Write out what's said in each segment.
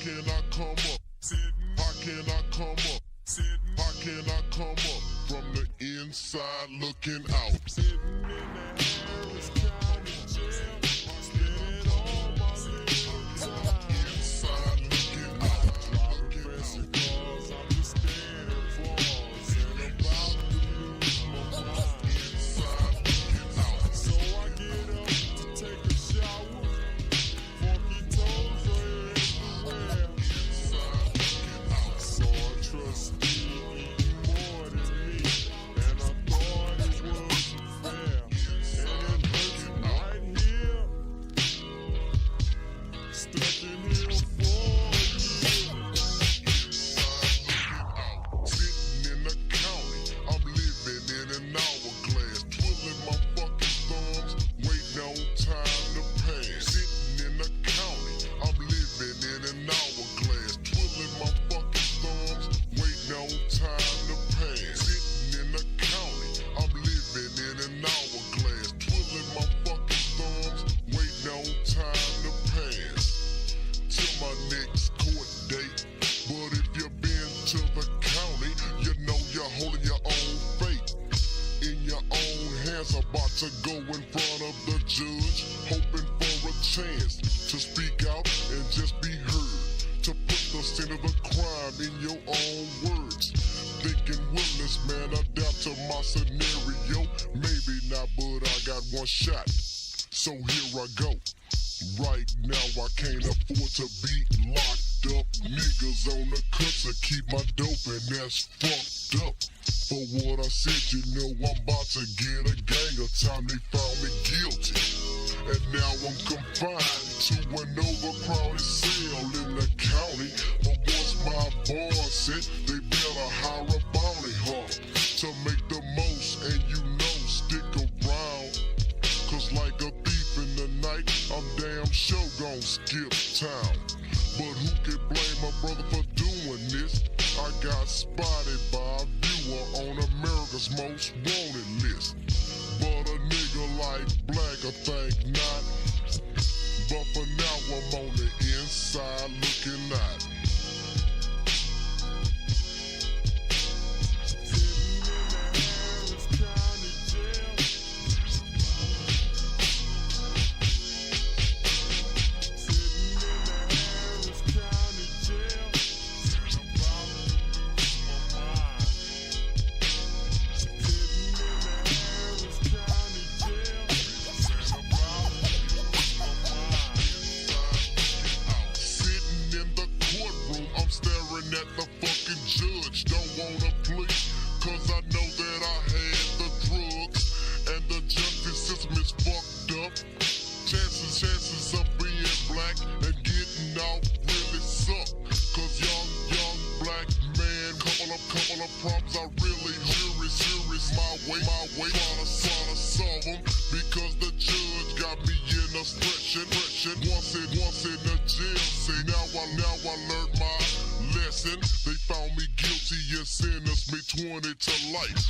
can I come up? How can I come up? How can I come up from the inside looking out? Sitting in the Harris County jail, spending all my little time. Inside looking out. Driving fancy cars, understanding flaws, and about to lose my mind. Inside looking out. So I get up to take a shower. Funky toes are everywhere. Inside looking out. So I trust you eating more than me, and I thought it wasn't fair. And it hurts right here, stuck in here for a year. Sitting in the county, I'm living in an hourglass, twiddling my fucking thumbs, waiting on time to pass. Sitting in the county, I'm living in an hourglass, twiddling my fucking thumbs, waiting on time to pass. Sitting in the county, I'm living in an hourglass, twiddling my fucking thumbs, waiting on time to pass. Till my next court date. But if you've been to the county, you know you're holding your own fate in your own hands. About to go in front of the judge, hoping for a chance to speak out and just be heard, to put the sin of the crime in your own words. Thinking, will this man adapt to my scenario? Maybe not, but I got one shot, so here I go. Right now I can't afford to be locked up. Niggas on the cuts to keep my dope, and that's fucked up. For what I said, you know I'm about to get a gang of time. They found me guilty, and now I'm confined to an overcrowded cell in the county. But once my bond set, they better hire a bounty hunter to make the most, and you know, stick around. Cause like a thief in the night, I'm damn sure gon' skip town. But who can blame my brother for doing this? I got spotted by a viewer on America's Most Wanted list. But a nigga like Black, I think not. But for now I'm on the inside looking out. At the fucking judge, don't wanna plea, cause I know that I had the drugs, and the justice system is fucked up. Chances of being black and getting out really suck, cause young black man, couple of problems I really serious my way, trying to solve them, because the judge got me in a stretch. Once in the jail, say now I learned my lesson. They found me guilty and sentenced me 20 to life.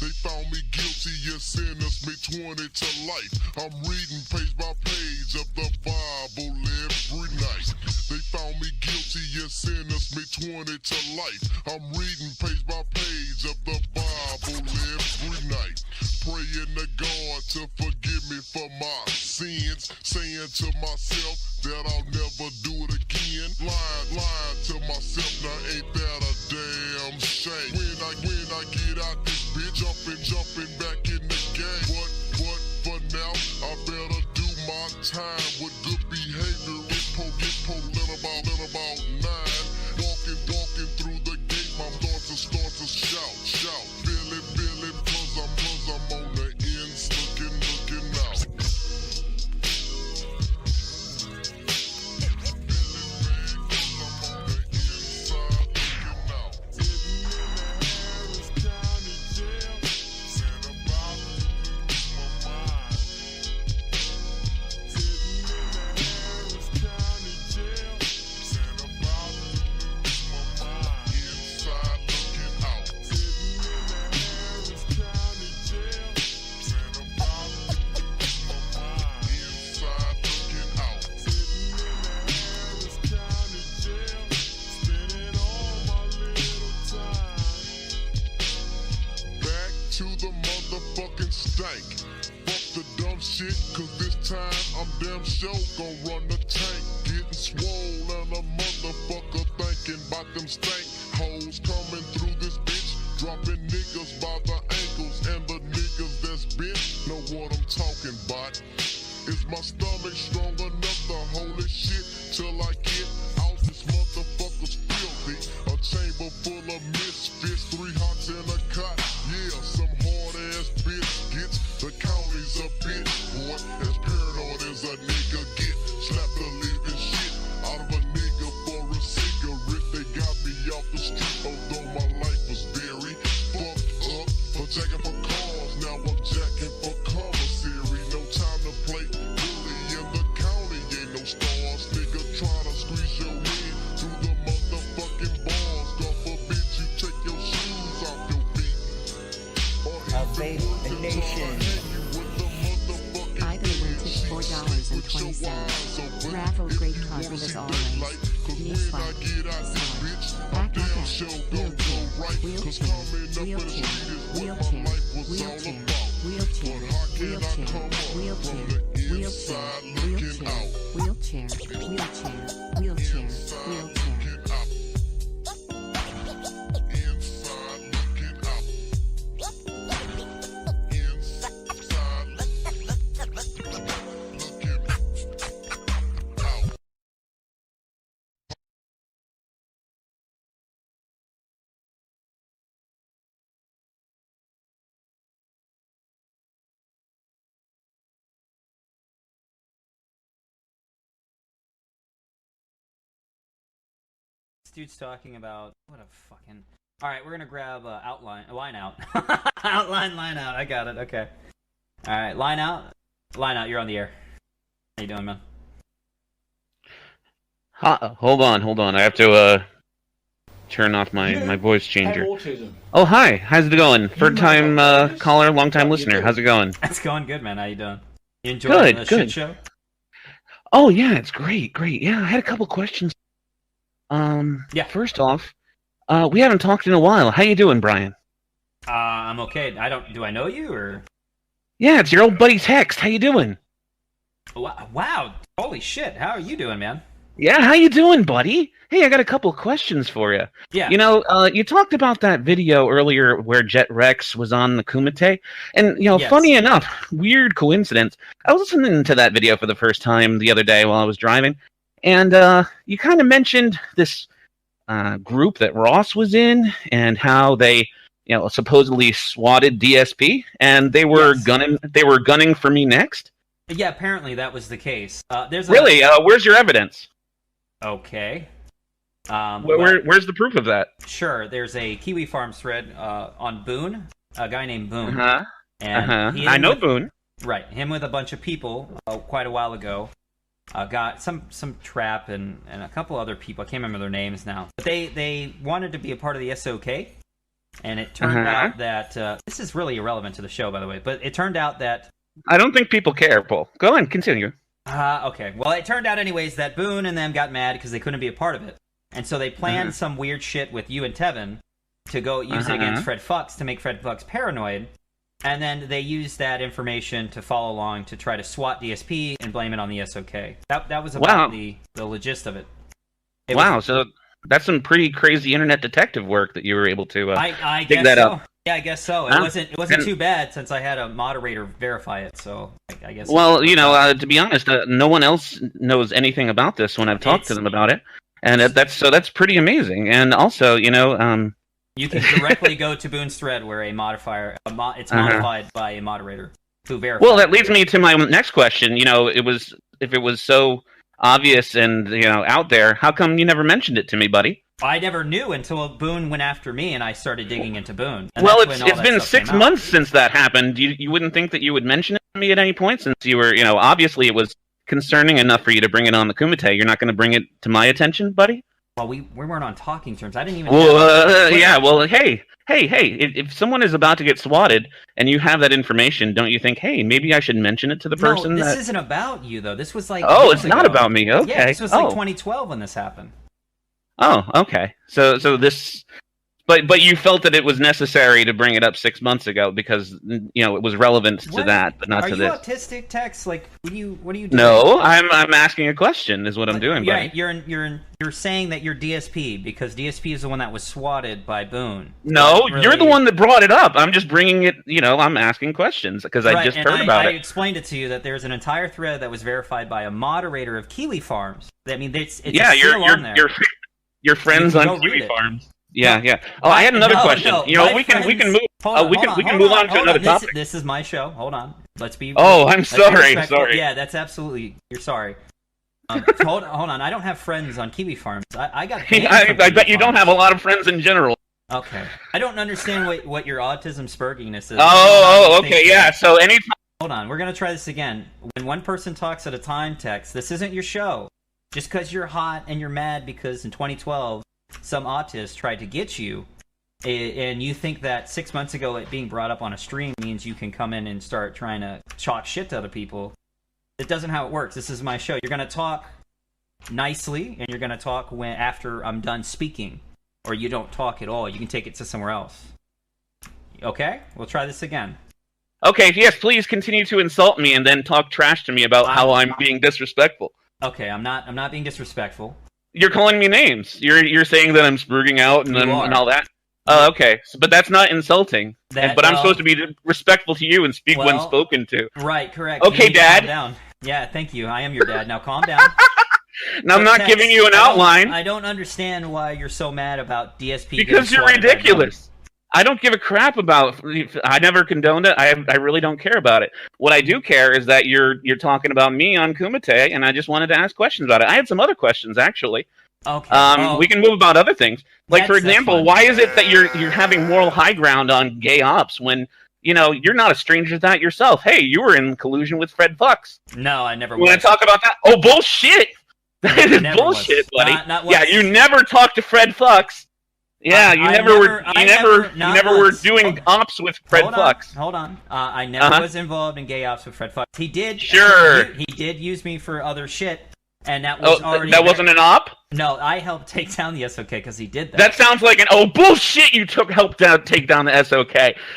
They found me guilty and sentenced me 20 to life. I'm reading page by page of the Bible every night. They found me guilty and sentenced me 20 to life. I'm reading page by page of the Bible every night. Praying to God to forgive me for my sins, saying to myself that I'll never do it again. Lying to myself, now ain't that a damn shame? When I get out this bitch, jumping back in the game. But for now, I better do my time with good behavior. Get pulled about 9. Walking through the gate, my thoughts start to shout. Feel it, cause I'm on the ends looking out. Feel it, man, cause I'm on the inside. bank. Fuck the dumb shit, cause this time I'm damn sure gon' run the tank. Getting swole and a motherfucker thinking about them stank hoes coming through this bitch, dropping niggas by the ankles, and the niggas that's bent know what I'm talking about. Is my stomach strong enough to hold this shit till I get out this motherfucker's filthy? A chamber full of misfits, 3 hots in a cot, yeah, some hard ass biscuits. The county's a bitch, boy, as paranoid as a nigga get. Slap the living shit out of a nigga for a cigarette. They got me off the street, although my life was very fucked up. For jacking for cars, now I'm jacking for commissary. No time to play bully in the county, ain't no stars. Nigga try to squeeze your head through the motherfucking bars. God forbid you take your shoes off your feet. Faith and Nation. Ivan rented $4.20. Raffle great cover as always. Newsflash. Wheelchair. Wheelchair. Wheelchair. Wheelchair. Wheelchair. Wheelchair. Wheelchair. Wheelchair. Wheelchair. This dude's talking about what a fucking. All right, we're gonna grab line out, line out. I got it. Okay. All right, line out. You're on the air. How you doing, man? Hold on. I have to turn off my voice changer. Oh, hi. How's it going? Third time caller, long time listener. How's it going? It's going good, man. How you doing? You enjoying the shit show? Oh yeah, it's great. Yeah, I had a couple questions. Yeah. First off, we haven't talked in a while. How you doing, Brian? I'm okay. Do I know you or? Yeah, it's your old buddy Text. How you doing? Wow. Holy shit. How are you doing, man? Yeah, how you doing, buddy? Hey, I got a couple questions for you. Yeah. You know, you talked about that video earlier where Jet Rex was on the Kumite, and Yes. Funny enough, weird coincidence. I was listening to that video for the first time the other day while I was driving, and you kind of mentioned this group that Ross was in, and how they, supposedly swatted DSP, and they were gunning for me next. Yeah, apparently that was the case. Really? Where's your evidence? Okay. Where's the proof of that? Sure, there's a Kiwi Farms thread on Boone, a guy named Boone. And I know Boone. Right, him with a bunch of people quite a while ago. Got some trap and a couple other people. I can't remember their names now. But they wanted to be a part of the SOK, and it turned out that this is really irrelevant to the show, by the way. But it turned out that I don't think people care, Paul. Go on, continue. Okay. Well, it turned out anyways that Boone and them got mad because they couldn't be a part of it. And so they planned some weird shit with you and Tevin to go use it against Fred Fucks to make Fred Fucks paranoid. And then they used that information to follow along to try to swat DSP and blame it on the SOK. That was about the gist of it. So that's some pretty crazy internet detective work that you were able to I dig guess that so. up. Yeah, I guess so. It wasn't too bad since I had a moderator verify it. So I guess. Well, to be honest, no one else knows anything about this when I've talked to them about it, and that's pretty amazing. And also, you can directly go to Boone's thread where it's modified by a moderator who verifies. Well, that leads me to my next question. If it was so obvious and out there, how come you never mentioned it to me, buddy? I never knew until Boone went after me, and I started digging into Boone. Well, it's been 6 months since that happened. You wouldn't think that you would mention it to me at any point, since you were, obviously it was concerning enough for you to bring it on the Kumite. You're not going to bring it to my attention, buddy? Well, we weren't on talking terms. I didn't even. Well, hey, if someone is about to get swatted and you have that information, don't you think, hey, maybe I should mention it to the person? No, this isn't about you, though. This was like. Oh, it's not about me. Okay. Yeah, this was like 2012 when this happened. Oh, okay. So this But you felt that it was necessary to bring it up 6 months ago because it was relevant to that, but not to this. Are you autistic, Tex? Like, what are you doing? No, I'm asking a question. Is what I'm doing, buddy. You're saying that you're DSP because DSP is the one that was swatted by Boone. No, really... you're the one that brought it up. I'm just bringing it. I'm asking questions because I just heard about it. I explained it to you that there's an entire thread that was verified by a moderator of Kiwi Farms. I mean, it's still on there. Your friends on Kiwi Farms. Yeah. Oh, I had another question. We can move. We can move on to another topic. This is my show. Hold on. Let's be. Oh, I'm sorry. Sorry. Yeah, that's absolutely. You're sorry. Hold on. I don't have friends on Kiwi Farms. I got. I bet you don't have a lot of friends in general. Okay. I don't understand what your autism spurginess is. Oh, okay, yeah. So anytime. Hold on. We're gonna try this again. When one person talks at a time, Tex, this isn't your show. Just because you're hot and you're mad because in 2012. Some autist tried to get you, and you think that 6 months ago it being brought up on a stream means you can come in and start trying to talk shit to other people. It doesn't how it works. This is my show. You're going to talk nicely, and you're going to talk after I'm done speaking, or you don't talk at all. You can take it to somewhere else. Okay? We'll try this again. Okay, yes, please continue to insult me and then talk trash to me about how I'm being disrespectful. Okay, I'm not being disrespectful. You're calling me names. You're saying that I'm spurging out and all that. Okay, but that's not insulting. But I'm supposed to be respectful to you and speak when spoken to. Right, correct. Okay, Dad. Calm down. Yeah, thank you. I am your dad. Now calm down. Now I'm not giving you an outline. I don't understand why you're so mad about DSP. Because you're ridiculous. I don't give a crap about. I never condoned it. I really don't care about it. What I do care is that you're talking about me on Kumite, and I just wanted to ask questions about it. I had some other questions actually. Okay. We can move about other things. Like for example, why is it that you're having moral high ground on gay ops when you're not a stranger to that yourself? Hey, you were in collusion with Fred Fox. No, I never. You want to talk about that? Oh, bullshit! That is bullshit, buddy. Yeah, you never talked to Fred Fox. Yeah, you never were doing ops with Fred Fox. Hold on. I never was involved in gay ops with Fred Fox. He did. Sure. He did use me for other shit, and that was already. That wasn't an op? No, I helped take down the SOK because he did that. That sounds like bullshit. You helped take down the SOK.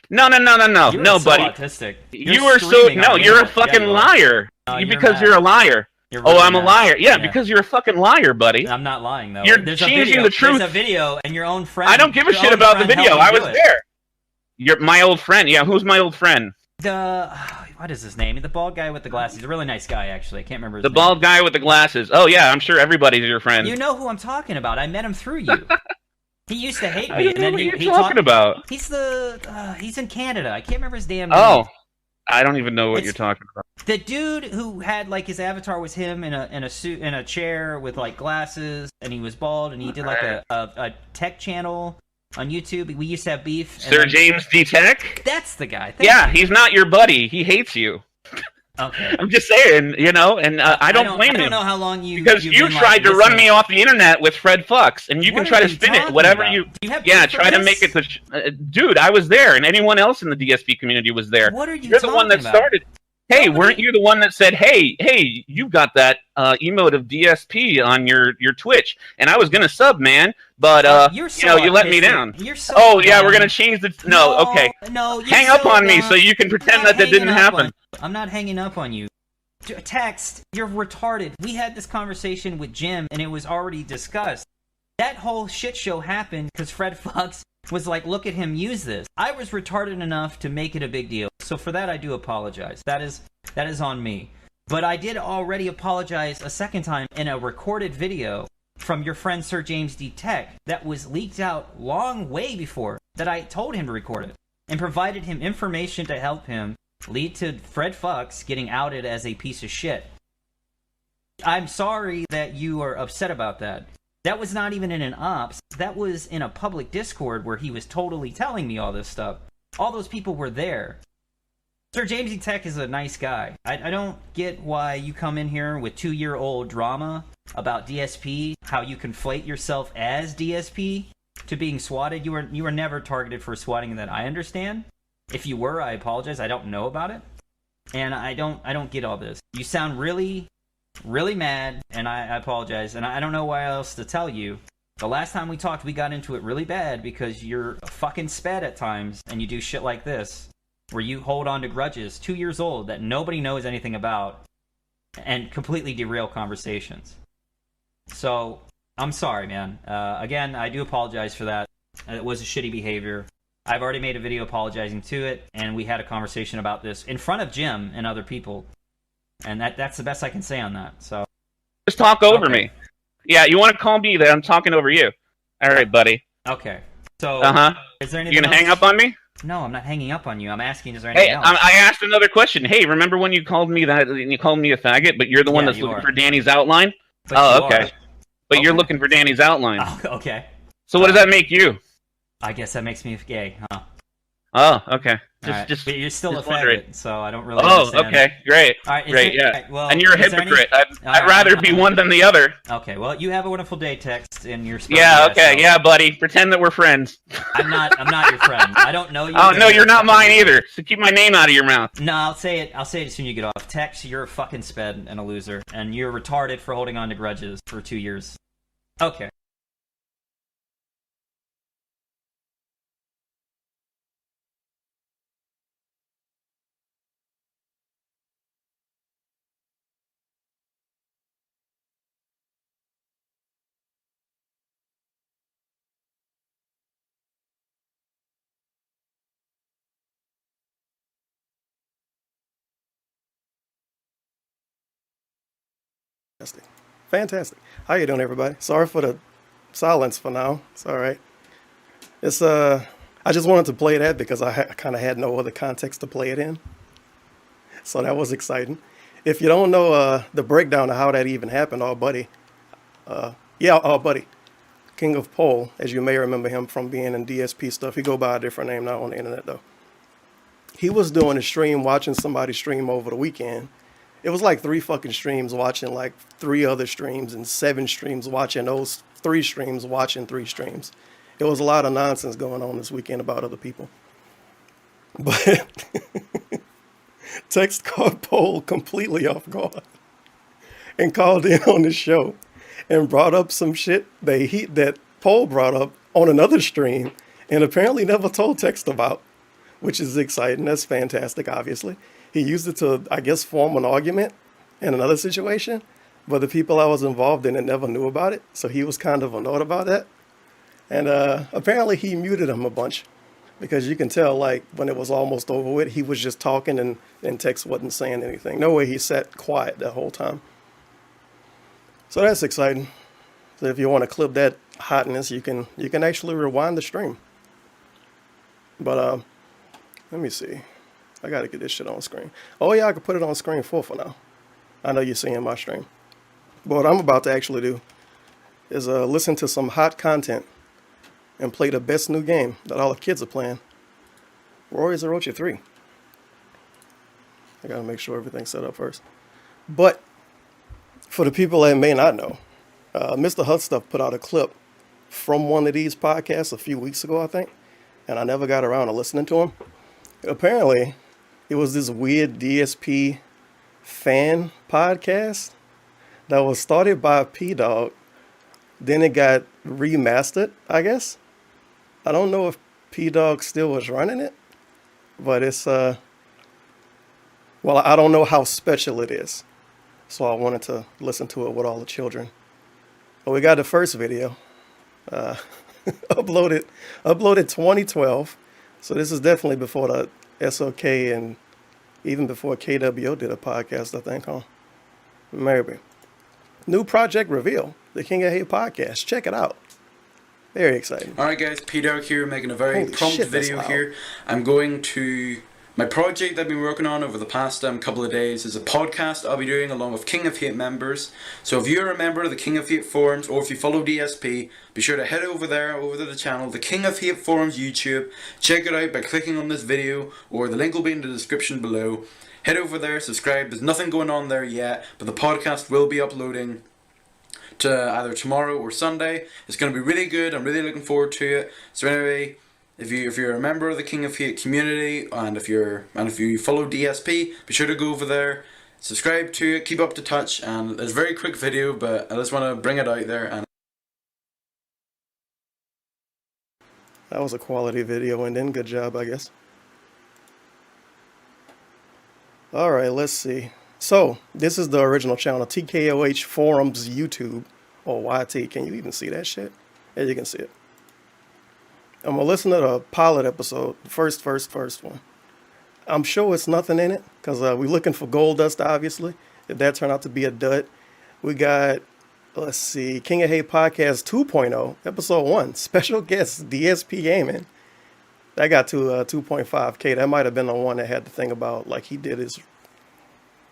No, buddy. Autistic. You're a fucking liar. Because you're a liar. Really I'm a liar. Yeah, because you're a fucking liar, buddy. I'm not lying, though. You're changing the truth. There's a video, and your own friend... I don't give a shit about the video. I was there. You're my old friend. Yeah, who's my old friend? What is his name? The bald guy with the glasses. He's a really nice guy, actually. I can't remember his name. The bald guy with the glasses. Oh, yeah, I'm sure everybody's your friend. You know who I'm talking about. I met him through you. He used to hate me. I don't know what you're talking about. He's in Canada. I can't remember his damn name. Oh. I don't even know what you're talking about. The dude who had his avatar was him in a suit in a chair with glasses, and he was bald, and he did a tech channel on YouTube. We used to have beef. Sir James D Tech? That's the guy. He's not your buddy. He hates you. Okay. I'm just saying, and I don't blame him. I don't know how long because you tried to run me off the internet with Fred Fox, and you can try to spin it, whatever you. Try to make it. Dude, I was there, and anyone else in the DSP community was there. What are you? You're the one that started. Hey, weren't you the one that said, "Hey, you got that emote of DSP on your Twitch?" And I was gonna sub, man, but you let me down. You're so we're gonna change the. Okay. No, hang up on me so you can pretend that didn't happen. I'm not hanging up on you. Text, you're retarded. We had this conversation with Jim, and it was already discussed. That whole shit show happened because Fred Fox was like, look at him use this. I was retarded enough to make it a big deal. So for that, I do apologize. That is on me. But I did already apologize a second time in a recorded video from your friend Sir James D Tech that was leaked out long way before that I told him to record it and provided him information to help him lead to Fred Fox getting outed as a piece of shit. I'm sorry that you are upset about that. That was not even in an ops. That was in a public Discord where he was totally telling me all this stuff. All those people were there. Sir James E. Tech is a nice guy. I don't get why you come in here with 2-year-old drama about DSP, how you conflate yourself as DSP to being swatted. You were never targeted for swatting that I understand. If you were, I apologize. I don't know about it. And I don't get all this. You sound really, really mad, and I apologize. And I don't know what else to tell you. The last time we talked, we got into it really bad because you're a fucking sped at times and you do shit like this, where you hold on to grudges 2 years old that nobody knows anything about and completely derail conversations. So, I'm sorry, man. Again, I do apologize for that. It was a shitty behavior. I've already made a video apologizing to it, and we had a conversation about this in front of Jim and other people. And that's the best I can say on that. So Just talk over me. Yeah, you want to call me that I'm talking over you. All right, buddy. Okay. So, is there anything You gonna else? hang up on me? No, I'm not hanging up on you. I'm asking, is there anything Hey, else? I asked another question. Hey, remember when you called me that? You called me a faggot, but you're the one that's looking for Danny's outline. But you okay. are. But you're Okay. looking for Danny's outline. Oh, okay. So what does that make you? I guess that makes me gay, huh? Oh, okay. Alright, but you're still a just wondering. faggot, so I don't really Oh, understand. okay, great. All right, Great, yeah. Right, well, and you're a is there any- hypocrite. I'd Alright, rather be one than the other. Okay, well, you have a wonderful day, Text, and you're Yeah, okay, yeah, buddy. Pretend that we're friends. I'm not your friend. I don't know you. Oh, but no, you're not mine either. So keep my name out of your mouth. No, I'll say it as soon as you get off. Text, you're a fucking sped and a loser, and you're retarded for holding on to grudges for 2 years. Okay. Fantastic. How you doing, everybody? Sorry for the silence for now. It's all right. It's I just wanted to play that because I kind of had no other context to play it in. So that was exciting. If you don't know the breakdown of how that even happened, our buddy, King of Pole, as you may remember him from being in DSP stuff. He go by a different name now on the internet though. He was doing a stream, watching somebody stream over the weekend. It was like 3 fucking streams watching like 3 other streams and 7 streams watching those 3 streams watching 3 streams. It was a lot of nonsense going on this weekend about other people. But Text caught Pole completely off guard and called in on the show and brought up some shit that Pole brought up on another stream and apparently never told Text about, which is exciting. That's fantastic, obviously. He used it to, I guess, form an argument in another situation, but the people I was involved in it never knew about it, so he was kind of annoyed about that. And apparently he muted him a bunch, because you can tell, like, when it was almost over with, he was just talking and Text wasn't saying anything. No way he sat quiet that whole time. So that's exciting. So if you want to clip that hotness, you can actually rewind the stream. But let me see. I gotta get this shit on screen. Oh yeah, I could put it on screen full for now. I know you're seeing my stream. But what I'm about to actually do is listen to some hot content and play the best new game that all the kids are playing. Warriors of Rocha 3. I gotta make sure everything's set up first. But for the people that may not know, Mr. Hudstuff put out a clip from one of these podcasts a few weeks ago, I think, and I never got around to listening to him. Apparently, it was this weird DSP fan podcast that was started by P-Dog. Then it got remastered, I guess. I don't know if P-Dog still was running it, but it's, well, I don't know how special it is. So I wanted to listen to it with all the children. But we got the first video, uploaded 2012. So this is definitely before the SOK and even before KWO did a podcast, I think, huh? Maybe. New project reveal, the King of Hate podcast. Check it out. Very exciting. Alright guys, P-Dog here, making a very Holy prompt shit, that's video loud. here. I'm going to... My project I've been working on over the past couple of days is a podcast I'll be doing along with King of Hate members. So if you're a member of the King of Hate forums, or if you follow DSP, be sure to head over there, over to the channel, the King of Hate forums YouTube. Check it out by clicking on this video, or the link will be in the description below. Head over there, subscribe. There's nothing going on there yet, but the podcast will be uploading to either tomorrow or Sunday. It's going to be really good. I'm really looking forward to it. So anyway, if you're a member of the King of Hate community, and if you follow DSP, be sure to go over there, subscribe to it, keep up to touch. And it's a very quick video, but I just want to bring it out there. And That was a quality video, and then good job, I guess. All right, let's see. So this is the original channel, TKoH Forums YouTube, or YT. Can you even see that shit? Yeah, you can see it. I'm gonna listen to the pilot episode, first one. I'm sure it's nothing in it, because we're looking for gold dust, obviously. If that turned out to be a dud. We got, let's see, King of Hate Podcast 2.0, episode 1, special guest, DSP Gaming. That got to 2.5K. That might have been the one that had the thing about, like, he did his,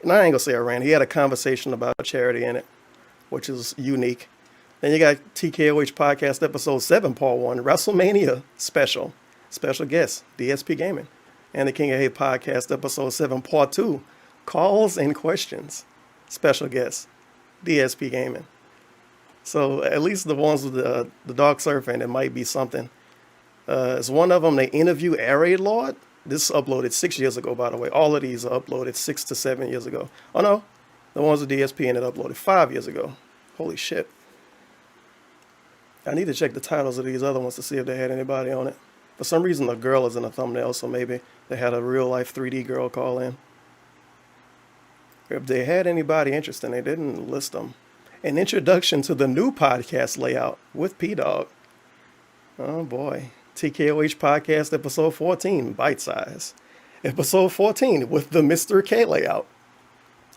and I ain't gonna say a rant. He had a conversation about charity in it, which is unique. Then you got TKoH Podcast episode 7, part 1, WrestleMania special guest, DSP Gaming. And the King of Hate Podcast episode 7, part 2, calls and questions, special guest, DSP Gaming. So at least the ones with the Dark Surfing, it might be something. As one of them, they interview Air Raid Lord. This uploaded 6 years ago, by the way. All of these are uploaded 6 to 7 years ago. Oh no, the ones with DSP and it uploaded 5 years ago. Holy shit. I need to check the titles of these other ones to see if they had anybody on it. For some reason, the girl is in the thumbnail, so maybe they had a real life 3D girl call in. If they had anybody interesting, they didn't list them. An introduction to the new podcast layout with P-Dog. Oh boy. TKoH Podcast episode 14, bite size. Episode 14 with the Mr. K layout.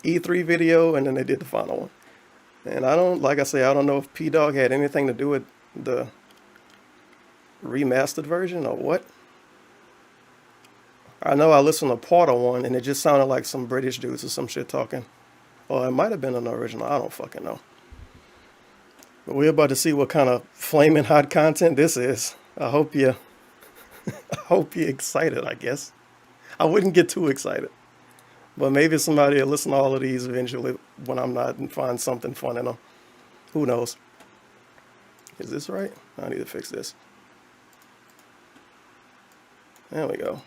E3 video, and then they did the final one. And I don't know if P-Dog had anything to do with the remastered version or what. I know I listened to part of one and it just sounded like some British dudes or some shit talking. Or it might have been an original, I don't fucking know. But we're about to see what kind of flaming hot content this is. I hope you're excited, I guess. I wouldn't get too excited. But maybe somebody will listen to all of these eventually when I'm not and find something fun in them. Who knows? Is this right? I need to fix this. There we go.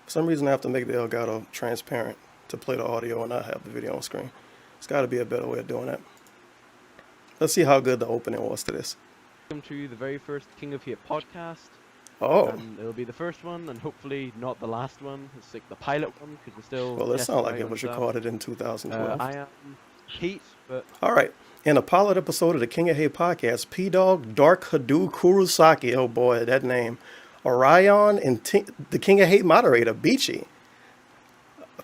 For some reason I have to make the Elgato transparent to play the audio and not have the video on screen. There's got to be a better way of doing that. Let's see how good the opening was to this. Welcome to the very first King of Hate podcast. Oh. And it'll be the first one, and hopefully not the last one. It's like the pilot one, because we're still... Well, it sounds like it was recorded in 2012. I am Heat, but... Alright. In a pilot episode of the King of Hate podcast, P-Dog, Dark Hadu Kurosaki, oh boy, that name, Orion, and the King of Hate moderator, Beachy.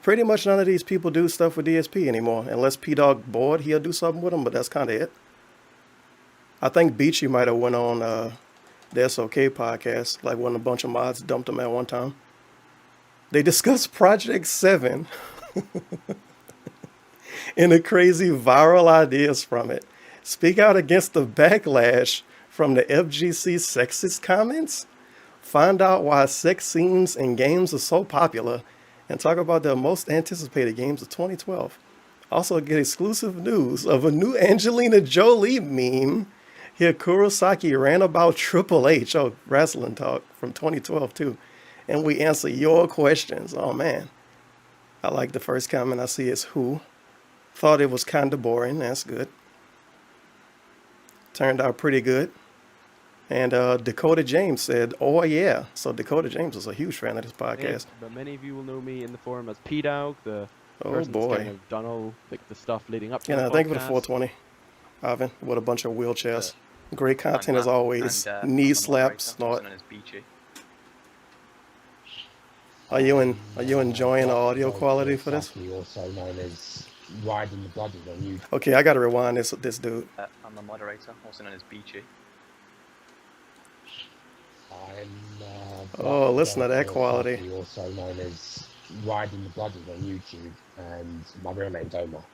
Pretty much none of these people do stuff with DSP anymore. Unless P-Dog bored, he'll do something with them, but that's kind of it. I think Beachy might have went on the SOK podcast, like when a bunch of mods dumped him at one time. They discussed Project 7 and the crazy viral ideas from it. Speak out against the backlash from the FGC sexist comments. Find out why sex scenes in games are so popular. And talk about the most anticipated games of 2012. Also get exclusive news of a new Angelina Jolie meme. Here, Kurosaki ran about Triple H, wrestling talk from 2012 too. And we answer your questions. Oh man. I like the first comment I see is who. Thought it was kind of boring. That's good. Turned out pretty good. And Dakota James said, oh yeah. So Dakota James was a huge fan of this podcast. Yeah, but many of you will know me in the forum as P-Dog, the Oh person boy. that's kind of done all like, the stuff leading up to Yeah, the thank you for the podcast. 420, Ivan, with a bunch of wheelchairs. Great content as always. And, Knee I'm slaps. the moderator, Not. also known as Beachy. Are you enjoying the audio quality for this? Also known as Riding the Blooded on YouTube. Okay, I gotta rewind this dude. I'm the moderator, also known as Beachy. Oh, listen to that quality. Also known as Riding the Blooded on YouTube, and my real name's Omar.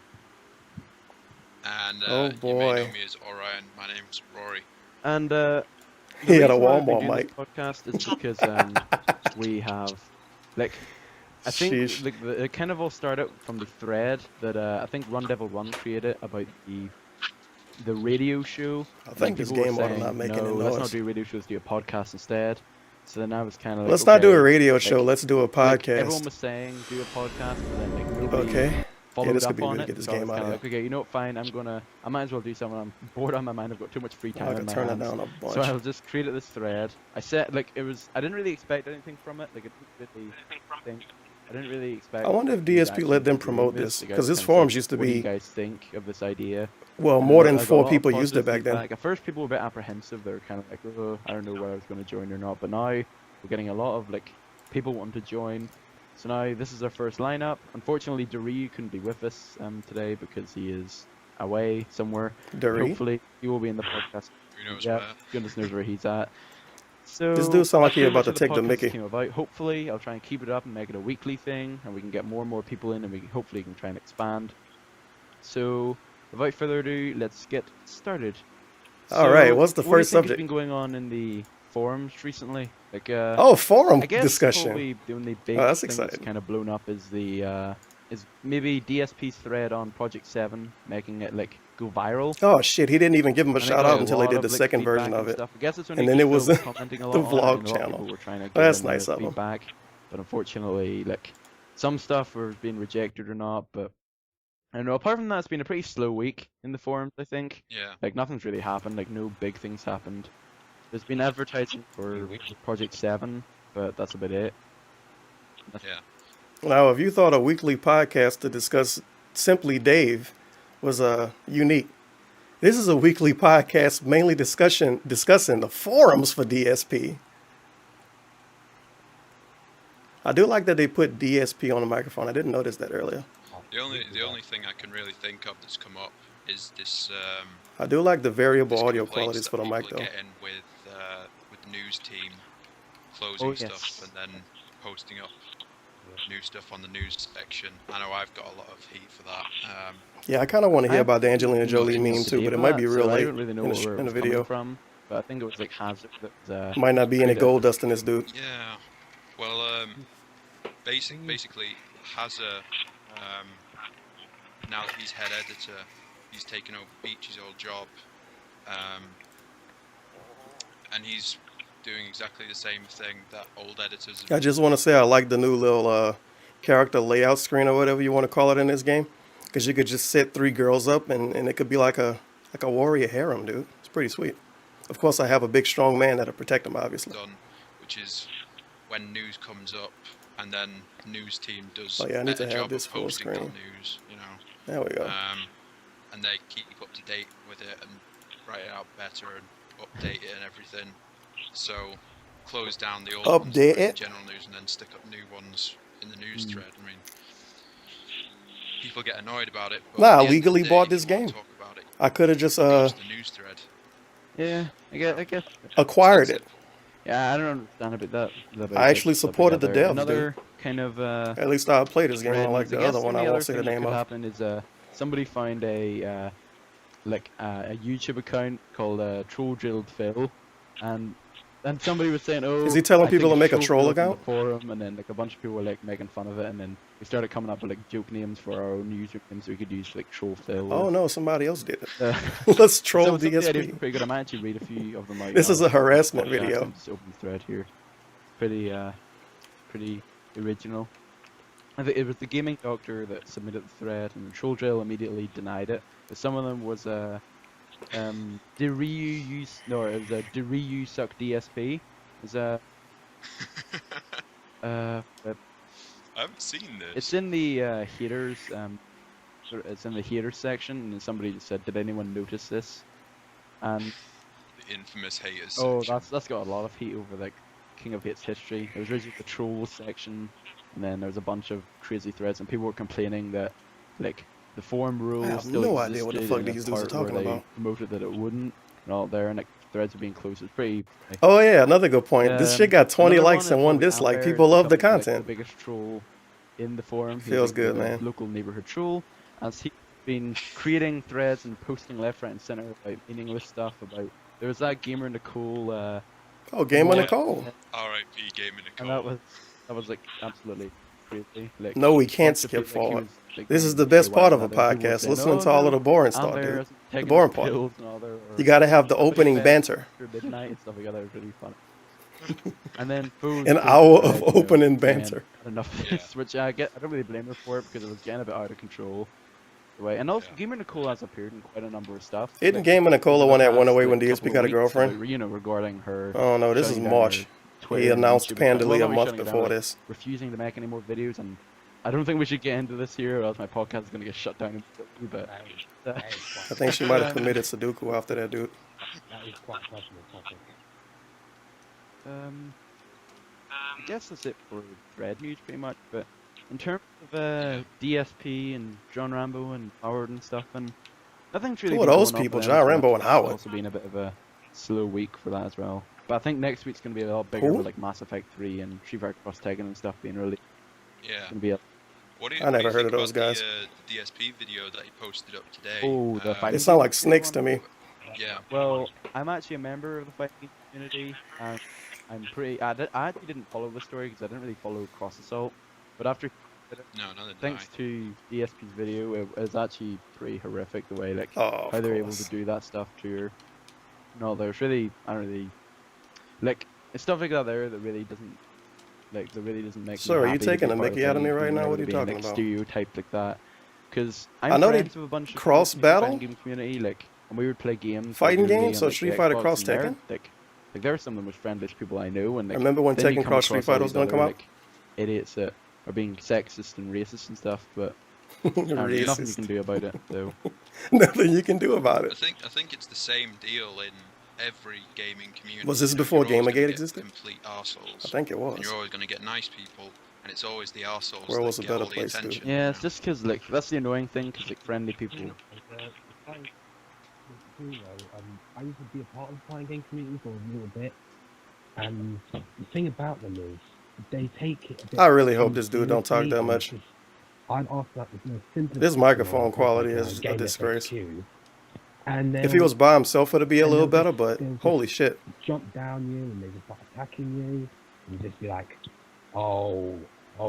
And Oh, you may boy. know me as Orion. My name's Rory. And He had a reason why I've been Walmart doing mic. this podcast is because we have, like, I think Sheesh. like, it kind of all started from the thread that I think Run Devil Run created about the radio show. I think this people were game ought to saying, not make no, any let's not noise. do radio shows, do a podcast instead. So then I was kind of like, Let's not do okay, a radio like, show. Let's do a like, everyone podcast. was saying do a podcast, but then like nobody Okay. followed this up could be on really it. get this So I game was out kind of of like, okay, you know what, fine, I might as well do something. I'm bored on my mind. I've got too much free time I in can my turn it hands. down a bunch. So I'll just create this thread. I said like I didn't really expect anything from it. Like I didn't really expect. I wonder if people would DSP actually let them be doing promote this. this, Like, I because just his kinda said, forums used to what do you be, guys think of this idea? well, And more I than got a 4 lot of people used it positive back then. feedback. At first, people were a bit apprehensive. They were kind of like, oh, I don't know whether I was going to join or not. But now we're getting a lot of like people wanting to join. So now this is our first lineup. Unfortunately, Doree couldn't be with us today because he is away somewhere. Doree? Hopefully, he will be in the podcast. Who knows Yeah, where? goodness knows where he's at. So This dude sound like he pretty about much to take how the podcast Mickey. came about. Hopefully, I'll try and keep it up and make it a weekly thing, and we can get more and more people in, and we hopefully can try and expand. So, without further ado, let's get started. All right, So, what's the what do you first think has subject? been going on in the forums recently? Like, Oh, forum I guess discussion. probably the only big Oh, that's thing that's exciting. kind of blown up is the is maybe DSP's thread on Project 7 making it like go viral. Oh shit, he didn't even give him a And it shout got out until they lot did of, the like, second feedback version of and it. stuff. I guess it's only And then it was because the they were commenting a the lot on it, vlog and a lot of channel. people were trying to give That's them nice their of 'em. feedback. But unfortunately, like some stuff was being rejected or not. But I don't know. Apart from that, it's been a pretty slow week in the forums. I think. Yeah. Like nothing's really happened. Like no big things happened. There's been advertising for Project 7, but that's about it. Yeah. Now, if you thought a weekly podcast to discuss Simply Dave was unique, this is a weekly podcast mainly discussing the forums for DSP. I do like that they put DSP on the microphone. I didn't notice that earlier. The only thing I can really think of that's come up is this. I do like the variable this audio complaints qualities that for the people mic are though. getting with the news team closing Oh, stuff yes. and then posting up new stuff on the news section. I know I've got a lot of heat for that. Yeah, I kind of want to hear I about the Angelina haven't Jolie seen meme much too, but it about might be that, real so I late don't really know in where it the was video. coming from. But I think it was like Hazard that was. Might not be any created. gold dust in this dude. Yeah. Well, basically, Hazza, now that he's head editor, he's taken over Beach's old job, and he's doing exactly the same thing that old editors have I just want to say I like the new little character layout screen or whatever you want to call it in this game, because you could just set 3 girls up and it could be like a warrior harem, dude. It's pretty sweet. Of course, I have a big, strong man that'll protect him, obviously. done, which is when news comes up, and then news team does Oh yeah, I a need to better have job this of full posting that screen. news, you know. There we go. And they keep up to date with it and write it out better and update it and everything. So close down the old ones that Update are in it? general news and then stick up new ones in the news thread. I mean, people get annoyed about it. But Nah, at I the end of the legally day, bought if this you wanna game. talk about it, I could have just use the news thread. Yeah, I guess. acquired it. Yeah, I don't understand about that. I actually supported the devs, Another kind of At least I'll play this game. I like I the guess other one. I the won't other say the thing that name could of. happen is somebody found a YouTube account called Troll Drilled Phil, and somebody was saying, "Oh, Is he telling I think people to it's make a troll drilled in account?" The forum, and then like a bunch of people were like making fun of it, and then we started coming up with like joke names for our own user names we could use, like Troll Phil. Oh no, somebody else did it. Uh, Let's troll some of the ideas DSP. were pretty good. I might actually read a few of them out. This is on a harassment podcast. video. I'm just open the thread here. Pretty original. I think it was the gaming doctor that submitted the thread, and Troll Drill immediately denied it. But some of them was do you suck DSP? Is but I haven't seen this. it's in the haters it's in the haters section, and somebody just said, "Did anyone notice this?" And The infamous haters. oh, section. that's got a lot of heat over like King of Hate's history. It was originally the trolls section, and then there was a bunch of crazy threads, and people were complaining that like the forum rules have still no idea what the existed fuck in a these dudes are part where talking they about. promoted that it wouldn't, and all there, and like threads are being closed. It's pretty. Oh yeah, another good point. This shit got 20 Another likes one and is 1 probably dislike. Amber. People love the He's like content. the biggest troll in the forum. He's Feels like good, the man. Local neighborhood troll, as he's been creating threads and posting left, right, and center about meaningless stuff. About there was that gamer Nicole. Oh, Gamer Yeah. Nicole. R.I.P. Gaming And Nicole. that was like absolutely crazy. Like, No, we can't bunch of skip people, like, he forward. was, like, This is saying, the best "Okay, part why of a not?" And people were podcast. saying, Listening "Oh, to all no, of the boring I'm stuff, there, dude. isn't The taking boring the part. pills and all there, or You gotta have the somebody opening fed banter. after midnight and stuff like that. That was really funny. And then Fool's An posted hour that, of you know, opening again, banter. had enough of this, which I don't really blame her for it because it was getting a bit out of control. Right. And also, Gamer Nicole has appeared in quite a number of stuff. Isn't like, Gamer Nicola over the one that went past, away like, when couple DSP of got a weeks, girlfriend? you know, regarding her. Oh no, this is shutting down her March. Twitter He and announced YouTube account. Pandalee Well, a not month shutting it down, before like, this. refusing to make any more videos, and I don't think we should get into this here, or else my podcast is gonna get shut down. But I think she might have committed Sudoku after that, dude. That is quite a personal topic. I guess that's it for Thread news, pretty much. But in terms of DSP and John Rambo and Howard and stuff, and nothing's really. Who are been those going on people? for them, John so Rambo and that's Howard. also been a bit of a slow week for that as well. But I think next week's gonna be a lot bigger Who? with like Mass Effect 3 and Street Fighter Cross Tekken and stuff being released. Yeah. Gonna be a... I never heard of those guys. The DSP video that he posted up today. Oh, the fighting They sound like game snakes to one? me. Yeah. Well, I'm actually a member of the fighting community, and I'm pretty. I actually didn't follow the story because I didn't really follow Cross Assault, but after No, neither did thanks to DSP's video, it was actually pretty horrific the way like Oh, how of they're able course. to do that stuff to her. No, there's really I don't really like it's stuff like that there that really doesn't make me Sir, are you happy to taking be a part mickey of out of me fighting right now? community What are you being, talking like, about? stereotyped like that. Because I I'm know they friends with a bunch of cross people in the battle? fighting game community, like, and we would play games. Fighting like, games? on, So like, Street the Fighter Xbox Cross and there, Tekken? Like they're some of the most friendliest people I know. And like, Remember when then you Tekken come Cross Street across all Fighter was these gonna other, come out? like, idiots that are being sexist and racist and stuff, but there's nothing you Racist. can do about it. So Nothing you can do about I it. think it's the same deal in every gaming community. Was this You know, before you're always gonna Gamergate get existed? Complete arseholes. I think it was. And you're always going to get nice people, and it's always the arseholes Where that was a get better all the place to? attention. yeah, it's just because like that's the annoying thing, because like friendly people. I used to be a part of the fighting game community for a little bit, and the thing about them is they take it a bit I really hope too this dude don't talk seriously, that and much. just- I'd ask that the simplest This question microphone on quality like, is a Game disgrace. FAQ, and If he was by himself, it'd be a and little they'll better, just- but they'll just holy shit. jump down you and they just start attacking you, and just be like, oh,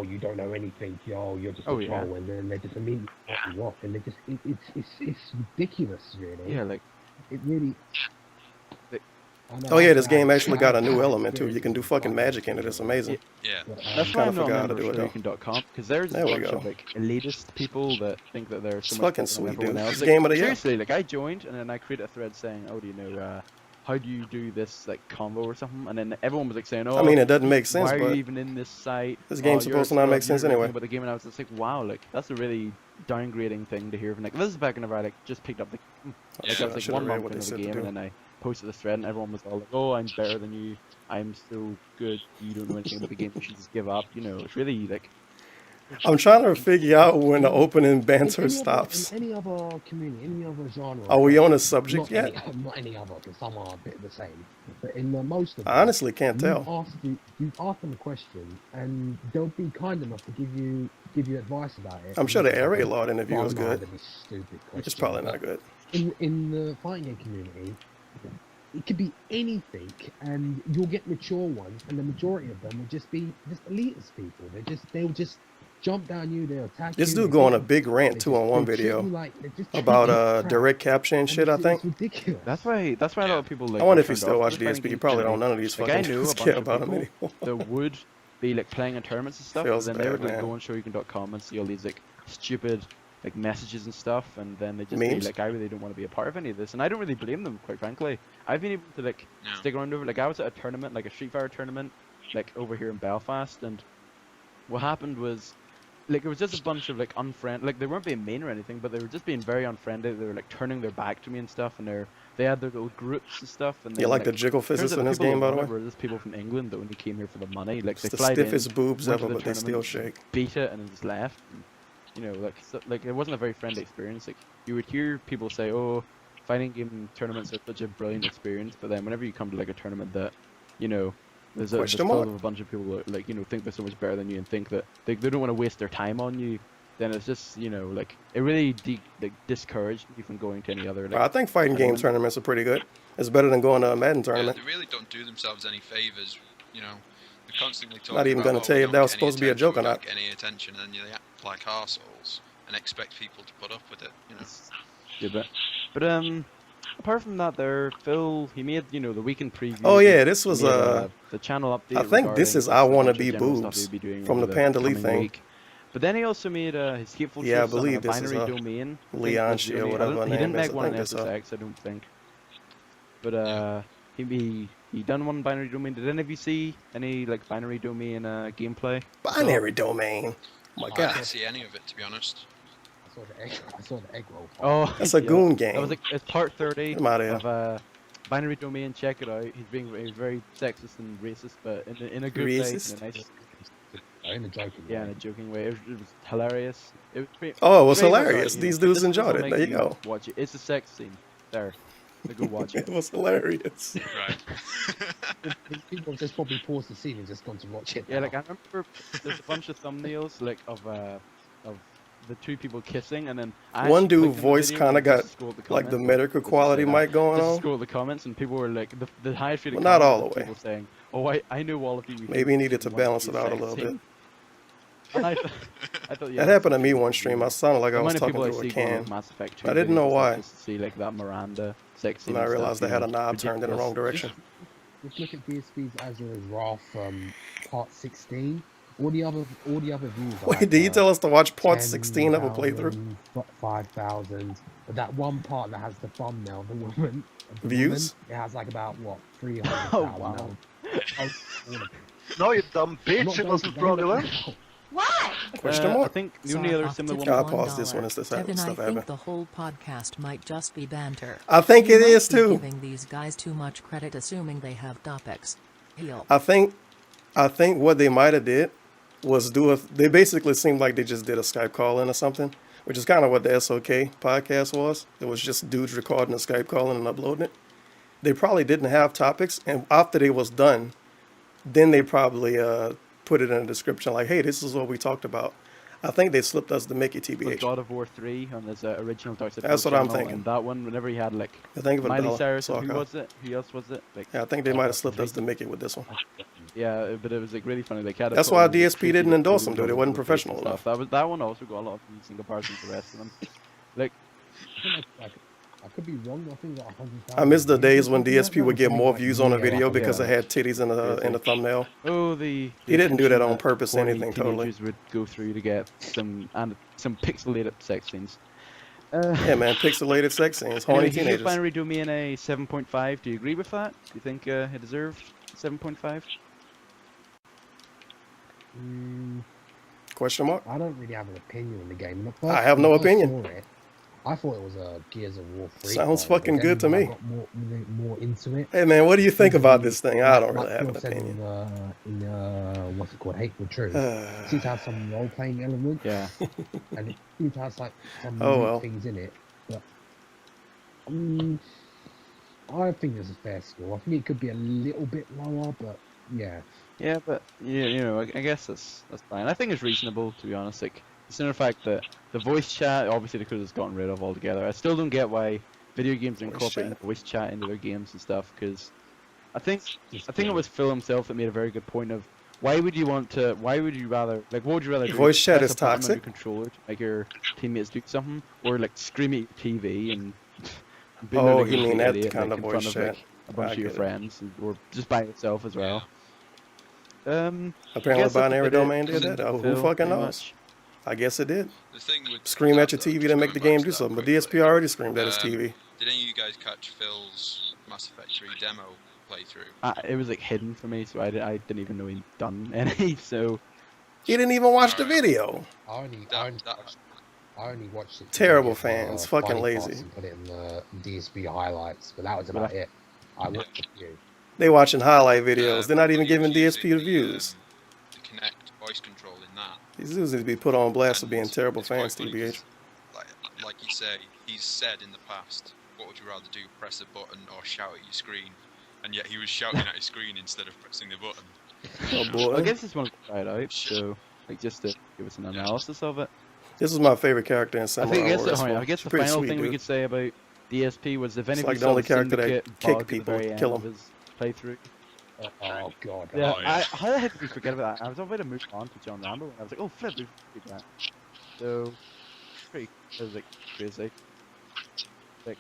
you don't know anything, you're just a Oh, yeah. troll, and then they just immediately cut you off, and they just it's ridiculous, really. Yeah, like It really. Oh yeah, this game actually got a new element too. You can do fucking magic in it. It's amazing. Yeah. that's why Kinda I'm not a forgot how to member do of it, though. lOokin.com, because there's a There we bunch go. of like elitist people that think that they're It's so much fucking better than sweet, everyone dude. else. It's Like, game of the year. seriously, like I joined and then I created a thread saying, oh, do you know, how do you do this like combo or something? And then everyone was like saying, oh, I mean, it doesn't make sense, why are but you even in this site? this Oh, game's you're a supposed to not scrub, make sense you don't know anyway. anything about the game, and I was just like, wow, like that's a really downgrading thing to hear from like this is back whenever I like just picked up the game. Like, I was I like should've 1 read month what they into the said to game, do. and then I posted this thread, and everyone was all like, "Oh, I'm better than you. I'm so good. You don't know anything about the game. You should just give up." You know, it's really like I'm trying to figure out when the opening banter In stops. any other community, any other genre. Are we on a subject not yet? Not any other, because some are a bit the same. But in most of them, I honestly can't tell. You ask them a question, and they'll be kind enough to give you advice about it. I'm sure the And Area they'll Lord interview was farm out good. of a stupid It's question. probably not good. In the fighting game community, it could be anything, and you'll get mature ones, and the majority of them will just be elitist people. They'll just jump down you, they'll attack This you. dude they go on a think- big rant they too just- on one they treat video you like- they just treat about you like crap. direct capture and And shit. I it's think. ridiculous. that's why a lot of people like. I wonder are if you turned still off watch from the fighting DSP. You game probably don't. community. None of these Like I fucking knew a dudes bunch care of about him people anymore. that would be like playing in tournaments and stuff, Feels and then they would bad, like man. go on shouiken.com and see all these like stupid like messages and stuff, and then they just Memes? be like, I really don't want to be a part of any of this, and I don't really blame them, quite frankly. I've been able to like No. stick around over. Like I was at a tournament, like a Street Fighter tournament, like over here in Belfast, and what happened was. Like it was just a bunch of like unfriendly, like they weren't being mean or anything, but they were just being very unfriendly. They were like turning their back to me and stuff, and they had their little groups and stuff. And You then, like the jiggle turns physics out in the this people game, that by the won way? it were just people from England that only came here for the money. Like It's they the fly stiffest boobs went to ever, the but they still tournament, shake. beat it, and then just left. And, you know, like it wasn't a very friendly experience. Like you would hear people say, "Oh, fighting game tournaments are such a brilliant experience," but then whenever you come to like a tournament that, you know. There's Question full mark? of a bunch of people that, like, you know, think they're so much better than you and think that they don't want to waste their time on you. Then it's just, you know, like it really discouraged me from going to any other. Like, I think fighting game tournaments are pretty good. It's better than going to a Madden Yeah, tournament. they really don't do themselves any favors. You know, they're constantly talking Not even about, gonna "Oh, tell we you if don't that was get any supposed to be a attention, joke or we don't not. get any attention, and then they act like arseholes and expect people to put up with it. You know. Yeah, but Apart from that, there, Phil, he made, the weekend preview. Oh yeah, this was made, the channel update. I think this regarding is just I a Wanna bunch of Be general stuff Boobs he'll be doing from over the Panda Lee coming thing. week. But then he also made his Hateful Yeah, I Truths on believe a this is binary domain. I think Leon was the Shea or only- I whatever don't- her He name didn't is. make I one think in it's SSX, I don't think. But he done one binary domain. Did any of you see any like binary domain gameplay? Binary domain. Oh my I god. didn't see any of it, to be honest. I saw the egg roll. Oh, That's a goon game. That was like it's part 30 Get 'em outta here. of binary domain. Check it out. He's very sexist and racist, but in a good Racist? way, in a nice, In a joking yeah, in a joking way. It was hilarious. It was pretty, Oh, it was very much hilarious. like, These this dudes will enjoyed it. make There you go. Watch it. It's a sex scene. There. So go watch It it. was hilarious. Right. People have just probably paused the scene and just gone to watch it. Yeah, now. like I remember there's a bunch of thumbnails like of the two people kissing, and then I One actually dude clicked on the voice video kind of just got to scroll the like the comments, medical just to quality say that. mic going Just to on. scroll the comments, and people were like, the highest rated Well, not comment all was the way. people saying, "Oh, I know all of you." we Maybe think he needed this to must balance be it out a sex little bit. scene." And I thought, yeah, That happened to me one stream. I sounded like I the was amount of talking people I through a see going can. with Mass Effect 2 I didn't know videos and stuff why. just to see like that Miranda sex scene. And I and realized stuff, they had a you know, knob turned in the wrong direction. Just look at DSP's Azure Wrath part 16. All the other views. Are Wait, like, did you tell us to watch part 16 of a 10,000, playthrough? 5,000. But that one part that has the thumbnail, the woman, Views? it has like about what 300,000. Oh, wow. No, you dumb I'm not bitch, it wasn't joking, don't fraudulent. know. Why? Question I mark? think the Sorry, only other off similar tip one. I'll of pause this $1. one as this Tevin, stuff I happen. think the whole podcast might just be banter. I think You it might is be too. Giving these guys too much credit, assuming they have topics. Heal. I think what they might have did was they basically seemed like they just did a Skype call in or something, which is kind of what the SOK podcast was. It was just dudes recording a Skype call in and uploading it. They probably didn't have topics, and after they was done, then they probably put it in a description like, hey, this is what we talked about. I think they slipped us the Mickey With TBH. God of War 3 on this original Dark Side That's Force what I'm channel, thinking. And that one, whenever he had like I think of it Miley dollar, Cyrus, so and who okay. was it? Who else was it? Like, Yeah, I think they might have slipped us the Mickey with this one. yeah, but it was like really funny. Like, had That's why DSP didn't endorse him, dude. It wasn't professional enough. That one also got a lot of views in comparison to the rest of them. Like, I could be wrong. I think like 100,000. I miss the days when views, DSP would get something more like views on a near video like because it had titties in the thumbnail. oh, He didn't do that on purpose or horny anything, totally. teenagers would go through to get some pixelated sex scenes. Yeah, man, pixelated sex scenes, horny Anyway, he gave teenagers. Binary Domain a 7.5. Do you agree with that? Do you think it deserved 7.5? Question mark? I don't really have an opinion on the game. I have no opinion. I thought it was a Gears of War 3. Sounds but fucking then good to when I me. got more into it. Hey, man, what do you think about this thing? I don't Like really have an Phil said opinion. in what's it called, Hateful Truth. It seems to have some role-playing element. Yeah. And it seems to have like some Oh, unique well. things in it. But I think there's a fair score. I think it could be a little bit lower, but yeah. Yeah, but yeah, I guess that's fine. I think it's reasonable, to be honest. Like, considering the fact that the voice chat, obviously they could have just gotten rid of altogether. I still don't get why video games are incorporating voice chat into their games and stuff. Because I think it was Phil himself that made a very good point of why would you rather what would you rather do? Voice chat Press is a button on your toxic. controller to make your teammates do something, or like scream at your TV and be Oh, like a you mean complete that idiot, kind like, of in front voice of, like, chat. a bunch I of your get it. friends, or just by yourself as well. Apparently, guess that's Binary about it. Domain did that. Oh, who Phil, fucking pretty knows? much. I guess it did. The thing with Scream at your that, though, TV just to make going the back game to do that something. But quickly, DSP already screamed at his TV. Did any of you guys catch Phil's Mass Effect 3 demo playthrough? It was like hidden for me, so I didn't even know he'd done any. So He didn't even watch the video. I only watched it. Terrible to get, fans, fucking funny lazy. parts and put it in the DSP highlights, but that was about it. I watched a few. They watching highlight videos. They're not even giving DSP the views. The Kinect voice control in that. These dudes need to be put on blast for being terrible fans, TBH. Like you say, he's said in the past, what would you rather do, press a button or shout at your screen? And yet he was shouting at his screen instead of pressing the button. Oh boy. I guess this one try it out. So like just to give us an analysis of it. This is my favorite character in Samurai I Warriors. guess the Pretty final sweet, thing we dude. could say about DSP was if any It's of like you the saw only the character that Syndicate kick bug at the people, very end kill of 'em. his playthrough. Oh god. Yeah, Oh, yeah. how the heck did we forget about that? I was about to move on to John Rambo, and I was like, oh flip, we did that. So, it was like crazy. Like,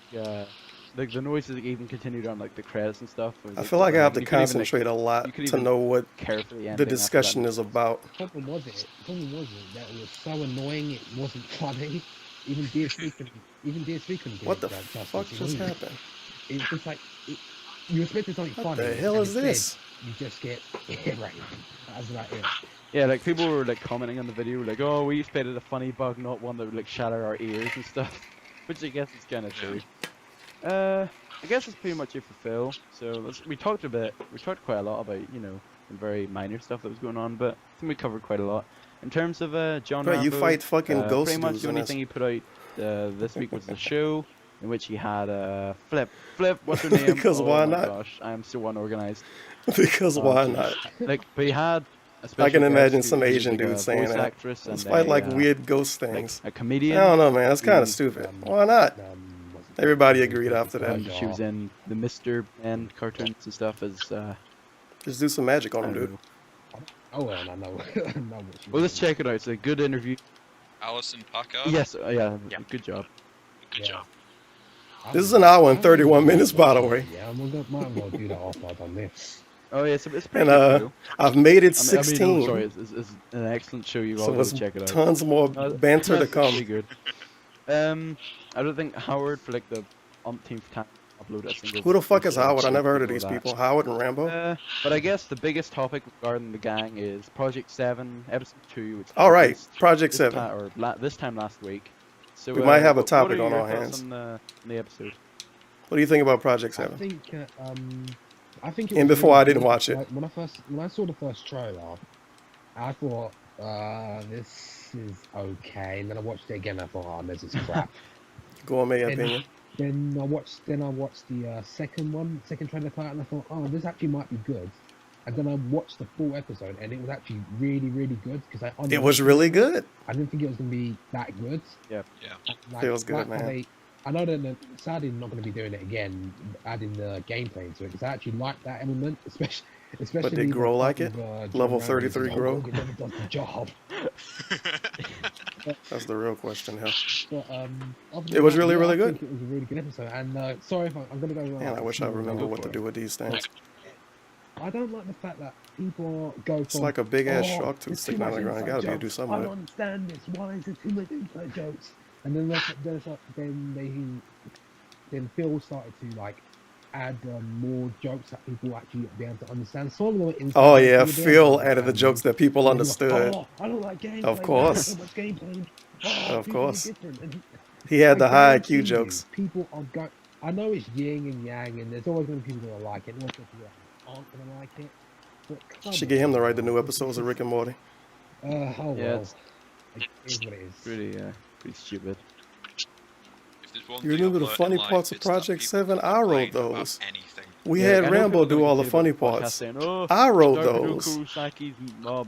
like the noises even continued on like the credits and stuff. I feel like I have to you couldn't even, like, concentrate a lot you could to even know what care for the the ending discussion after is about. The problem was it that it was so annoying it wasn't funny. Even DSV couldn't get What it the right fuck justice. just happened? It's just like you expected something What funny. the hell and is instead this? You just get hit right. That's like it. Yeah, like people were like commenting on the video, like, "Oh, we expected a funny bug, not one that would like shatter our ears and stuff," which I guess is kind of true. I guess that's pretty much it for Phil. So we talked quite a lot about some very minor stuff that was going on, but I think we covered quite a lot. In terms of John Bro, Rambo, you fight fucking ghost pretty much dudes the in only this. thing he put out this week was the show in which he had Flip, what's her name? Because oh why my not? gosh, I am so unorganized. Because why not? Like, but he had. A I special can imagine guest some who's Asian like dude a saying voice that. actress Let's and fight a, like weird ghost like things. a comedian. I don't know, man. That's kind of who, stupid. Why not? Everybody agreed after that. She was in the Mr. Ben cartoons and stuff as. Just do some magic on him, dude. Oh well, I know. I know what she Well, let's check it out. It's a good interview. Alison Packard. Yes, yeah, good job. Good job. This is an hour and 31 minutes, by the way. Yeah, might as well do that after I've done this. Oh yeah, it's pretty And good show. I've made it I mean, 16. sorry, it's an excellent show. You all So got there's to check it out. tons more banter to it's pretty come. good. I don't think Howard for like the umpteenth time uploaded a single. Who the fuck is show, Howard? I so never heard of ignore these that. people. Howard and Rambo? But I guess the biggest topic regarding the gang is Project 7, Episode 2. Which All right, released Project this 7. this time last week. So We might have a what topic are on your our thoughts hands. on the episode? What do you think about Project I 7? think it And was before really I didn't good. watch it. Like, when I saw the first trailer, I thought this is okay, and then I watched it again. I thought, oh, this is crap. Gourmet Then- opinion. Then I watched the second trailer part, and I thought, oh, this actually might be good. And then I watched the full episode, and it was actually really, really good because It was really good. I didn't think it was gonna be that good. Yeah. Feels good, how man. I know that sadly they're not going to be doing it again, adding the gameplay into it because I actually like that element, especially. But did Grow like it? Level 33 Grow? It never does the job. That's the real question here. But, other It than was that, really, yeah, really I good. think it was a really good episode. And sorry if I'm going to go. Man, I wish I remember what to do with these things. I don't like the fact that people go. It's like a big ass "Oh, shark tooth there's sticking too out of the much ground. You gotta inside do jokes. something I with don't it. understand this. Why is there too much inside jokes? And then Phil started to like add more jokes that people actually be able to understand. Some of them were inside Oh jokes yeah, you would be able Phil to added the understand. jokes that people And he was like, understood. "Oh, I don't like gameplay. Of There's course. so much gameplay. Oh, Of people are course. different." And He had the I high guarantee IQ you, jokes. People are going. I know it's yin and yang, and there's always going to be people that like it, and there's people that aren't going to like it. But come Should get him to on, write the new man. episodes of Rick and Morty. Oh well. Yeah, It is what it is. Pretty stupid. If there's one You thing remember I've the learned funny in life, parts of it's that Project people 7? can I wrote complain about those. anything. We Yeah, had I know Rambo people are do gonna all the complain funny about the podcast parts. saying, "Oh, I wrote Dr. those. Kurosaki's mob.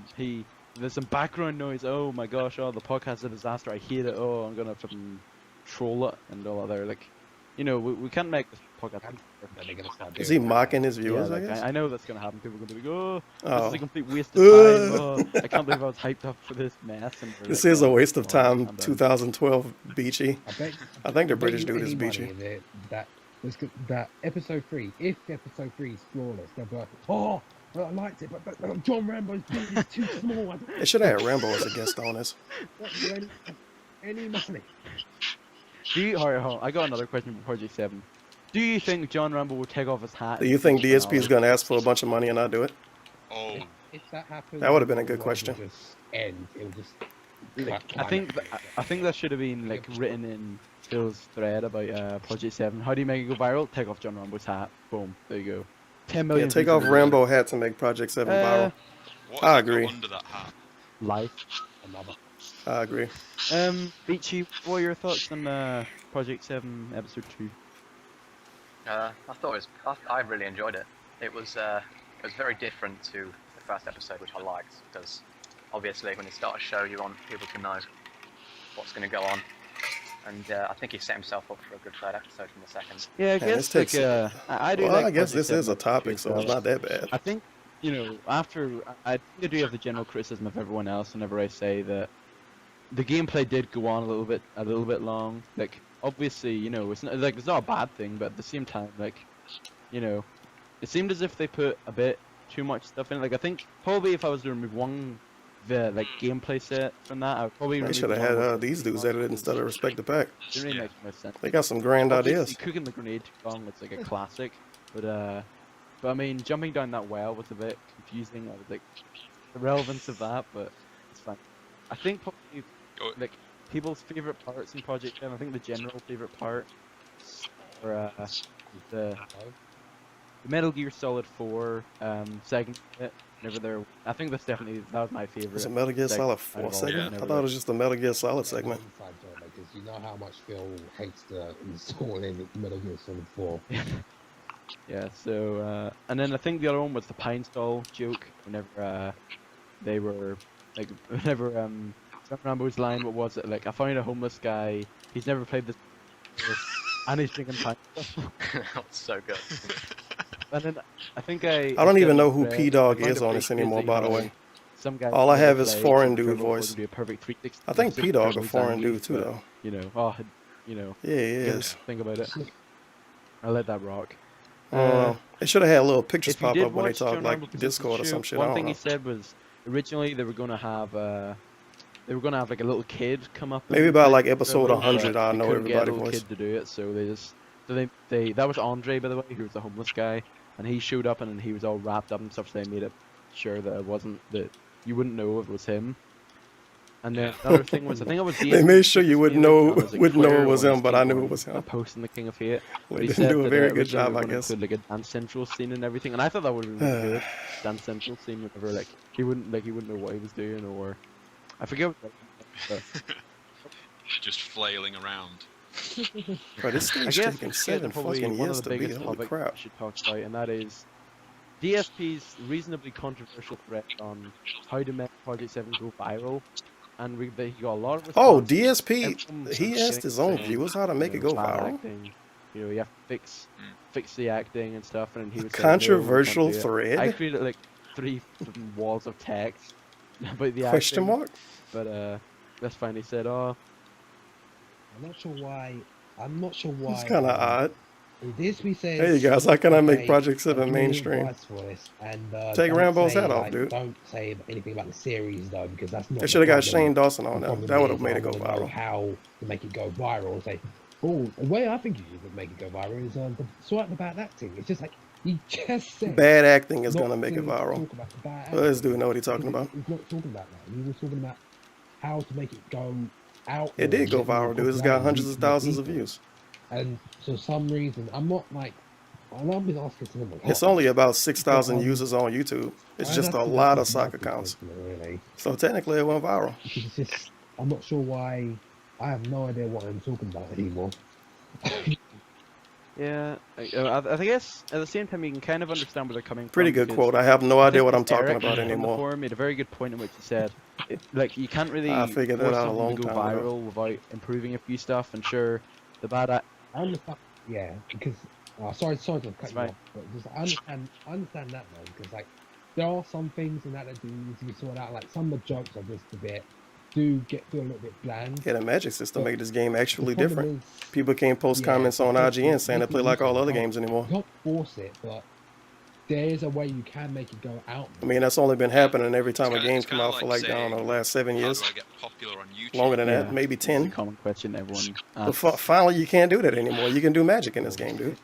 There's some background noise. Oh my gosh! Oh, the podcast's a disaster. I hate it. Oh, I'm gonna fucking troll it and all other like, we can't make this podcast. Is he mocking his Yeah, viewers, I like, guess? I know that's gonna happen. People are gonna be oh, this Oh. is a complete waste of time. Oh, I can't believe I was hyped up for this mess. And we're This like, is a oh, waste of come on, time, I'm done. 2012 Beachy. I think the bet British you dude is any money Beachy. that episode 3, if episode 3 is flawless, they'll be like, oh, I liked it, but John Rambo's beat is too small. They should have had Rambo as a guest on this. Any money. Hold on, I got another question for Project 7. Do you think John Rambo will take off his hat? Do you think DSP is going to ask for a bunch of money and not do it? Oh. If that happens, That would have been a good it will question. just end. It will just. I think that should have been like written in Phil's thread about Project 7. How do you make it go viral? Take off John Rambo's hat. Boom. There you go. 10 million. Yeah, take views off in a video. Rambo hat to make Project 7 viral. What's I it got agree. under that hat? Life. Another. I agree. Beachy, what are your thoughts on Project 7 Episode 2? I thought I really enjoyed it. It was very different to the first episode, which I liked, because obviously when you start a show, you want people to know what's going to go on. And I think he set himself up for a good third episode from the second. Yeah, I Man, guess this takes- I do. Well, like I guess Project this 7 is a topic, too, so it's not that bad. I think after I do have the general criticism of everyone else whenever I say that the gameplay did go on a little bit long. Like, obviously, you know, it's not a bad thing, but at the same time, like, you know, it seemed as if they put a bit too much stuff in it. Like, I think probably if I was to remove the gameplay set from that, I would probably They remove should have one had with these dudes edited instead of Respect the Pack. It really makes no sense. They got some grand Obviously, ideas. cooking the grenade too long was like a classic, but I mean, jumping down that well was a bit confusing. I was like, the relevance of that, but it's fine. I think probably like people's favorite parts in Project M. I think the general favorite part or the Metal Gear Solid 4 segment. Whenever they're, I think that was my favorite. Was it Metal Gear Solid 4 segment? I thought it was just the Metal Gear Solid segment. Because you know how much Phil hates to install in Metal Gear Solid 4. Yeah, so, and then I think the other one was the Pine Stall joke, whenever, they were, like, whenever, Rambo's line, what was it, like, I found a homeless guy, he's never played this, and he's drinking Pine Stall. That's so good. And then, I think I don't even know who P-Dog is on this anymore, by the way. All I have is foreign dude voice. I think P-Dog a foreign dude too, though. You know, you know. Yeah, he is. Think about it. I'll let that rock. They should have had little pictures If you pop did up when they watch talk John like Rambo's Discord or show, some shit. I One don't thing know. he said was originally they were gonna have like a little kid come up. Maybe and by play like the episode role, 100, but I'll they know couldn't get a everybody little voice. kid to do it, so they that was Andre, by the way, who was the homeless guy, and he showed up and he was all wrapped up and stuff, so they made it sure that that you wouldn't know if it was him. And then another thing was, I think it was They made sure you wouldn't know it was him, but I knew it was him. A post in the King of Hate. Well, But he they said do a that, very good originally job, they were I gonna guess. include, like, a Dance Central scene and everything, and I thought that would have been good. Dance Central scene, whenever like he wouldn't know what he was doing, or I forget. But Just flailing around. Bro, this I thing's guess taking it's 7 probably fucking one years of the to beat. biggest Holy topics crap. we should talk about, and that is DSP's reasonably controversial threat on how to make Project 7 go viral, and he got a lot of Oh, responses. DSP, Everyone he was asked his own saying, viewers how to make you it know, go bad viral. acting. You know, you have to fix the acting and stuff, and he was saying, Controversial no, we can't do it. thread? I created like 3 fucking walls of text about the Question acting, mark? but that's fine. He said, "Oh, I'm not sure why. It's kind of odd. DSP says, Hey guys, how can I make okay, Project I'll 7 give you mainstream? advice for this, and, Take don't Rambo's say, hat off, like, dude. Don't say anything about the series though, because that's not. They the should have got problem. Shane Dawson on The there. problem That would have is, made I it go wanna know viral. how to make it go viral. Say, oh, the way I think you should make it go viral is sort of bad acting. It's just like he just said. Bad acting is not going to make it to viral. talk about the bad Well, this acting. dude know what he's talking about. He's not talking about that. He was talking about how to make it go out. It did go viral, dude. It's got hundreds of thousands of views. And for some reason, I'm been asking to them a lot. It's only about 6,000 users on YouTube. It's just a lot of soccer accounts. Really. So technically it went viral. It's just, I'm not sure why. I have no idea what I'm talking about anymore. yeah." I guess at the same time, you can kind of understand where they're coming Pretty from. good because quote. I have no I idea think what I'm it's talking Eric about from the anymore. forum made a very good point in which he said, like, you can't really I figured that force out a something long to go time ago. viral without improving a few stuff. And sure, the bad act. I understand, yeah, because sorry to cut you fine. off, but just I understand that though, because like there are some things in that do need to be sorted out. Like some of the jokes are just a bit do a little bit bland. Yeah, the magic system But made this game actually the problem different. is- People can't post Yeah, comments on because IGN saying they you play like all other can't- games anymore. You can't force it, but there is a way you can make it go out. I mean, that's only been happening every time a kinda- game it's come kinda out for like like, I don't know, saying, the last 7 How years. do I get popular on YouTube? Longer than that, Yeah, maybe it's a 10. common question everyone But asks. finally, you can't do that anymore. You can do magic in this game, dude.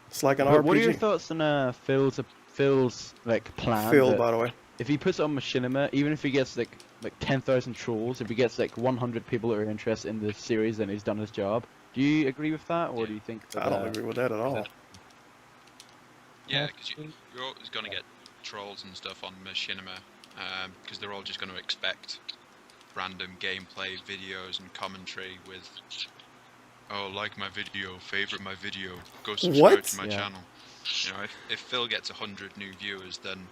It's like an But what are your RPG. thoughts on Phil's like plan? Phil, that by the way. if he puts it on Machinima, even if he gets like 10,000 trolls, if he gets like 100 people that are interested in the series, then he's done his job. Do you agree with that, or do you think that, I don't agree with that at all. Yeah, because you're always going to get trolls and stuff on Machinima, because they're all just going to expect random gameplay videos and commentary with, oh, like my video, favorite my video, go subscribe What? to my Yeah. channel. You know, if Phil gets 100 new viewers, then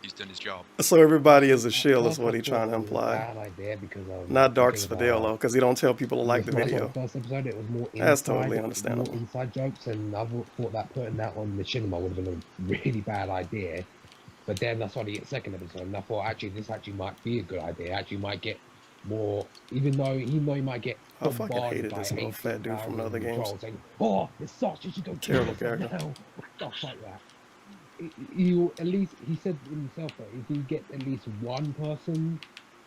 he's done his job. So everybody is a shill, is what he's trying to imply. Bad idea because of Not Dark because Spadale, though, because he don't tell people to like the That's why video. First episode, it was more That's inside, totally more understandable. inside jokes, and I thought that putting that on Machinima would have been a really bad idea. But then that's why they get second episode, and I thought actually this actually might be a good idea. Actually, might get more, even though he might get I fucking bombarded hated by this little fat dude from the other 18,000 games. trolls saying, "Oh, this sucks. You should go kill Terrible yourself character. now," stuff like that. You at least, he said himself that if he gets at least one person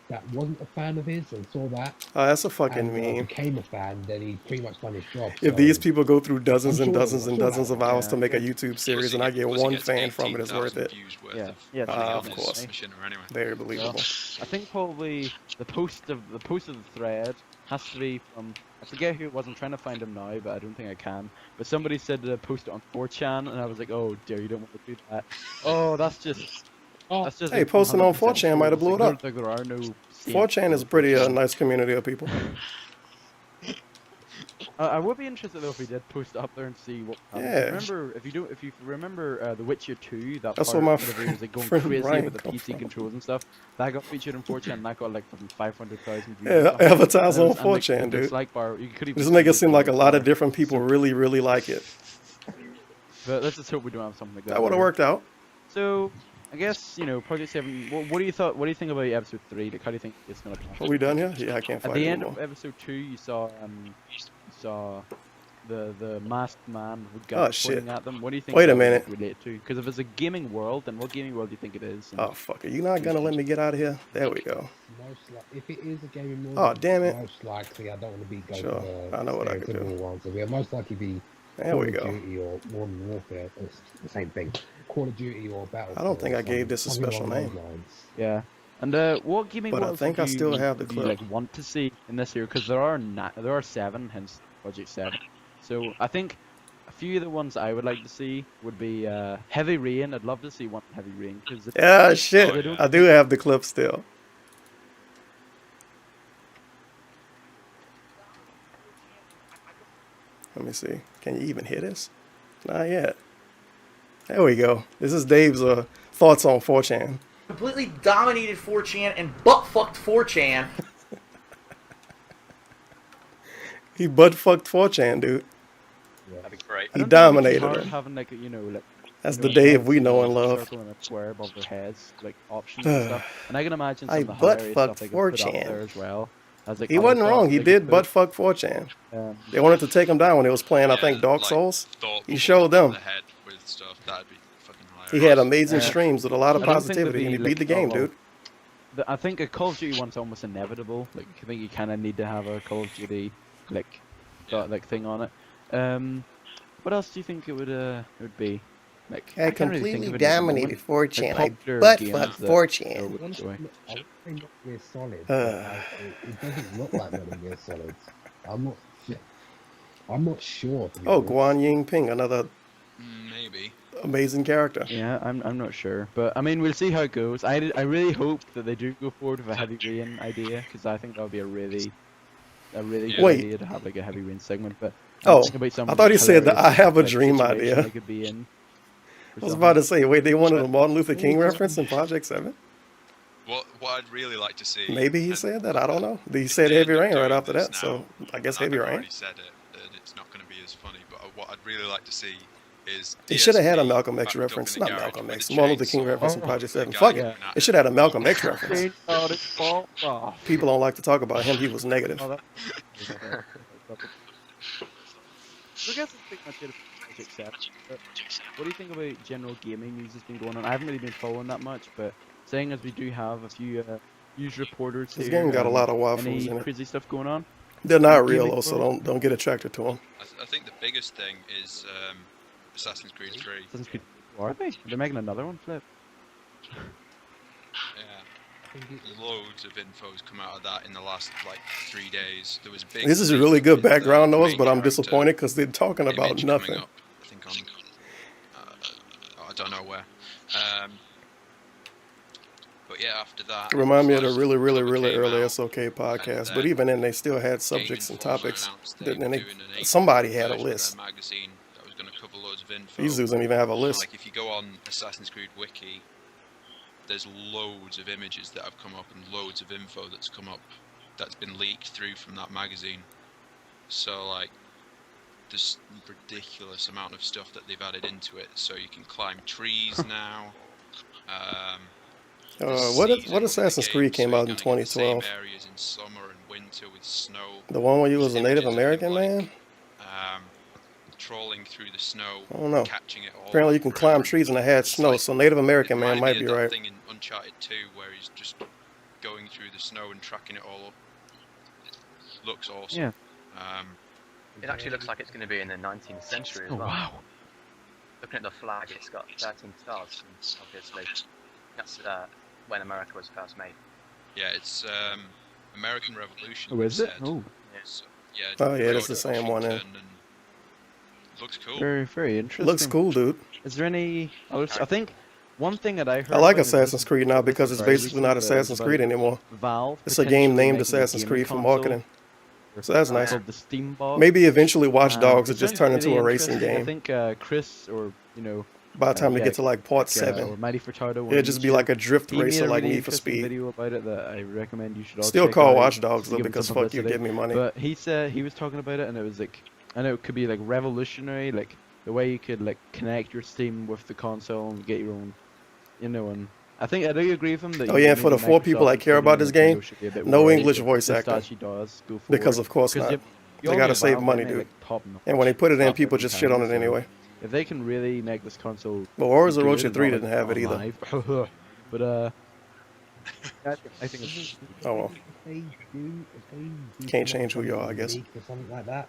that wasn't a fan of his and saw that Oh, that's a fucking and meme. became a fan, then he pretty much done his job. If So these people go through dozens I'm and sure dozens and dozens of hours to make a yeah. YouTube series and I get one fan from it, it's worth it. Yeah, yeah, Of it's course. nice. Anyway. Very Well, believable. I think probably the post of the thread has to be from, I forget who it was. I'm trying to find him now, but I don't think I can. But somebody said to post it on 4chan, and I was like, oh dear, you don't want to do that. Oh, that's just. That's just Hey, posting on 100% 4chan might have blew it up. There are no 4chan is a pretty nice community of people. I would be interested though if we did post it up there and see what. Yeah. Remember, if you remember The Witcher 2, that That's part where my whenever he was like going friend crazy Brian with the come PC from. controls and stuff, that got featured in 4chan, and that got like fucking 500,000 views. Yeah, advertise on 4chan, the dude. dislike bar, you could even Just make it see seem like a lot of bar. different people really, really like it. But let's just hope we don't have something like that. That would have later. worked out. So, I guess Project 7. What do you think about episode 3? Like, how do you think it's gonna play? Are we done here? Yeah, I can't At fight the end anymore. of episode 2, you saw the masked man with Oh, guns shit. pointing at them. What do you think? Wait a that would minute. relate to? Because if it's a gaming world, then what gaming world do you think it is? And Oh, fuck. Are you not going to let me get out of here? There we go. if it is a gaming mode, Oh, damn it. most likely I don't want to be going Sure, to the I know what I could do. stereotypical ones. It'll most likely be There Call we of go. Duty or Modern Warfare. It's the same thing. Call of Duty or Battlefield. I don't think I or gave this a something special along those name. lines. yeah. And what gaming But I worlds think would I still you- have the would you, clip. like want to see in this year? Because there are 7, hence Project 7. So I think a few of the ones I would like to see would be Heavy Rain. I'd love to see one Heavy Rain because Yeah, shit. I do have the clip still. Let me see. Can you even hear this? Not yet. There we go. This is Dave's thoughts on 4chan. Completely dominated 4chan and butt fucked 4chan. He butt fucked 4chan, dude. That'd be great. He dominated hard him. having like like. That's you the know, Dave we know a and love. Circle and a square above their heads, like options and stuff. And I can imagine some I of the butt hilarious fucked stuff they could put up 4chan. there as well. As, like, He other wasn't thoughts wrong. He they did could butt put. fuck 4chan. Um, They wanted to take him down when he was playing, I think, Dark Souls. He showed them. The head with stuff, that'd be fucking hilarious. He had amazing Yeah. streams with a lot of I don't think there'd positivity, and he be, beat the game, well, dude. I think a Call of Duty one's almost inevitable. Like I think you kind of need to have a Call of Duty like thing on it. What else do you think it would be? Like I can't really think completely of it at the moment. dominated 4chan. Like, I popular butt games fucked that 4chan. I would enjoy. I would say Metal Gear Solid. but it doesn't look like Metal Gear Solid. I'm not sure. to be Oh, honest. Guan Ying Ping, another Maybe. amazing character. Yeah, I'm not sure, but I mean we'll see how it goes. I really hope that they do go forward with a Heavy Rain idea because I think that would be a really good Wait. idea to have like a Heavy Rain segment. But Oh, think about some I thought he said that I hilarious, have a like, dream situation idea. they could be in. I was about to say, wait, they wanted a Martin Luther King reference in Project 7? What I'd really like to see. Maybe he said that. I don't know. He said Heavy Rain right after that, so I guess Heavy I've Rain. already said it, that it's not going to be as funny, but what I'd really like to see is. They should have had a DSP Malcolm X backed up reference. in Not a garage Malcolm with X. a Martin Luther King chainsaw. reference in Project 7. The Fuck guy it. going at It should have had a Malcolm X reference. Chainsaw it off. People don't like to talk about him. He was negative. Oh, So I guess that's pretty much it for Project 7. But what do you think about general gaming news that's been going on? I haven't really been following that much, but saying as we do have a few news reporters This here, game got a lot of waffles any in it. crazy stuff going on? They're not in the real, gaming though, so world? don't get attracted to them. I think the biggest thing is Assassin's Creed 3. Assassin's Creed. Are they? They're making another one, Flip. Yeah. Loads of info's come out of that in the last like 3 days. There was a big. This is a leak really good with the background noise, main but I'm character disappointed because they're talking about image nothing. coming up, I think on. I don't know where. But yeah, after that. Remind me of the first really, really, cover really came early out, SOK and podcast. But then even then, they still had Game subjects and Informer topics. announced they And were they, doing an somebody had a version of their list. magazine that was going to cover loads of info. These dudes don't even have a So, list. like if you go on Assassin's Creed Wiki, there's loads of images that have come up and loads of info that's come up that's been leaked through from that magazine. So like there's ridiculous amount of stuff that they've added into it. So you can climb trees now. What Assassin's Creed came out in 2012? Areas in summer and winter with snow. The one where you was a Native American man? Trolling through the snow, I don't know. catching it all. Apparently you can climb trees and it had snow, so Native American man might be right. Thing in Uncharted 2 where he's just going through the snow and tracking it all up. It looks awesome. Yeah. It actually looks like it's going to be in the 19th century as well. Wow. Looking at the flag, it's got 13 stars, and obviously that's when America was first made. Yeah, it's American Revolution. Oh, is it? Said. Oh. So, yeah, Oh yeah, that's the same one. Looks cool. Very, very interesting. Looks cool, dude. Is there any? I think one thing that I heard. I like Assassin's Creed now because it's basically not Assassin's Creed anymore. Valve. It's a game named Assassin's Creed for marketing. So that's nice. The Steam box. Maybe eventually Watch Dogs will just turn into a racing game. I think Chris, or by the time they get to like part 7, or Mighty Furtado, it'll just be like a drift racer like Need for Speed. Speed. Video about it that I recommend you should also Still check call out. Watch Dogs though because fuck you, give me money. But he said he was talking about it, and it was like, I know it could be like revolutionary, like the way you could like connect your Steam with the console and get your own, and I think I do agree with him that. Oh yeah, for the 4 people that care about this game, no English voice acting. Because of course not. They gotta save money, dude. And when they put it in, people just shit on it anyway. If they can really make this console. But Warriors of Rocha 3 didn't have it either. But I think it's. Oh well. If they Can't change who you are, I guess. Or something like that.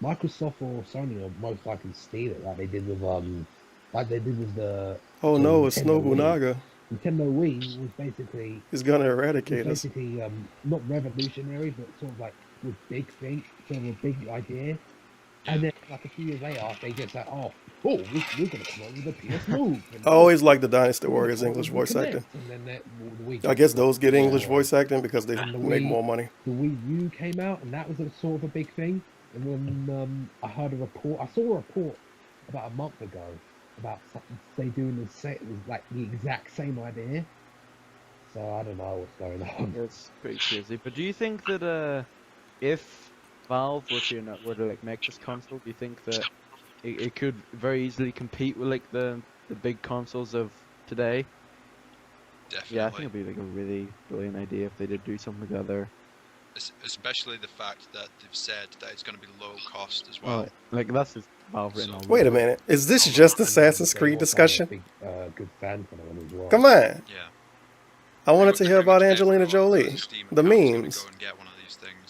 Microsoft or Sony will most likely steal it, like they did with the. Oh no, it's Nobunaga. Nintendo Wii was basically. He's gonna eradicate us. Basically, not revolutionary, but sort of like with big thing, sort of a big idea. And then, like a few years later, they just like, we're gonna come up with a PS Move. I always like the Dynasty Warriors English voice acting. I guess those get English voice acting because they make more money. The Wii U came out, and that was a sort of a big thing. And when I heard a report, I saw a report about a month ago about they doing the same, it was like the exact same idea. So I don't know what's going on. It's pretty crazy. But do you think that if Valve were to like make this console, do you think that it could very easily compete with like the big consoles of today? Definitely. Yeah, I think it'd be like a really brilliant idea if they did do something together. Especially the fact that they've said that it's going to be low cost as well. Like that's just Valve written all Wait a minute, is this just Assassin's Creed discussion? Good fan for them as well. Come on. Yeah. I wanted to hear about Angelina Jolie. The memes.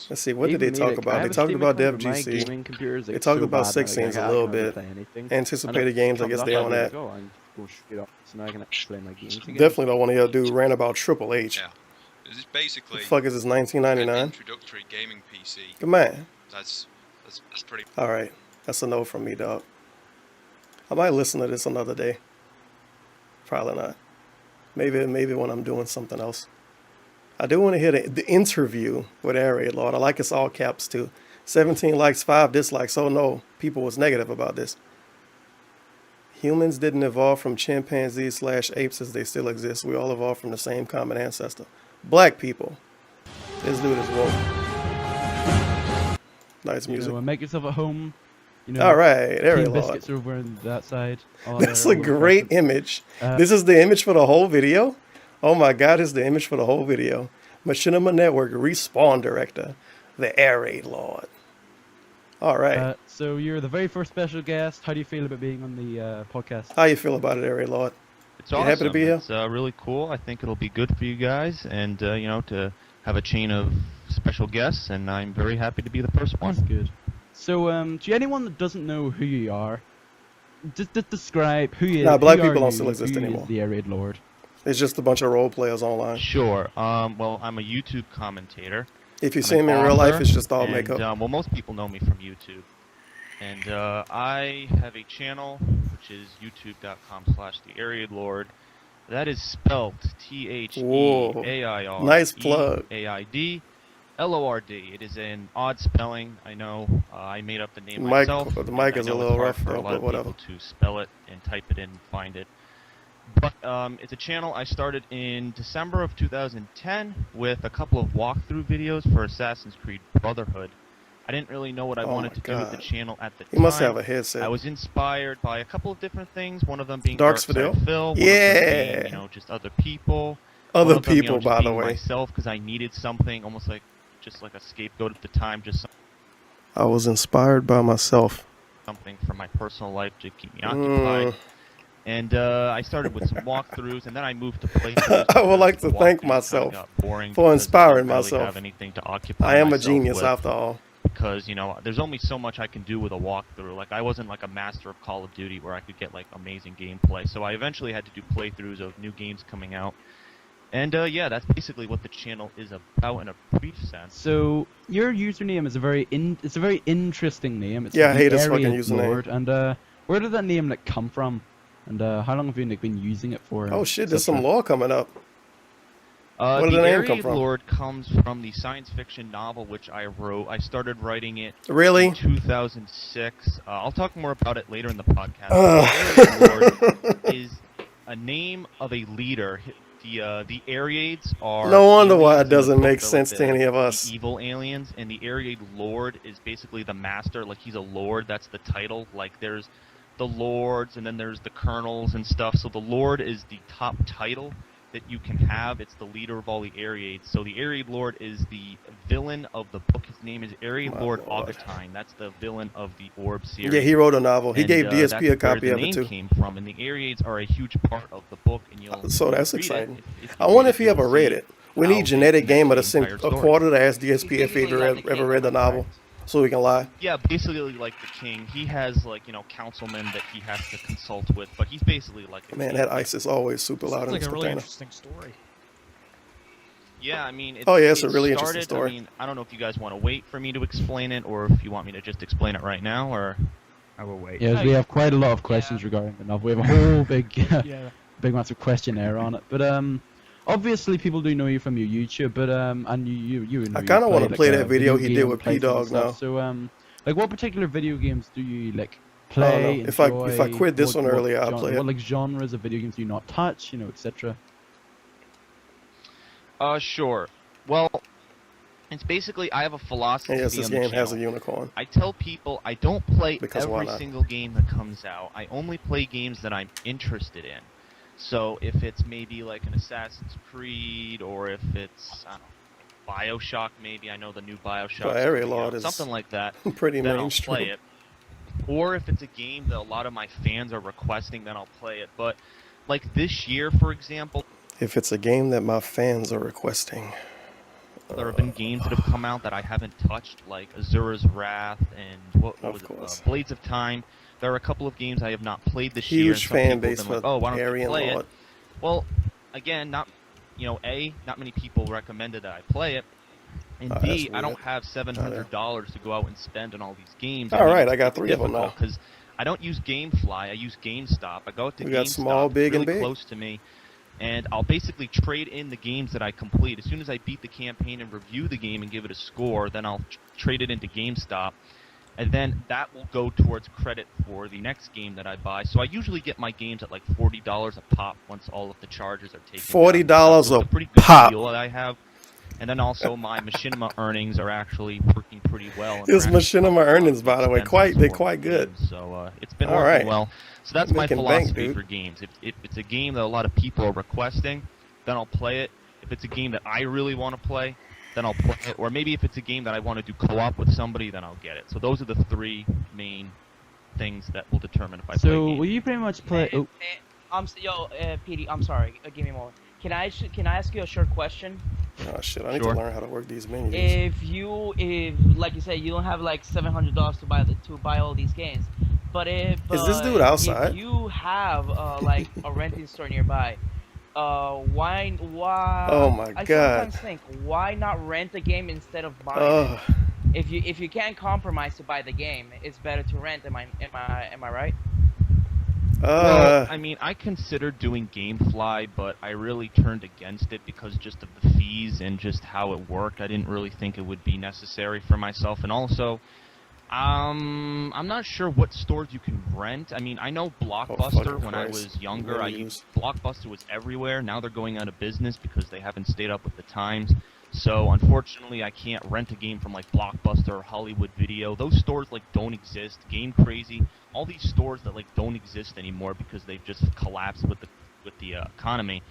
Let's see, what did they talk about? They talked about Dev GC. They talked about sex scenes a little bit. Anticipated games, I guess they on that. Definitely don't want to hear a dude rant about Triple H. Yeah. It's basically the fuck is this, 1999? An introductory gaming PC. Come on. That's pretty. All right, that's a no from me, dog. I might listen to this another day. Probably not. Maybe when I'm doing something else. I do want to hear the interview with Air Lord. I like it's all caps too. 17 likes, 5 dislikes. Oh no, people was negative about this. Humans didn't evolve from chimpanzees / apes as they still exist. We all evolved from the same common ancestor. Black people. This dude is woke. Nice music. Make yourself at home. All right, Air Lord. Biscuits over on that side. That's a great image. This is the image for the whole video? Oh my god, this is the image for the whole video. Machinima Network Respawn Director, the Air Raid Lord. All right. So you're the very first special guest. How do you feel about being on the podcast? How you feel about it, Air Raid Lord? It's awesome. Happy to be here? It's really cool. I think it'll be good for you guys, and to have a chain of special guests, and I'm very happy to be the first one. That's good. So, to anyone that doesn't know who you are, just describe who you. Nah, black people don't still exist anymore. The Air Raid Lord. It's just a bunch of role players online. Sure. Well, I'm a YouTube commentator. If you see me in real life, it's just all makeup. Well, most people know me from YouTube. And I have a channel, which is youtube.com/theAirRaidLord. That is spelled TheAirRaidLord. Nice plug. It is an odd spelling. I know. I made up the name myself. The mic is a little rough, for a lot of whatever. people to spell it and type it in and find it. But it's a channel I started in December of 2010 with a couple of walkthrough videos for Assassin's Creed Brotherhood. I didn't really know what I Oh wanted my to do with the God. channel at the He time. must have a headset. I was inspired by a couple of different things. One of them being Darks Darkside Fidel? Phil. One Yeah. of them being, you know, just other people. Other One of them, you know, people, just by the being way. myself because I needed something, almost like just like a scapegoat at the time, just I was inspired by myself. something from my personal life to keep me occupied. And I started with some walkthroughs, and then I moved to playthroughs. I would like to because thank walkthroughs kinda myself got boring for because inspiring I didn't really myself. have anything to occupy I am a myself genius with. after all. Because, you know, there's only so much I can do with a walkthrough. Like, I wasn't like a master of Call of Duty where I could get like amazing gameplay. So I eventually had to do playthroughs of new games coming out. And yeah, that's basically what the channel is about in a brief sense. So your username is a very interesting name. It's Yeah, I the hate this fucking Area username. Lord. And where did that name like come from? And how long have you like, been using it for? Oh shit, there's etc.? some lore coming up. Where did The the name come Area from? Lord comes from the science fiction novel which I wrote. I started writing it Really? in 2006. I'll talk more about it later in the podcast. The Area Lord is a name of a leader. The Ariades are No wonder why it aliens in the doesn't book. make They're sense like to any of the us. evil aliens, and the Ariade Lord is basically the master. Like, he's a lord. That's the title. Like, there's the lords, and then there's the colonels and stuff. So the Lord is the top title that you can have. It's the leader of all the Ariades. So the Ariade Lord is the villain of the book. His name is Ariade Lord Augustine. That's the villain of the Orb series. Yeah, he wrote a novel. He And, gave DSP that's a copy where of the it name too. came from, and the Ariades are a huge part of the book, and you'll So that's read exciting. it. If I you wonder read if he you'll ever read see it. We how need they Genetic connect Gamer the to send entire a story. quarter to ask DSP if he ever read the novel, so we can lie. Yeah, basically like the king. He has, like, you know, councilmen that he has to consult with, but he's basically like a Man, king. that ice is always super loud in Sounds like this a really container. interesting story. Yeah, I mean, Oh, yeah, it's a it really started, interesting story. I mean, I don't know if you guys want to wait for me to explain it, or if you want me to just explain it right now, or I will wait. Yes, we have quite a lot of questions regarding the novel. We have a whole big, big massive questionnaire on it. But obviously people do know you from your YouTube. But and you know I kind of want to play that video he did game with playthroughs and P-Dog now. stuff. So like what particular video games do you like I don't play? know. Enjoy? If I quit this what, one earlier, I'll play it. What like genres of video games do you not touch? You know, etc. Sure. Well, it's basically, I have a philosophy Yes, this on the game has a channel. unicorn. I tell people I don't play Because why every not? single game that comes out. I only play games that I'm interested in. So if it's maybe like an Assassin's Creed, or if it's, I don't know, BioShock maybe. I know the new BioShock. Well, Area Lord is something like that. pretty then mainstream. I'll play it. Or if it's a game that a lot of my fans are requesting, then I'll play it. But like this year, for example, If it's a game that my fans are requesting. there have been games that have come out that I haven't touched, like Azura's Wrath and what was it, Blades of Time. There are a couple of games I have not played this year. Huge and some fan people have base been for like, oh, why don't you Aryan play Lord. it? Well, again, not not many people recommended that I play it. And Oh, B, that's I don't weird. have $700 to go out and spend on all these games. All right, I got 3 of them now. Because I don't use GameFly, I use GameStop. I go out to We GameStop, got small, big, really and big. close to me, and I'll basically trade in the games that I complete. As soon as I beat the campaign and review the game and give it a score, then I'll trade it into GameStop, and then that will go towards credit for the next game that I buy. So I usually get my games at like $40 a pop once all of the charges are taken. $40 down. So a it's a pretty good pop. deal that I have. And then also my machinima earnings are actually working pretty well. and His they're actually machinima earnings, by the way, they're quite good. So it's been All working right. well. So that's my Making bank, philosophy dude. for games. If it's a game that a lot of people are requesting, then I'll play it. If it's a game that I really want to play, then I'll play it. Or maybe if it's a game that I want to do co-op with somebody, then I'll get it. So those are the 3 main things that will determine if I play So games. will you pretty much play? Oh, PD, I'm sorry. Give me a moment. Can I ask you a short question? Oh shit! I need Sure. to learn how to work these menus. If like you said, you don't have like $700 to buy all these games, but if Is this dude outside? if you have like a renting store nearby, why? Oh my I God. sometimes think, why not rent a game instead of buying Ugh. it? If you can't compromise to buy the game, it's better to rent. Am I right? Well, I mean, I considered doing GameFly, but I really turned against it because just of the fees and just how it worked. I didn't really think it would be necessary for myself, and also, I'm not sure what stores you can rent. I mean, I know Blockbuster. When I was younger, Blockbuster was everywhere. Now they're going out of business because they haven't stayed up with the times. So unfortunately, I can't rent a game from like Blockbuster or Hollywood Video. Those stores like don't exist. Game Crazy, all these stores that like don't exist anymore because they've just collapsed with the economy.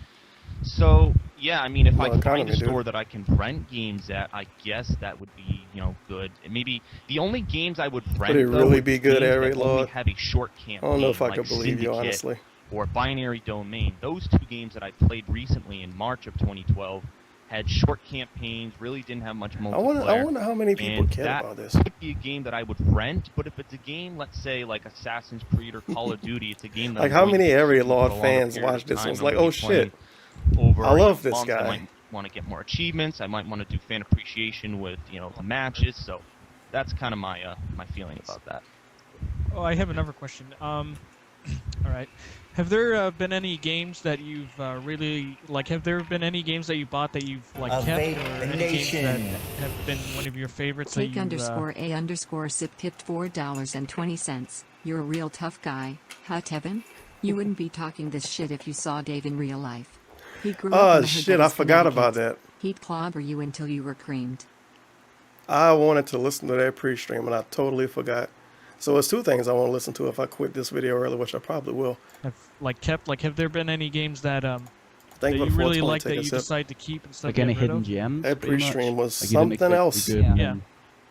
So yeah, I mean, if I can find a store that I can rent games at, I guess that would be, you know, good. And maybe the only games I would rent Would it though, really would be good, games Harry that only Lord? have a short I campaign, don't know if I like could believe you, Syndicate honestly. or Binary Domain. Those two games that I played recently in March of 2012 had short campaigns, really didn't have much multiplayer. I wonder how many people and care that about this. could be a game that I would rent, but if it's a game, let's say like Assassin's Creed or Call of Duty, it's a game that Like, I'm how going to many be Area playing for a Lord longer fans period watch of this time, and was I'm like, gonna oh be playing shit, over I love this month. guy. I might want to get more achievements. I might want to do fan appreciation with, you know, the matches. So that's kind of my my feeling about that. Oh, I have another question. All right. Have there been any games that you've really like? Have there been any games that you bought that you've like kept, or any games that have been one of your favorites that you? Take_A_sip tipped $4.20. You're a real tough guy, huh, Tevin? You wouldn't be talking this shit if you saw Dave in real life. He grew up in the Shit, Hillbillies, I forgot about Connecticut. that. He'd clobber you until you were creamed. I wanted to listen to that pre-stream and I totally forgot. So it's two things I want to listen to if I quit this video early, which I probably will. Have there been any games that that Thank you you for really 420, like take that a you sip. decide to keep instead Like of any get rid hidden of? gems? That pretty pre-stream much. was Like, you didn't something expect to else. be good, and Yeah. then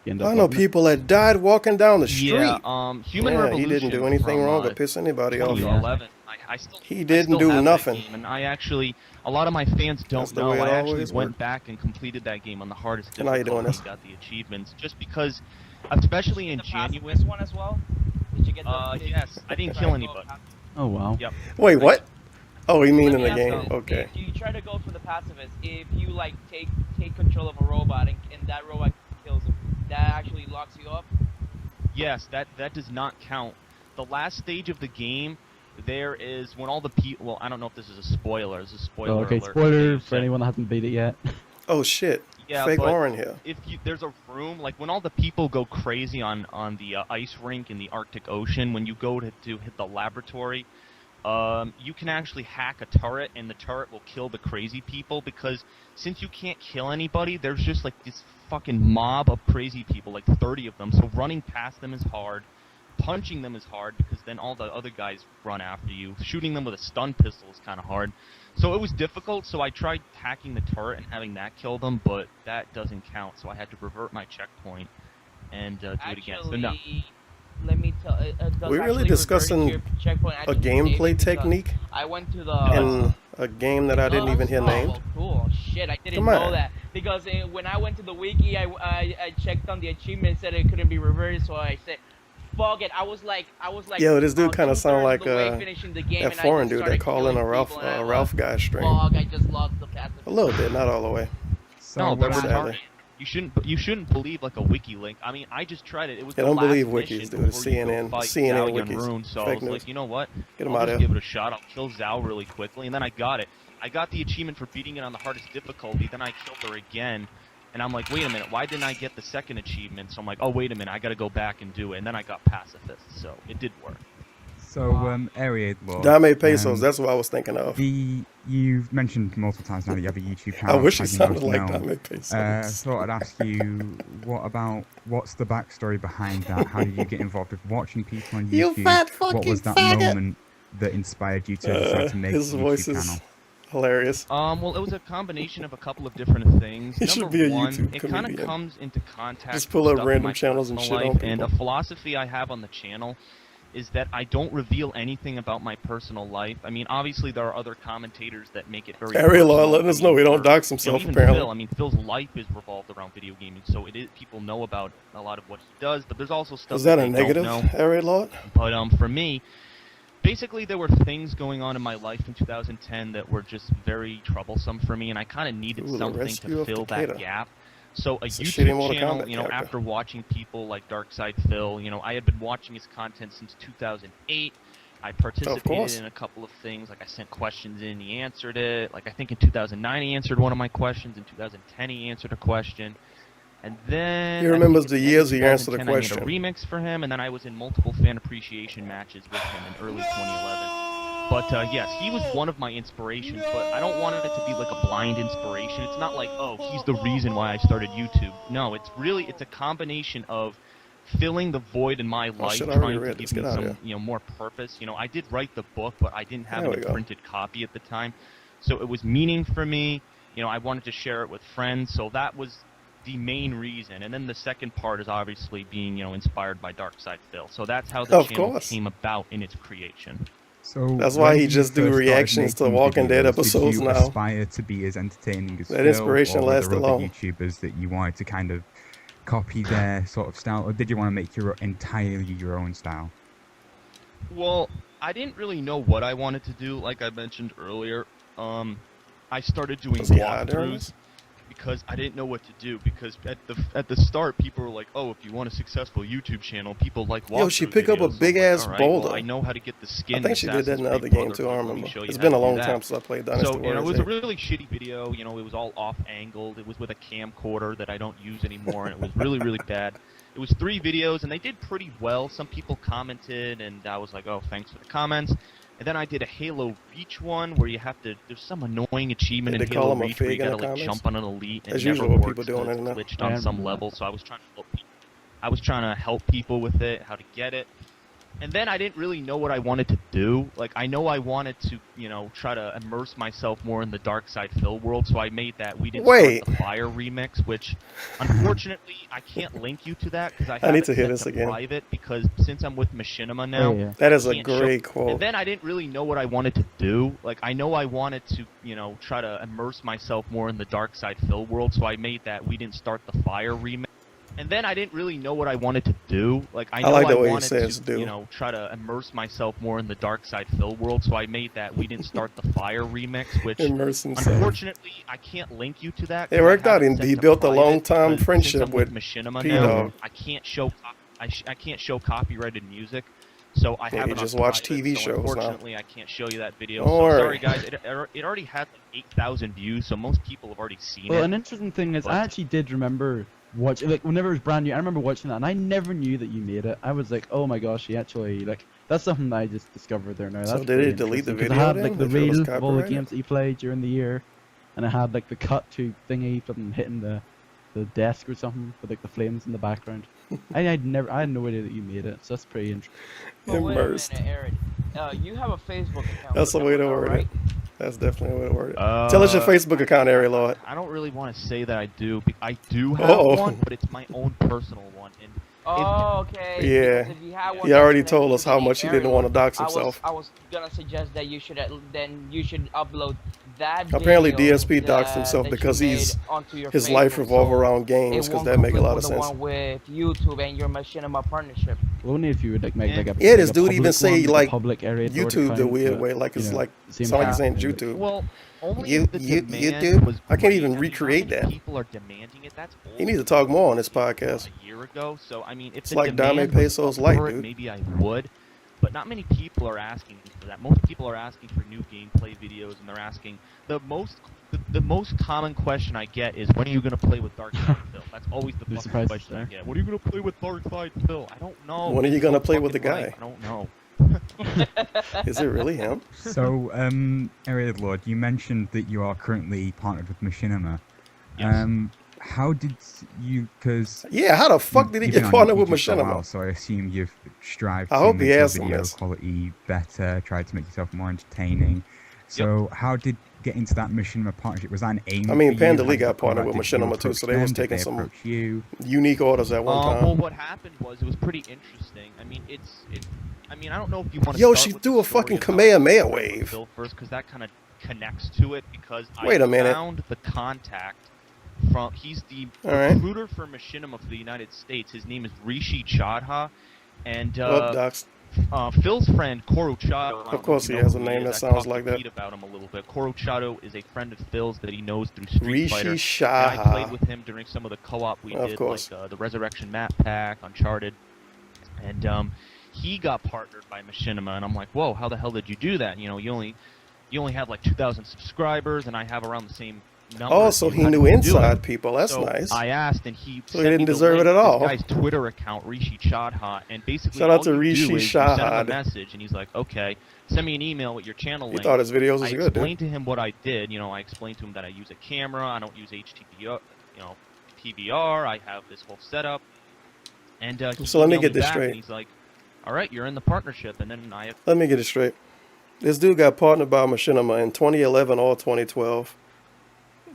you end up I know loving it. people that died walking down the street. Yeah, Human Yeah, Revolution. he didn't do anything from, wrong or piss anybody off. 2011. I still, He I didn't still do have nothing. That game, and I actually, a lot of my fans don't That's the know. way it I actually always went worked. back and completed that game on the hardest And how you doing difficulty this? and got the achievements, just because, especially in January. This one as well? Did you get the? Yes, I didn't kill anybody. Oh wow. Yep. Wait, what? Oh, you mean Let in me the ask game? you, Okay. If you try to go for the pacifist, if you like take control of a robot and that robot kills him, that actually locks you up? Yes, that does not count. The last stage of the game, there is when all the people. Well, I don't know if this is a spoiler. This is a spoiler Oh, okay, alert. spoiler for anyone that hasn't beat it yet. Oh shit. Yeah, Fake but Orin here. if there's a room, like when all the people go crazy on the ice rink in the Arctic Ocean, when you go to hit the laboratory, you can actually hack a turret, and the turret will kill the crazy people, because since you can't kill anybody, there's just like this fucking mob of crazy people, like 30 of them, so running past them is hard. Punching them is hard because then all the other guys run after you. Shooting them with a stun pistol is kind of hard. So it was difficult, so I tried hacking the turret and having that kill them, but that doesn't count, so I had to revert my checkpoint and do it again. So no. Let me tell. We're really discussing a gameplay technique I went to the. in a game that I didn't even hear named. Cool. Shit, I didn't Come know on. that. Because when I went to the wiki, I checked on the achievement, said it couldn't be reversed, so I said, fuck it. I was like. Yo, this dude kind of sound like finishing the game, that and I foreign just dude that started call in a killing Ralph people, and I Ralph guy stream. Fuck, I just lost the passive. A little bit, not all the way. No, they're Sadly. retarded. You shouldn't believe like a wiki link. I mean, I just tried it. It was Yeah, the don't last believe mission wikis, dude. before you go CNN fight CNN Zhao wikis. Yunrun, so I Fake was news. like, you know what? Get 'em I'll out just of give here. it a shot. I'll kill Zhao really quickly, and then I got it. I got the achievement for beating it on the hardest difficulty. Then I killed her again, and I'm like, wait a minute, why didn't I get the second achievement? So I'm like, oh wait a minute, I got to go back and do it. And then I got pacifist, so it did work. So, Area Lord. Dame Pesos, that's what I was thinking of. You've mentioned multiple times now that you have a YouTube channel. I wish it as you sounded both like know. Dame Pesos. Thought I'd ask you, what's the backstory behind that? How did you get involved with watching people on YouTube? You fat What was fucking that faggot. moment that inspired you to decide to make a His YouTube voice channel? is hilarious. Well, it was a combination of a couple of different things. He should Number be a one, YouTube it kind of comedian. comes into contact Just pull with up stuff in random my channels and personal shit on life, and a people. philosophy I have on the channel is that I don't reveal anything about my personal life. I mean, obviously there are other commentators that make it very Harry Law personal. letting us know he don't dox himself, even apparently. Phil, I mean, Phil's life is revolved around video gaming, so it is, people know about a lot of what he does, but there's also stuff Is that a they negative, don't know. Harry Law? But for me, basically there were things going on in my life in 2010 that were just very troublesome for me, and I kind of needed Ooh, the something Rescue to of fill Takeda. that gap. So a It's a shitty YouTube Mortal channel, Kombat you know, character. after watching people like Darkside Phil, you know, I had been watching his content since 2008. I participated course. in a couple of things, like I sent questions in, he answered it. Like I think in 2009 he answered one of my questions, in 2010 he answered a question. And then He I think remembers at the end of years he answered the 2010, I made question. a remix for him, and then I was in multiple fan appreciation matches with him in early 2011. But yes, he was one of my inspirations, but I don't want it to be like a blind inspiration. It's not like, oh, he's the reason why I started YouTube. No, it's a combination of filling the void in my life, shit, I already trying to read this. give me Get out of some, here. more purpose. I did write the book, but I didn't have There a we go. printed copy at the time. So it was meaning for me. I wanted to share it with friends, so that was the main reason. And then the second part is obviously being, inspired by Darkside Phil. So that's how the Of channel course. came about in its creation. So That's why when he you just do first started reactions to making Walking Dead videos, episodes did you now. aspire to be as entertaining as That Phil, inspiration or were lasted there other long. YouTubers that you wanted to kind of copy their sort of style, or did you want to make your entirely your own style? Well, I didn't really know what I wanted to do, like I mentioned earlier. I started doing Was he high during walkthroughs this? because I didn't know what to do. Because at the start, people were like, "Oh, if you want a successful YouTube channel, people like walkthrough Yo, she pick up a videos." So big I'm like, ass "All right, boulder. well, I know how to get the skin." I think she did that in the other game too. I remember. It's been a long time since I played Dynasty So, it Warriors was a 8. really shitty video. It was all off-angled. It was with a camcorder that I don't use anymore, and it was really, really bad. It was 3 videos, and they did pretty well. Some people commented, and I was like, oh, thanks for the comments. And then I did a Halo Reach one, where you have to, there's some annoying achievement Did in they call Halo him a Reach where you fig in gotta, the like, comments? jump on an elite, and As it never usual, what works people doing because it it's now. glitched I on some remember that. level, so I was trying to help people. I was trying to help people with it, how to get it. And then I didn't really know what I wanted to do. Like, I know I wanted to, try to immerse myself more in the Darkside Phil world, so I made that We Didn't Wait. Start the Fire remix, which, unfortunately, I can't link you to that because I I have need it to hear set this to again. private because since I'm with Machinima now, yeah. That is I a can't show- great quote. And then I didn't really know what I wanted to do. Like, I know I wanted to, try to immerse myself more in the Darkside Phil world, so I made that We Didn't Start the Fire remix. And then I didn't really know what I wanted to do. Like, I know like the way he wanted says to, do. try to immerse myself more in the Darkside Phil world, so I made that We Didn't Start the Fire remix, which, Immerse himself. unfortunately, I can't link you to that. It 'cause I worked have out. it set He to built a private long-time because friendship since I'm with with Machinima P now, Dog. I can't show I can't show copyrighted music. So I Yeah, have you it on just watch private, TV so shows now. unfortunately I can't show you that video. Don't So worry. sorry guys, it already had like 8,000 views, so most people have already seen Well, it. an interesting thing is, But- I actually did remember watching, like, whenever it was brand new, I remember watching that, and I never knew that you made it. I was like, oh my gosh, he actually, like, that's something that I just discovered there now. So That's did pretty he delete the interesting, 'cause video I had, then, like, the if it was reel of all the copyrighted? games that he played during the year, and I had, like, the cut to thingy, something hitting the desk or something, with, like, the flames in the background. I had no idea that you made it, so that's pretty interesting. But wait a Immersed. minute, Aaron. You have a Facebook account. That's the with way them, to word right? it. That's definitely a way to word it. Tell us your Facebook account, Ari Lord. I don't really want to say that I do. I do have Uh-oh. one, but it's my own personal one. And Oh, okay. Yeah. Because if you had one He that's already connected told to us how the much he area didn't want to one, dox himself. I was gonna suggest that you should upload that. Apparently video DSP doxed himself that because you he's made onto your his life Facebook, revolve so around games, it because won't that make a conflict lot of with sense. The one with YouTube and your Machinima partnership. Well, only if you would, like, make, like, a Yeah, this like a dude even public say one, like, a like public area YouTube the weird way, like it's like same sound like kind he's saying of thing. YouTube. Well, only You, if the you, demand YouTube? was I can't great. even I mean, recreate how many that. people are demanding it? That's He needs to talk more on this podcast. a year ago. So I mean, if It's the like Dame demand was Peso's up light, for it, dude. maybe I would. But not many people are asking for that. Most people are asking for new gameplay videos, and they're asking the most common question I get is, when are you gonna play with Darkside Phil? That's always the fucking surprises question I there. get. When are you gonna play with Darkside Phil? I don't know. When are you It's gonna so play with the fucking guy? ripe. I don't know. Is it really him? So, Area Lord, you mentioned that you are currently partnered with Machinima. Yes. How did you? Because Yeah, how the fuck did he get partnered with Machinima? So I assume you've strived I to hope he make your has some video mess. quality better, tried to make yourself more entertaining. So how did getting into that Machinima partnership, was that an aim? I mean, for you? Panda How Lee did got you partnered with contact- did you Machinima too, so they approach was them? Did taking they some approach you? unique orders at one time. Well, what happened was, it was pretty interesting. I mean, I mean, I don't know if you want to. Yo, she threw a fucking Kamehameha wave. Phil first, because that kind of connects to it. Because Wait a minute. I found the contact from. He's the All right. recruiter for Machinima for the United States. His name is Rishi Chadha, and Well, Docs. Phil's friend Koro Chado. Of course he has a name that sounds like that. I talked to Pete about him a little bit. Koro Chado is a friend of Phil's that he knows through Street Rishi Fighter. Shaha. And I played with him during some of the co-op we Of did, course. like the Resurrection Map Pack, Uncharted, and he got partnered by Machinima, and I'm like, whoa, how the hell did you do that? You know, you only have like 2,000 subscribers, and I have around the same number Oh, of so you, he how knew do you do inside it? people. That's So nice. I asked, and he So he sent me didn't the deserve link it at to all. this guy's Twitter account, Rishi Chadha, and basically Shout out all to you Rishi do is you send him a Shahad. message, and he's like, okay, send me an email with your channel He link. thought his videos was I good, dude. explained to him what I did. You know, I explained to him that I use a camera, I don't use HTTP, PVR, I have this whole setup. And he So let me emailed get this back, straight. and he's like, all right, you're in the partnership, and then I... Let me get it straight. This dude got partnered by Machinima in 2011 or 2012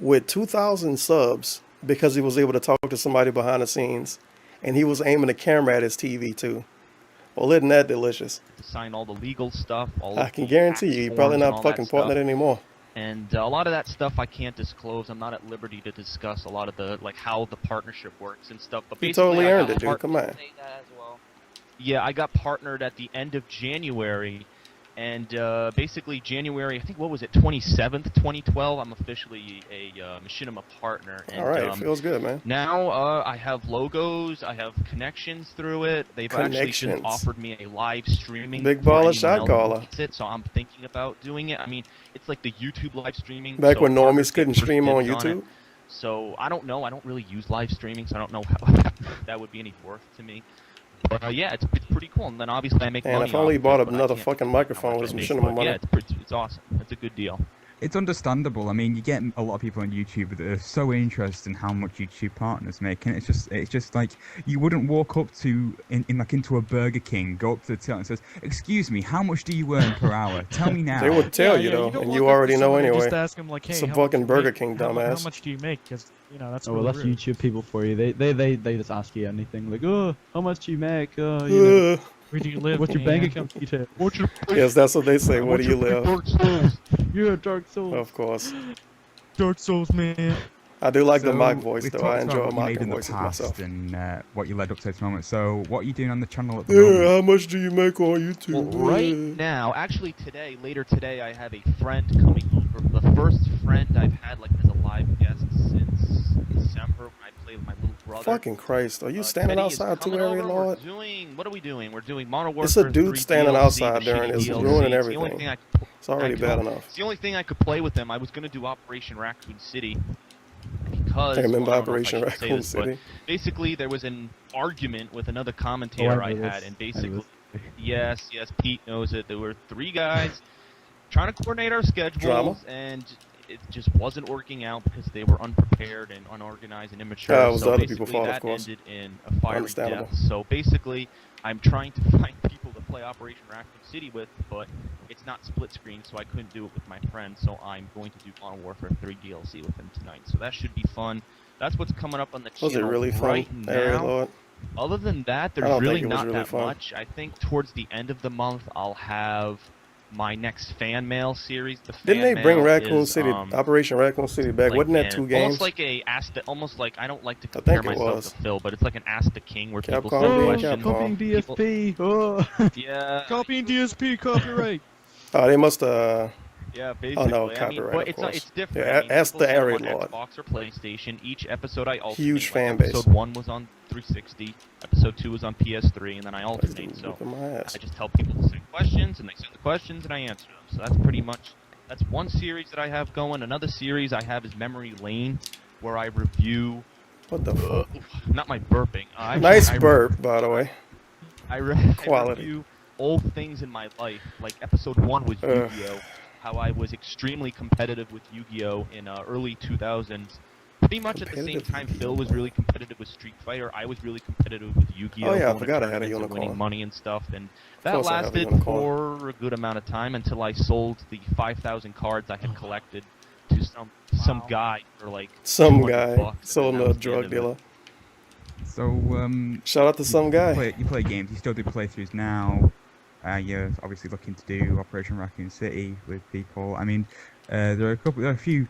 with 2,000 subs because he was able to talk to somebody behind the scenes, and he was aiming the camera at his TV too. Well, isn't that delicious? to sign all the legal stuff, all I of can the guarantee tax you, you're forms probably and not all that fucking stuff. partnered anymore. And a lot of that stuff I can't disclose. I'm not at liberty to discuss a lot of the, like, how the partnership works and stuff. But You basically, totally I earned got it, dude. Come on. Yeah, I got partnered at the end of January, and basically January, I think, what was it, 27th, 2012, I'm officially a Machinima partner. And, All right, feels good, man. Now I have logos, I have connections through it. They've actually Connections. just offered me a live streaming Big for baller anyone shot else caller. who wants it, so I'm thinking about doing it. I mean, it's like the YouTube live streaming. Back so when partners normies get couldn't first stream on dibs it. YouTube? So I don't know. I don't really use live streaming, so I don't know how that would be any worth to me. But yeah, it's pretty cool. And then obviously I make And money if only he off bought it, up but I another can't fucking microphone with his make, Machinima but money. yeah, it's awesome. It's a good deal. It's understandable. I mean, you get a lot of people on YouTube that are so interested in how much YouTube partners make, and it's just like you wouldn't walk up to into a Burger King, go up to the till and says, "Excuse me, how much do you earn per hour? Tell me now." They would tell you, you though, don't and walk you up to already know someone and anyway. just ask 'em, like, hey, It's a how much fucking you Burger make? King, How dumbass. much do you make? Because, that's Oh, well, really that's rude. YouTube people for you. They just ask you anything like, oh, how much do you make? You know, Where do you live, what's your man? bank account detail? What's your Yes, that's what they say. Where do you live? Dark Souls. Yeah, Dark Souls. Of course. Dark Souls, man. I do like the So, mic voice, we've though. I talked about enjoy what you made mocking in the voices past myself. and what you led up to this moment. So, what are you doing on the channel at the moment? Yeah, how much do you make on YouTube? Well, right now, actually today, later today, I have a friend coming over. The first friend I've had like as a live guest since December when I played with my little brother. Fucking Christ. Are you standing Teddy is outside too, coming Harry over. Lord? What are we doing? We're doing Modern Warfare It's a dude 3 standing DLC, outside the during shitty this, DLC. ruining It's the only everything. thing It's already bad enough. It's the only thing I could play with him. I was gonna do Operation Raccoon City because I remember well, I don't know if I Operation should say Raccoon this, but City. basically there was an argument with another commentator I remember had, this. and I basically, remember yes, Pete knows it. There were three guys trying to coordinate our schedules, Drama. and it just wasn't working out because they were unprepared and unorganized and immature. Yeah, it was so the other basically people's fault, of that course. ended in a fiery Understandable. death. So basically, I'm trying to find people to play Operation Raccoon City with, but it's not split screen, so I couldn't do it with my friend. So I'm going to do Modern Warfare 3 DLC with him tonight. So that should be fun. That's what's coming up on the channel Was it really fun, right Harry now. Lord? Other than that, I there's don't really think it was not really that fun. much. I think towards the end of the month, I'll have my next fan mail series. The Didn't fan they bring mail Raccoon is, City, Operation Raccoon City back? like Wasn't that 2 games? Almost like I don't like to I compare think it myself was. to Phil, but it's like an Ask the King where people Capcom send being questions. Capcom. DSP. Oh. Yeah. Copying DSP, copyright. Oh, they must Yeah, basically. Oh no, I mean, copyright, but of it's course. it's different. Yeah, I mean, ask people the send them Harry on Lord. Xbox or PlayStation. Each episode I alternate. Huge like fan base. Episode 1 was on 360. Episode 2 was on PS3, and then I alternate. So whooping my ass. I just tell people to send questions, and they send the questions, and I answer them. So that's pretty much that's one series that I have going. Another series I have is Memory Lane, where I review. What the fuck? Not my burping. Nice burp, by the way. I Quality. review old things in my life. Like episode 1 was Yu-Gi-Oh! How I was extremely competitive with Yu-Gi-Oh! In early 2000s. Pretty much at the same time Phil was really competitive with Street Fighter, I was really competitive with Yu-Gi-Oh! Oh yeah, I going to forgot I had a tournaments and winning unicorn. money and stuff, and Of that course I have a lasted unicorn. for a good amount of time until I sold the 5,000 cards I had collected to some guy for like Some 200 guy bucks, sold and a that was the end drug of it. dealer. So, shout out to some guy. You play games. You still do playthroughs now. You're obviously looking to do Operation Raccoon City with people. I mean, there are a few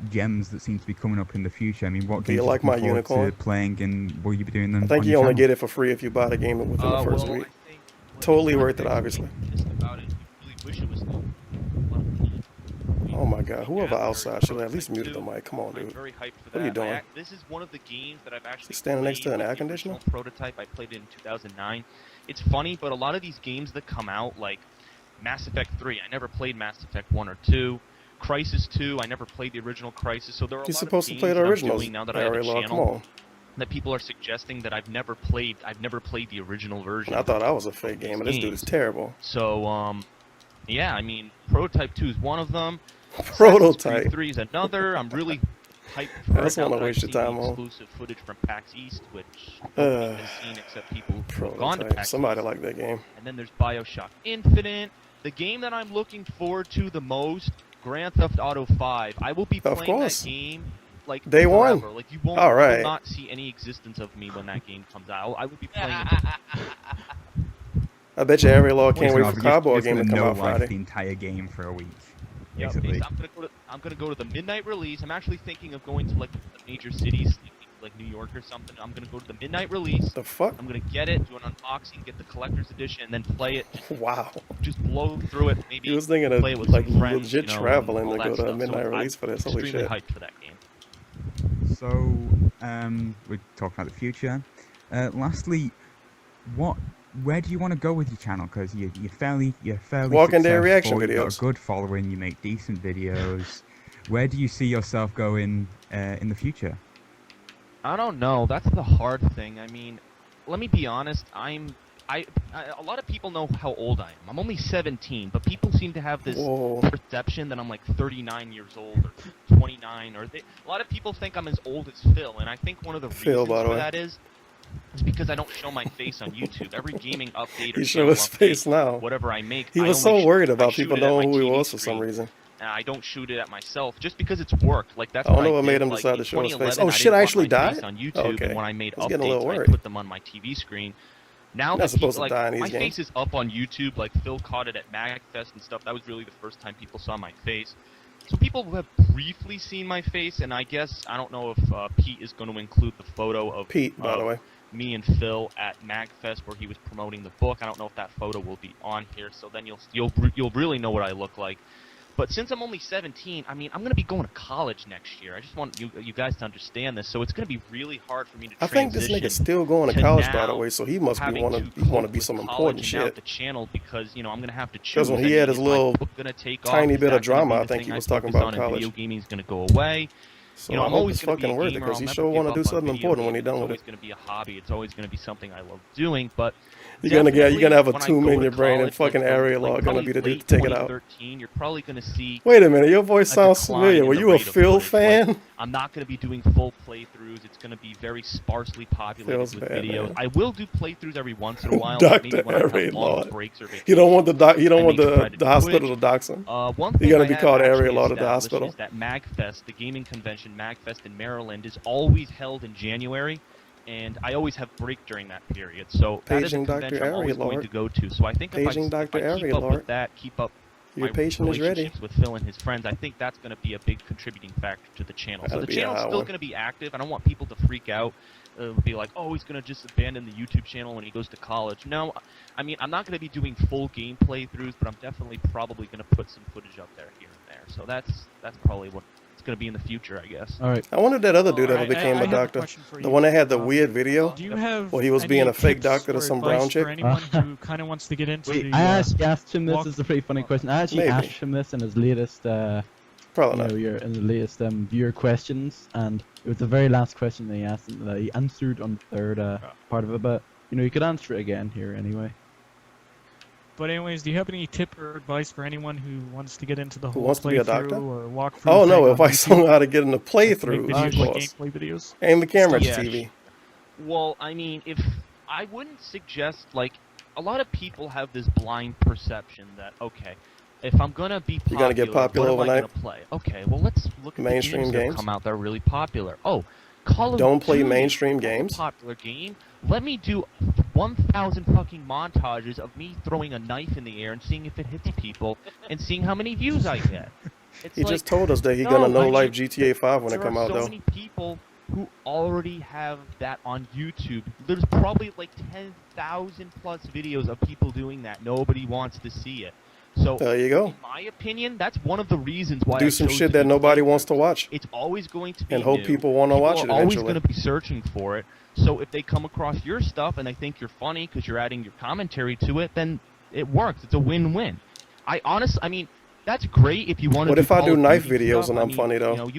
gems that seem to be coming up in the future. I mean, what Do you games like are my you looking forward unicorn? to playing, and will you be doing them? I think on you your only channel? get it for free if you buy the game within the first well, week. Totally worth it, obviously. About it, you really wish it was still. Oh my god, whoever outside should at least mute the mic. Come on, I'm dude. very hyped for What are you that. doing? This is one of the games that I've actually Standing next to played an with air the conditioner? original prototype. I played it in 2009. It's funny, but a lot of these games that come out, like Mass Effect 3, I never played Mass Effect 1 or 2. Crisis 2, I never played the original Crisis, so there are a You're lot supposed of to games play the that originals, I'm doing now that I have a Ariel, come channel on. that people are suggesting that I've never played. I've never played the original version. I thought that was a fake game, but this dude is terrible. So, yeah, I mean, Prototype 2 is one of them. Prototype. Assassin's Creed 3 is another. I'm really hyped for That's it now one to that I've waste your seen time the on. exclusive footage from PAX East, which nobody has seen except people who have gone to Prototype. PAX Somebody East. like that game. And then there's BioShock Infinite. The game that I'm looking forward to the most, Grand Theft Auto 5. I will be Of playing course. that game like Day one. forever. Like you won't, All you right. will not see any existence of me when that game comes out. I will be playing it. I bet you Ariel can't wait So for you're Cowboy just game to gonna come know out like Friday. the entire game for a week. Yep, Basically. I'm gonna go to the midnight release. I'm actually thinking of going to like the major cities, like New York or something. I'm gonna go to the midnight release. The fuck? I'm gonna get it, do an unboxing, get the collector's edition, and then play it. Wow. Just blow through it. Maybe He was thinking of play it with like some friends, legit you know, traveling and all to that go to stuff. midnight So release for this. Holy extremely shit. hyped for that game. So, we're talking about the future. Lastly, where do you want to go with your channel? Because you're fairly Walking Dead successful, reaction you've got videos. a good following, you make decent videos. Where do you see yourself going in the future? I don't know. That's the hard thing. I mean, let me be honest. A lot of people know how old I am. I'm only 17, but people seem to have this perception that I'm like 39 years old or 29, or a lot of people think I'm as old as Phil, and I think one of the Phil, reasons by the for way. that is because I don't show my face on YouTube. Every gaming update or He channel show his update, face now. whatever I make, He I was only so worried I about shoot people it at knowing my who he TV was for some screen. reason. And I don't shoot it at myself just because it's work. Like that's I don't know what what made did. him Like, decide in to show his face. 2011, Oh, shit, I I didn't actually want my died? face on YouTube, Okay. and when I made I was getting a little updates, I worried. put them on my TV screen. Now You're not that supposed people, to die in these my games. face is up on YouTube. Like Phil caught it at MagFest and stuff. That was really the first time people saw my face. So people have briefly seen my face, and I guess I don't know if Pete is going to include the photo of Pete, by the way. me and Phil at MagFest where he was promoting the book. I don't know if that photo will be on here, so then you'll really know what I look like. But since I'm only 17, I mean, I'm going to be going to college next year. I just want you guys to understand this. So it's going to be really hard for me to I think this transition nigga's still going to college, by the now way, so he must be having want to to cope be with some college important and now shit. the channel because, you know, I'm going to have to choose. Because when he I had mean, his is my little book gonna take off? tiny Is bit that of gonna be drama, I the think thing he was I talking focus about on, and college. video gaming is going to go away. So You know, I I'm hope always it's going to be fucking a worth it, gamer. because I'll he never sure want to give do up on something video important when games. he's done It's with always it. going to be a hobby. It's always going to be something I love doing. But You're gonna have a definitely, tomb when I in go your to brain, and college, fucking like, from, Ariel like, are gonna probably be the dude late to take it out. 2013, you're probably going to see Wait a minute, your voice a sounds decline familiar. in Were the you a rate of Phil footage. fan? Like, I'm not going to be doing full playthroughs. It's going to be very sparsely populated Phil's with bad, videos. man. I will do playthroughs every once in a while, like maybe Dr. when I have Ariel long Lord. breaks or You don't want vacations. the I make sure I the do hospital Twitch. to dox him. One You're thing gonna I be have called actually Ariel Lord at the established hospital. is that MagFest, the gaming convention MagFest in Maryland, is always held in January, and I always have break during that period. So that is a Paging Dr. convention I'm always Ariel going Lord. to go to. So I think if I Paging Dr. keep Ariel up Lord. with that, keep up Your my patient is ready. relationships with Phil and his friends, I think that's going to be a big contributing factor to the channel. So That'll the be a channel's hot still one. going to be active. I don't want people to freak out. Be like, oh, he's going to just abandon the YouTube channel when he goes to college. No, I mean, I'm not going to be doing full game playthroughs, but I'm definitely probably going to put some footage up there here and there. So that's probably what it's going to be in the future, I guess. All right. I wonder if that other dude ever Alright, became I a have a doctor. question for The you. one that had the weird video Do you have where he was any being a fake tips doctor to or some advice brown chick. for anyone who kind of wants to get into Wait, the, I actually asked him this. walk- This is a pretty funny question. I actually Maybe. asked him this in his latest, Probably not. in the latest viewer questions, and it was the very last question that he asked, and that he answered on the third part of it. But you could answer it again here anyway. But anyways, do you have any tip or advice for anyone who wants to get into the Who whole wants to be a playthrough doctor? or walkthrough? Oh no, thing if on I YouTube? saw how to get in the Make playthrough, videos, of like course. gameplay videos. Aim the camera at Yeah, the TV. Well, I mean, if I wouldn't suggest, like, a lot of people have this blind perception that, okay, if I'm gonna be popular, You're gonna get popular what am I overnight? gonna play? Okay, well, let's look at Mainstream the games, games? that come out that are really popular. Oh, Call of Don't play Duty, mainstream that's a games. popular game. Let me do 1,000 fucking montages of me throwing a knife in the air and seeing if it hits people and seeing how many views I get. It's He like, just told us that he's no, gonna know like, life GTA 5 when it there come are out so though. many people who already have that on YouTube. There's probably like 10,000 plus videos of people doing that. Nobody wants to see it. So, There you go. in my opinion, that's one of the reasons why Do I some chose shit to that do nobody playthroughs. wants to watch. It's always going to be And hope new. people wanna watch it are always eventually. going to be searching for it. So if they come across your stuff and they think you're funny because you're adding your commentary to it, then it works. It's a win-win. I mean, that's great if you want to. What do if I Call do of knife Duty videos stuff. and I I'm mean, funny though? You know,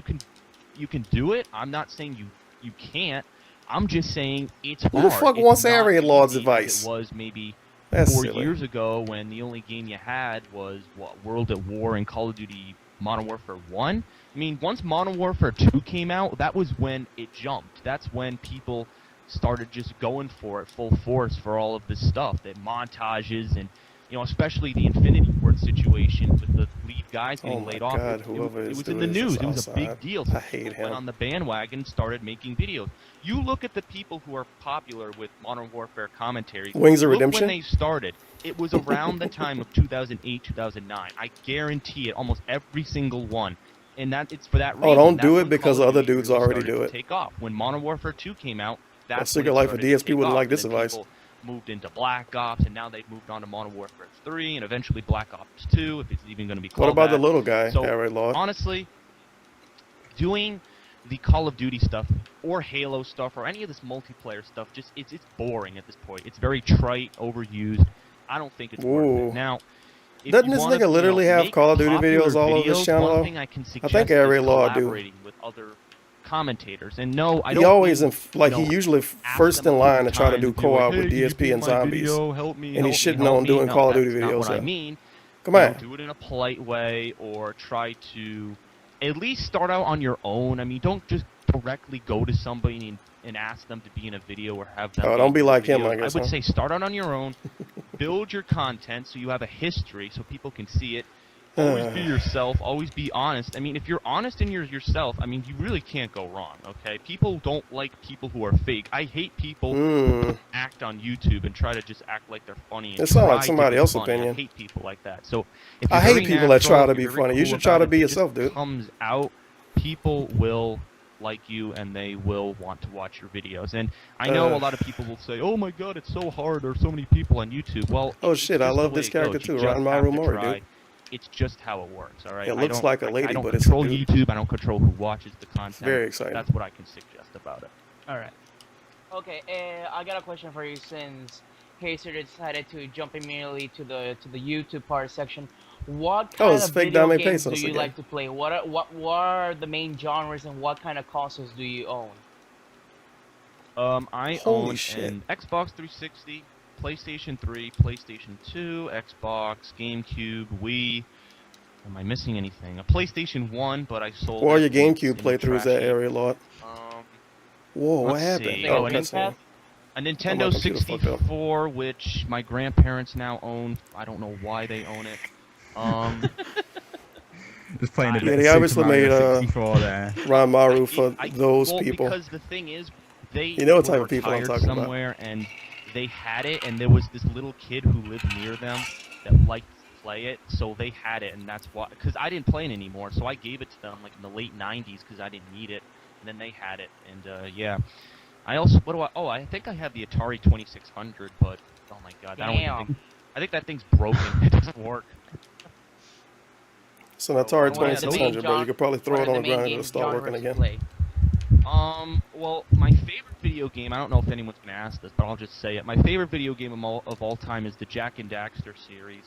you can do it. I'm not saying you can't. I'm just saying it's Who hard. the fuck It's wants not Area Lord's easy as advice? It was maybe That's 4 silly. years ago when the only game you had was World at War and Call of Duty Modern Warfare 1. I mean, once Modern Warfare 2 came out, that was when it jumped. That's when people started just going for it full force for all of this stuff, that montages and, you know, especially the Infinity Ward situation with the lead guys getting laid off. God, It whoever was this in the dude is news. is It was a big outside. deal. So I hate people went him. on the bandwagon and started making videos. You look at the people who are popular with Modern Warfare commentary. Wings of Look Redemption? when they started. It was around the time of 2008, 2009. I guarantee it, almost every single one. And that it's for that reason. Oh, don't That's do when it because Call of other Duty dudes really already started do to it. take off. When Modern Warfare 2 came out, that's when Secret it Life of started to DSP take wouldn't off. like And this then advice. people moved into Black Ops, and now they've moved on to Modern Warfare 3, and eventually Black Ops 2, if it's even going to be called What about that. the little guy, So, Area Lord? honestly, doing the Call of Duty stuff or Halo stuff or any of this multiplayer stuff, just it's boring at this point. It's very trite, overused. I don't think it's worth Ooh. it. Now, if Doesn't you this wanna, nigga literally you know, have make Call of Duty popular videos all over his videos, channel? one thing I can I suggest think Area is Lord do. collaborating with other commentators. And no, I He don't always mean, like you he know, usually ask first them in a few line to try to times do and be like, co-op "Hey, with can you DSP be and my zombies, video? Help me, and he's help shitting me, help on me." doing No, Call of Duty that's not videos. what I though. mean. Come You know, on. do it in a polite way, or try to at least start out on your own. I mean, don't just directly go to somebody and ask them to be in a video or have them. Oh, don't be in like him, videos. I guess, would huh? say start out on your own, build your content so you have a history so people can see it. Always be yourself. Always be honest. I mean, if you're honest and you're yourself, I mean, you really can't go wrong, okay? People don't like people who are fake. I hate people who act on YouTube and try to just act like they're funny and It sounds like try somebody to be else's funny. opinion. I hate people like that. So if I you're hate very people that try natural, to if be you're very funny. You cool should try about to it, be if it yourself, just dude. comes out, people will like you and they will want to watch your videos. And I know a lot of people will say, "Oh my God, it's so hard. There's so many people on YouTube." Well, Oh it's shit, I just the love way this it character goes. You too, just Ron have Maru to Mori, try. dude. It's just how it works, all right? It looks like a lady, I don't but it's a control dude. YouTube. I don't control who watches the content. very exciting. That's what I can suggest about it. All right. Okay, I got a question for you since Hazer decided to jump immediately to the YouTube part section. What Oh, kind it's of fake video Dame games do Pesos you again. like to play? What are the main genres and what kind of consoles do you own? I Holy own shit. an Xbox 360, PlayStation 3, PlayStation 2, Xbox, GameCube, Wii. Am I missing anything? A PlayStation 1, but I sold What are it. your and it's GameCube in the playthroughs trash at heap. Area Lord? Whoa, what Let's happened? see. Oh, a that's Nin- it. a my Nintendo computer fucked up. 64, which my grandparents now own. I don't know why they own it. Just playing a Yeah, bit they of obviously Super Mario made 64 there. Ron Maru for those well, people. because the thing is, they You know what were type of people I'm retired talking about. somewhere, and they had it, and there was this little kid who lived near them that liked to play it, so they had it, and that's why. Because I didn't play it anymore, so I gave it to them like in the late '90s because I didn't need it, and then they had it, and yeah. I also I think I have the Atari 2600, but oh my God, I don't even think. I think that thing's broken. It doesn't work. It's an Atari what are the 2600, bro. You could probably throw it on the ground and it'll start working again. Well, my favorite video game, I don't know if anyone's going to ask this, but I'll just say it. My favorite video game of all time is the Jak and Daxter series.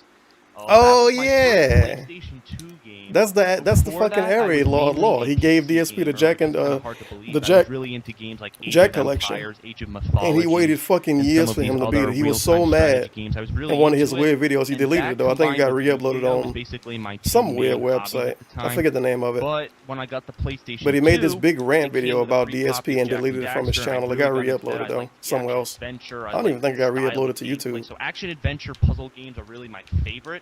Oh that was my yeah, first PlayStation 2 game. that's the Before fucking that, I Area was Lord mainly law. a He gave PC DSP the gamer, Jack which and is kinda hard to believe. the I Jack was really into games like Age Jack of collection, Empires, Age of Mythology, and he waited fucking and years some for of him these to beat other it. He was so real-time mad. strategy games. I was really In one of his into it, weird videos, he and deleted that it though. I think it got combined with re-uploaded YouTube was on basically my two some weird main hobbies website. at the I time. forget the name of it. But when I got the PlayStation But he made this 2, big rant it came video with a about free copy DSP of and Jak deleted it from his Daxter, and I channel. It really got got into that. re-uploaded I though liked the somewhere action else. adventure. I don't even think it got style of re-uploaded to gameplay. YouTube. So action adventure puzzle games are really my favorite.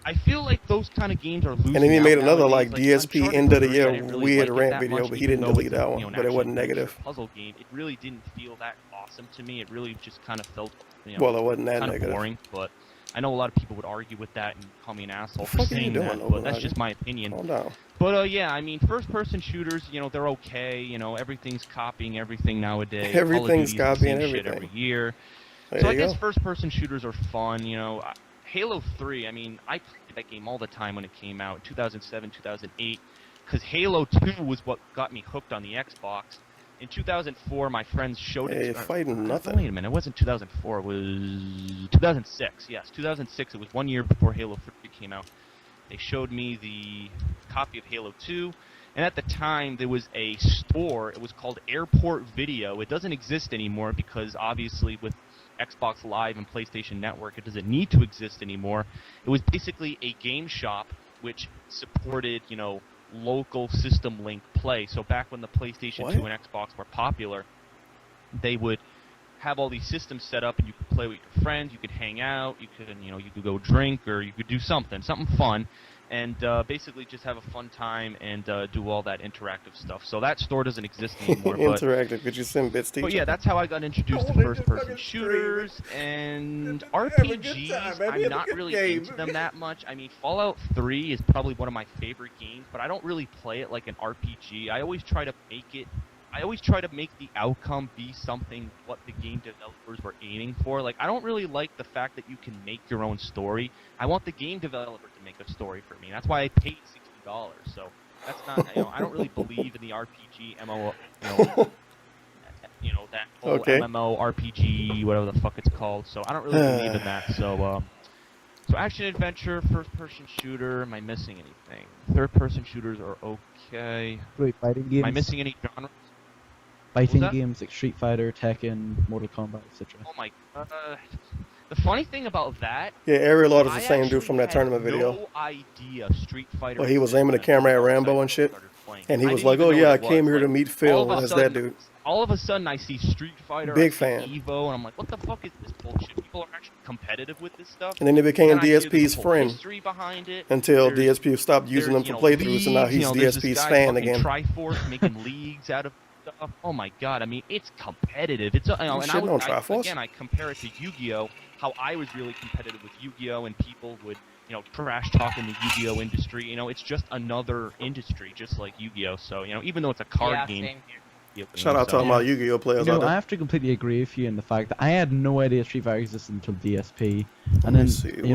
I feel like those kind of games are losing And then he out made another nowadays. like DSP Uncharted end of the 3, I year didn't really weird like it rant that video, much, but he even didn't though delete it's that a, one. you know, an But it wasn't action-adventure negative. puzzle game. It really didn't feel that awesome to me. It really just kind of felt, you know, Well, it wasn't that kind of negative. boring. But I know a lot of people would argue with that and call me an asshole for What the fuck are you saying doing, that, but that's Open just my opinion. Calm down. But yeah, I mean, first-person shooters, you know, they're okay. You know, everything's copying everything nowadays. Everything's Call of Duty is the copying same shit everything. every year. There So I you guess go. first-person shooters are fun. You know, Halo 3. I mean, I played that game all the time when it came out, 2007, 2008, because Halo 2 was what got me hooked on the Xbox. In 2004, my friends showed Hey, it. you're fighting nothing. Wait a minute, it wasn't 2004. It was 2006. Yes, 2006. It was 1 year before Halo 3 came out. They showed me the copy of Halo 2, and at the time there was a store. It was called Airport Video. It doesn't exist anymore because obviously with Xbox Live and PlayStation Network, it doesn't need to exist anymore. It was basically a game shop which supported, you know, local system link play. So back when the PlayStation 2 and Xbox were popular, they would have all these systems set up, and you could play with your friends, you could hang out, you could go drink, or you could do something fun, and basically just have a fun time and do all that interactive stuff. So that store doesn't exist anymore. Interactive, could you send bits to each But yeah, other? that's how I got introduced to first-person shooters and RPGs. I'm not really into them that much. I mean, Fallout 3 is probably one of my favorite games, but I don't really play it like an RPG. I always try to make the outcome be something what the game developers were aiming for. Like, I don't really like the fact that you can make your own story. I want the game developer to make a story for me. That's why I paid $60. So that's not, I don't really believe in the RPG MMO, that whole MMO RPG, whatever the fuck it's called. So I don't really believe in that. So action adventure, first-person shooter. Am I missing anything? Third-person shooters are okay. Wait, fighting games? Am I missing any genres? Fighting games like Street Fighter, Tekken, Mortal Kombat, etc. Oh my god. The funny thing about that... Yeah, Ariel Art is the same dude from that tournament video. No idea Street Fighter... Well, he was aiming the camera at Rambo and shit. And he was like, oh yeah, I came here to meet Phil. That's that dude. All of a sudden, I see Street Fighter, Big fan. Evo, and I'm like, what the fuck is this bullshit? People are actually competitive with this stuff? And then he became And then I see DSP's the whole friend history behind it. until There's- DSP stopped using them for playthroughs, and now he's there's this DSP's guy fan fucking again. Triforce making leagues out of stuff. Oh my god! I mean, it's competitive. It's and shitting I on would Triforce? again, I compare it to Yu-Gi-Oh. How I was really competitive with Yu-Gi-Oh, and people would trash talk in the Yu-Gi-Oh industry. It's just another industry, just like Yu-Gi-Oh. So even though it's a card game. Same here. Shout out to all my Yu-Gi-Oh players out I there. have to completely agree with you in the fact that I had no idea Street Fighter existed until DSP, and then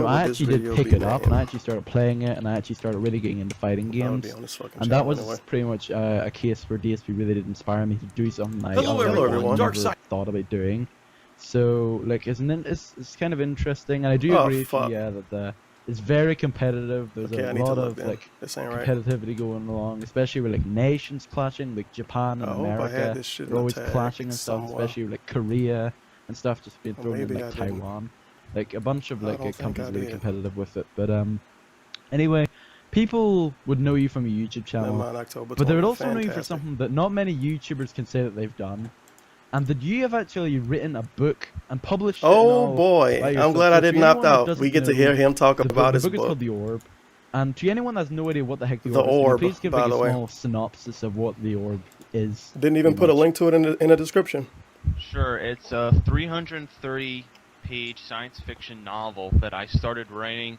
I actually did pick it up, and I actually started playing it, and I actually started really getting into fighting games, and that was pretty much a case where DSP really did inspire me to do something I never thought about doing. So it's kind of interesting, and I do agree with you, that it's very competitive. There's a lot of competitivity going along, especially with nations clashing, like Japan and America. They're always clashing and stuff, especially with Korea and stuff just being thrown in Taiwan. A bunch of countries really competitive with it. But anyway, people would know you from a YouTube channel, but they would also know you for something that not many YouTubers can say that they've done. And that you have actually written a book and published it. Oh boy, I'm glad I didn't opt out. We get to hear him talk about his book. The book is called The Orb. And to anyone that has no idea what the heck The Orb is, please give by a the way. small synopsis of what The Orb is. Didn't even put a link to it in the description. Sure, it's a 330-page science fiction novel that I started writing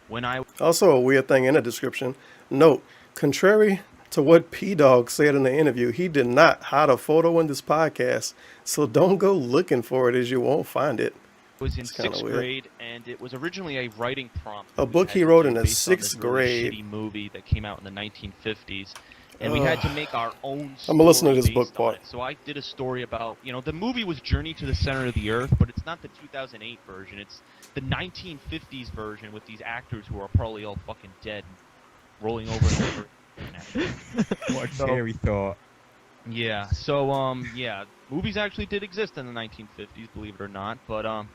when I... Also a weird thing in the description. Note, contrary to what P-Dog said in the interview, he did not hide a photo in this podcast, so don't go looking for it as you won't find it. was in 6th grade, and it was originally a writing prompt. A book he wrote in the 6th grade. Shitty movie that came out in the 1950s, and we had to make our own. I'm gonna listen to this book part. So I did a story about, the movie was Journey to the Center of the Earth, but it's not the 2008 version. It's the 1950s version with these actors who are probably all fucking dead, and rolling over and over. What a scary thought. Yeah, so, movies actually did exist in the 1950s, believe it or not, but,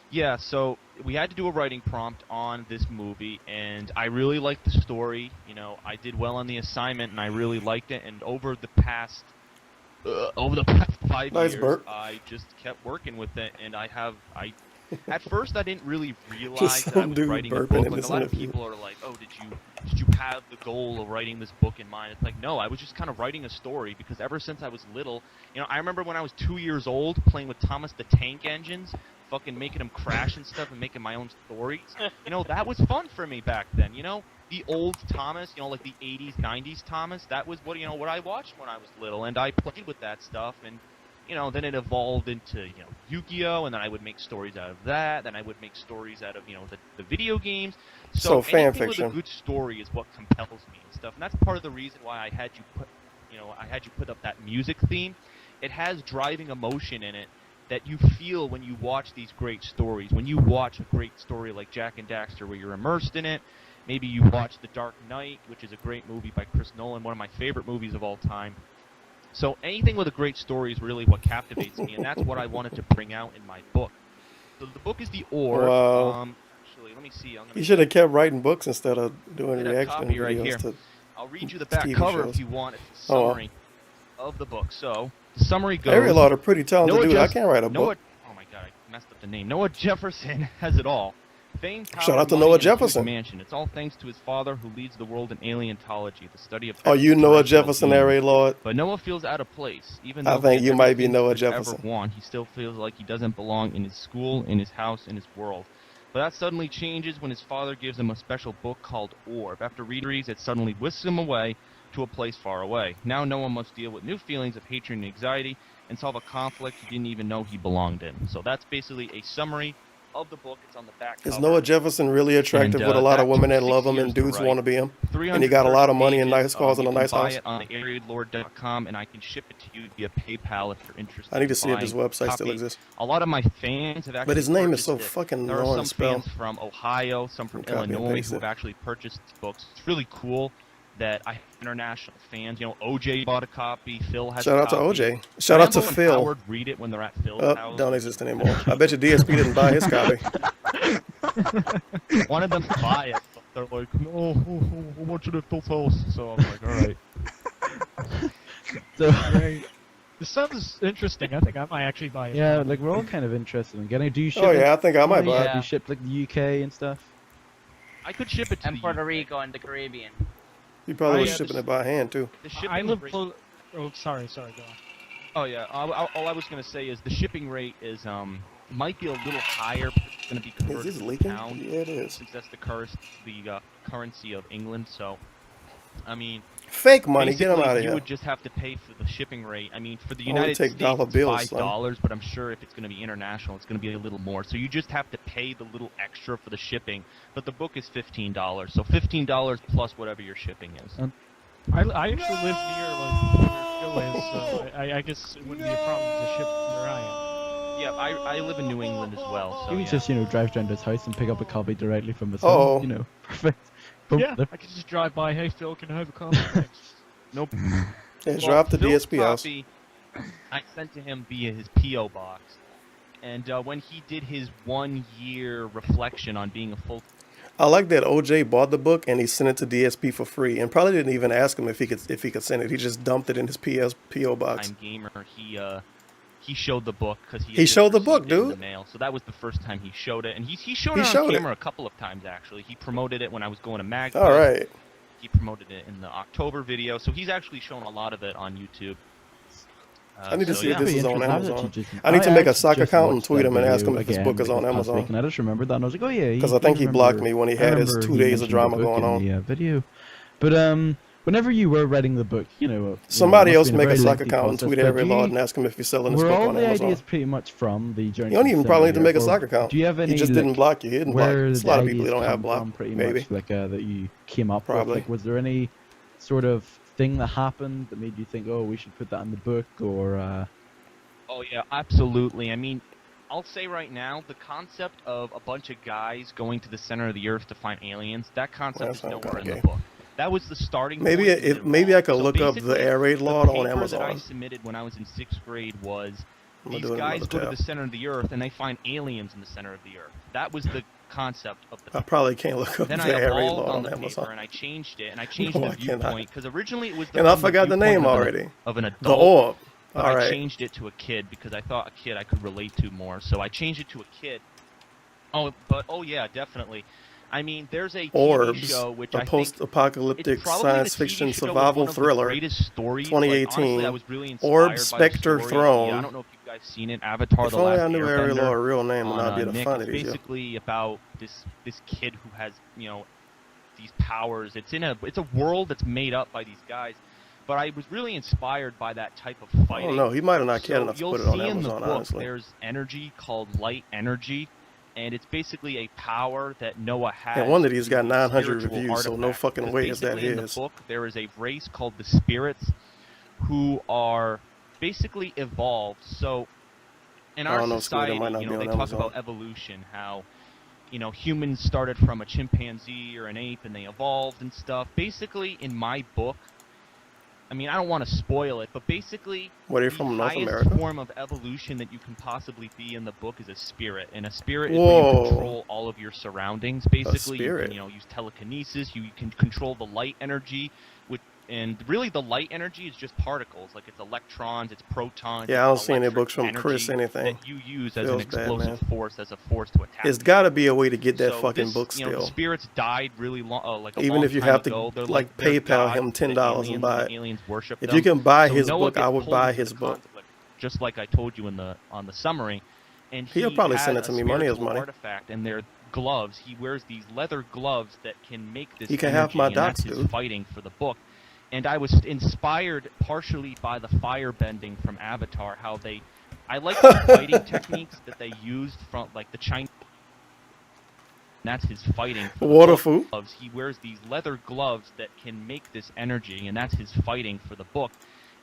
yeah, so we had to do a writing prompt on this movie, and I really liked the story. I did well on the assignment, and I really liked it, and over the past 5 years, I just kept working with it, and at first I didn't really realize that I was writing a book. Like, a lot of people are like, oh, did you have the goal of writing this book in mind? It's like, no, I was just kind of writing a story, because ever since I was little, I remember when I was 2 years old playing with Thomas the Tank Engines, fucking making them crash and stuff and making my own stories. That was fun for me back then. The old Thomas, like the 80s, 90s Thomas, that was what I watched when I was little, and I played with that stuff, and then it evolved into, Yu-Gi-Oh, and then I would make stories out of that, then I would make stories out of, the video games. So fan anything fiction. with a good story is what compels me and stuff, and that's part of the reason why I had you put up that music theme. It has driving emotion in it that you feel when you watch these great stories. When you watch a great story like Jack and Daxter, where you're immersed in it, Maybe you watch The Dark Knight, which is a great movie by Chris Nolan, one of my favorite movies of all time. So anything with a great story is really what captivates me, and that's what I wanted to bring out in my book. So the book is The Orb. Wow. Actually, let me see. You should have kept writing books instead of doing Get a reaction copy right here. videos to I'll read you the back TV cover shows. if you want. It's a Oh, well. summary of the book. So the summary goes. Every lot of pretty talented Noah dude. I Jeff- can't write a Noah, book. oh my god, I messed up the name. Noah Jefferson has it all. Fame, power, Shout out to money, Noah and a huge Jefferson. mansion. It's all thanks to his father, who leads the world in aleontology, the study of. Oh, you Noah extraterrestrial Jefferson, beings. Area Lord? But Noah feels out of place, even I though think he you has might be everything Noah he could Jefferson. Ever want. He still feels like he doesn't belong in his school, in his house, in his world. But that suddenly changes when his father gives him a special book called Orb. After reading it suddenly whisks him away to a place far away. Now Noah must deal with new feelings of hatred and anxiety and solve a conflict he didn't even know he belonged in. So that's basically a summary of the book. It's on the back cover. Is Noah Jefferson really attractive And, with a lot of that women took that love 6 him and years to dudes write. want to be him? And he got a 330 lot of money and pages. nice cars and a You can nice buy house? it on thearealord.com, and I can ship it to you via PayPal if you're interested. I need to in see if his buying a website still copy. exists. A lot of my fans have actually But his name is so purchased it. fucking There are annoying some to spell. fans from Ohio, some from Copy and Illinois paste who it. have actually purchased books. It's really cool that I have international fans. You know, OJ bought a copy. Phil has Shout a out to copy. OJ. Shout out to Rambo and Phil. Howard read it when they're at Phil's Oh, house. don't exist anymore. I bet you DSP didn't buy his copy. Wanted them to buy it, but they're like, no, I want you to Phil's house. So I'm like, all right. So, Right. This sounds interesting. I think I might actually buy it. yeah, like we're all kind of interested in getting. Do you ship? Oh, it? yeah, I think I might buy it. Do you ship like the UK and stuff? I could ship it to And the Puerto Rico and the Caribbean. You probably Oh, was yeah, shipping the it by hand, too. The shipping I live rate- close. Oh, sorry, go on. Oh yeah. All I was gonna say is the shipping rate is might be a little higher. But it's gonna be converted this to leaking? pound. Yeah, it is. Since that's the currency of England. So, I mean. Fake money, get 'em basically, outta You here. would just have to pay for the shipping rate. I mean, for the I only United take States, dollar it's bills, son. $5, but I'm sure if it's going to be international, it's going to be a little more. So you just have to pay the little extra for the shipping. But the book is $15, so $15 plus whatever your shipping is. I actually live near like where Phil is, so I guess it wouldn't be a problem to ship where I am. Yeah, I live in New England as well. So You can yeah. just drive down to his house and pick up a copy directly from his Uh-oh. home. Perfect. Boom, Yeah, there. I could just drive by. Hey Phil, can I have a copy? Thanks. Nope. Yeah, drop the Phil's DSP house. copy, I sent to him via his P.O. box. And when he did his 1-year reflection on being a full. I like that OJ bought the book and he sent it to DSP for free and probably didn't even ask him if he could send it. He just dumped it in his PO box. Time gamer, he showed the book because He showed the book, received it in dude. the mail. So that was the first time he showed it, and he showed He it on showed it. camera a couple of times actually. He promoted it when I was going to Mag. All right. He promoted it in the October video, so he's actually shown a lot of it on YouTube. I need to so see if yeah. this is on Interesting. I've Amazon. actually just- I need to make a actually sock just account and watched tweet that him and ask him video if his again, book is on like, last Amazon. week, and I just remembered that, and I was like, oh yeah. Because I think he blocked me when he had his 2 days of drama going on. Yeah, video. But whenever you were writing the book, Somebody it must else have been a make a very sock lengthy account and process, tweet but every do lord you- and ask him if he's selling his were book all on the Amazon. ideas pretty much from the journey? You don't even to probably need to Seminary, make a or sock account. Do you have any? He just didn't block you. He didn't block. where There's a the lot of people ideas that don't have come block. from pretty Maybe. much, like that you came up Probably. with? Like, was there any sort of thing that happened that made you think, oh, we should put that in the book, or? Oh yeah, absolutely. I mean, I'll say right now, the concept of a bunch of guys going to the center of the earth to find aliens, that concept is nowhere in the book. That was the starting Maybe point. maybe I could So look up the basically, air raid law the on paper that I Amazon. submitted when I was in 6th grade was I'm gonna these do it in guys another go to tab. the center of the earth and they find aliens in the center of the earth. That was the concept of the I probably can't look up Then the I air raid evolved law on on the Amazon. paper and I changed it and I changed No, the I cannot. viewpoint because originally it was And I from forgot the viewpoint name of already. Of an The adult. Orb. But All I right. changed it to a kid because I thought a kid I could relate to more. So I changed it to a kid. Oh yeah, definitely. I mean, there's a TV Orbs, show which a I think post-apocalyptic it's probably science the TV fiction show with survival one of the thriller, greatest stories. Like, 2018. honestly, I was really inspired Orb by the Spectre story. Throne. Yeah, I don't know if you guys seen it. Avatar: If The only Last I knew Harry Airbender Law a real name, and on, I'd be the Nick. fun It's of these. basically about this kid who has these powers. It's a world that's made up by these guys. But I was really inspired by that type of fighting. I don't know. He might have not cared enough to you'll put it on see in the Amazon, book, honestly. There's energy called light energy, and it's basically a power that Noah has. And one of these got 900 spiritual reviews, so no artifact. fucking 'Cause way is that basically in his. the book, there is a race called the spirits who are basically evolved. So in I our don't know, Squid, it society, might not be they on talk Amazon. about evolution, how you know, humans started from a chimpanzee or an ape and they evolved and stuff. Basically, in my book, I mean, I don't want to spoil it, but basically, What, are you the from North highest America? form of evolution that you can possibly be in the book is a spirit. And a spirit is Whoa. where you control all of your surroundings. Basically, you spirit. can, you know, use telekinesis. You can control the light energy, and really the light energy is just particles. Like it's electrons, it's protons. Yeah, I don't it's see any books from energy Chris anything. that you use as Feels an bad, explosive man. force, as a force to attack. It's got to be a way to get that So fucking this, book you know, the still. spirits died really long, like a Even long if you time have to ago. They're like they're PayPal gods him to the $10 and buy the it. aliens worship If them. you can buy So his Noah book, gets I would pulled buy into his the book. conflict, just like I told you on the summary. And He'll he probably has send it to me. Money is spiritual money. artifact, and they're gloves. He wears these leather gloves that can make this He can energy, have my and that's dots, his dude. fighting for the book. And I was inspired partially by the fire bending from Avatar. I like the fighting techniques that they used from like the Chinese. And that's his fighting for the Waterfoo. gloves. He wears these leather gloves that can make this energy, and that's his fighting for the book.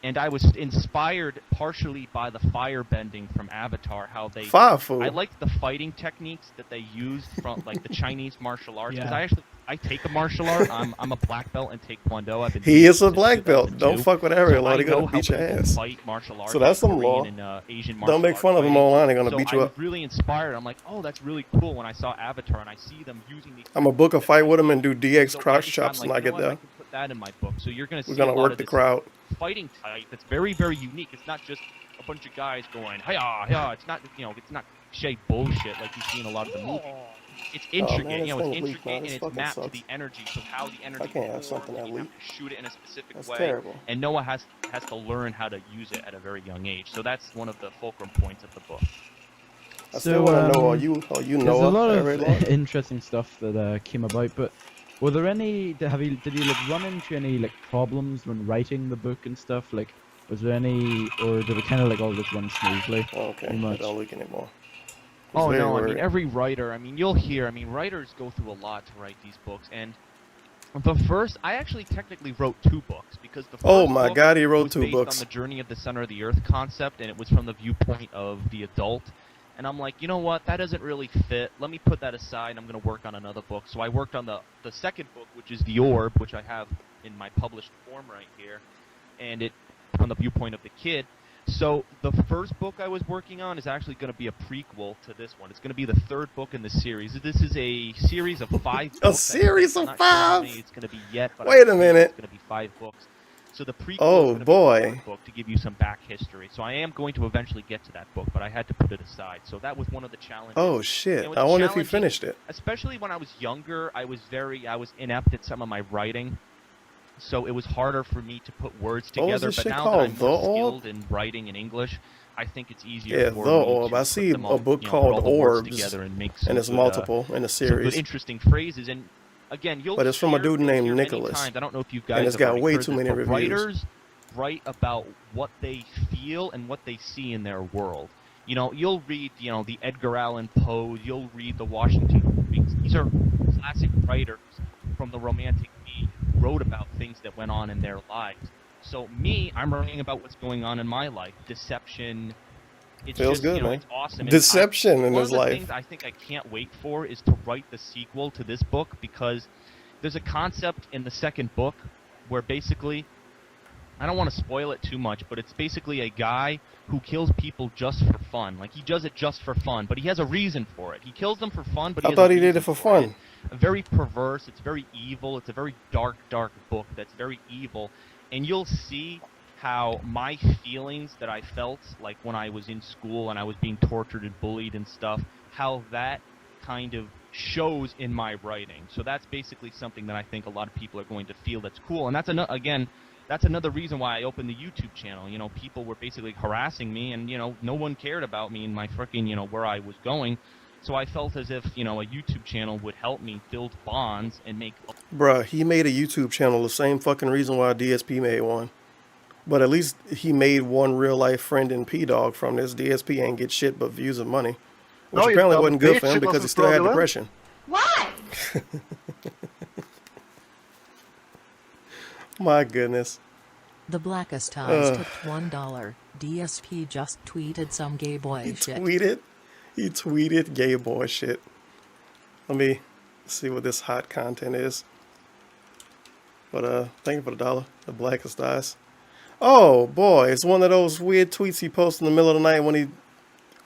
And I was inspired partially by the fire bending from Avatar. I liked the fighting techniques that they used from like the Chinese martial arts. Because I take a martial art. I'm a black belt in Taekwondo. I've been He is a black belt. Don't fuck with Ariel, or they're gonna beat your ass. Fight martial arts, So that's some Korean law. and Asian martial Don't make arts fun of him fighting. online. They're gonna So beat you I up. was really inspired. I'm like, oh, that's really cool. When I saw Avatar and I see them using these. I'm gonna book a fight with him and do DX So crouch I'm chops like, when I you know get what? I there. can put that in my book. So you're gonna see We're gonna a lot work of the this crowd. fighting type that's very, very unique. It's not just a bunch of guys going, hiya, hiya. It's not, you know, it's not cliche bullshit like you see in a lot of the movies. It's intricate, man, this you know, it's thing is weak, intricate man. and This it's fucking mapped to sucks. the energy. So how the energy I can't have forms, something that and you have weak. to shoot it in a specific That's way. terrible. And Noah has to learn how to use it at a very young age. So that's one of the fulcrum points of the book. I still want to know, are you there's Noah? a lot of Very long? interesting stuff that came about, but were there any? Did you like run into any like problems when writing the book and stuff? Like, was there any, or did it kind of like all just run smoothly? Okay, Pretty I much. don't look anymore. Oh very no, I mean worried. every writer, I mean you'll hear, I mean writers go through a lot to write these books, and the first, I actually technically wrote 2 books, because the first Oh my book God, he wrote was 2 based books. on the journey of the center of the earth concept, and it was from the viewpoint of the adult, and I'm like, you know what, that doesn't really fit, let me put that aside, I'm going to work on another book. So I worked on the second book, which is The Orb, which I have in my published form right here, and it from the viewpoint of the kid. So the first book I was working on is actually going to be a prequel to this one. It's going to be the 3rd book in the series. This is a series of 5 books. A series I'm of not sure how 5? many it's going to be yet, but Wait a I think minute. It's going to be 5 books. So the prequel Oh, is going to boy. be the 3rd book to give you some back history. So I am going to eventually get to that book, but I had to put it aside. So that was one of the challenges. Oh shit! You know, I it's wonder if he challenging, finished it. Especially when I was younger, I was inept at some of my writing. So it was harder for me to put words What was together, this but shit now called? that I'm The more Orb? skilled in writing in English, I think it's easier Yeah, for The me Orb. to I put see them a all, book you know, put all called the words Orbs, together and make and it's good, multiple in a some good series. interesting phrases. And again, you'll But it's from a dude you'll named hear many Nicholas, times, I don't know if you and guys it's have got already way heard too this, many but reviews. writers write about what they feel and what they see in their world. You know, you'll read, you know, the Edgar Allan Poe, you'll read the Washington Irvings. These are classic writers from the Romantic age who wrote about things that went on in their lives. So me, I'm writing about what's going on in my life. Deception. It's Feels just, good, you know, man. it's awesome. And Deception in one his of the life. things I think I can't wait for is to write the sequel to this book, because there's a concept in the second book where basically, I don't want to spoil it too much, but it's basically a guy who kills people just for fun. Like, he does it just for fun, but he has a reason for it. He kills them for fun, but he I has thought a he did reason it for for fun. Very perverse, it's very evil, it's a very dark, dark book that's very evil, and you'll see how my feelings that I felt, like when I was in school and I was being tortured and bullied and stuff, how that kind of shows in my writing. So that's basically something that I think a lot of people are going to feel that's cool, and that's that's another reason why I opened the YouTube channel. You know, people were basically harassing me, and, you know, no one cared about me and my freaking, you know, where I was going. So I felt as if, you know, a YouTube channel would help me build bonds and make... Bruh, he made a YouTube channel the same fucking reason why DSP made one. But at least he made one real life friend in P-Dog from this. DSP ain't get shit but views and money. Which No, you apparently dumb wasn't good for bitch, him it because he wasn't still had fraudulent. depression. Why? My goodness. The Blackest Eyes Ugh. tipped $1. DSP just tweeted some gay boy shit. He tweeted gay boy shit. Let me see what this hot content is. But thank you for the $1. The blackest eyes. Oh boy, it's one of those weird tweets he posted in the middle of the night when he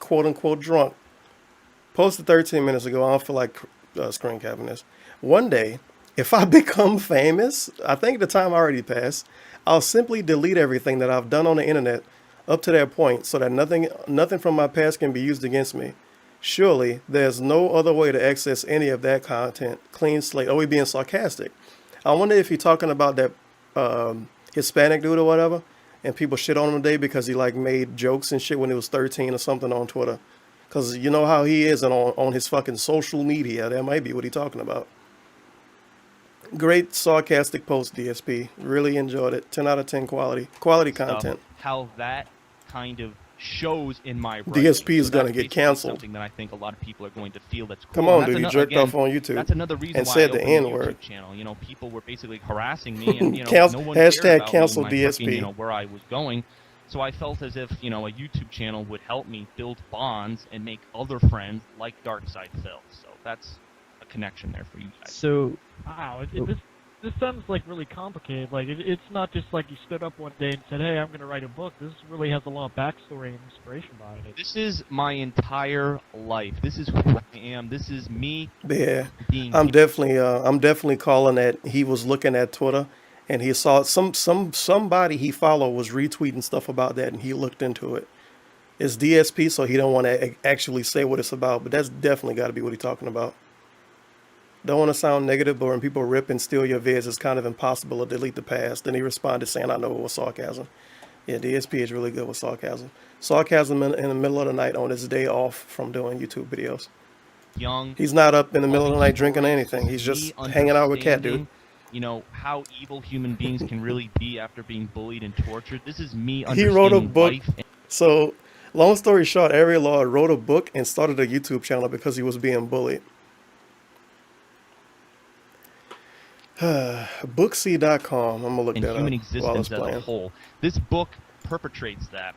quote unquote drunk. Posted 13 minutes ago. I don't feel like screen capping this. One day, if I become famous, I think the time already passed, I'll simply delete everything that I've done on the internet up to that point so that nothing from my past can be used against me. Surely, there's no other way to access any of that content. Clean slate. Oh, he being sarcastic. I wonder if he's talking about that Hispanic dude or whatever, and people shit on him today because he like made jokes and shit when he was 13 or something on Twitter. Because you know how he is on his fucking social media. That might be what he's talking about. Great sarcastic post, DSP. Really enjoyed it. 10 out of 10 quality. Quality content. How that kind of shows in my writing. DSP is So going that's to get basically canceled. something that I think a lot of people are going to feel that's cool. Come on, And that's dude. He jerked off on YouTube That's another reason and why said I the opened a N-word. YouTube channel. You know, people were basically harassing me, and you know, Cancel- no one cared hashtag about cancel me and my DSP. fucking, you know, where I was going. So I felt as if, you know, a YouTube channel would help me build bonds and make other friends like Darkside Phil. So that's a connection there for you guys. So, Wow, this sounds like really complicated. Like it's not just like you stood up one day and said, "Hey, I'm going to write a book." This really has a lot of backstory and inspiration behind it. This is my entire life. This is who I am. This is me. Yeah, being I'm definitely calling that he was looking at Twitter and he saw somebody he followed was retweeting stuff about that and he looked into it. It's DSP, so he don't want to actually say what it's about, but that's definitely got to be what he's talking about. Don't want to sound negative, but when people rip and steal your vids, it's kind of impossible to delete the past. Then he responded saying, "I know it was sarcasm." Yeah, DSP is really good with sarcasm. Sarcasm in the middle of the night on his day off from doing YouTube videos. Young. He's not up in the middle of the night drinking anything. He's just hanging out with Cat Dude. You know, how evil human beings can really be after being bullied and tortured. This is me He understanding wrote a book. life. So, long story short, Ariel Lord wrote a book and started a YouTube channel because he was being bullied. Booksy.com. I'm gonna look and that human up while it's existence as a playing. whole. This book perpetrates that,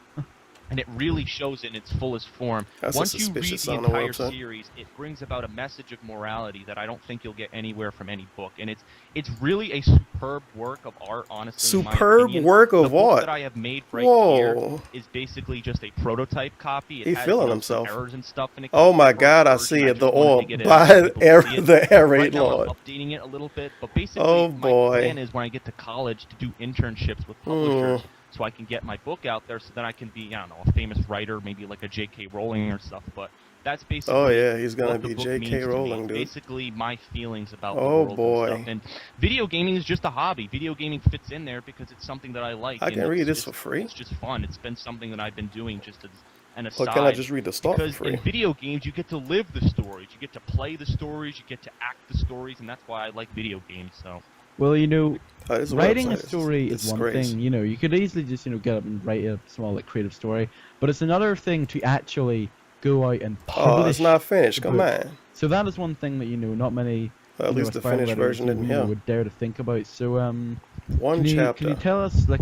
and it really shows in its fullest form. That's a Once you read suspicious the sounding entire website. series, it brings about a message of morality that I don't think you'll get anywhere from any book, and it's really a superb work of art. Honestly, in my Superb opinion. work The of book art. that I have made right Whoa. here is basically just a prototype copy. It He has, feeling you know, some himself. errors and stuff, and it Oh comes my from God, I version. see it. The just wanted oil to get it by out so people could see it. the air Right raid now, Lord. I'm updating it a little bit, but basically, Oh my boy. plan is when I get to college to do internships with publishers, so I can get my book out there, so then I can be, I don't know, a famous writer, maybe like a J.K. Rowling or stuff. But that's basically. Oh yeah, he's gonna what the be book J.K. means to me. Rowling, dude. Basically, my feelings about the Oh world boy. and stuff. And video gaming is just a hobby. Video gaming fits in there because it's something that I like. I and can read it's this just- for free. It's just fun. It's been something that I've been doing just as an Or aside. can I just read the stuff for Because free? in video games, you get to live the stories, you get to play the stories, you get to act the stories, and that's why I like video games. So. well, you know, this writing a website is story is one disgrace. thing. You know, you could easily just, you know, get up and write a small, like, creative story. But it's another thing to actually go out and publish. Oh, it's not finished. the Come book. on. So that is one thing that, you know, not many. Well, at you know, least the aspiring finished writers, version isn't you know, here. would dare to think about. So, One can you, chapter. Can you tell us, like,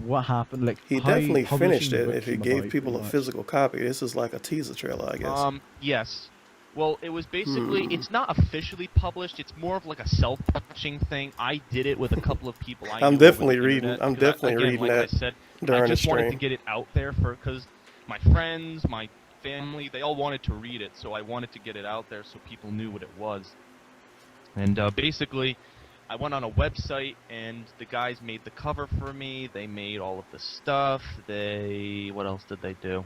what happened? Like, He how definitely publishing finished the it book if he came gave about, people a pretty much. physical copy. This is like a teaser trailer, I guess. Yes. Well, it was basically, it's not officially published, it's more of like a self-publishing thing. I did it with a couple of people I I'm knew definitely over the reading. internet, I'm 'cause I- definitely again, reading like I that said, during I the just wanted to stream. get it out there because my friends, my family, they all wanted to read it, so I wanted to get it out there so people knew what it was. And basically, I went on a website, and the guys made the cover for me, they made all of the stuff, what else did they do?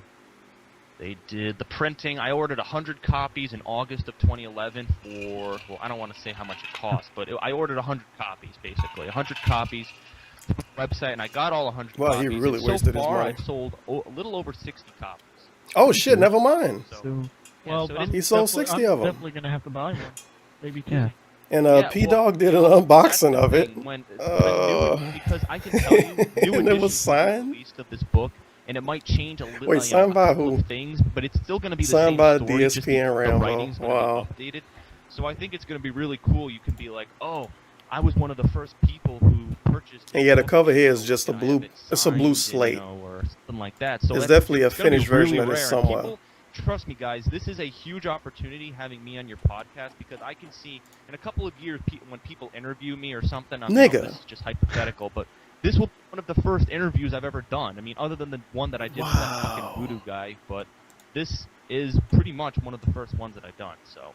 They did the printing. I ordered 100 copies in August of 2011 for, well, I don't want to say how much it cost, but I ordered 100 copies, basically. 100 copies from the website, and I got all 100 Wow, copies. he really and so wasted his far, money. I've sold a little over 60 copies. Oh shit! Never mind. Well, so I'm He sold definitely- 60 of I'm 'em. definitely gonna have to buy one, maybe two. Yeah. And Yeah, P Dog did an unboxing of it. Because I can tell you, new and it was editions will be signed. released of this book, and it might change a little, Wait, signed a by couple who? of things, but it's still going to be the Signed same by story, just DSP and the Rambo. writing's going Wow. to be updated. So I think it's going to be really cool. You can be like, oh, I was one of the first people who purchased. And yeah, the cover here is just a blue. It's a blue slate. Or something like that. So It's that's- definitely a it's gonna be finished version really of this rare, and somewhere. trust me, guys, this is a huge opportunity having me on your podcast, because I can see in a couple of years when people interview me or something, this is just hypothetical, but this will be one of the first interviews I've ever done. I mean, other than the one that I did with that fucking voodoo guy, but this is pretty much one of the first ones that I've done, so.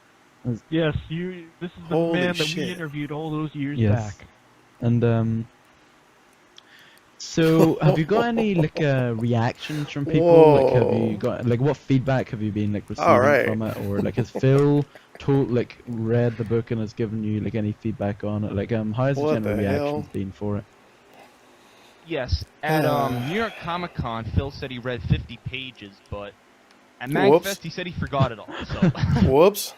Yes, this is the man that we interviewed all those years back. And so have you got any like reactions from people? Like, have you got like what feedback have you been like receiving from it, or like has Phil read the book and has given you like any feedback on it? Like, how has the general reactions been for it? Yes, at New York Comic Con, Phil said he read 50 pages, but at MagFest he said he forgot it all. So. Whoops.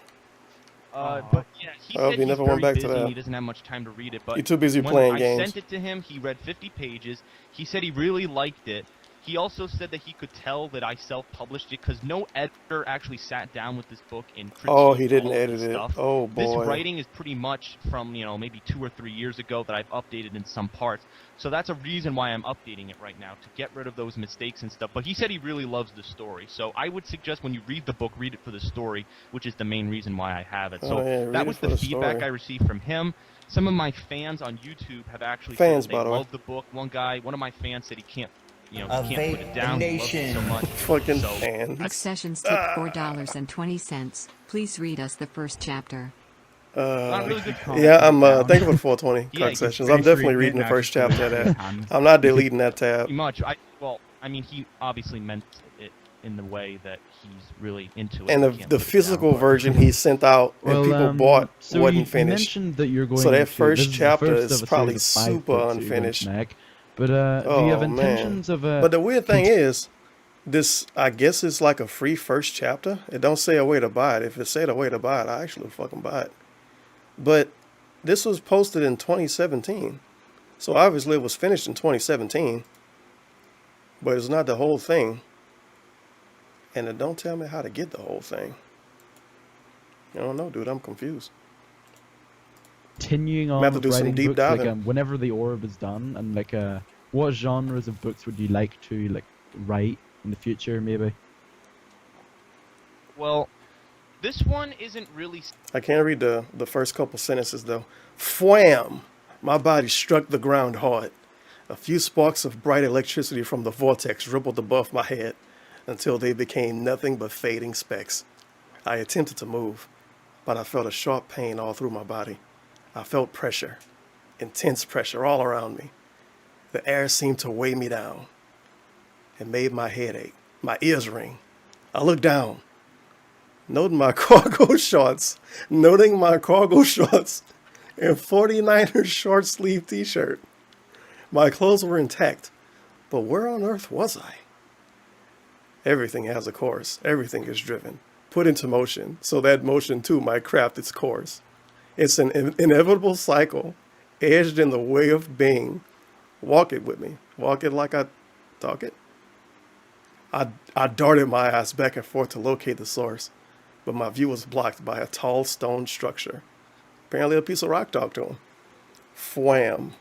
But yeah, he said he's never very went back busy to that. and he doesn't have much time to read it. But You're too busy when playing I games. sent it to him, he read 50 pages. He said he really liked it. He also said that he could tell that I self-published it because no editor actually sat down with this book and critiqued he didn't all of edit the it. stuff. Oh, boy. This writing is pretty much from, maybe 2 or 3 years ago that I've updated in some parts. So that's a reason why I'm updating it right now, to get rid of those mistakes and stuff. But he said he really loves the story. So I would suggest when you read the book, read it for the story, which is the main reason why I have it. So that was the feedback I received from him. Some of my fans on YouTube have actually said they love the book. One of my fans said he can't can't put it down. He loves it so much. Fucking fan. Book sessions take $4.20. Please read us the first chapter. Yeah, I'm thank you for the 420 Cock Sessions. I'm definitely reading the first chapter of that. I'm not deleting that tab. Pretty much. He obviously meant it in the way that he's really into it. And the physical version he sent out and people bought wasn't finished. You mentioned that you're going so that to, first chapter is is probably super unfinished. But do you have intentions of But the weird thing is, this, I guess it's like a free first chapter. It don't say a way to buy it. If it said a way to buy it, I actually would fucking buy it. But this was posted in 2017. So obviously it was finished in 2017. But it's not the whole thing. And it don't tell me how to get the whole thing. I don't know, dude. I'm confused. Continuing on with writing books, like, whenever the orb is done, and like what genres of books would you like to like write in the future, maybe? Well, this one isn't really. I can't read the first couple sentences though. Wham! My body struck the ground hard. A few sparks of bright electricity from the vortex rippled above my head until they became nothing but fading specks. I attempted to move, but I felt a sharp pain all through my body. I felt pressure, intense pressure all around me. The air seemed to weigh me down. It made my head ache, my ears ring. I looked down, noting my cargo shorts and 49er short sleeve t-shirt. My clothes were intact, but where on earth was I? Everything has a course. Everything is driven, put into motion, so that motion too might craft its course. It's an inevitable cycle, edged in the way of being. Walk it with me. Walk it like I talk it. I darted my eyes back and forth to locate the source, but my view was blocked by a tall stone structure. Apparently a piece of rock talked to him. Fwam.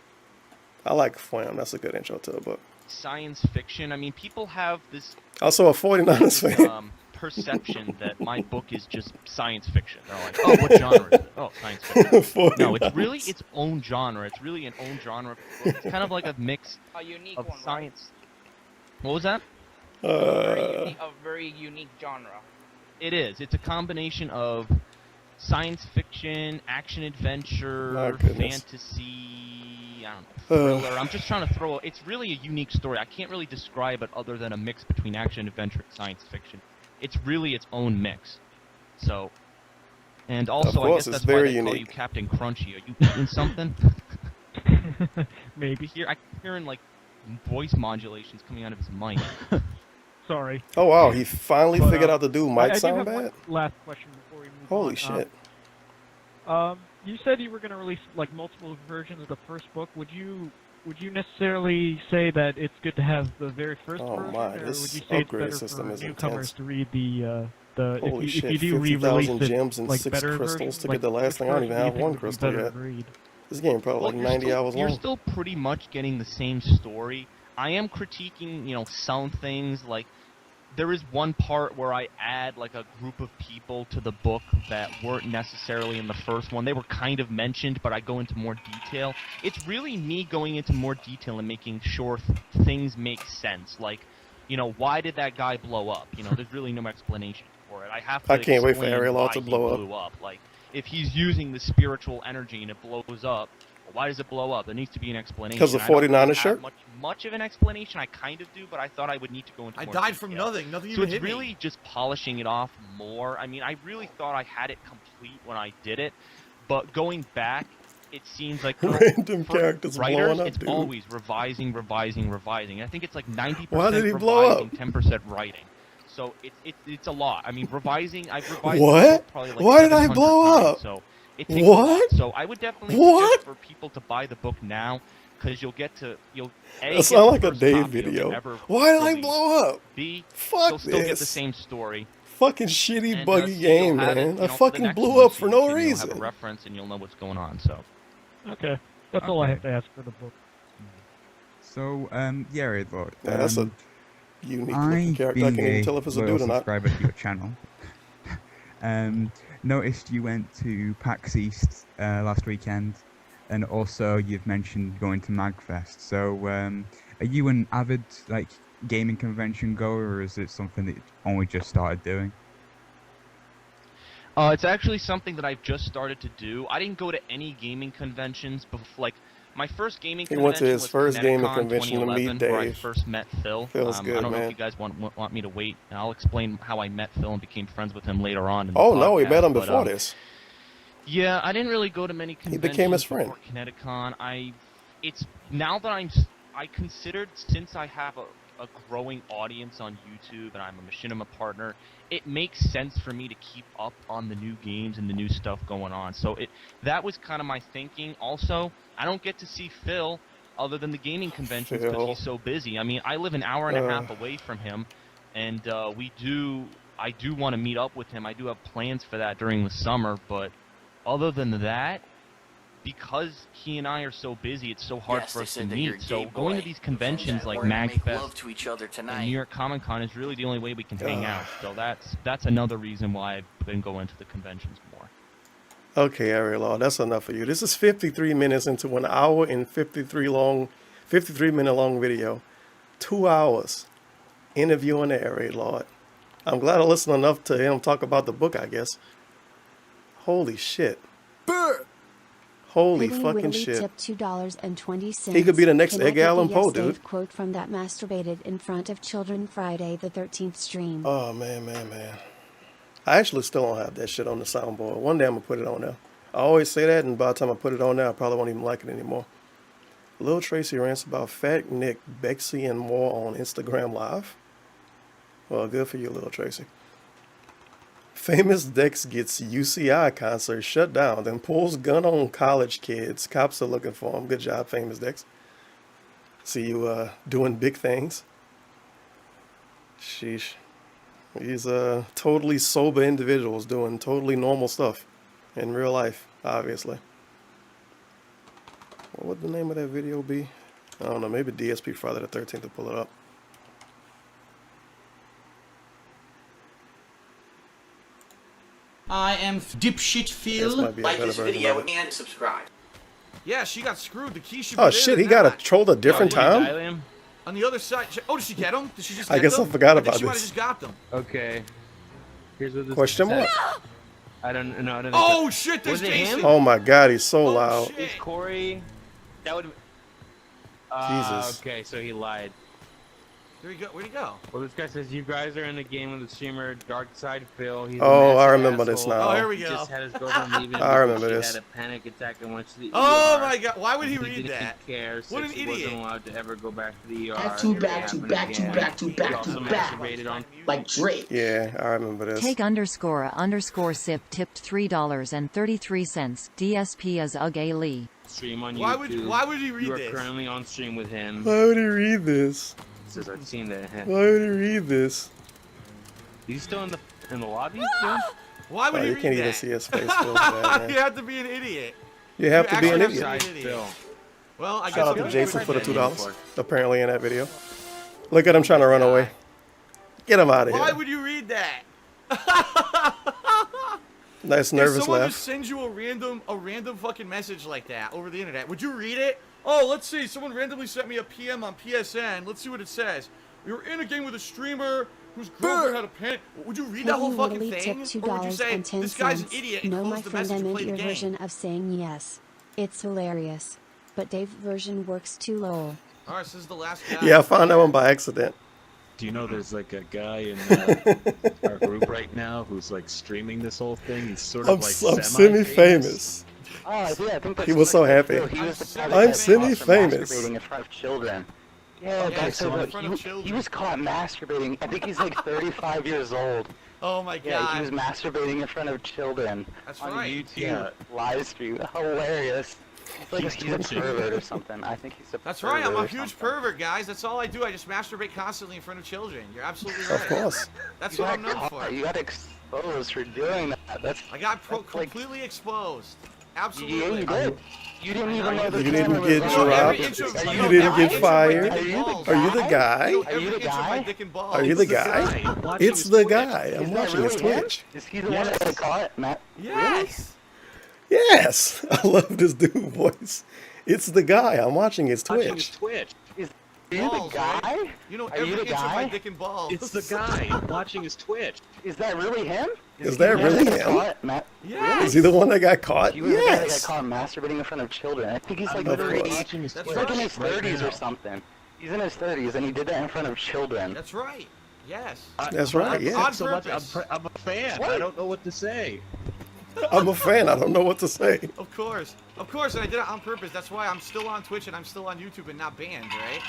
I like Fwam. That's a good intro to the book. Science fiction. I mean, people have this. Also a 49ers fan. Perception that my book is just science fiction. They're like, oh, what genre is it? Oh, science fiction. No, it's really its own genre. It's really an own genre. It's kind of like a mix of science. Right? What was that? A very unique genre. It is. It's a combination of science fiction, action adventure, fantasy, I don't know, thriller. I'm just trying to throw. It's really a unique story. I can't really describe it other than a mix between action adventure and science fiction. It's really its own mix. So, and also I guess that's why they call you Captain Crunchy. Are you eating something? Maybe. I'm hearing like voice modulations coming out of his mic. Sorry. Oh wow, he finally figured out to do mic sound bad? One last question before we move on. Holy shit. You said you were going to release like multiple versions of the first book. Would you necessarily say that it's good to have the very first version, or would you say it's better for newcomers to read the Holy if shit, you do re-release 50,000 gems and like 6 better crystals versions, to like, get the last thing? I don't even have one crystal yet. This game probably like 90 hours long. You're still pretty much getting the same story. I am critiquing, some things like there is one part where I add like a group of people to the book that weren't necessarily in the first one. They were kind of mentioned, but I go into more detail. It's really me going into more detail and making sure things make sense. Like, you know, why did that guy blow up? You know, there's really no explanation for it. I have to I can't wait for explain Ariel why to he blow blew up. Like, if he's using the spiritual energy and it blows up, well, why does it blow up? There needs to be an explanation. Because of I don't 49er really shirt? have much of an explanation. I kind of do, but I thought I would need to go into I more died from detail. nothing. Nothing So even it's hit me. really just polishing it off more. I mean, I really thought I had it complete when I did it, but going back, it seems like Random for characters writers, blowing up, it's dude. always revising. I think it's like 90% Why did he blow revising, up? 10% writing. So it's a lot. I mean, revising. I've revised What? the book probably like Why did I 700 blow times, up? So it takes a What? lot. So I would definitely What? suggest for people to buy the book now, because you'll A, That get sounds the like a first Dave copy of it video. ever Why did I released. blow up? B, Fuck you'll still get the this. same story. Fucking shitty And, buggy so game, you'll have it, man. you I know, for the fucking next blew one, up so for you no can, You'll reason. have a reference and you'll know what's going on. So. Okay, that's all I have to ask for the book. So, yeah, Red Lord. Yeah, that's a unique looking I, character. I being can't even tell if it's a loyal dude or not. subscriber to your channel, noticed you went to PAX East last weekend, and also you've mentioned going to MagFest. So, are you an avid like gaming convention goer, or is it something that you only just started doing? It's actually something that I've just started to do. I didn't go to any gaming conventions before. Like, my first gaming He convention went to his was first gaming Kineticon convention to meet 2011, where I Dave. first met Phil. Feels I good, don't know man. if you guys want me to wait, and I'll explain how I met Phil and became friends with him later on in the Oh no, we podcast, met him but, before this. Yeah, I didn't really go to many He conventions became his friend. before Kineticon. It's now that I considered, since I have a growing audience on YouTube and I'm a machinima partner, it makes sense for me to keep up on the new games and the new stuff going on. So that was kind of my thinking. Also, I don't get to see Phil other than the gaming conventions because Phil. he's so busy. I mean, I live an hour and a half away from him, and I do want to meet up with him. I do have plans for that during the summer, but other than that, because he and I are so busy, it's so hard Yes, for they us to said that you're a meet. gay So going to boy. these conventions like We're gonna make MagFest love to each other and tonight. New York Comic Con is really the only way we can hang out. So that's another reason why I've been going to the conventions more. Okay, Ariel, that's enough for you. This is 53 minutes into an hour and 53-minute long video. 2 hours interviewing Ariel Lord. I'm glad I listened enough to him talk about the book, I guess. Holy shit. Holy Wiggly fucking Wiggly shit. Tip $2.20. He could be the next Can I Edgar get Allan the Poe, Yes Dave dude. quote from that masturbated in front of children Friday the 13th stream. Oh, man. I actually still don't have that shit on the soundboard. One day I'm going to put it on there. I always say that, and by the time I put it on there, I probably won't even like it anymore. Lil Tracy rants about Fat Nick, Bexy, and more on Instagram Live. Well, good for you, Lil Tracy. Famous Dex gets UCI concert shut down, then pulls gun on college kids. Cops are looking for him. Good job, Famous Dex. See you doing big things. Sheesh. These totally sober individuals doing totally normal stuff in real life, obviously. What would the name of that video be? I don't know, maybe DSP Friday the 13th to pull it up. I am dipshit Phil. Like this video and subscribe. Yeah, she got screwed. The key should Oh be shit, there, he got a troll a different Oh, did he time? On the other side. Oh, did she get them? Did she just I get guess them? I forgot think about she might have this. just got them. Okay. Here's what this Question says. mark? I don't know. I don't Oh, know. shit, there's Was it Jason. him? Oh my god, he's so loud. It's Corey. That would. Jesus. Okay, so he lied. There you go. Where'd he go? Well, this guy says you guys are in a game with the streamer Dark Side Phil. He's a Oh, I massive remember this asshole. now. Oh, here we He go. just had his girlfriend leave him I remember because this. She had a panic attack and went to the Oh ER. my god, why would he He read didn't that? care, What said an she idiot. wasn't allowed to ever go back to the ER. Back to It back to happened back to again. back to He back also to back. masturbated on Like Drake. Yeah, I remember this. Take__sip tipped $3.33. DSP as Ugay Lee. stream on Why YouTube. why would he read You are this? currently on stream with him. Why would he read this? Says I've seen that. Why would he read this? He's still in the lobby, dude? Why would Oh, he you read can't that? even see his face. Feels bad, You man. have to be an idiot. You have to be an actually idiot. have to be an idiot. Well, I Shout guess out to I'm Jason for the gonna $2. Apparently in that video. Look at him trying to run away. Get him out of Why here. would you read that? Nice nervous if someone laugh. just sends you a random fucking message like that over the internet, would you read it? Oh, let's see. Someone randomly sent me a PM on PSN. Let's see what it says. We were in a game with a streamer whose girlfriend had a panic. Would you read that whole fucking thing? Or would you say, this guy's an idiot and No, my close the friend, message I and meant play the your game? version of saying yes. It's hilarious. But Dave's version works too lol. Alright, so this is the last guy. Yeah, I found that one by accident. Do you know there's like a guy in our group right now who's like streaming this whole thing? He's sort of I'm like semi-famous. Oh, yeah, I think that's He was so happy. He was the guy I'm that got semi-famous. caught for masturbating in front of children. Yeah, Yeah, that's so so in look, front of children. he was caught masturbating. I think he's like 35 years old. Oh my god. Yeah, he was masturbating in front of children. That's on right. YouTube live stream. Hilarious. He's like he's a pervert or something. I think he's a That's pervert right, I'm a or huge something. pervert, guys. That's all I do. I just masturbate constantly in front of children. You're absolutely right. Of course. That's You what got I'm known caught. for. You got exposed for doing that. That's I got that's like- completely exposed. Absolutely. Yeah, you did. You didn't even know the You camera didn't get was on. dropped. You didn't get fired. Are you the guy? Are you the guy? Are you the guy? It's the guy. I'm watching his Twitch. Is he the one that got caught, Matt? Yes. Yes. I love this dude voice. It's the guy. I'm watching his Twitch. Are you the guy? You know Are you every the inch of my guy? dick and balls. It's the guy. I'm watching his Twitch. Is that really him? Is that he the one really that got him? caught, Matt? Yes. Is he the one that got caught? He was the guy that got Yes. caught masturbating in front of children. I think he's like Of literally course. he's That's like in right. his 30s or something. He's in his 30s and he did that in front of children. That's right. Yes. That's right. On Yeah. So much, purpose. I'm a fan. What? I don't know what to say. I'm a fan. I don't know what to say. Of course. Of course, and I did it on purpose. That's why I'm still on Twitch and I'm still on YouTube and not banned, right?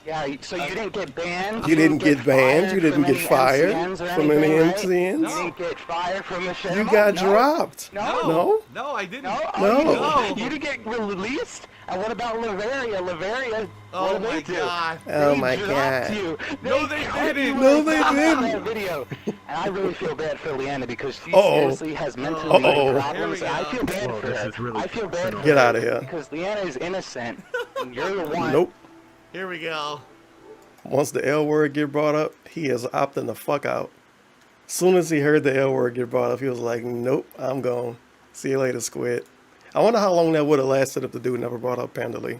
Yeah, so you didn't get banned. You didn't get banned. You didn't get fired from any MCNs. MCNs. You didn't get fired from the show. You got No? dropped. No. No, I didn't. No. No. You didn't get released. And what about Lavaria? Lavaria. Oh what did my they do? god. Oh They my dropped God. You. No, they cut didn't. you No, like they that didn't. video. And I really feel bad for Leanna because she Uh-oh. seriously has mentally Uh-oh. problems. Here we I go. feel bad Whoa, for this her. is really I feel bad for Get her out of here. because Leanna is innocent. And you're the one. Nope. Here we go. Once the L word get brought up, he is opting the fuck out. Soon as he heard the L word get brought up, he was like, nope, I'm gone. See you later, Squid. I wonder how long that would have lasted if the dude never brought up Panda Lee.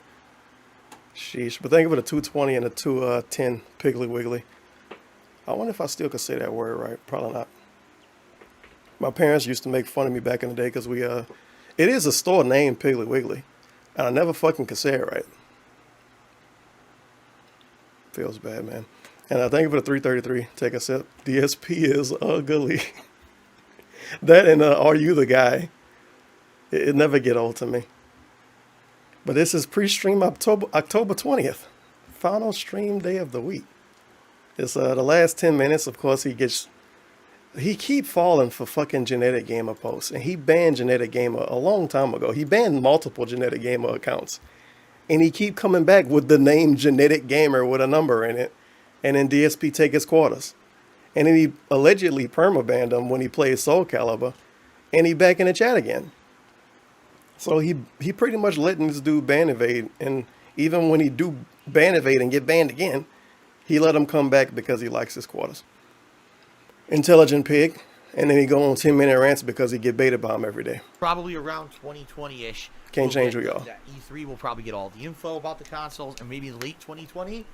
Sheesh. But think of it, a 220 and a 210 Piggly Wiggly. I wonder if I still could say that word right. Probably not. My parents used to make fun of me back in the day because it is a store named Piggly Wiggly. And I never fucking could say it right. Feels bad, man. And I thank you for the 333. Take a sip. DSP is ugly. That and Are You the Guy? It never get old to me. But this is pre-stream October 20th. Final stream day of the week. It's the last 10 minutes. Of course, he keep falling for fucking Genetic Gamer posts. And he banned Genetic Gamer a long time ago. He banned multiple Genetic Gamer accounts. And he keep coming back with the name Genetic Gamer with a number in it. And then DSP take his quarters. And then he allegedly permabanned him when he played Soul Calibur. And he back in the chat again. So he pretty much letting this dude ban evade. And even when he do ban evade and get banned again, he let him come back because he likes his quarters. Intelligent pig. And then he go on 10-minute rants because he get beta bomb every day. Probably around 2020-ish. Can't change who y'all. E3 will probably get all the info about the consoles, and maybe late 2020.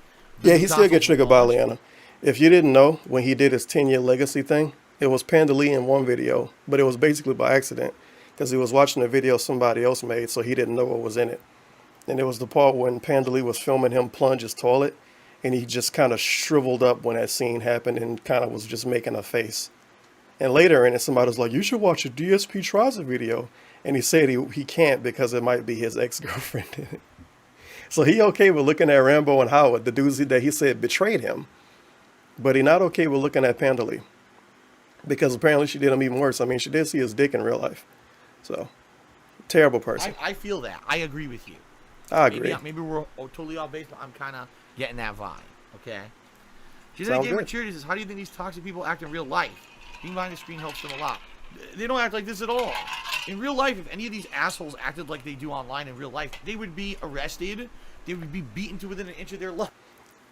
Yeah, he still get triggered by Liana. If you didn't know, when he did his 10-year legacy thing, it was Panda Lee in one video, but it was basically by accident because he was watching a video somebody else made, so he didn't know what was in it. And it was the part when Panda Lee was filming him plunge his toilet, and he just kind of shriveled up when that scene happened and kind of was just making a face. And later in it, somebody was like, you should watch a DSP Tries It video. And he said he can't because it might be his ex-girlfriend in it. So he okay with looking at Rambo and Howard, the dudes that he said betrayed him. But he not okay with looking at Panda Lee. Because apparently she did him even worse. I mean, she did see his dick in real life. So, terrible person. I feel that. I agree with you. I agree. Maybe we're totally off base, but I'm kind of getting that vibe. Okay. Sounds Gamer good. Charity says, how do you think these toxic people act in real life? Being behind the screen helps them a lot. They don't act like this at all. In real life, if any of these assholes acted like they do online in real life, they would be arrested. They would be beaten to within an inch of their life.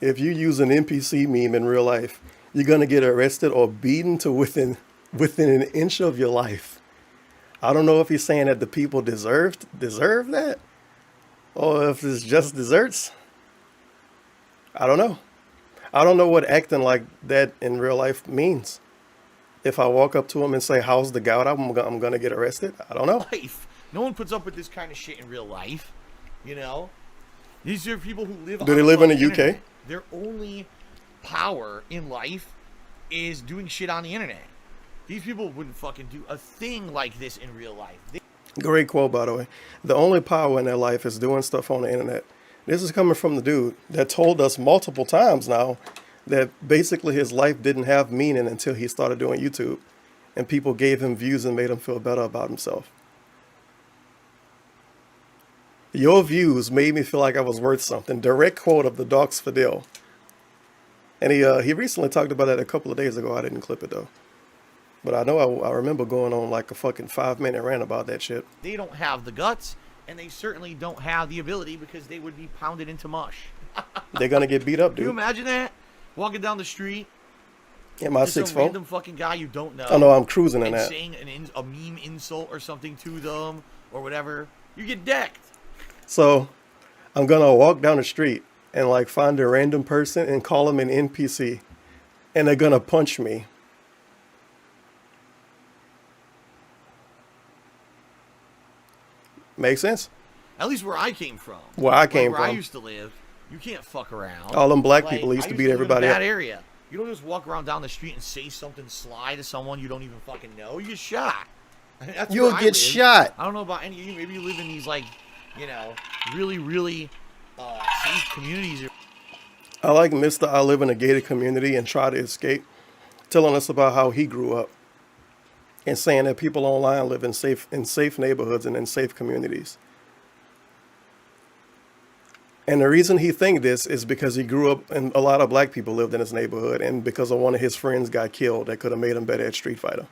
if you use an NPC meme in real life, you're gonna get arrested or beaten to within an inch of your life. I don't know if he's saying that the people deserve that, or if it's just desserts. I don't know. I don't know what acting like that in real life means. If I walk up to him and say, "How's the gout?" I'm gonna get arrested. I don't know. Life. No one puts up with this kind of shit in real life. You know, these are people who live. Do they live in the UK? Their only power in life is doing shit on the internet. These people wouldn't fucking do a thing like this in real life. Great quote, by the way. The only power in their life is doing stuff on the internet. This is coming from the dude that told us multiple times now that basically his life didn't have meaning until he started doing YouTube, and people gave him views and made him feel better about himself. Your views made me feel like I was worth something. Direct quote of the Docs Fidel. And he recently talked about that a couple of days ago. I didn't clip it though. But I know I remember going on like a fucking 5-minute rant about that shit. They don't have the guts, and they certainly don't have the ability because they would be pounded into mush. They're gonna get beat up, dude. Can you imagine that? Walking down the street. In my 6'4". Some random fucking guy you don't know. I know I'm cruising in that. Saying a meme insult or something to them or whatever. You get decked. So I'm gonna walk down the street and like find a random person and call them an NPC, and they're gonna punch me. Make sense? At least where I came from. Where I came where I from. used to live, you can't fuck around. All them black people used to beat everybody up. up. That area. You don't just walk around down the street and say something sly to someone you don't even fucking know. You get shot. That's You'll where I get live. shot. I don't know about any of you. Maybe you live in these like, you know, really, really safe communities. I like Mr. I live in a gated community and try to escape, telling us about how he grew up and saying that people online live in safe neighborhoods and in safe communities. And the reason he think this is because he grew up and a lot of black people lived in his neighborhood, and because of one of his friends got killed that could have made him better at Street Fighter.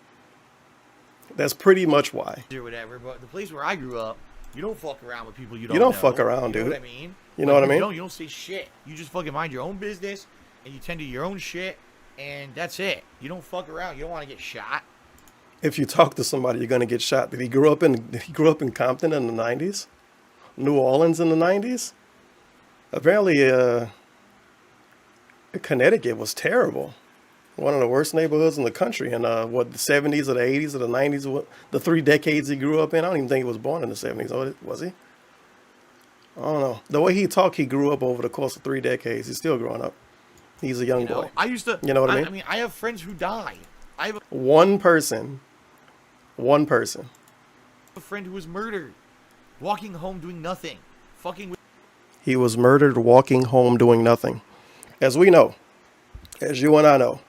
That's pretty much why. Or whatever, but the place where I grew up, you don't fuck around with people you don't You don't know. fuck around, dude. You know what I mean? You know what I mean? You don't say shit. You just fucking mind your own business, and you tend to your own shit, and that's it. You don't fuck around. You don't want to get shot. If you talk to somebody, you're gonna get shot. Did he grow up in Compton in the 90s? New Orleans in the 90s? Apparently, Connecticut was terrible. One of the worst neighborhoods in the country. In the 70s or the 80s or the 90s, the 3 decades he grew up in. I don't even think he was born in the 70s. Was he? I don't know. The way he talked, he grew up over the course of 3 decades. He's still growing up. He's a young boy. I used to. You know what I mean? I mean, I have friends who died. I have One person. a friend who was murdered, walking home doing nothing, fucking with. He was murdered walking home doing nothing. As we know, as you and I know,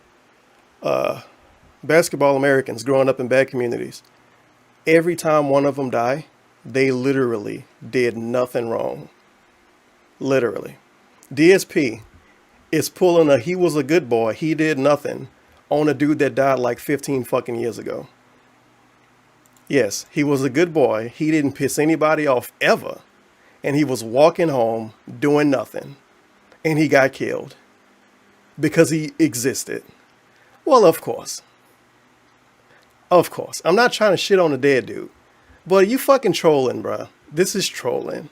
basketball Americans growing up in bad communities, every time one of them die, they literally did nothing wrong. Literally. DSP is pulling he was a good boy, he did nothing, on a dude that died like 15 fucking years ago. Yes, he was a good boy. He didn't piss anybody off ever. And he was walking home doing nothing. And he got killed. Because he existed. Well, of course. Of course. I'm not trying to shit on a dead dude. But you fucking trolling, bruh. This is trolling.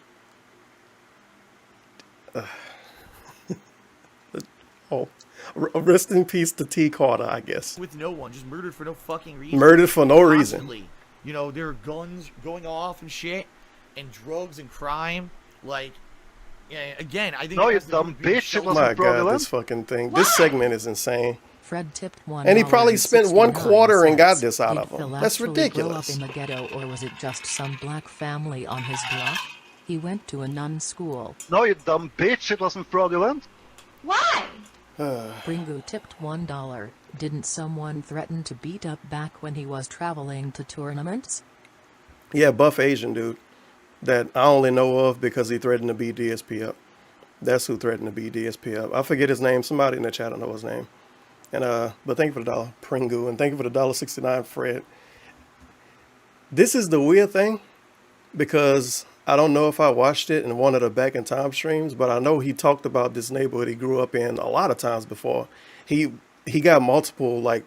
Oh. Rest in peace to T. Carter, I guess. With no one, just murdered for no fucking reason. Murdered for no reason. Constantly. You know, there are guns going off and shit, and drugs and crime. Like, yeah, again, I think. No, you dumb bitch! It Oh my god, this fucking thing. This segment is insane. Fred tipped $1. And he probably spent 1/4 and got this out of him. That's ridiculous. Did Phil actually grow up in the ghetto, or was it just some black family on his block? He went to a nun school. No, you dumb bitch! It wasn't fraudulent. Why? Bringu tipped $1. Didn't someone threaten to beat up back when he was traveling to tournaments? Yeah, buff Asian dude that I only know of because he threatened to beat DSP up. That's who threatened to beat DSP up. I forget his name. Somebody in the chat, I know his name. And but thank you for the $1, Pringu, and thank you for the $1.69, Fred. This is the weird thing, because I don't know if I watched it in one of the Back in Time streams, but I know he talked about this neighborhood he grew up in a lot of times before. He got multiple like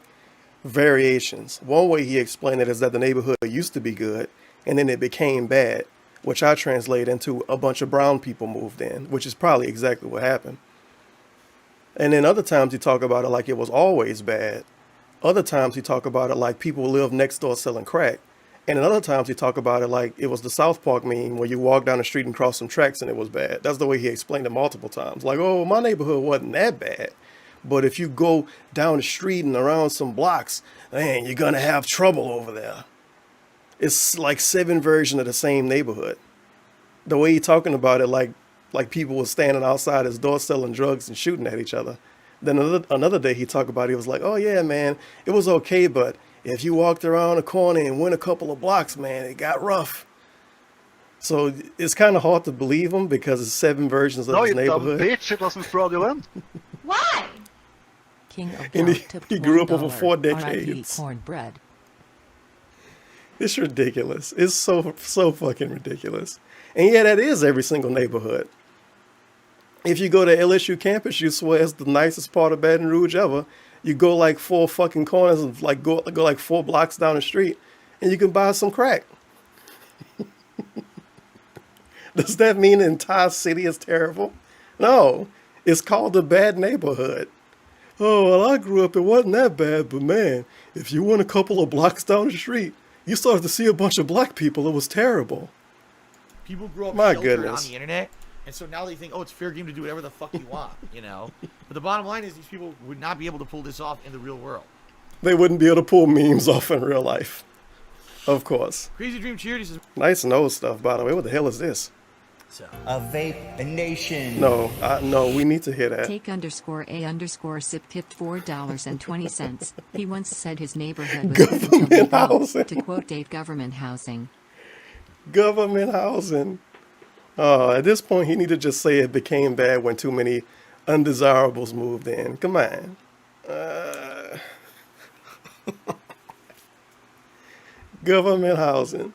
variations. One way he explained it is that the neighborhood used to be good, and then it became bad, which I translate into a bunch of brown people moved in, which is probably exactly what happened. And then other times he talk about it like it was always bad. Other times he talk about it like people live next door selling crack. And then other times he talk about it like it was the South Park meme where you walk down the street and cross some tracks and it was bad. That's the way he explained it multiple times. Like, oh, my neighborhood wasn't that bad. But if you go down the street and around some blocks, man, you're going to have trouble over there. It's like 7 versions of the same neighborhood. The way he talking about it like people were standing outside his door selling drugs and shooting at each other. Then another day he talked about it, he was like, oh yeah, man, it was okay, but if you walked around a corner and went a couple of blocks, man, it got rough. So it's kind of hard to believe him because it's 7 versions of his neighborhood. No, you dumb bitch, it wasn't fraudulent. Why? King of And he grew up over 4 RIP decades. cornbread. It's ridiculous. It's so fucking ridiculous. And yeah, that is every single neighborhood. If you go to LSU campus, you swear it's the nicest part of Baton Rouge ever. You go like 4 fucking corners and like go like 4 blocks down the street, and you can buy some crack. Does that mean the entire city is terrible? No, it's called a bad neighborhood. Oh, well, I grew up, it wasn't that bad, but man, if you went a couple of blocks down the street, you started to see a bunch of black people. It was terrible. People grew up My sheltered goodness. on the internet, and so now they think, oh, it's fair game to do whatever the fuck you want, you know? But the bottom line is these people would not be able to pull this off in the real world. They wouldn't be able to pull memes off in real life. Of course. Crazy Dream Cheer says, Nice nose stuff, by the way. What the hell is this? A vape nation. No, no, we need to hear that. Take_A_sip tipped $4.20. He once said his neighborhood was Government housing. to quote Dave, government housing. Government housing. At this point, he need to just say it became bad when too many undesirables moved in. Come on. Government housing.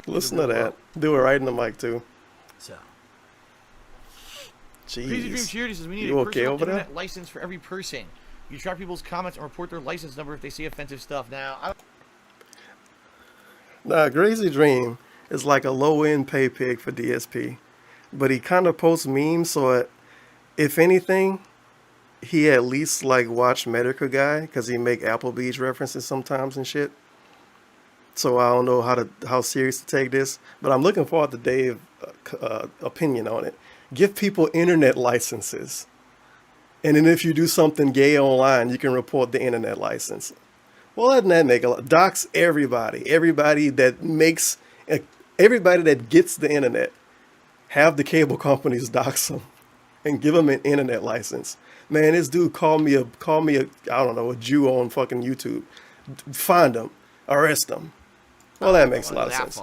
Listen to that. Do it right in the mic, too. So. Jeez. Crazy Dream Cheer says, we need You a okay personal over there? internet license for every person. You track people's comments and report their license number if they say offensive stuff. Now, Nah, Crazy Dream is like a low-end pay pig for DSP. But he kind of posts memes, so if anything, he at least like watch Medical Guy, because he make Applebee's references sometimes and shit. So I don't know how serious to take this, but I'm looking forward to Dave's opinion on it. Give people internet licenses. And then if you do something gay online, you can report the internet license. Well, doesn't that make a lot? Dox everybody. Everybody that gets the internet. Have the cable companies dox them and give them an internet license. Man, this dude called me a I don't know, a Jew on fucking YouTube. Find him. Arrest him. Well, that makes a lot of sense.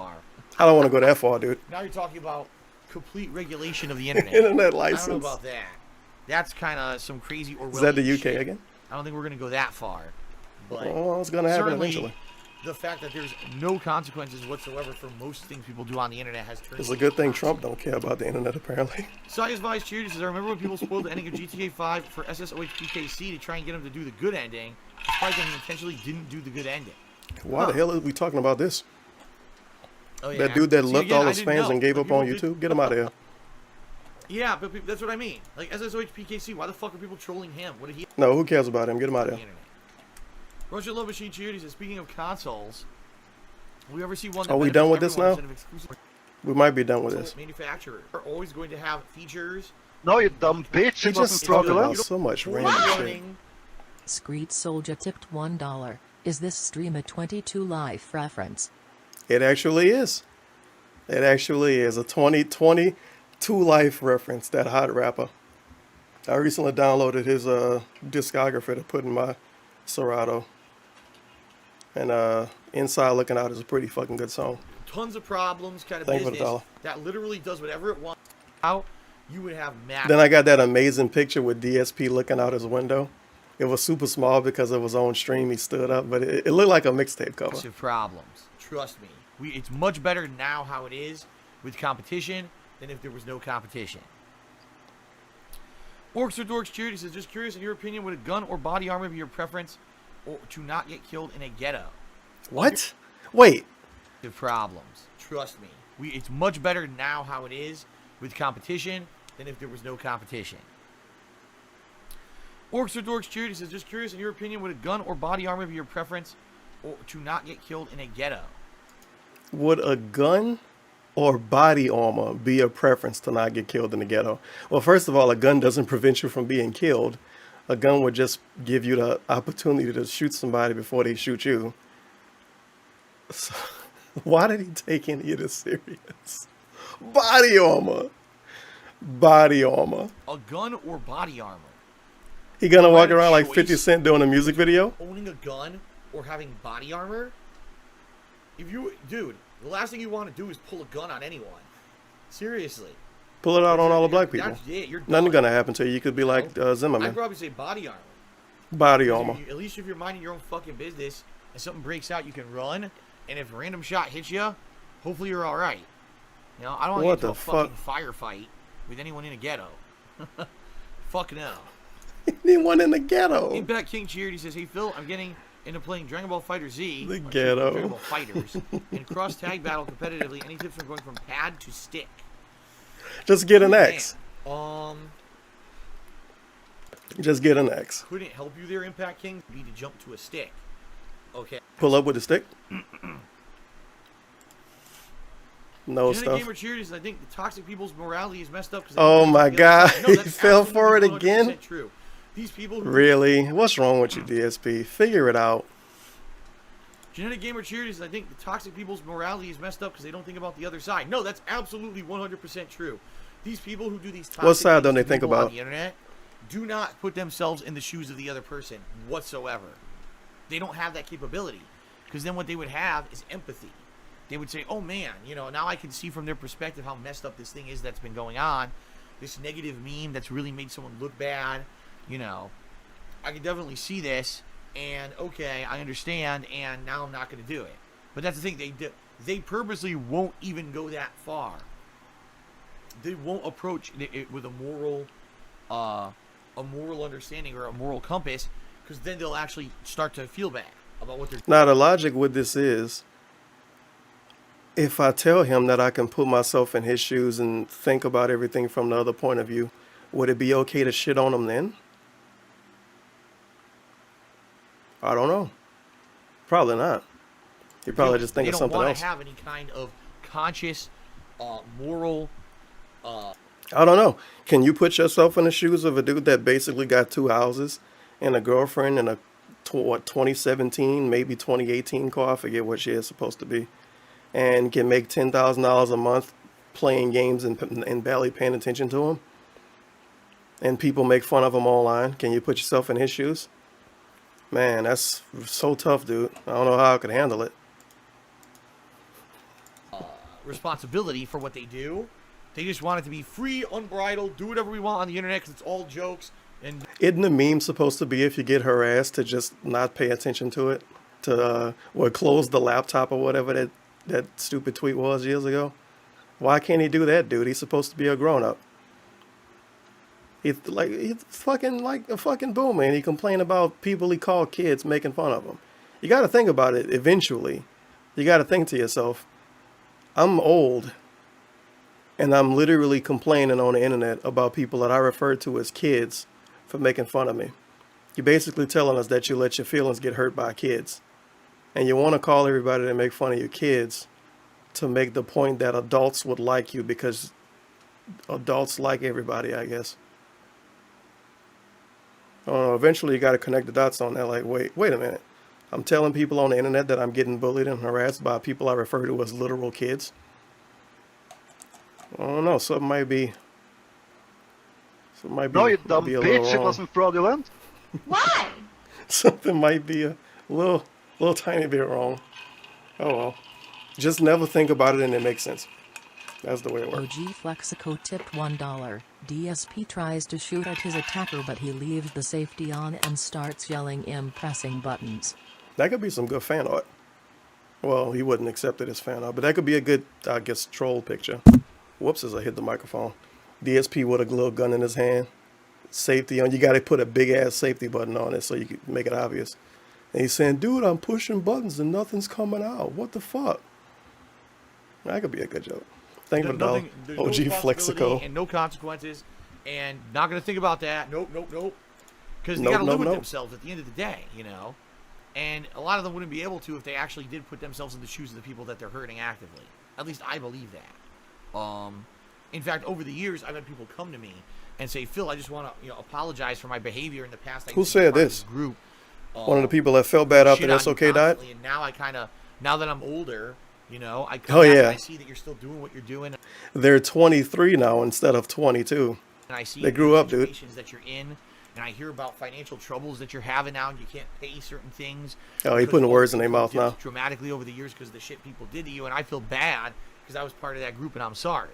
I don't want to go that far, dude. now you're talking about complete regulation of the internet. Internet I license. don't know about that. That's kind of some crazy Orwellian Is that the UK shit. again? I don't think we're going to go that far. But Well, it's gonna happen certainly, eventually. the fact that there's no consequences whatsoever for most things people do on the internet has turned. It's a good thing Trump don't care about the internet, apparently. Sias Vice Cheer says, I remember when people spoiled the ending of GTA 5 for SSOH PKC to try and get him to do the good ending. Despite that he intentionally didn't do the good ending. Why the hell are we talking about this? Oh, yeah. That dude that See, left again, all I his didn't fans know. and gave Like, up on people YouTube? Get him out of here. Yeah, but that's what I mean. Like, SSOH PKC, why the fuck are people trolling him? What did he... No, who cares about him? Get him out of here. Russian Love Machine Cheer says, speaking of consoles, we ever see one that Are we benefits done with this everyone now? instead of exclusive We might be done with this. manufacturers are always going to have features. No, you dumb bitch, He it wasn't just talked about fraudulent. so much random shit. Screed Soldier tipped $1. Is this stream a 22 life reference? It actually is. It actually is a 2022 life reference, that hot rapper. I recently downloaded his discography to put in my Serato. And Inside Looking Out is a pretty fucking good song. Tons of problems, kind of Thank you for the business dollar. that literally does whatever it wants. Out, you would have massive. Then I got that amazing picture with DSP looking out his window. It was super small because of his own stream. He stood up, but it looked like a mixtape cover. Massive problems. Trust me. It's much better now how it is with competition than if there was no competition. Orcs or Dorks Charity says, just curious, in your opinion, would a gun or body armor be your preference or to not get killed in a ghetto? What? Wait. The problems. Trust me. It's much better now how it is with competition than if there was no competition. Orcs or Dorks Charity says, just curious, in your opinion, would a gun or body armor be your preference or to not get killed in a ghetto? Would a gun or body armor be a preference to not get killed in the ghetto? Well, first of all, a gun doesn't prevent you from being killed. A gun would just give you the opportunity to shoot somebody before they shoot you. So, why did he take any of this serious? Body armor. Body armor. A gun or body armor? He gonna walk around like 50 Cent doing a music video? Owning a gun or having body armor? Dude, the last thing you want to do is pull a gun on anyone. Seriously. Pull it out on all the black people. That's it. You're done. Nothing gonna happen to you. You could be like Zimmerman. I'd probably say body armor. Body armor. At least if you're minding your own fucking business and something breaks out, you can run. And if a random shot hits you, hopefully you're all right. You know, I don't want to get into a fucking firefight with anyone in a ghetto. Fuck no. Anyone in the ghetto. Impact King Charity says, hey Phil, I'm getting into playing Dragon Ball Fighter Z. The ghetto. Dragon Ball Fighters. And cross tag battle competitively. Any tips on going from pad to stick? Just get an X. Just get an X. Couldn't help you there, Impact King. You need to jump to a stick. Okay. Pull up with a stick? No Genetic stuff. Gamer Cheers, I think the toxic people's morality is messed up. Oh my God. No, He that's fell for it absolutely again? 100% True. These people who Really? What's wrong with you, DSP? Figure it out. Genetic Gamer Cheers, I think the toxic people's morality is messed up because they don't think about the other side. No, that's absolutely 100% true. These people who do these toxic What side things don't they to think people about? on the internet do not put themselves in the shoes of the other person whatsoever. They don't have that capability because then what they would have is empathy. They would say, oh man, you know, now I can see from their perspective how messed up this thing is that's been going on. This negative meme that's really made someone look bad. You know, I can definitely see this, and okay, I understand, and now I'm not going to do it. But that's the thing, they purposely won't even go that far. They won't approach it with a moral understanding or a moral compass, because then they'll actually start to feel bad about what they're doing. Now, the logic with this is, if I tell him that I can put myself in his shoes and think about everything from the other point of view, would it be okay to shit on him then? I don't know. Probably not. You're probably just thinking something else. They don't want to have any kind of conscious, moral... I don't know. Can you put yourself in the shoes of a dude that basically got 2 houses and a girlfriend and a 2017, maybe 2018 car? I forget what she is supposed to be. And can make $10,000 a month playing games and barely paying attention to him? And people make fun of him online. Can you put yourself in his shoes? Man, that's so tough, dude. I don't know how I could handle it. Responsibility for what they do. They just want it to be free, unbridled, do whatever we want on the internet because it's all jokes. And isn't the meme supposed to be if you get harassed to just not pay attention to it? To close the laptop or whatever that stupid tweet was years ago? Why can't he do that, dude? He's supposed to be a grown-up. He's fucking like a fucking boomer, and he complained about people he called kids making fun of him. You got to think about it eventually. You got to think to yourself, I'm old, and I'm literally complaining on the internet about people that I refer to as kids for making fun of me. You're basically telling us that you let your feelings get hurt by kids. And you want to call everybody that make fun of your kids to make the point that adults would like you because adults like everybody, I guess. I don't know, eventually you got to connect the dots on that. Like, wait a minute. I'm telling people on the internet that I'm getting bullied and harassed by people I refer to as literal kids. I don't know, something might be No, you dumb bitch, it wasn't fraudulent. Why? Something might be a little tiny bit wrong. Oh well. Just never think about it and it makes sense. That's the way it works. OG Flexico tipped $1. DSP tries to shoot at his attacker but he leaves the safety on and starts yelling pressing buttons. That could be some good fan art. Well, he wouldn't accept it as fan art, but that could be a good, I guess, troll picture. Whoops, as I hit the microphone. DSP with a little gun in his hand. Safety on. You got to put a big ass safety button on it so you can make it obvious. And he's saying, dude, I'm pushing buttons and nothing's coming out. What the fuck? That could be a good joke. Thank you for the dollar. There's OG no Flexico. and no consequences, and not going to think about that. Nope. Because they Nope, got to live nope, with nope. themselves at the end of the day, you know? And a lot of them wouldn't be able to if they actually did put themselves in the shoes of the people that they're hurting actively. At least I believe that. In fact, over the years, I've had people come to me and say, Phil, I just want to apologize for my behavior in the past. Who said this? Group. One of the people that felt bad after Shit the on you SOK died? constantly, and now that I'm older, I come Oh, back yeah. and I see that you're still doing what you're doing. They're 23 now instead of 22. And I see They grew up, dude. situations that you're in, and I hear about financial troubles that you're having now, and you can't pay certain things. Oh, he because putting all words the in their people mouth did now. Dramatically over the years because of the shit people did to you, and I feel bad because I was part of that group, and I'm sorry.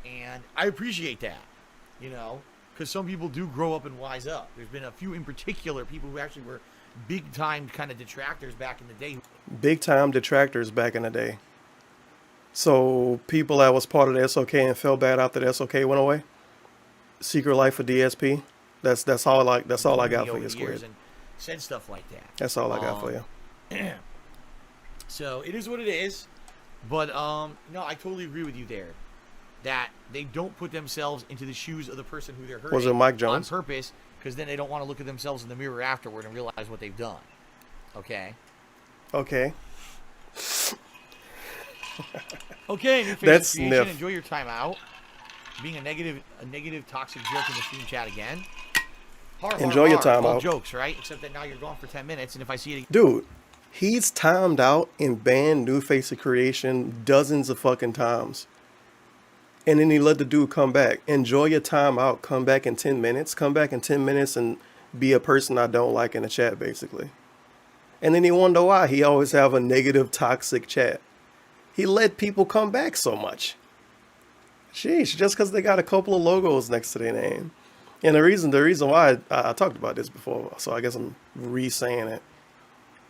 And I appreciate that, because some people do grow up and wise up. There's been a few in particular people who actually were big-time kind of detractors back in the day. Big time detractors back in the day. So people that was part of the SOK and felt bad after the SOK went away. Secret Life of DSP. That's all I got for you, Squid. And said stuff like that. That's all I got for you. So it is what it is, but no, I totally agree with you there. That they don't put themselves into the shoes of the person who they're hurting. Was it Mike Jones? On purpose, because then they don't want to look at themselves in the mirror afterward and realize what they've done. Okay. Okay. Okay, New Face That's Creation, sniff. enjoy your time out. Being a negative, toxic joke in the stream chat again. Enjoy your time All out. jokes, right? Except that now you're gone for 10 minutes, and if I see it, Dude, he's timed out and banned New Face of Creation dozens of fucking times. And then he let the dude come back. Enjoy your time out. Come back in 10 minutes. Come back in 10 minutes and be a person I don't like in the chat, basically. And then you wonder why he always have a negative, toxic chat. He let people come back so much. Sheesh, just because they got a couple of logos next to their name. And the reason why I talked about this before, so I guess I'm re-saying it.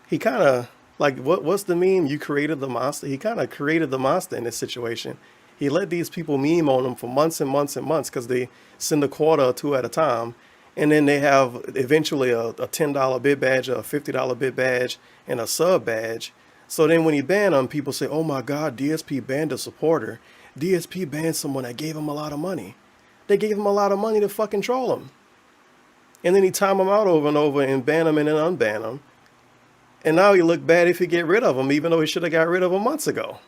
He kind of, like, what's the meme? You created the monster. He kind of created the monster in this situation. He let these people meme on him for months and months and months because they send a quarter or two at a time. And then they have eventually a $10 bid badge, a $50 bid badge, and a sub badge. So then when he banned them, people say, oh my God, DSP banned a supporter. DSP banned someone that gave him a lot of money. They gave him a lot of money to fucking troll him. And then he timed him out over and over and ban him and then unban him. And now he look bad if he get rid of him, even though he should have got rid of him months ago.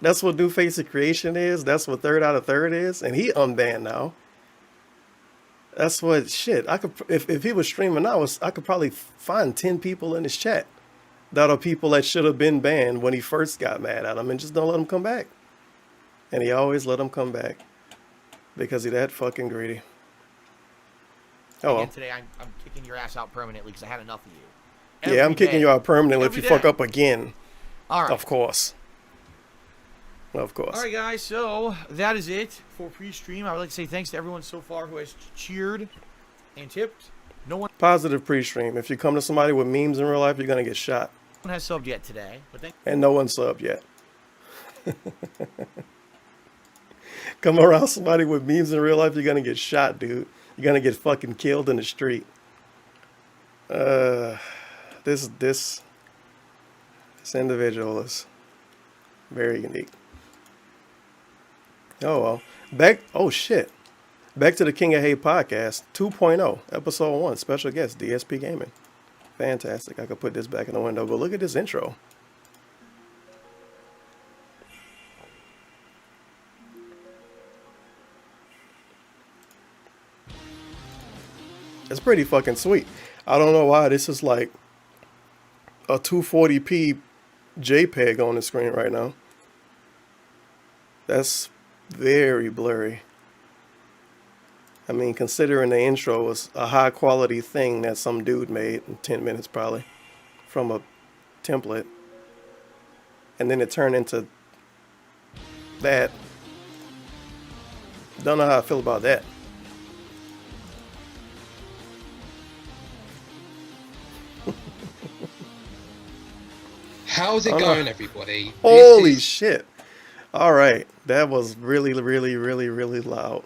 That's what New Face of Creation is. That's what Third Out of Third is. And he unbanned now. That's what, shit, I could, if he was streaming now, I could probably find 10 people in his chat that are people that should have been banned when he first got mad at him and just don't let him come back. And he always let him come back because he's that fucking greedy. Oh, well. Today I'm kicking your ass out permanently because I had enough of you. Yeah, I'm kicking you out permanently if Every you fuck day. up again. All right. Of course. Of course. All right, guys. So that is it for pre-stream. I would like to say thanks to everyone so far who has cheered and tipped. No one Positive pre-stream. If you come to somebody with memes in real life, you're going to get shot. has subbed yet today, but thank And no one subbed yet. Come around somebody with memes in real life, you're going to get shot, dude. You're going to get fucking killed in the street. This individual is very unique. Oh, well. Oh, shit. Back to the King of Hate podcast 2.0, episode 1, special guest, DSP Gaming. Fantastic. I could put this back in the window, but look at this intro. It's pretty fucking sweet. I don't know why this is like a 240p JPEG on the screen right now. That's very blurry. I mean, considering the intro was a high quality thing that some dude made in 10 minutes probably from a template. And then it turned into that. Don't know how I feel about that. How's it going, everybody? Holy shit. All right. That was really, really, really, really loud.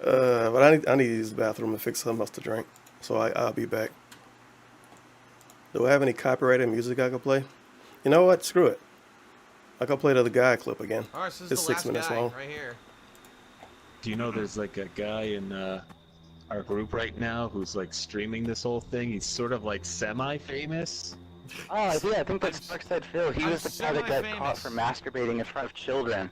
But I need to use the bathroom and fix something else to drink. So I'll be back. Do I have any copyrighted music I can play? You know what? Screw it. I can play the other guy clip again. All right, so this It's is the 6 last minutes guy long. right here. Do you know there's like a guy in our group right now who's like streaming this whole thing? He's sort of like semi-famous. Oh, yeah, I think that's Darkside Phil. He was the guy that got caught for masturbating in front of children.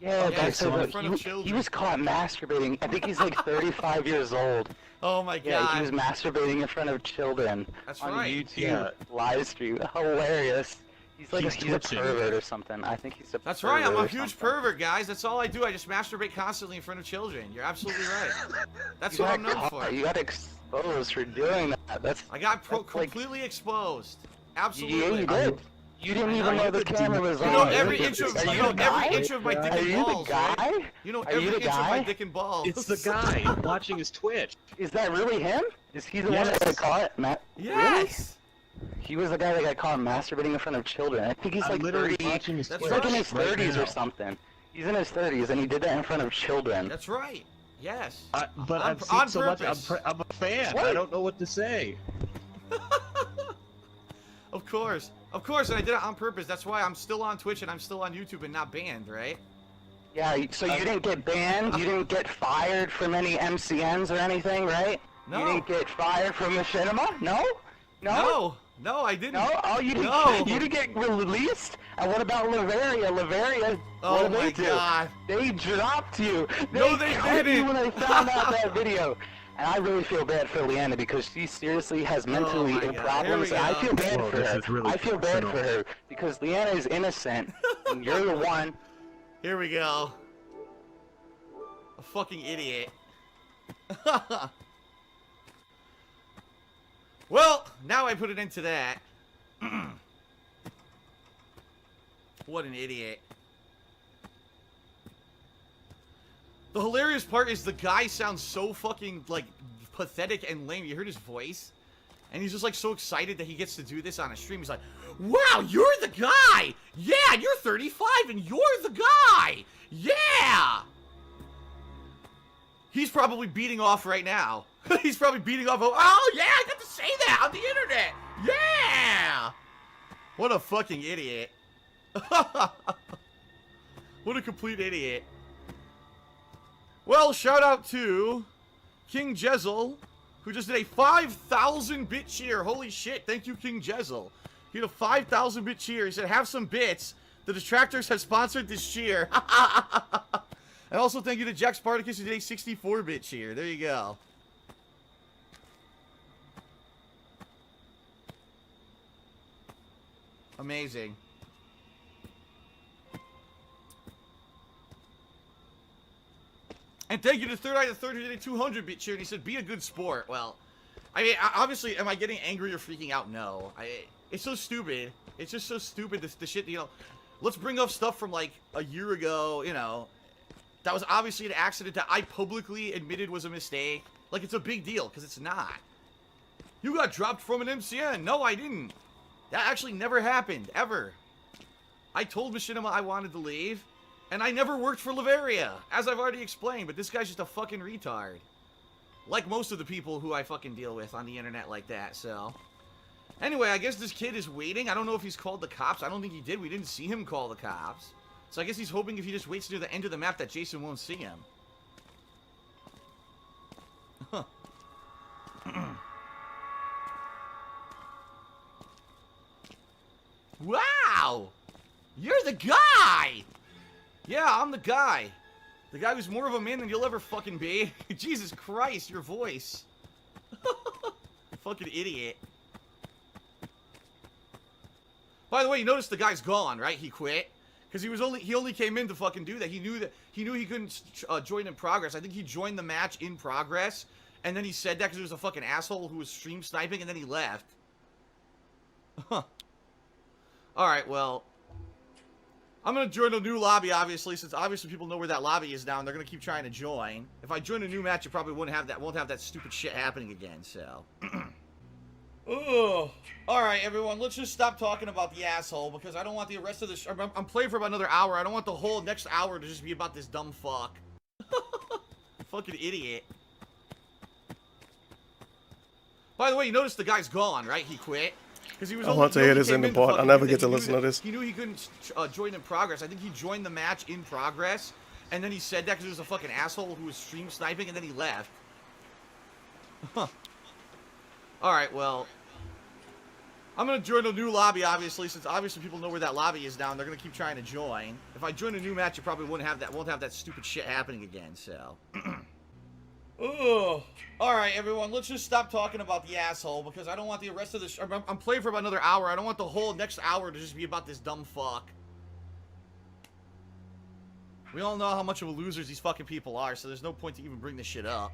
Yeah, he was caught masturbating. I think he's like 35 years old. Oh my god. Yeah, he was masturbating in front of children. That's on right. YouTube live stream. Hilarious. He's like he's a pervert or something. I think he's a That's pervert right, I'm a or huge something. pervert, guys. That's all I do. I just masturbate constantly in front of children. You're absolutely right. That's You what got I'm known caught. for. You got exposed for doing that. I got completely exposed. Absolutely. Yeah, you did. You didn't even know the camera was on. You know every inch of Are you the guy? every inch of my dick Are and you balls. the guy? Right? You know Are every you the inch of my guy? dick and balls. It's the guy. I'm watching his Twitch. Is that really him? Is he the one that got caught? Yes. Really? He was the guy that got caught masturbating in front of children. I think he's I'm like literally 30. watching his He's Twitch like in his right 30s now. or something. He's in his 30s, and he did that in front of children. That's right. Yes. But I've seen so much. I'm a fan. I don't know what to say. Of course, and I did it on purpose. That's why I'm still on Twitch and I'm still on YouTube and not banned, right? Yeah, so you didn't get banned? You didn't get fired from any MCNs or anything, right? No. You didn't get fired from Machinima? No? No? No, I didn't. No? Oh, you didn't, No. you didn't get released? And what about Lavaria? Lavaria, Oh what did my they do? God. They dropped you. No, they cut didn't. you when they found out that video. And I really feel bad for Leanna because she seriously has mentally my God. problems. Here we I go. feel bad Whoa, for this her. is really I feel bad personal. for her because Leanna is innocent and you're the one. Here we go. A fucking idiot. Well, now I put it into that. What an idiot. The hilarious part is the guy sounds so fucking, like, pathetic and lame. You heard his voice? And he's just, like, so excited that he gets to do this on a stream. He's like, wow, you're the guy! Yeah, you're 35 and you're the guy! Yeah! He's probably beating off right now. He's probably beating off, oh, yeah, I got to say that on the internet! Yeah! What a fucking idiot. What a complete idiot. Well, shout out to King Jezel, who just did a 5,000-bit cheer. Holy shit, thank you, King Jezel. He did a 5,000-bit cheer. He said, have some bits. The Detractors have sponsored this cheer. And also thank you to Jack Spartacus, who did a 64-bit cheer. There you go. Amazing. And thank you to Third Eye the Third, who did a 200-bit cheer, and he said, be a good sport. Well, I mean, obviously, am I getting angry or freaking out? No. It's so stupid. It's just so stupid, the shit, you know. Let's bring up stuff from, like, a year ago, you know. That was obviously an accident that I publicly admitted was a mistake. Like, it's a big deal, because it's not. You got dropped from an MCN. No, I didn't. That actually never happened, ever. I told Machinima I wanted to leave. And I never worked for Lavaria, as I've already explained, but this guy's just a fucking retard. Like most of the people who I fucking deal with on the internet like that, so. Anyway, I guess this kid is waiting. I don't know if he's called the cops. I don't think he did. We didn't see him call the cops. So I guess he's hoping if he just waits near the end of the map that Jason won't see him. Wow! You're the guy! Yeah, I'm the guy. The guy who's more of a man than you'll ever fucking be. Jesus Christ, your voice. Fucking idiot. By the way, you notice the guy's gone, right? He quit. Because he only came in to fucking do that. He knew he couldn't join in progress. I think he joined the match in progress. And then he said that because he was a fucking asshole who was stream sniping, and then he left. Huh. Alright, well. I'm going to join a new lobby, obviously, since obviously people know where that lobby is now, and they're going to keep trying to join. If I join a new match, you probably won't have that stupid shit happening again, so. Ugh. Alright, everyone, let's just stop talking about the asshole, because I don't want the rest of this... I'm playing for about another hour. I don't want the whole next hour to just be about this dumb fuck. Fucking idiot. By the way, you notice the guy's gone, right? He quit. Because he was I want to hear this in the part. I never get to listen to this. He knew he couldn't join in progress. I think he joined the match in progress, and then he said that because he was a fucking asshole who was stream sniping, and then he left. Huh. Alright, well... I'm gonna join a new lobby, obviously, since obviously people know where that lobby is now, and they're gonna keep trying to join. If I join a new match, you probably won't have that stupid shit happening again, so... Ugh. Alright, everyone, let's just stop talking about the asshole, because I don't want the rest of this... I'm playing for about another hour. I don't want the whole next hour to just be about this dumb fuck. We all know how much of a losers these fucking people are, so there's no point to even bring this shit up.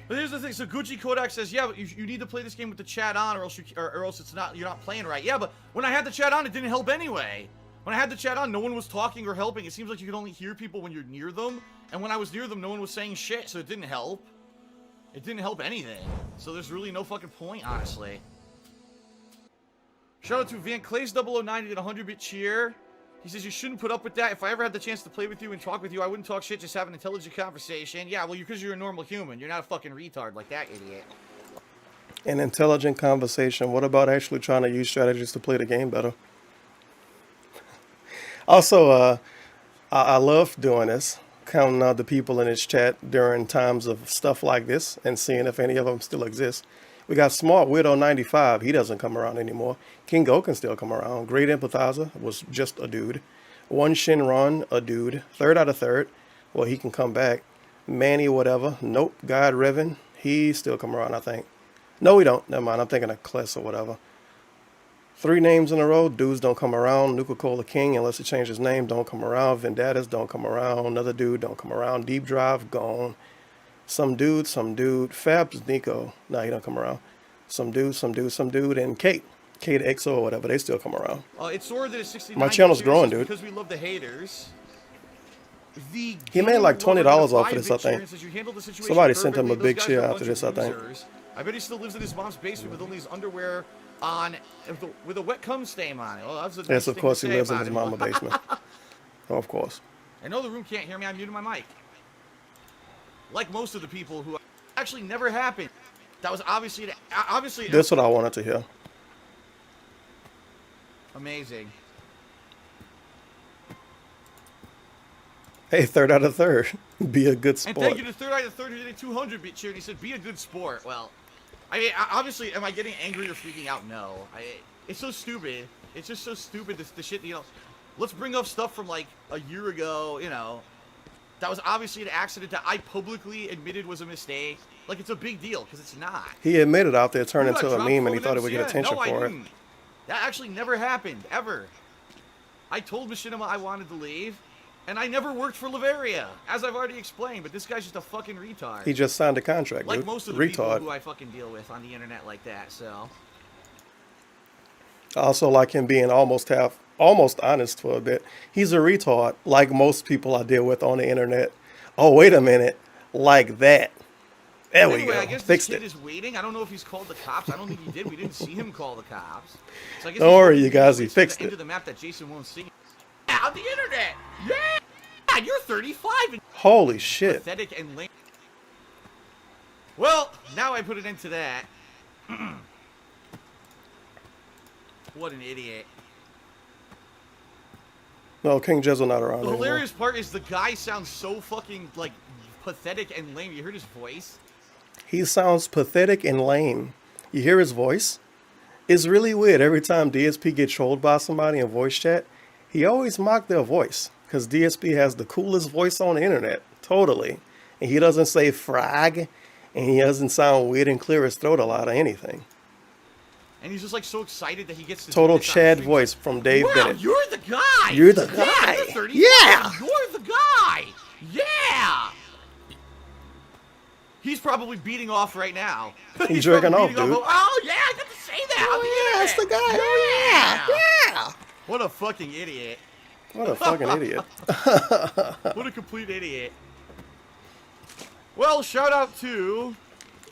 But here's the thing, so Gucci Kodak says, yeah, but you need to play this game with the chat on, or else you're not playing right. Yeah, but when I had the chat on, it didn't help anyway. When I had the chat on, no one was talking or helping. It seems like you could only hear people when you're near them, and when I was near them, no one was saying shit, so it didn't help. It didn't help anything. So there's really no fucking point, honestly. Shout out to Van Clays 009 to get a 100-bit cheer. He says, you shouldn't put up with that. If I ever had the chance to play with you and talk with you, I wouldn't talk shit, just have an intelligent conversation. Yeah, well, because you're a normal human. You're not a fucking retard like that idiot. An intelligent conversation. What about actually trying to use strategies to play the game better? Also, I love doing this, counting out the people in his chat during times of stuff like this and seeing if any of them still exist. We got Smart Widow 95. He doesn't come around anymore. King can still come around. Great Empathizer was just a dude. One Shinron, a dude. Third out of third. Well, he can come back. Manny whatever. Nope. God Revan. He still come around, I think. No, he don't. Never mind. I'm thinking of Kless or whatever. 3 names in a row. Dudes don't come around. Nuka-Cola King, unless he changed his name, don't come around. Vendettas don't come around. Another dude don't come around. Deep Drive, gone. Some dude. Fabs, Nico. No, he don't come around. Some dude, and Kate XO or whatever. They still come around. It's Sword that is 69. My channel's growing, dude. Because we love the haters. He made like $20 off of this, I think. Somebody sent him a big cheer after this, I think. I bet he still lives in his mom's basement with only his underwear on, with a wet cum stain on it. Well, that's a nice yes, of course he lives in his his mom's basement. Of course. I know the room can't hear me. I'm muting my mic. Like most of the people who actually never happened. That was obviously. That's what I wanted to hear. Amazing. Hey, third out of third. Be a good sport. And thank you to third out of third who did a 200-bit cheer. And he said, "Be a good sport." Well, I mean, obviously, am I getting angry or freaking out? No. It's so stupid. It's just so stupid. The shit, you know. Let's bring up stuff from like a year ago. You know, that was obviously an accident that I publicly admitted was a mistake. Like, it's a big deal, because it's not. He admitted out there, turned into a meme, and he thought he would get attention for it. That actually never happened, ever. I told Machinima I wanted to leave, and I never worked for Lavaria, as I've already explained, but this guy's just a fucking retard. He just signed a contract, like dude. Most of the people who I fucking deal with on the internet like that, so. I also like him being almost honest for a bit. He's a retard, like most people I deal with on the internet. Oh, wait a minute. Like that. There we go. I guess Fixed this kid is waiting. I don't know if he's called the cops. I don't think he did. We didn't see him call the cops. So I guess don't worry, you guys. He fixed it. Into the map that Jason won't see. Yeah, on the internet. Yeah, you're 35. And holy shit. Pathetic and lame. Well, now I put it into that. What an idiot. No, King Jezel not around The anymore. hilarious part is the guy sounds so fucking like pathetic and lame. You heard his voice? He sounds pathetic and lame. You hear his voice? It's really weird. Every time DSP gets trolled by somebody in voice chat, he always mock their voice. Because DSP has the coolest voice on the internet. Totally. And he doesn't say frag. And he doesn't sound weird and clear his throat a lot of anything. And he's just like so excited that he gets to total Chad voice from Dave Bennett. You're the guy! You're the guy! Yeah! You're 35. Yeah! You're the guy! Yeah! He's probably beating off right now. He's jerking off, dude. Oh, yeah, I got to say That's the guy. Oh, yeah. What a fucking idiot. What a fucking idiot. What a complete idiot. Well, shout out to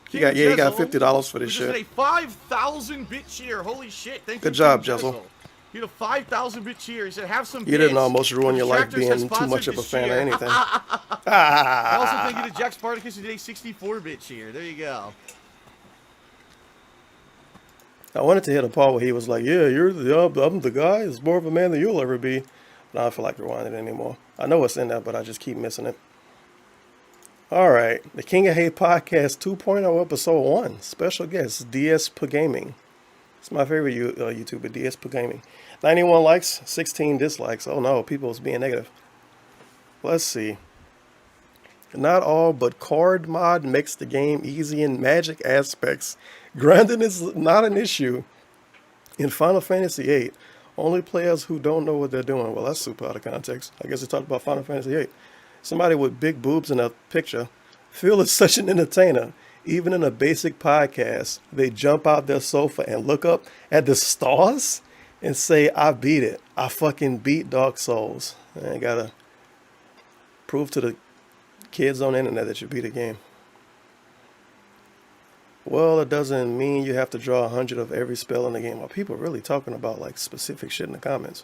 He got $50 for this shit. Just a 5,000-bit cheer. Holy shit. Thank you. Good job, Jessel. He had a 5,000-bit cheer. He said, have some bits. You didn't almost ruin your life being too much of a fan of anything. I also thank you to Jack Spartacus who did a 64-bit cheer. There you go. I wanted to hit a part where he was like, yeah, I'm the guy. It's more of a man than you'll ever be. But I don't feel like rewinding it anymore. I know it's in there, but I just keep missing it. All right. The King of Hate Podcast 2.0 Episode 1. Special guest, DSP Gaming. It's my favorite YouTuber, DSP Gaming. 91 likes, 16 dislikes. Oh no, people's being negative. Let's see. Not all, but card mod makes the game easy in magic aspects. Grinding is not an issue. In Final Fantasy VIII, only players who don't know what they're doing. Well, that's super out of context. I guess they talked about Final Fantasy VIII. Somebody with big boobs in a picture. Phil is such an entertainer. Even in a basic podcast, they jump out their sofa and look up at the stars and say, I beat it. I fucking beat Dark Souls. I gotta prove to the kids on the internet that you beat a game. Well, it doesn't mean you have to draw 100 of every spell in the game. Are people really talking about like specific shit in the comments?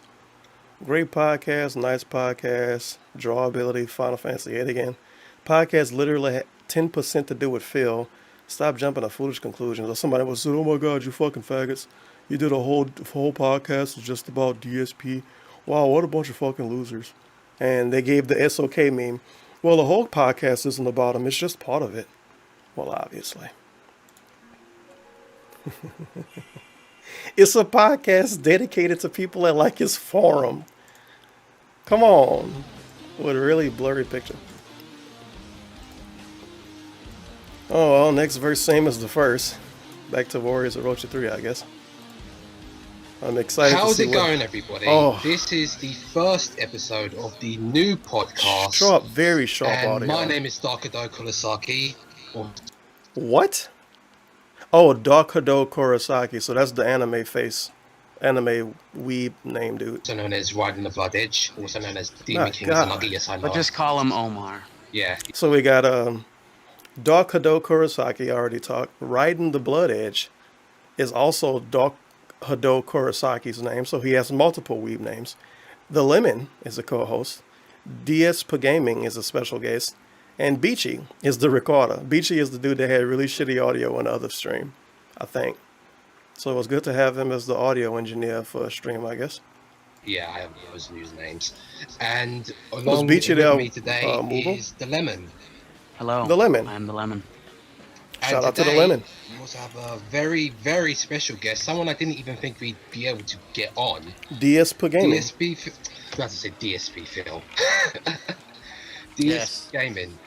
Great podcast, nice podcast, draw ability, Final Fantasy VIII again. Podcast literally had 10% to do with Phil. Stop jumping to foolish conclusions. Or somebody will say, oh my God, you fucking faggots. You did a whole podcast just about DSP. Wow, what a bunch of fucking losers. And they gave the SOK meme. Well, the whole podcast isn't about him. It's just part of it. Well, obviously. It's a podcast dedicated to people that like his forum. Come on. What a really blurry picture. Oh, well, next verse same as the first. Back to Warriors of Rocha 3, I guess. I'm excited How's to see it going, everybody? Oh. This is the first episode of the new podcast. Sharp, very sharp and audio. my name is Darkado Kurosaki. What? Oh, Darkado Kurosaki. So that's the anime face. Anime weeb name, dude. Also known as Riding the Blood Edge. Also known as Demon King. Yes, I know. But just call him Omar. Yeah. So we got Darkado Kurosaki, I already talked. Riding the Blood Edge is also Darkado Kurosaki's name, so he has multiple weeb names. The Lemon is a co-host. DSP Gaming is a special guest. And Beachy is the recorder. Beachy is the dude that had really shitty audio on the other stream, I think. So it was good to have him as the audio engineer for a stream, I guess. Yeah, I have those usernames. And Was along Beachy with there, me today Moogle? is the Lemon. Hello. The Lemon. I'm the Lemon. Shout out to the Lemon. We also have a very, very special guest. Someone I didn't even think we'd be able to get on. DSP Gaming. DSP. I was about to say DSP Phil. Yes. Gaming.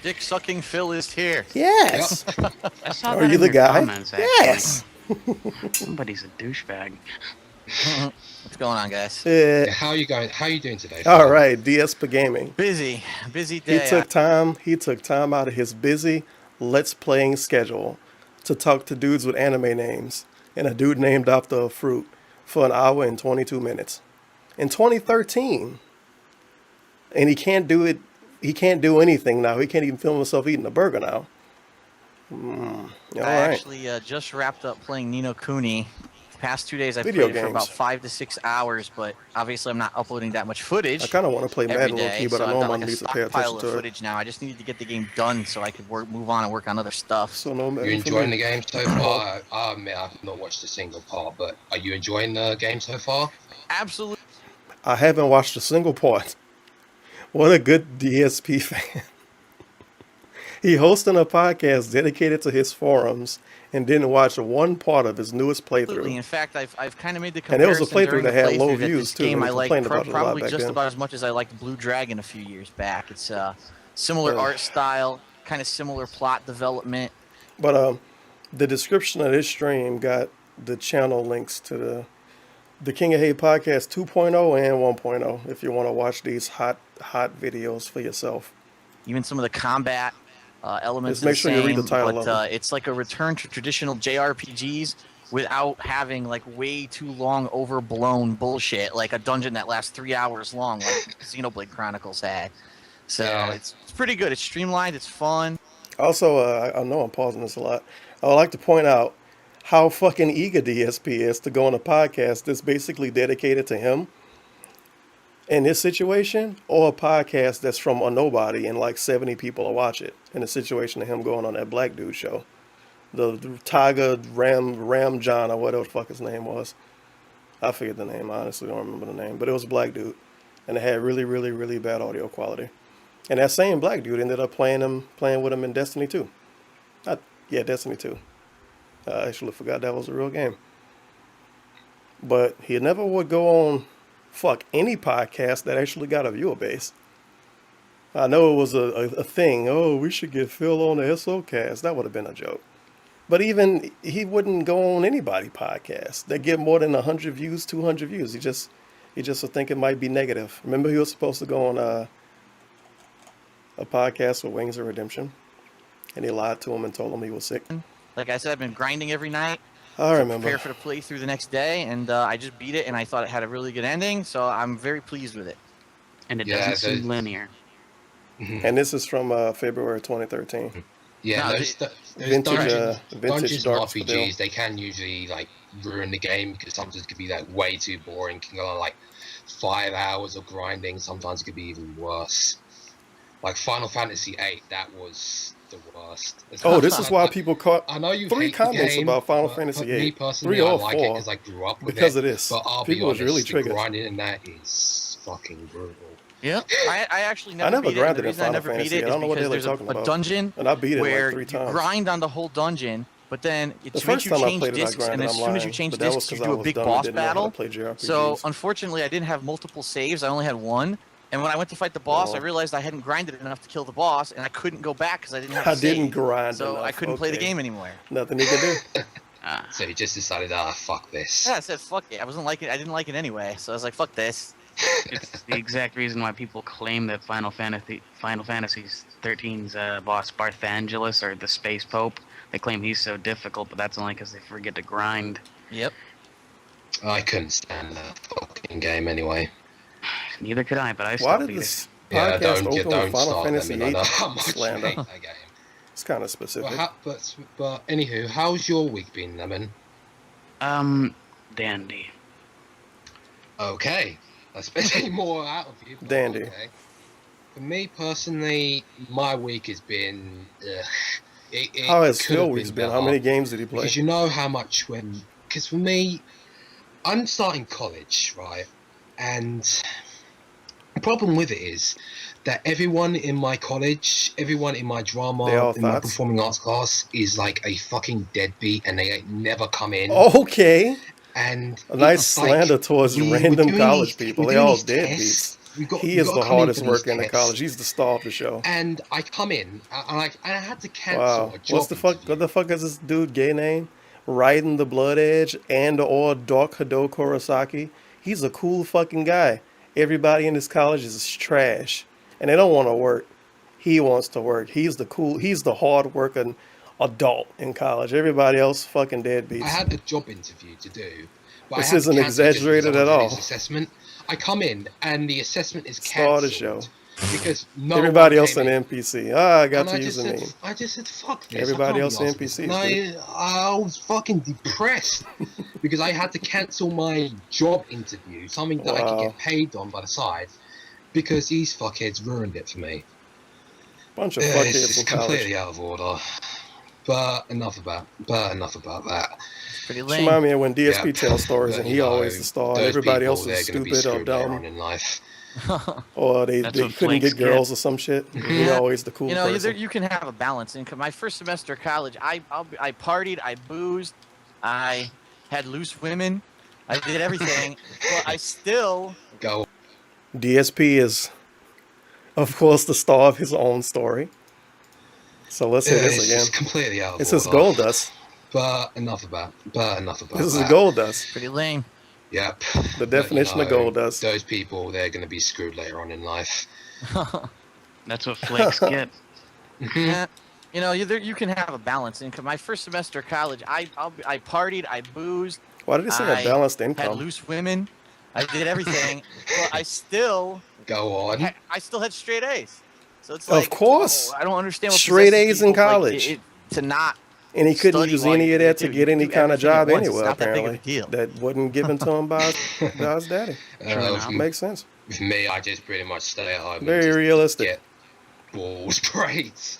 Dick sucking Phil is here. Yes. I saw Are that you in the your guy? comments, actually. Yes. Somebody's a douchebag. What's going on, guys? Yeah, how are you going? How are you doing today? All right, DSP Gaming. Busy day. He took time out of his busy Let's Playing schedule to talk to dudes with anime names and a dude named after a fruit for an hour and 22 minutes. In 2013. And he can't do it. He can't do anything now. He can't even film himself eating a burger now. All I right. actually just wrapped up playing Ni no Kuni. Past 2 days I Video played it for games. about 5 to 6 hours, but obviously I'm not uploading that much footage. I kind of want to play every Madden day, low-key, but so I know I've I'm got going to like need a to pay stockpile attention of to it. footage now. I just needed to get the game done so I could move on and work on other stuff. So no You Madden for enjoying me. the game so far? I admit I've not watched a single part, but are you enjoying the game so far? Absolutely. I haven't watched a single part. What a good DSP fan. He hosted a podcast dedicated to his forums and didn't watch one part of his newest Absolutely. playthrough. In fact, I've kind of made the And it was comparison a playthrough during that the had low playthrough that views, this too, game and we I like complained about it a lot probably back just then. about as much as I liked Blue Dragon a few years back. It's similar art style, kind of similar plot development. But the description of this stream got the channel links to the King of Hate Podcast 2.0 and 1.0 if you want to watch these hot videos for yourself. Even some of the combat elements Just make are sure the you read the same, title but of it. it's like a return to traditional JRPGs, without having like way too long, overblown bullshit, like a dungeon that lasts 3 hours long, like Xenoblade Chronicles had. So it's pretty good. It's streamlined. It's fun. Also, I know I'm pausing this a lot. I would like to point out how fucking eager DSP is to go on a podcast that's basically dedicated to him in this situation, or a podcast that's from a nobody and like 70 people will watch it. In the situation of him going on that black dude show. The Tiger Ram John, or whatever the fuck his name was. I forget the name. I honestly don't remember the name. But it was a black dude. And it had really, really, really bad audio quality. And that same black dude ended up playing with him in Destiny 2. Destiny 2. I actually forgot that was a real game. But he never would go on any podcast that actually got a viewer base. I know it was a thing. Oh, we should get Phil on the SOcast. That would have been a joke. But even he wouldn't go on anybody podcast that get more than 100 views, 200 views. He just would think it might be negative. Remember, he was supposed to go on a podcast with Wings of Redemption, and he lied to him and told him he was sick. Like I said, I've been grinding every night. I remember. Prepare for the playthrough the next day, and I just beat it, and I thought it had a really good ending, so I'm very pleased with it. And it doesn't seem linear. And this is from February 2013. Yeah, No, those vintage dungeons Dark and Steel. RPGs, they can usually like ruin the game because sometimes it could be like way too boring. Can go on like 5 hours of grinding. Sometimes it could be even worse. Like Final Fantasy VIII, that was the worst. Oh, this is why people caught I know you 3 hate the comments game, about Final but Fantasy me VIII. personally, 3 I or like it 4 because I grew up with because it. of this. But I'll People be was really honest, the triggered. grinding in that is fucking brutal. Yeah, I actually never, I never beat it. grinded The in reason I Final never beat Fantasy. it I is don't know what because they're there's talking a about. dungeon And I beat it where like 3 you times. grind on the whole dungeon, but then it The makes first you time I change played it, I discs, and grinded. as I'm soon as you lying, change but that was discs, you 'cause do I a was big dumb and boss didn't know how to battle. play JRPGs. So unfortunately, I didn't have multiple saves. I only had one. And when I went to fight the boss, Oh. I realized I hadn't grinded enough to kill the boss, and I couldn't go back because I didn't have I a save. didn't grind so enough. I couldn't play the Okay. game anymore. Nothing he could do. So you just decided, fuck this. Yeah, I said fuck it. I didn't like it anyway. So I was like, fuck this. It's the exact reason why people claim that Final Fantasy 13's boss Barthangelus, or the Space Pope, they claim he's so difficult, but that's only because they forget to grind. Yep. I couldn't stand that fucking game anyway. Neither could I, but I Why still did beat this it. Yeah, podcast don't open with Final start Fantasy them, I know how VIII much I slander? hate that game. It's kind of specific. But anywho, how's your week been, Lemon? Dandy. Okay, let's get any more out of you. but Dandy. Okay. For me personally, my week has been. How has could Phil have week's been been? How better. many games did he play? Because you know how much when. Because for me, I'm starting college, right? And the problem with it is that everyone in my college, everyone in my drama, They all in my thoughts? performing arts class is like a fucking deadbeat, and they ain't never come in. Okay. And A nice it's like, slander towards we're random doing college these- people. we're They doing all these deadbeats. tests. We He is the come in hardest for these worker in the tests. college. He's the star of the show. And I come in, and I had to cancel Wow. a job. What the fuck is this dude gay name? Riding the Blood Edge and or Dark Hado Kurosaki. He's a cool fucking guy. Everybody in this college is trash. And they don't want to work. He wants to work. He's the hard working adult in college. Everybody else fucking deadbeats. I had a job interview to do. But This I had to isn't cancel just exaggerated because I at was all. doing this assessment. I come in and the assessment is Star of the cancelled show. because no Everybody one else came an in. NPC. I got And to I use just a said, name. I just said, fuck this. Everybody I else can't be asked for this. NPCs, And I was fucking depressed because I had to cancel my job interview, something that I could Wow. get paid on by the side, because these fuckheads ruined it for me. Bunch of Yeah, fuckheads it's in college. completely out of order. But enough about that. Pretty Just remind me of when DSP Yep. tells stories But, and you he know, always the star. those Everybody people, else they're is gonna be stupid or screwed later on dumb. in life. Or they That's what couldn't flakes get girls get. or some shit. He always the cool You know, person. you can have a balance. In my first semester of college, I partied, I boozed, I had loose women, I did everything, but I still go. DSP is, of course, the star of his own story. So let's hear Yeah, this it's again. just completely out of It's his order. gold dust. But enough about This is that. a gold dust. Pretty lame. Yep. The definition of gold dust. Those people, they're going to be screwed later on in life. That's what flakes get. Yeah. You know, you can have a balance income. My first semester of college, I partied, I boozed. Why did it say a balanced Had income? loose women. I did everything, but I still go on. I still had straight A's. So it's Of like, course. I don't understand what Straight possesses A's in people, like, college. to not. And he couldn't study use while any you're of there, that to too. get You any do kind of everything at job once. It's anywhere, not that big of a apparently. deal. That wasn't given to him by his daddy. Makes sense. With me, I just pretty much stay at home. Very and just realistic. Get balls braids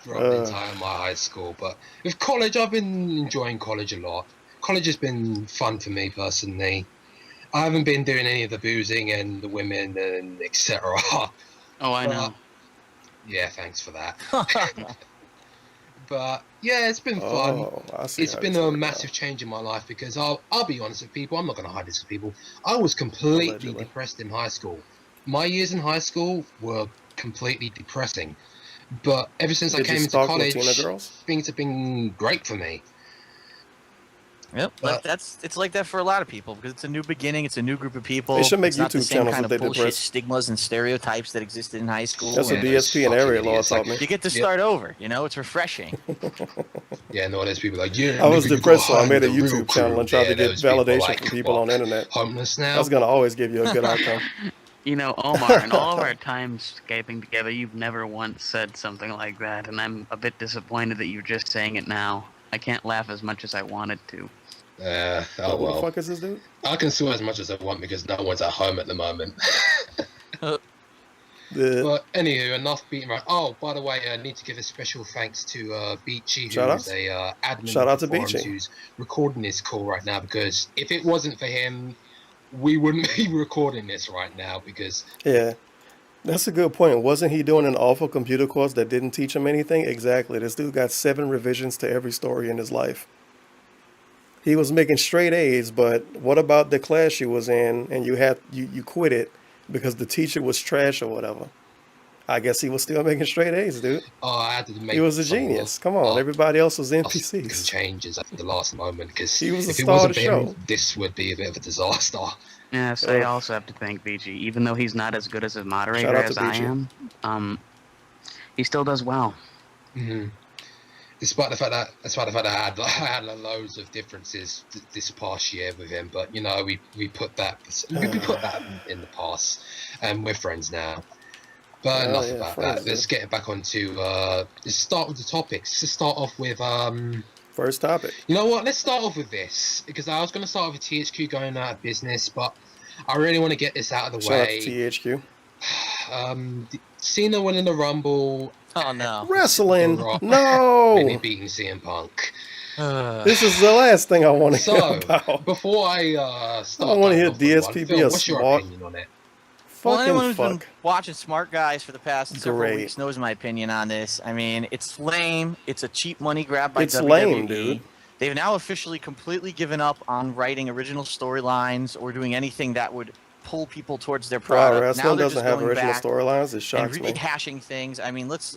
throughout the entire my high school. But with college, I've been enjoying college a lot. College has been fun for me personally. I haven't been doing any of the boozing and the women and etc. Oh, I know. Yeah, thanks for that. But yeah, it's been fun. Oh, I see It's how been it's a working massive change in my life because I'll be honest with people. I'm not going to hide this with people. I was completely Allegedly. depressed in high school. My years in high school were completely depressing. But ever since I Did you came into stalk college, Latina girls? things have been great for me. Yep, it's like that for a lot of people because it's a new beginning. It's a new group of people. They should make it's not the YouTube same channels kind if of they bullshit depressed. stigmas and stereotypes that existed in high school. That's what and DSP and area law taught me. you get to start over. You know, it's refreshing. Yeah, no, there's people like, yeah, I was nigga, you depressed, so gotta I made a hang the real YouTube channel and crew. tried to Yeah, get those people validation like, from people what, on the internet. homeless now? That's gonna always give you a good outcome. You know, Omar, in all of our time Skyping together, you've never once said something like that, and I'm a bit disappointed that you're just saying it now. I can't laugh as much as I wanted to. Oh Who the well. fuck is this dude? I can sue as much as I want because no one's at home at the moment. But anywho, enough beating around. Oh, by the way, I need to give a special thanks to Beachy, Shout who's out. a admin Shout out of the to forums, Beachy. who's recording this call right now. Because if it wasn't for him, we wouldn't be recording this right now. Because Yeah. That's a good point. Wasn't he doing an awful computer course that didn't teach him anything? Exactly. This dude got 7 revisions to every story in his life. He was making straight A's, but what about the class you was in and you quit it because the teacher was trash or whatever? I guess he was still making straight A's, dude. I had to make He was a genius. Come on, everybody else was some NPCs. changes at the last moment. Because He was the if it star of wasn't the for him, show. this would be a bit of a disaster. Yes, I also have to thank BG. Even though he's not as good as a moderator Shout out to as I BG. am, he still does well. Mm-hmm. Despite the fact that I had loads of differences this past year with him, but you know we put that in the past, and we're friends now. But enough about that. Let's get back onto let's start with the topics. Let's start off with first topic. You know what? Let's start off with this because I was going to start with THQ going out of business, but I really want to get this out of the Shout out way. to THQ. Cena winning the Rumble. Oh no! Wrestling. And No. he beating CM Punk. This is the last thing I want to hear So about. before I I start, don't want to hear diving off with DSP one, be Phil, a what's your smart opinion on it? Well, anyone fucking who's fuck. been watching Smart Guys for the past several Great. weeks knows my opinion on this. I mean, it's lame. It's a cheap money grab by It's WWE. lame, dude. They've now officially completely given up on writing original storylines or doing anything that would pull people towards their Wow, product. Now wrestling they're doesn't just have going original back storylines. It and shocks me. rehashing things. I mean, let's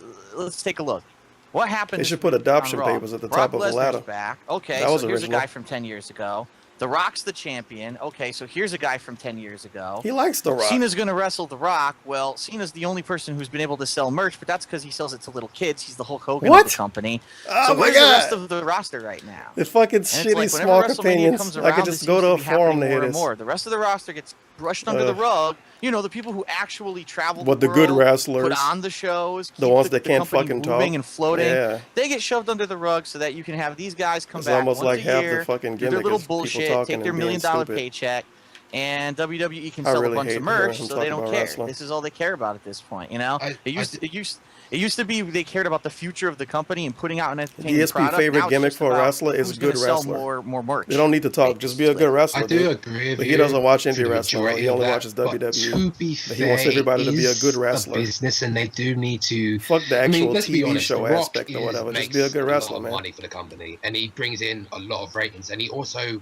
take a look. What happened? They this should put week adoption on Raw? papers at the Brock top of the Lesnar's ladder. back. Okay, That was so here's original. a guy from 10 years ago. The Rock's the champion. Okay, so here's a guy from 10 years ago. He likes The Rock. Cena's going to wrestle The Rock. Well, Cena's the only person who's been able to sell merch, but that's because he sells it to little kids. He's the Hulk Hogan What? of the company. Oh so my where's the rest God. of the roster right now? The fucking And it's shitty like, whenever small WrestleMania opinions. comes I around, could this just go to seems a be happening forum to more hear and this. more. The rest of the roster gets brushed under the rug. You know, the people who actually travel What, the the good world, wrestlers, put on the shows, the keep ones that can't company fucking moving talk. and floating. Yeah. They get shoved under the rug so that you can have these guys come It's back almost once like a half the year, fucking do their gimmick little is people bullshit, talking take their and being $1 million stupid. paycheck, and WWE can I sell really a bunch hate of hearing merch, him so talk they don't about care. wrestling. This is all they care about at this point. You know, it used to be they cared about the future of the company and putting out an entertaining DSP product. favorite Now it's gimmick just for a about wrestler is who's good gonna sell wrestler. more merch. They don't need to talk. Just be a good wrestler. I do dude. agree with But you. he doesn't watch to indie the wrestling. majority He of only that, watches but WWE. To be But he fair, wants everybody to be a it good is wrestler. a business, and they do need to. Fuck the I mean, actual let's be TV honest, show The Rock aspect or whatever. Just makes be a good a wrestler, lot of man. money for the company, and he brings in a lot of ratings, and he also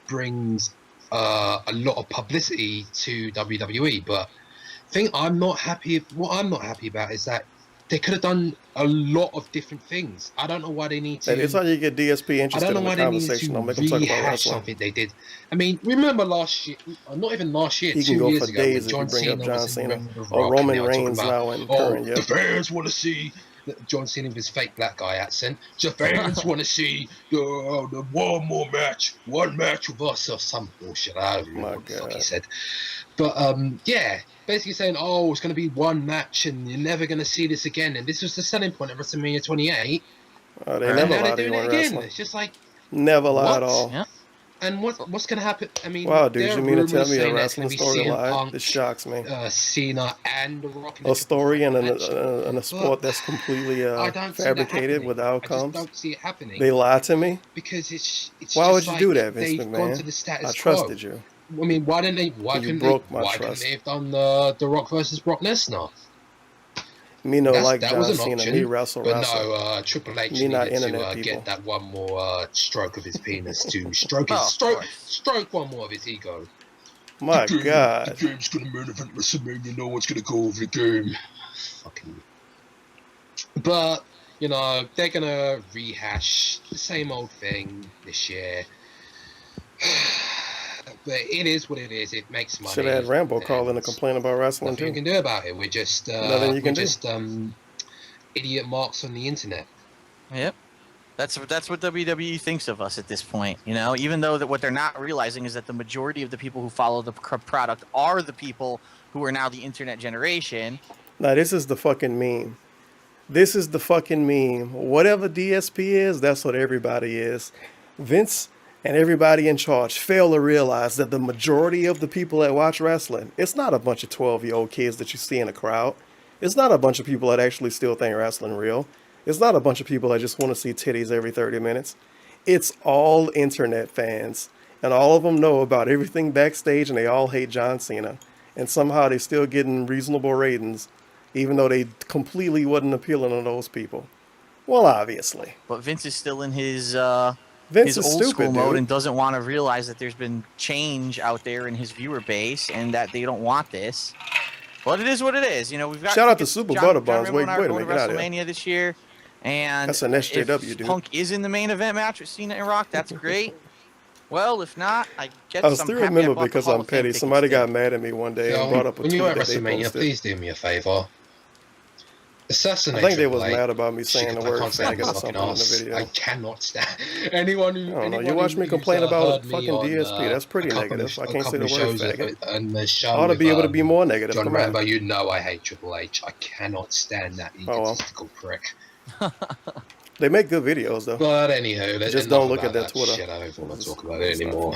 brings a lot of publicity to WWE. But what I'm not happy about is that they could have done a lot of different things. I don't know why they need to. It's how you get DSP I interested don't know in why the they needed conversation. to Don't make them talk about rehash wrestling. something they did. I mean, remember last year, not even last year, He can 2 go years for ago, when days if you John bring up Cena John was in the Cena ring with or Rock, Roman and they were talking Reigns about, now and oh, current. the fans want to see John Cena with his fake black guy accent. The fans want to see the one more match, one match with us, or some bullshit. I don't know what the fuck he said. But yeah, basically saying, oh, it's going to be one match and you're never going to see this again. And this was the selling point of WrestleMania 28. Oh, they never lie to you on wrestling. It's just like, never lie at all. Yeah. And what's going to happen? I mean, wow, dude, you mean to tell me a wrestling wrestling story live? This shocks me. Cena and The Rock. A story in a sport that's completely fabricated with outcomes. I just don't see it happening. They lie to me? Because it's why would you like do that, Vince they've gone to the McMahon? status I trusted you. I mean, why couldn't they? Why couldn't they have done The Rock versus Brock Lesnar? Me no like that John was an Cena. option, Me wrestle. But no, Triple H me not needed internet to people. get that one more stroke of his penis to stroke one more of his ego. My God. The game's gonna main event WrestleMania. No one's gonna go over the game. Fucking. But you know they're gonna rehash the same old thing this year. But it is what it is. It makes money. Should have had Rambo call in to complain about wrestling nothing too. you can do about it. We're just idiot marks on the internet. Yep. That's what WWE thinks of us at this point, you know. Even though that what they're not realizing is that the majority of the people who follow the product are the people who are now the internet generation. Now this is the fucking meme. This is the fucking meme. Whatever DSP is, that's what everybody is. Vince and everybody in charge fail to realize that the majority of the people that watch wrestling, it's not a bunch of 12-year-old kids that you see in a crowd. It's not a bunch of people that actually still think wrestling real. It's not a bunch of people that just want to see titties every 30 minutes. It's all internet fans. And all of them know about everything backstage and they all hate John Cena. And somehow they're still getting reasonable ratings, even though they completely wasn't appealing to those people. Well, obviously. But Vince is still in his Vince his is old stupid, school mode dude. and doesn't want to realize that there's been change out there in his viewer base and that they don't want this. But it is what it is. You know, we've got Shout out to Super Butterbuns. Wait a minute, get out of here. WrestleMania this year, and that's an SJW, if dude. Punk is in the main event match with Cena and Rock, that's great. Well, if not, I get I some. still remember because I'm petty. Somebody got mad at me one day and brought up a when tweet you're at that they WrestleMania, posted. please do me a favor. Assassinate. I think they was Triple H. mad about me saying the word faggot or something in the video. I cannot stand anyone who. I don't know. You watch me complain about fucking DSP. That's pretty negative. I can't say the word faggot. And the show I ought to be able to be more negative. John Come on. Rambo, you know I hate Triple H. I cannot stand that egotistical prick. They make good videos though. But anywho, just don't look at their Twitter. Shit, I don't want to talk about it anymore.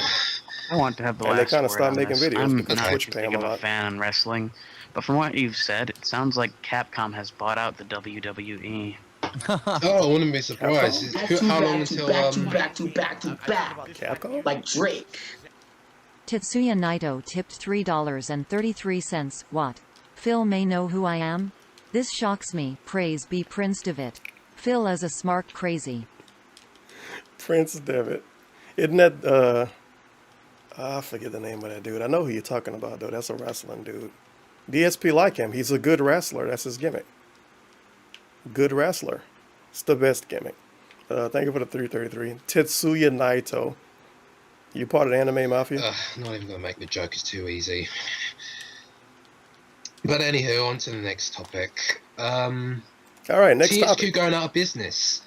I want to have the And last they kind of word stopped on making this. videos I'm because not Twitch too pay big them of a a lot. fan in wrestling, but from what you've said, it sounds like Capcom has bought out the WWE. Oh, I wouldn't be surprised. How long until back to back. Capcom? Like Drake. Tetsuya Naito tipped $3.33. What? Phil may know who I am? This shocks me. Praise be Prince Devitt. Phil is a smart crazy. Prince Devitt. Isn't that I forget the name of that dude. I know who you're talking about though. That's a wrestling dude. DSP like him. He's a good wrestler. That's his gimmick. Good wrestler. It's the best gimmick. Thank you for the 333. Tetsuya Naito. You part of the Anime Mafia? Not even gonna make the joke. It's too easy. But anywho, on to the next topic. All right, next THQ topic. going out of business.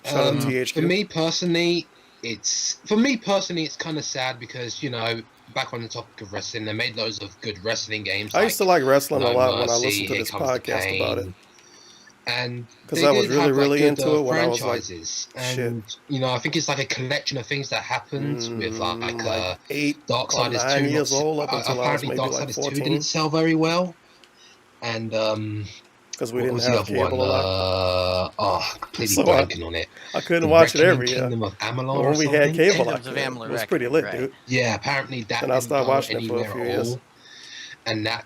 Shout out to THQ. For me personally, it's kind of sad because, you know, back on the topic of wrestling, they made loads of good wrestling games. I used to like wrestling a No lot when I Mercy, listened to Here this Comes the podcast about it. Pain. And Because they I was did have, really good, into it when I was like, franchises. shit. And, you know, I think it's like a collection of things that happened with like 8 or Darksiders 9 2. years old up until I was apparently maybe like Darksiders 2 14. didn't sell very well. And because we what didn't was the have other cable one? a lot. Completely So blanking on it. I couldn't watch it Reckoning every year. Kingdom of Amalur When or we had something? cable, Kingdoms of Amalur, it was pretty lit, right. dude. Yeah, apparently that And I didn't started go watching it for a anywhere few at years. all. And that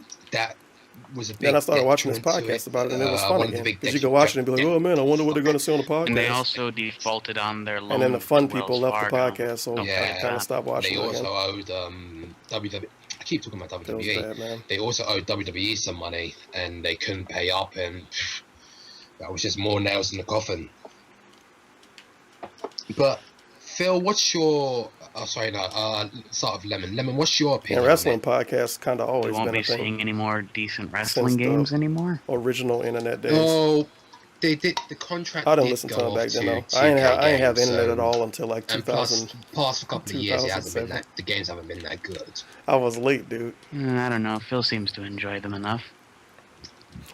was a big Then I started watching this detriment to podcast about it, and it was one fun of the again. big Because you could watch it and be like, oh man, I wonder what they're going to say on the podcast. And they also defaulted on their loan. And then the fun to people Wells left the Fargo. podcast, so Yeah, I kind of stopped watching they it also again. owed WWE. I keep talking about That was WWE. bad, man. They also owed WWE some money, and they couldn't pay up, and that was just more nails in the coffin. But Phil, what's your? Oh, sorry, no. Start of Lemon. Lemon, what's your opinion? And wrestling podcasts kind of We always won't been be a thing. seeing any more decent Since wrestling the games anymore. Original internet days. Oh, The contract. I didn't listen to him back then though. I ain't have internet at all until like 2000. Past a couple of years, it hasn't been that. The games haven't been that good. I was late, dude. I don't know. Phil seems to enjoy them enough.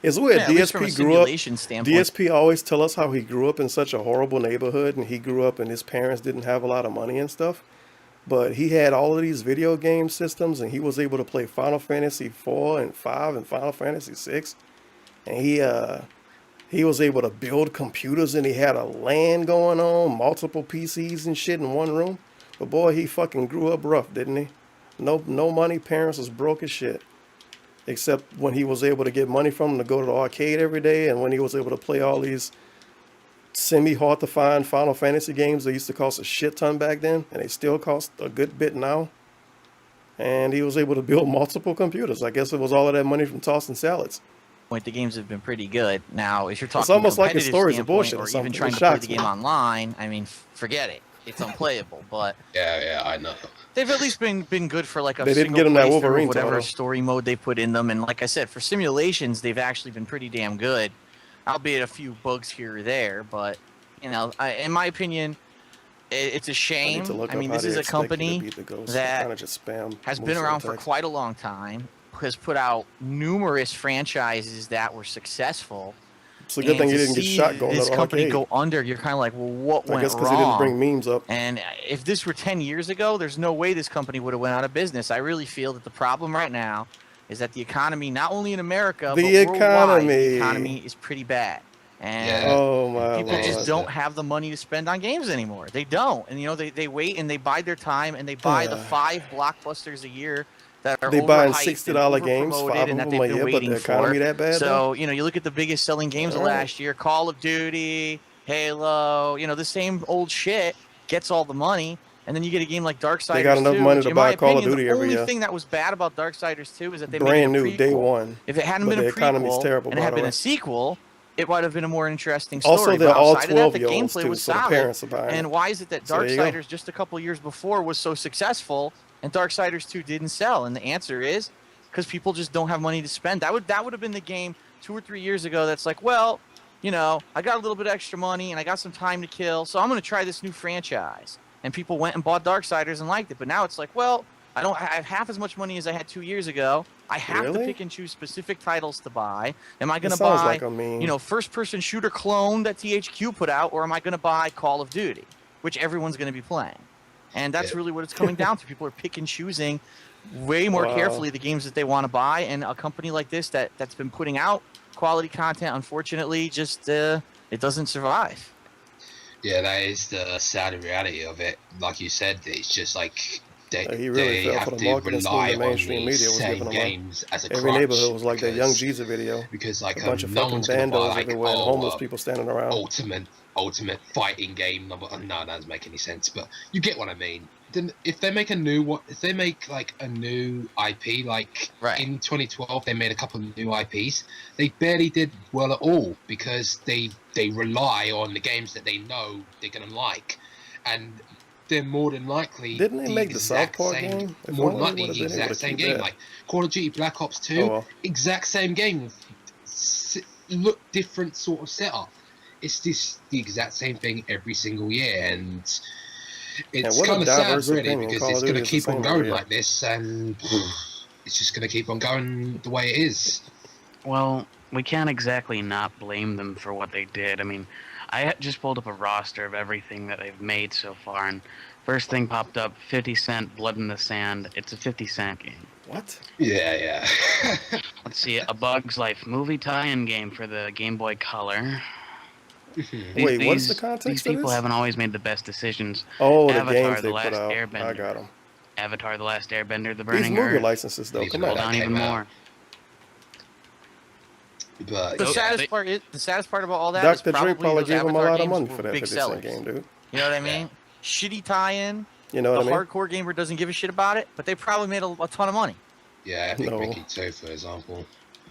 It's weird. Yeah, at least from a DSP grew up. simulation standpoint. DSP always tell us how he grew up in such a horrible neighborhood, and he grew up and his parents didn't have a lot of money and stuff. But he had all of these video game systems, and he was able to play Final Fantasy 4 and 5 and Final Fantasy 6. And he was able to build computers, and he had a LAN going on, multiple PCs and shit in one room. But boy, he fucking grew up rough, didn't he? No money, parents was broke as shit. Except when he was able to get money from them to go to the arcade every day, and when he was able to play all these semi-hard to find Final Fantasy games that used to cost a shit ton back then, and they still cost a good bit now. And he was able to build multiple computers. I guess it was all of that money from tossing salads. The games have been pretty good. Now, if you're talking It's almost like his competitive stories are standpoint bullshit or or something. even trying It to play shocks the game me. online, I mean, forget it. It's unplayable. But yeah, I know. They've at least been good for like a They didn't single get him that playthrough, Wolverine whatever title. story mode they put in them. And like I said, for simulations, they've actually been pretty damn good. Albeit a few bugs here or there, but in my opinion, it's a shame. I mean, this is a company that has been around for quite a long time, has put out numerous franchises that were successful. It's a good thing he didn't get shot going this to the company arcade. go under. You're kind of like, well, what went I guess wrong? because he didn't bring memes up. And if this were 10 years ago, there's no way this company would have went out of business. I really feel that the problem right now is that the economy, not only in America, but worldwide, the economy is pretty bad. And people just don't have the money to spend on games anymore. They don't. And, they wait and they bide their time and they buy the 5 blockbusters a year that are They buying overhyped $60 and games, 5 overpromoted of and that them they've a been year, but waiting the economy for. that bad, So, though? you look at the biggest selling games of Alright. last year, Call of Duty, Halo, the same old shit gets all the money. And then you get a game like Darksiders 2. They got enough money to in buy my Call of opinion, Duty every The year. only thing that was bad about Darksiders 2 is that they Brand made it new, a day prequel. one. If it hadn't But been a the economy's prequel terrible, and it by had the been way. a sequel, it might have been a more interesting story. Also, but they're all outside of that, the 12-year-olds, gameplay too, was so the solid. parents are buying it. And why is it that So there you go. Darksiders just a couple years before was so successful and Darksiders 2 didn't sell? And the answer is because people just don't have money to spend. That would have been the game 2 or 3 years ago that's like, well, I got a little bit of extra money and I got some time to kill, so I'm going to try this new franchise. And people went and bought Darksiders and liked it. But now it's like, well, I have half as much money as I had 2 years ago. I have to pick and choose specific titles to buy. Am I going to buy, like a meme. first-person shooter clone that THQ put out, or am I going to buy Call of Duty, which everyone's going to be playing? And that's really what it's coming down to. People are pick and choosing way more carefully the games that they want to buy. And a company like this that's been putting out quality content, unfortunately, just it doesn't survive. Yeah, that is the sad reality of it. Like you said, it's just like He really they fell have for the to marketing scheme rely the on mainstream these media was same giving them. games as a Every crutch neighborhood was like that Young because- Jesus video. Because like a bunch of no fucking one's gonna buy bandos like everywhere and homeless people standing around. ultimate fighting game number. No, that doesn't make any sense. But you get what I mean. Then if they make a new like a new IP, like in 2012 they made a couple of new IPs, they barely did well at all because they rely on the games that they know they're gonna like, and they're more than likely Didn't they make the South exact Park same, game? If more than only likely would've the been able exact to same keep game, that. like Call of Duty Black Ops 2, Oh, well. exact same game, look different sort of setup. It's just the exact same thing every single year, and it's what a kind of sad, diverse really, opinion. because Call it's of going Duty to is the keep on same going every year. like this, and it's just going to keep on going the way it is. Well, we can't exactly not blame them for what they did. I mean, I just pulled up a roster of everything that they've made so far, and first thing popped up, 50 Cent, Blood in the Sand. It's a 50-cent game. What? Yeah. Let's see, A Bug's Life movie tie-in game for the Game Boy Color. Wait, what's the context These of people this? haven't always made the best decisions. Oh, the Avatar, games the they Last put out. Airbender. I got them. Avatar, The Last Airbender, The These Burning movie Earth. licenses, though, come on. Hold on even more. But The saddest part about all that is Dr. Dre probably those gave him a Avatar lot of games money were for that big 50 Cent sellers. game, dude. You know what I mean? Shitty tie-in. You know what the I mean? hardcore gamer doesn't give a shit about it, but they probably made a ton of money. Yeah, I think No. Ricky 2, for example.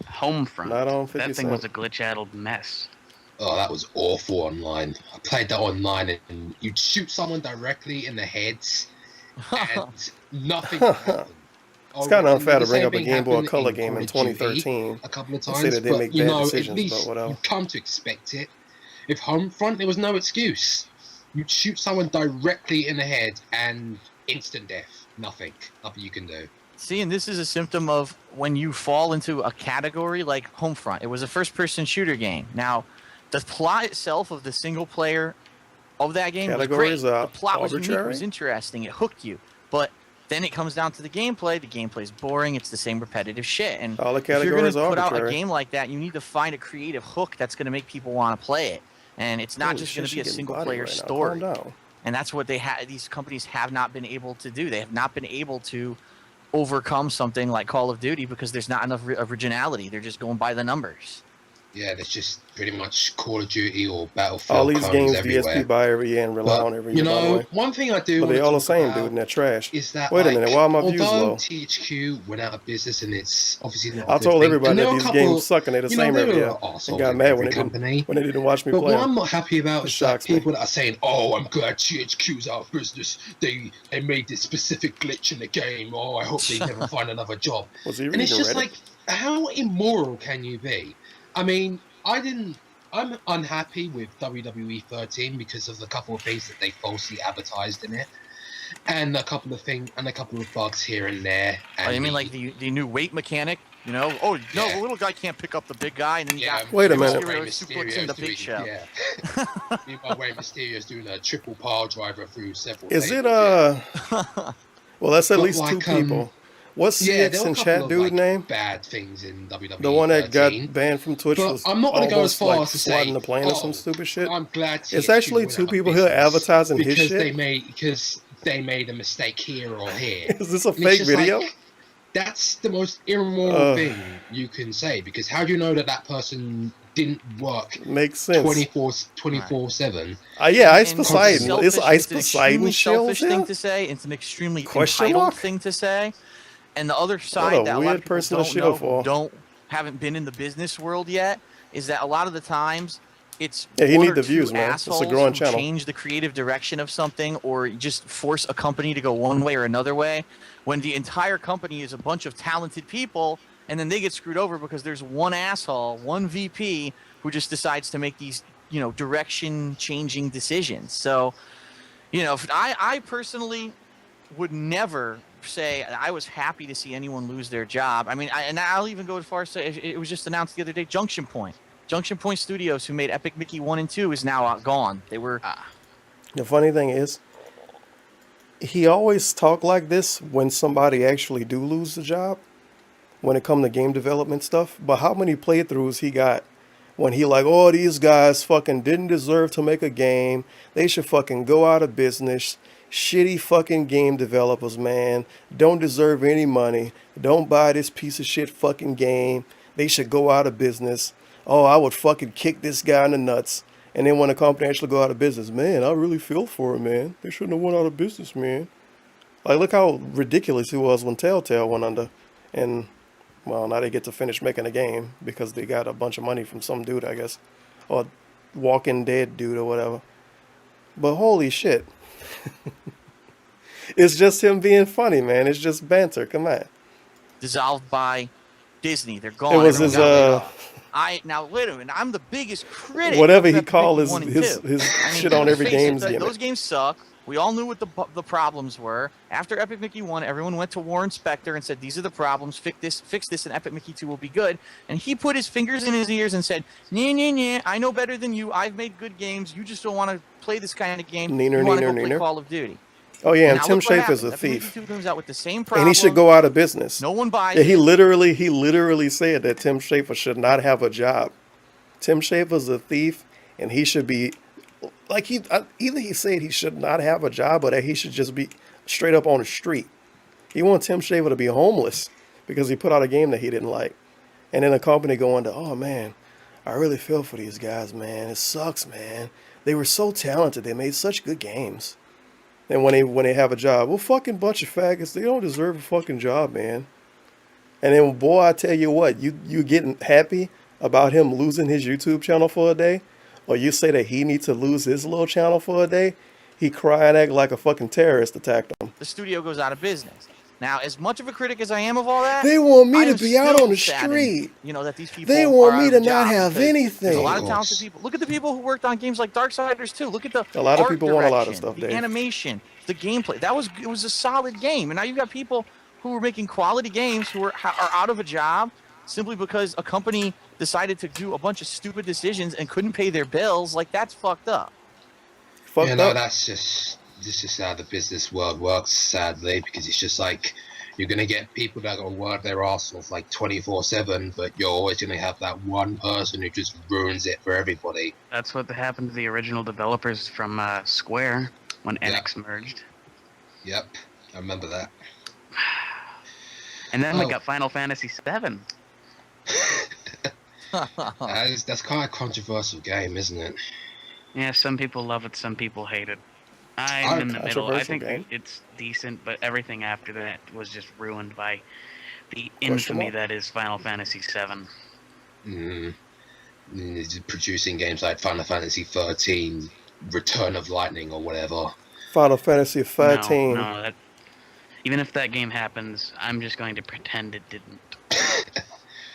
Homefront. Not on 50 That thing Cent. was a glitch-addled mess. Oh, that was awful online. I played that online, and you'd shoot someone directly in the heads, and nothing would happen. It's kind of unfair to The bring same up a thing Game Boy happened Color in game in Call of Duty 2013 a couple of and say times, that they but make you bad know, decisions, at least but whatever. you've come to expect it. With Homefront, there was no excuse. You'd shoot someone directly in the head and instant death. Nothing you can do. See, and this is a symptom of when you fall into a category like Homefront. It was a first-person shooter game. Now, the plot itself of the single player of that game was great. The plot was unique, it was interesting, it hooked you. But then it comes down to the gameplay. The gameplay's boring. It's the same repetitive shit. And all the if you're categories going to put out a arbitrary. game like that, you need to find a creative hook that's going to make people want to play it. And it's not just going to be a single-player story. And that's what these companies have not been able to do. They have not been able to overcome something like Call of Duty because there's not enough originality. They're just going by the numbers. Yeah, there's just pretty much Call of Duty or Battlefield. All these games everywhere. DSP buy every year and rely on every year. You know, one thing I do. But they all the same, dude, and they're trash. Is that wait a minute? Why are my views although low? THQ went out of business and it's obviously not. I told everybody that these games suck and they're the same every year. I got mad when they didn't watch me but play. But what I'm not happy about is that people that are saying, "Oh, I'm glad THQ's out of business. They made this specific glitch in the game. Oh, I hope they never find another job." And it's just like, how immoral can you be? I mean, I'm unhappy with WWE 13 because of the couple of things that they falsely advertised in it, and a couple of bugs here and there. And oh, you mean like the new weight mechanic? You know, oh no, the little guy can't pick up the big guy, and then you got wait a minute, suplex in the big show. Yeah. Meanwhile, Rey Mysterio's doing a triple power driver through several. Is it well, that's at least two people. What's CX and chat dude name? Bad things in WWE. The one that got banned from Twitch but was I'm not going to go as far like as to say sliding the plane or some stupid shit. I'm glad it's actually two people here advertising his shit because they made a mistake here or here. Is this a fake video? Like, that's the most immoral thing you can say, because how do you know that person didn't work? Makes sense. 24/7. Yeah, Ice Poseidon. Is Ice Poseidon extremely selfish thing to say. It's an extremely entitled thing to say. And the other side that a lot of people haven't been in the business world yet is that a lot of the times it's you one need or the two views, man. It's a growing channel. Change the creative direction of something or just force a company to go one way or another way when the entire company is a bunch of talented people, and then they get screwed over because there's one asshole, one VP who just decides to make these, direction changing decisions. So, I personally would never say I was happy to see anyone lose their job. I mean, and I'll even go as far as say it was just announced the other day. Junction Point Studios, who made Epic Mickey 1 and 2, is now gone. They were. The funny thing is, he always talk like this when somebody actually do lose the job, when it come to game development stuff. But how many playthroughs he got when he like, oh, these guys fucking didn't deserve to make a game. They should fucking go out of business. Shitty fucking game developers, man. Don't deserve any money. Don't buy this piece of shit fucking game. They should go out of business. Oh, I would fucking kick this guy in the nuts. And then when a company actually go out of business, man, I really feel for him, man. They shouldn't have went out of business, man. Like, look how ridiculous he was when Telltale went under. And, well, now they get to finish making a game because they got a bunch of money from some dude, I guess. Or Walking Dead dude or whatever. But holy shit. It's just him being funny, man. It's just banter. Come on. Dissolved by Disney. They're gone. It was his now wait a minute. I'm the biggest critic. Whatever he called his shit on every game's gimmick. Those games suck. We all knew what the problems were. After Epic Mickey 1, everyone went to Warren Spector and said, these are the problems, fix this, and Epic Mickey 2 will be good. And he put his fingers in his ears and said, nah, I know better than you. I've made good games. You just don't want to play this kind of game. You want to go play Call of Duty. Oh, yeah, and Tim Schafer's a thief. Comes out with the same and he should go out of business. No one buys it. He literally said that Tim Schafer should not have a job. Tim Schafer's a thief, and he should be... Like, either he said he should not have a job or that he should just be straight up on the street. He wants Tim Schafer to be homeless because he put out a game that he didn't like. And then a company going to, oh, man, I really feel for these guys, man. It sucks, man. They were so talented. They made such good games. And when they have a job, well, fucking bunch of faggots, they don't deserve a fucking job, man. And then, boy, I tell you what, you getting happy about him losing his YouTube channel for a day? Or you say that he needs to lose his little channel for a day? He cry and act like a fucking terrorist attacked him. The studio goes out of business. Now, as much of a critic as I am of all that, They want me I to am be out still on the saddened, street. you know, that these people They are want out me of to a not job have because anything. there's a lot of talented people. Look at the people who worked on games like Darksiders 2. Look at the A lot of art people want a lot of direction, stuff, the Dave. animation, the gameplay. It was a solid game. And now you've got people who are making quality games who are out of a job simply because a company decided to do a bunch of stupid decisions and couldn't pay their bills. Like, that's fucked up. You know, this is just how the business world works, sadly, because it's just like you're gonna get people that are gonna work their arse off like 24/7, but you're always gonna have that one person who just ruins it for everybody. That's what happened to the original developers from Square when Enix merged. Yep, I remember that. And then we got Final Fantasy VII. That's kind of a controversial game, isn't it? Yeah, some people love it, some people hate it. I'm in the middle. I think game. it's decent, but everything after that was just ruined by the infamy that is Final Fantasy VII. Producing games like Final Fantasy 13, Return of Lightning, or whatever. Final Fantasy 13. No, that, even if that game happens, I'm just going to pretend it didn't.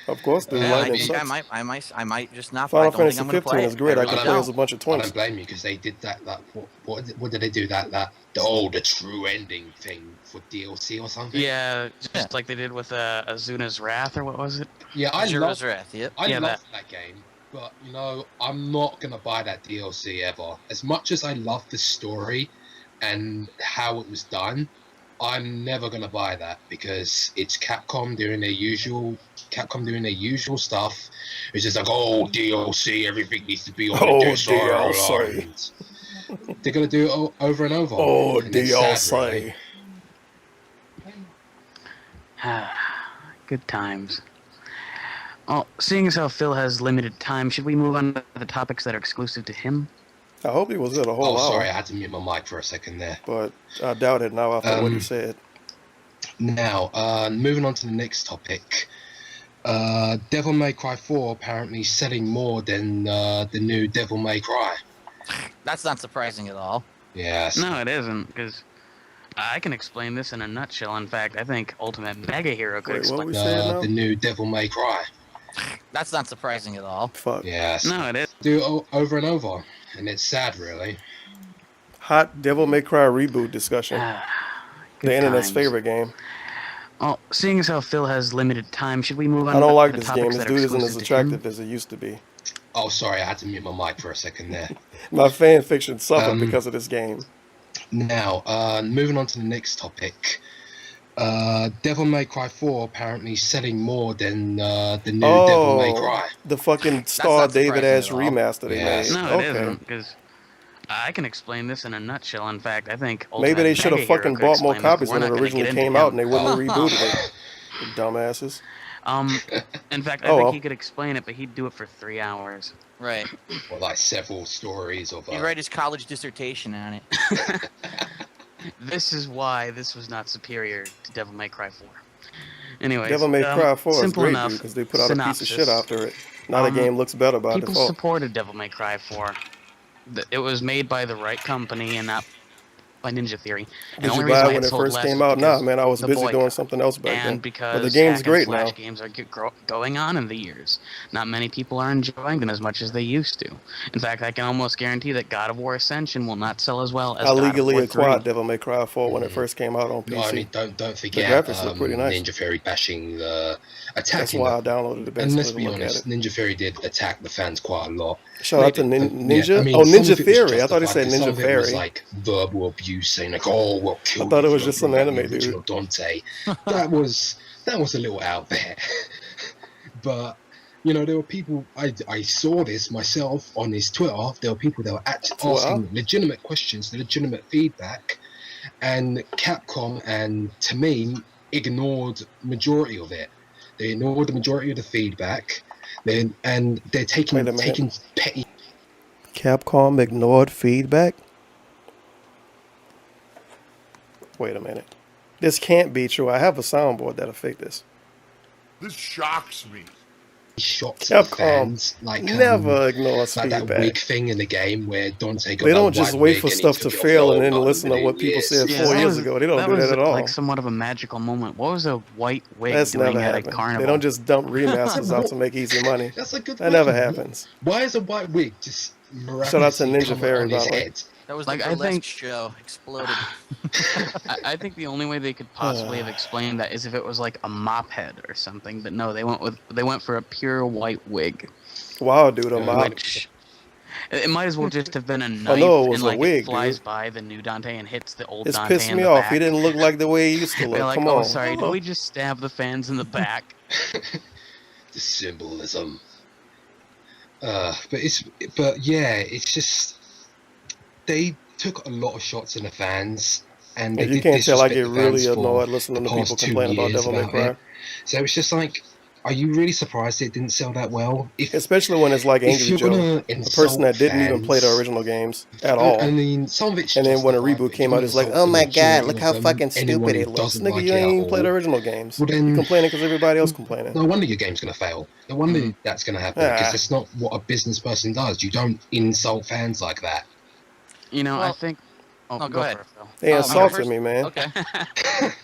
Of course, the lightning sucks. I might just not. Final Fantasy 15 is great. I can play as a bunch of twins. I don't blame you because they did that. What did they do? The true ending thing for DLC or something. Yeah, just like they did with Azuna's Wrath, or what was it? Yeah, I love Wrath. Yep. I love that game, but you know, I'm not gonna buy that DLC ever. As much as I love the story and how it was done, I'm never gonna buy that because it's Capcom doing their usual stuff. It's just like, oh, DLC, everything needs to be on the disc. DLC. They're gonna do it over and over. Oh, and DLC. Sad, really. Good times. Well, seeing as how Phil has limited time, should we move on to the topics that are exclusive to him? I hope he was at a whole hour. Sorry, I had to mute my mic for a second there. But I doubt it now after what he said. Now, moving on to the next topic. Devil May Cry 4 apparently selling more than the new Devil May Cry. That's not surprising at all. Yes. No, it isn't, because I can explain this in a nutshell. In fact, I think Ultimate Mega Hero could explain the new Devil May Cry. That's not surprising at all. Fuck. Yes. No, it is. Do it over and over, and it's sad, really. Hot Devil May Cry reboot discussion. The internet's favorite game. Well, seeing as how Phil has limited time, should we move on? I don't like to the this game. topics This that are dude isn't as exclusive to him? attractive as it used to be. Oh, sorry, I had to mute my mic for a second there. My fan fiction suffered because of this game. Now, moving on to the next topic. Devil May Cry 4 apparently selling more than the new Devil May Cry. The fucking Star David ass remaster they made. No, it isn't, because I can explain this in a nutshell. In fact, I think maybe they should have Mega Hero fucking could bought more explain this, copies but when we're it not gonna originally get into came out him. and they wouldn't have rebooted it. You dumbasses. In fact, I think he could explain it, but he'd do it for 3 hours. Right. Or like several stories of. He'd write his college dissertation on it. This is why this was not superior to Devil May Cry 4. Anyways, Devil May Cry 4 is simple great enough. because they put out a piece of Synopsis. shit after it. Now the game looks better by People default. supported Devil May Cry 4. It was made by the right company and not by Ninja Theory. And Did the only you reason buy why it when it sold first less came is out? Nah, because man, I was the busy doing boycott. something else back then. And because But the game's hack great and slash now. games are going on in the years. Not many people are enjoying them as much as they used to. In fact, I can almost guarantee that God of War Ascension will not sell as well as I God legally of War 3. acquired Devil May Cry 4 when it first came out on PC. No, I mean, don't The forget graphics look pretty nice. Ninja Theory bashing That's attacking. why I downloaded it And let's basically be to look at honest, it. Ninja Theory did attack the fans quite a lot. Shout out to Ninja? Yeah, I mean, Oh, some Ninja of it was Theory. I thought he said justified, but some Ninja of it was Fairy. like verbal abuse, saying like, "Oh, we'll kill I thought you it was if just you some don't bring anime the original dude. Dante." That was a little out there. But you know, there were people. I saw this myself on his Twitter. There were people that were asking legitimate questions, legitimate feedback, and Capcom and Tevin ignored majority of it. They ignored the majority of the feedback. And they're taking petty. Capcom ignored feedback? Wait a minute. This can't be true. I have a soundboard that'll fix this. This shocks me. shots at fans, like never ignores like that feedback. wig thing in the game where Dante got They that don't just white wait wig for and he stuff to took it off fail and the then whole listen to button, what people said it's 4 just- years ago. They don't do that at all. Like somewhat of a magical moment. What was a white wig That's doing never at a happened. carnival? They don't just dump remasters out to make easy money. That's a good That never question. happens. Why is a white wig just Shout out to miraculously Ninja come Fairy, on his by the way. head? That was Like, the I burlesque think- show exploded. I think the only way they could possibly have explained that is if it was like a mop head or something. But no, they went for a pure white wig. Wow, dude, a mop. Which it might as well just have been a knife. I know it was and a like wig, it flies dude. by the new Dante and hits the old It's Dante pissed in me the off. back. He didn't look like the way he used to They're look. like, Come oh, on. sorry, did we just stab the fans in the back? The symbolism. But yeah, it's just they took a lot of shots in the fans, and they You did can't tell I disrespect get the really fans for annoyed listening the to people past 2 complain about years Devil May about Cry. it. So it's just like, are you really surprised it didn't sell that well? Especially when it's like if Angry you're Joe, gonna a person insult that didn't even play the fans- original games at all. I mean, some of it's And then when a justified, reboot but came if out, you it's like, insult oh my the god, majority look of how them, fucking anyone stupid who it looks. doesn't Nigga, like you it ain't at even played the all, original games. well then- You're complaining because everybody else complaining. No wonder your game's gonna fail. No wonder that's gonna happen, because it's not what a business person does. You don't insult fans like that. You know, I Well- think. Oh, No, go ahead. for it, Phil. They Oh, insulted first? me, man. Okay.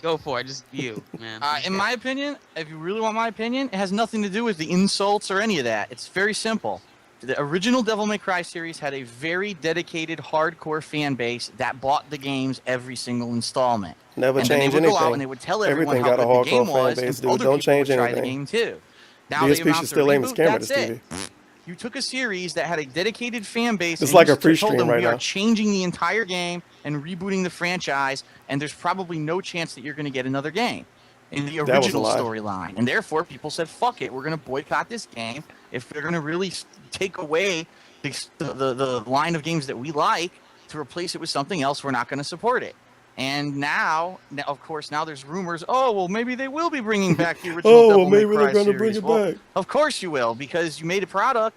Go for it. Just you, man. In my opinion, if you really want my opinion, it has nothing to do with the insults or any of that. It's very simple. The original Devil May Cry series had a very dedicated, hardcore fan base that bought the games every single installment. Never and then change they would go out anything. and they would tell everyone Everything how got a good the game hardcore fan was, base, and dude. other Don't people would change try the anything. game too. Now DSP they announce should a still aim his reboot, camera that's to it. TV. You took a series that had a dedicated fan base. It's and like you a pre-stream told them right we are now. changing the entire game and rebooting the franchise, and there's probably no chance that you're going to get another game in the That was a original lie. storyline. And therefore, people said, "Fuck it, we're going to boycott this game. If they're going to really take away the line of games that we like to replace it with something else, we're not going to support it." And now, of course, now there's rumors. Oh, well, maybe they will be bringing back the original Oh, Devil May maybe Cry they're gonna series. bring it Well, back. of course you will, because you made a product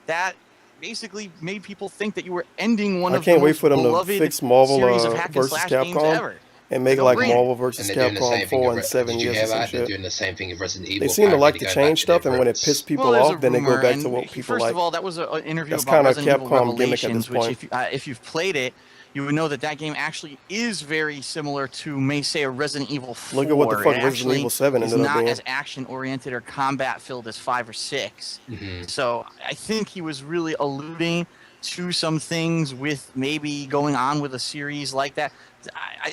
that basically made people think that you were ending one I of can't the wait most for them to beloved fix Marvel series of hack and versus slash games Capcom ever. and make No like brainer. Marvel versus And they're doing the Capcom same thing 4 in in 7 Did you years hear or some that? They're shit. doing the same thing in Resident Evil. They seem to like apparently to going back change to their stuff, and when it roots. pisses people Well, there's off, a then they go rumor, back to and what people First like. of all, that was an interview That's about kinda Resident Evil Capcom gimmick at Revelations, this which point. if you've played it, you would know that that game actually is very similar to, may say, a Resident Evil 4. Look at what the fuck It Resident actually Evil 7 is ended up not being. as action-oriented or combat-filled as 5 or 6. Mm-hmm. So I think he was really alluding to some things with maybe going on with a series like that.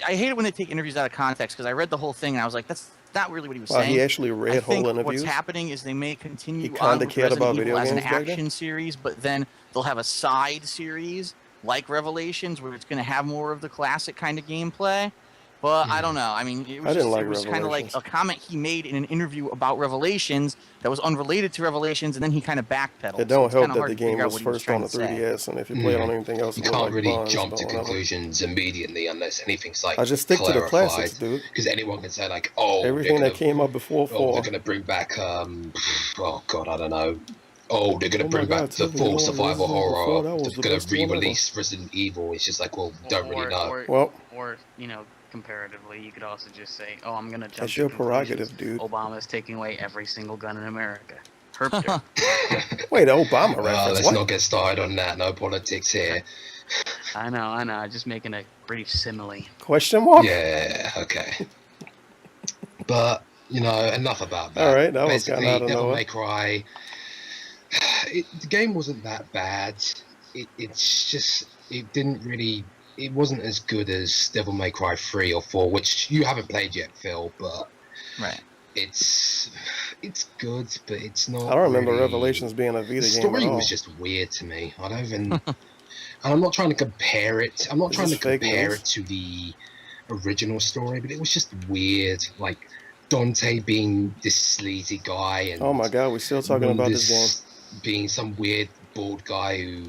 I hate it when they take interviews out of context, because I read the whole thing and I was like, that's not really what he was Wow, saying. he actually read I think whole interviews? what's happening is they may continue He on kinda with cared about Resident Evil video as an games back then? action series, but then they'll have a side series like Revelations where it's going to have more of the classic kind of gameplay. But I don't know. I mean, it was, I didn't like it was kind of like Revelations. a comment he made in an interview about Revelations that was unrelated to Revelations, and then he kind of backpedaled. It don't so help it's kinda that hard the to figure game out was what he first on the trying to say. 3DS, and if you play it on anything else, You it look can't like really Bonds, jump but to whatever. conclusions immediately unless anything's like I just stick to the clarified. classics, dude. Because anyone can say like, oh, Everything they're that came up before gonna, oh, 4. they're gonna bring back oh god, I don't know. Oh, they're gonna Oh my bring back God, the Tevin, you full know survival Resident Evil 4, horror. that was They're the gonna best one ever. re-release Resident Evil. It's just like, well, don't really know. Or you know, comparatively, you could also just say, "Oh, I'm gonna jump." That's to your conclusions. prerogative, dude. Obama's taking away every single gun in America. Herpster. Wait, Obama Well, reference? let's What? not get started on that. No politics here. I know. Just making a brief simile. Question mark? Yeah, okay. But, you know, enough about that. All right, that was Basically, kinda out of Devil nowhere. May Cry. The game wasn't that bad. It's just, it didn't really, it wasn't as good as Devil May Cry 3 or 4, which you haven't played yet, Phil, but right. It's good, but it's not. I don't remember really... Revelations being a Vita The game story at all. was just weird to me. I don't even. And I'm not trying to compare it. I'm not Is trying to this fake compare news? it to the original story, but it was just weird. Like Dante being this sleazy guy, and Oh my God, we're still talking about this game. being some weird bald guy who,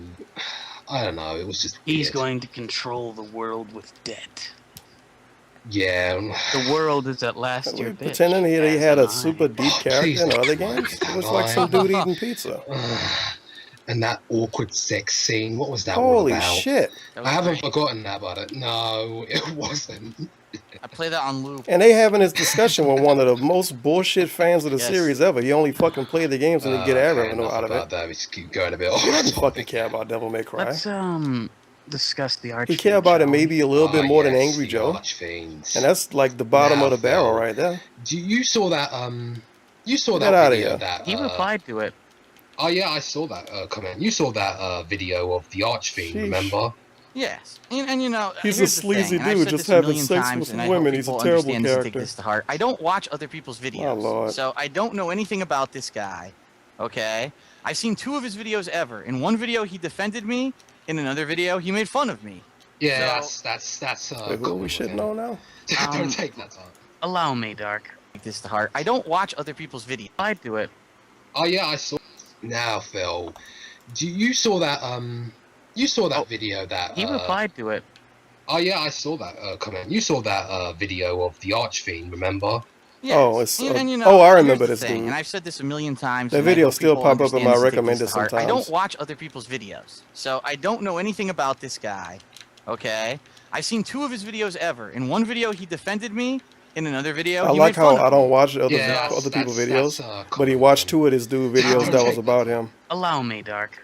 I don't know. It was just. He's weird. going to control the world with debt. Yeah. The world is at last your bitch. Pretending he had a as am I. super deep character please in don't other bring games? back It was that like some line. dude eating pizza. And that awkward sex scene. What was that all Holy about? shit. I haven't forgotten that about it. No, it wasn't. I play that on loop. And they having this discussion with one of the most bullshit fans of the Yes. series ever. You only fucking play the games and you get ad revenue out of it. That. We just keep going a bit He off doesn't fucking care about Devil May Cry. Let's discuss the Archfiend. He care about it maybe a little bit more than Angry the Joe. Archfiends. And that's like the bottom Now, of the barrel Phil, right there. You saw that you saw Get that outta video here. that He replied to it. Oh yeah, I saw that comment. You saw that video of the Archfiend, remember? Yes, and you know, He's a here's the sleazy thing, and I've dude said just this a having million sex times, with and I hope women. He's a people terrible understand this and take character. this to heart. I don't watch other people's videos, Lord. so I don't know anything about this guy. Okay, I've seen 2 of his videos ever. In one video, he defended me. In another video, he made fun of me. Yeah, So- that's Wait, who are we shitting on now? Don't take that time. Allow me, Dark. Take this to heart. I don't watch other people's videos. I do it. Oh yeah, I saw. Now, Phil, you saw that you saw that video that He replied to it. Oh yeah, I saw that comment. You saw that video of the Archfiend, remember? Yes. Oh, it's and you know, oh, I here's remember the this thing, dude. and I've said this a million times. That and I video hope still people pop up in understand my this and take this recommended to heart. I sometimes. don't watch other people's videos, so I don't know anything about this guy. Okay, I've seen 2 of his videos ever. In one video, he defended me. In another video, I he like made fun how of I me. don't watch other Yeah, other people's that's, videos, but he watched 2 of his dude videos that was about him. Allow me, Dark.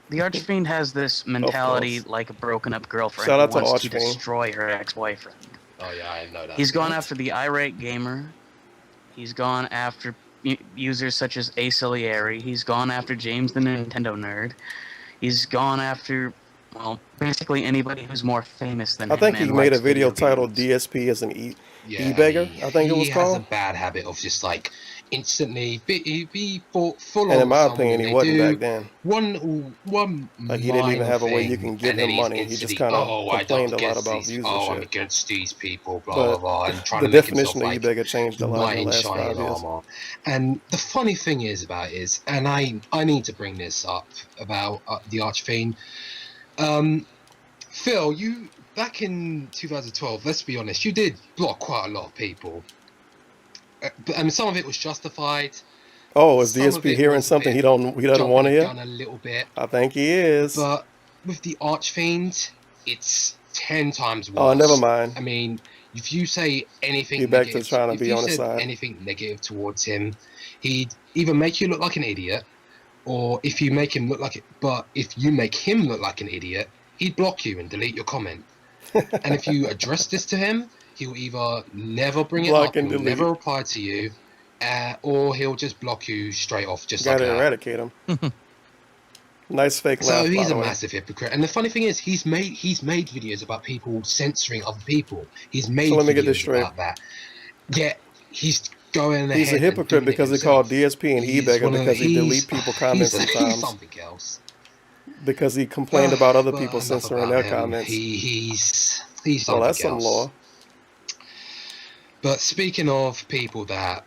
The Archfiend has this mentality like a broken-up girlfriend Shout out who to wants to Archfiend. destroy her ex-boyfriend. Oh yeah, I know that. He's gone after the irate gamer. He's gone after users such as Acelieri. He's gone after James the Nintendo nerd. He's gone after, well, basically anybody who's more famous than I him. think he and made a likes video video titled DSP as an Yeah, e-beggar, I think it was He has a called. bad habit of just like instantly be full And in on my someone opinion, they he wasn't do back then. one Like, he didn't even minor have a way you thing, can give and him then he's money. He just instantly, kind of oh, I complained don't a lot against about these, views oh, and I'm shit. against these people, blah blah But blah, and trying the to make himself definition of like e-beggar changed a lot knight in the in last shining 5 years. armor. And the funny thing is about it is, and I need to bring this up about the Archfiend. Phil, you back in 2012, let's be honest, you did block quite a lot of people. And some of it was justified. Oh, is Some of DSP it hearing was a something bit he doesn't want to jumping the hear? gun a little bit. I think he is. But with the Archfiend, it's 10 times worse. Oh, never mind. I mean, if you say anything He back to negative, trying to if be you on his said side. anything negative towards him, he'd either make you look like an idiot, or if you make him look like it. But if you make him look like an idiot, he'd block you and delete your comment. And if you address this to him, he'll either never bring it Block up, and he'll delete. never reply to you, or he'll just block you straight off, just Gotta like that. eradicate him. Nice fake So laugh, by he's the a way. massive hypocrite. And the funny thing is, he's made videos about people censoring other people. He's made So let me get this videos straight. about that. Yet he's going ahead He's a hypocrite and doing because it they call himself. DSP and He's e-beggar one of- because he he's- delete people comments he's sometimes. something else. Because he complained about other But people enough censoring about their him. comments. He's Well, something that's some else. law. But speaking of people that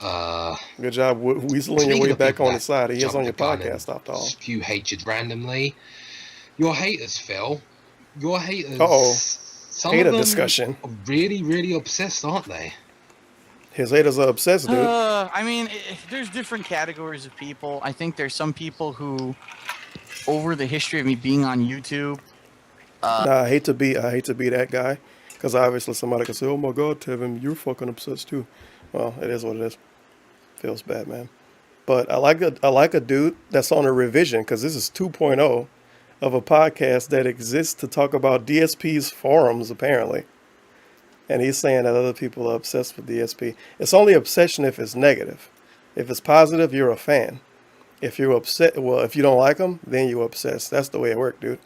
Good job weaseling your speaking way of back people on that the side. He is jump on your the gun and podcast, after all. spew hatred randomly, your haters, Phil. Your haters. Uh-oh. Some Hater of them discussion. are really, really obsessed, aren't they? His haters are obsessed, dude. I mean, there's different categories of people. I think there's some people who, over the history of me being on YouTube, Nah, I hate to be that guy, because obviously somebody can say, "Oh my God, Tevin, you're fucking obsessed too." Well, it is what it is. Feels bad, man. But I like a dude that's on a revision, because this is 2.0 of a podcast that exists to talk about DSP's forums apparently, and he's saying that other people are obsessed with DSP. It's only obsession if it's negative. If it's positive, you're a fan. If you're upset, well, if you don't like them, then you're obsessed. That's the way it works, dude.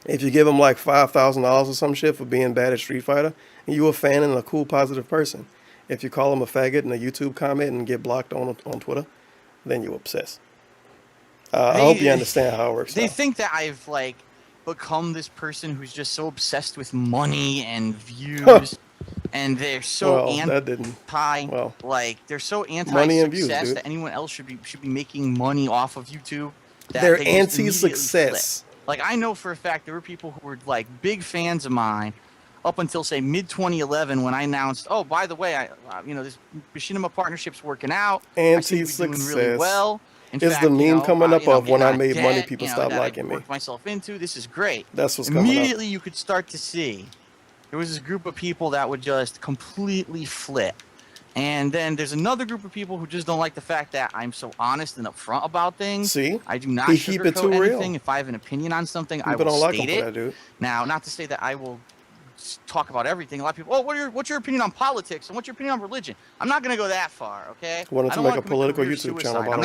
If you give him like $5,000 or some shit for being bad at Street Fighter, and you a fan and a cool, positive person. If you call him a faggot in a YouTube comment and get blocked on Twitter, then you're obsessed. I hope you understand how it works. They now. think that I've like become this person who's just so obsessed with money and views, and they're so Well, that didn't. Well, like they're so money and views, anti-success dude. that anyone else should be making money off of YouTube. That They're they just immediately anti-success. flip. Like I know for a fact there were people who were like big fans of mine up until say mid 2011 when I announced, oh, by the way, this machinima partnership's working out. I see we're doing really Anti-success. well. Is the meme coming up of when I made money, people stopped liking me? Worked myself into. This is great. That's what's coming up. Immediately, you could start to see there was this group of people that would just completely flip. And then there's another group of people who just don't like the fact that I'm so honest and upfront about things. See? I do not keep it too sugarcoat real. anything. If I have an opinion on something, I People will don't like state him for it. that, dude. Now, not to say that I will talk about everything. A lot of people, oh, what's your opinion on politics and what's your opinion on religion? I'm not going to go that far, okay? Wanted to make a political YouTube channel, by the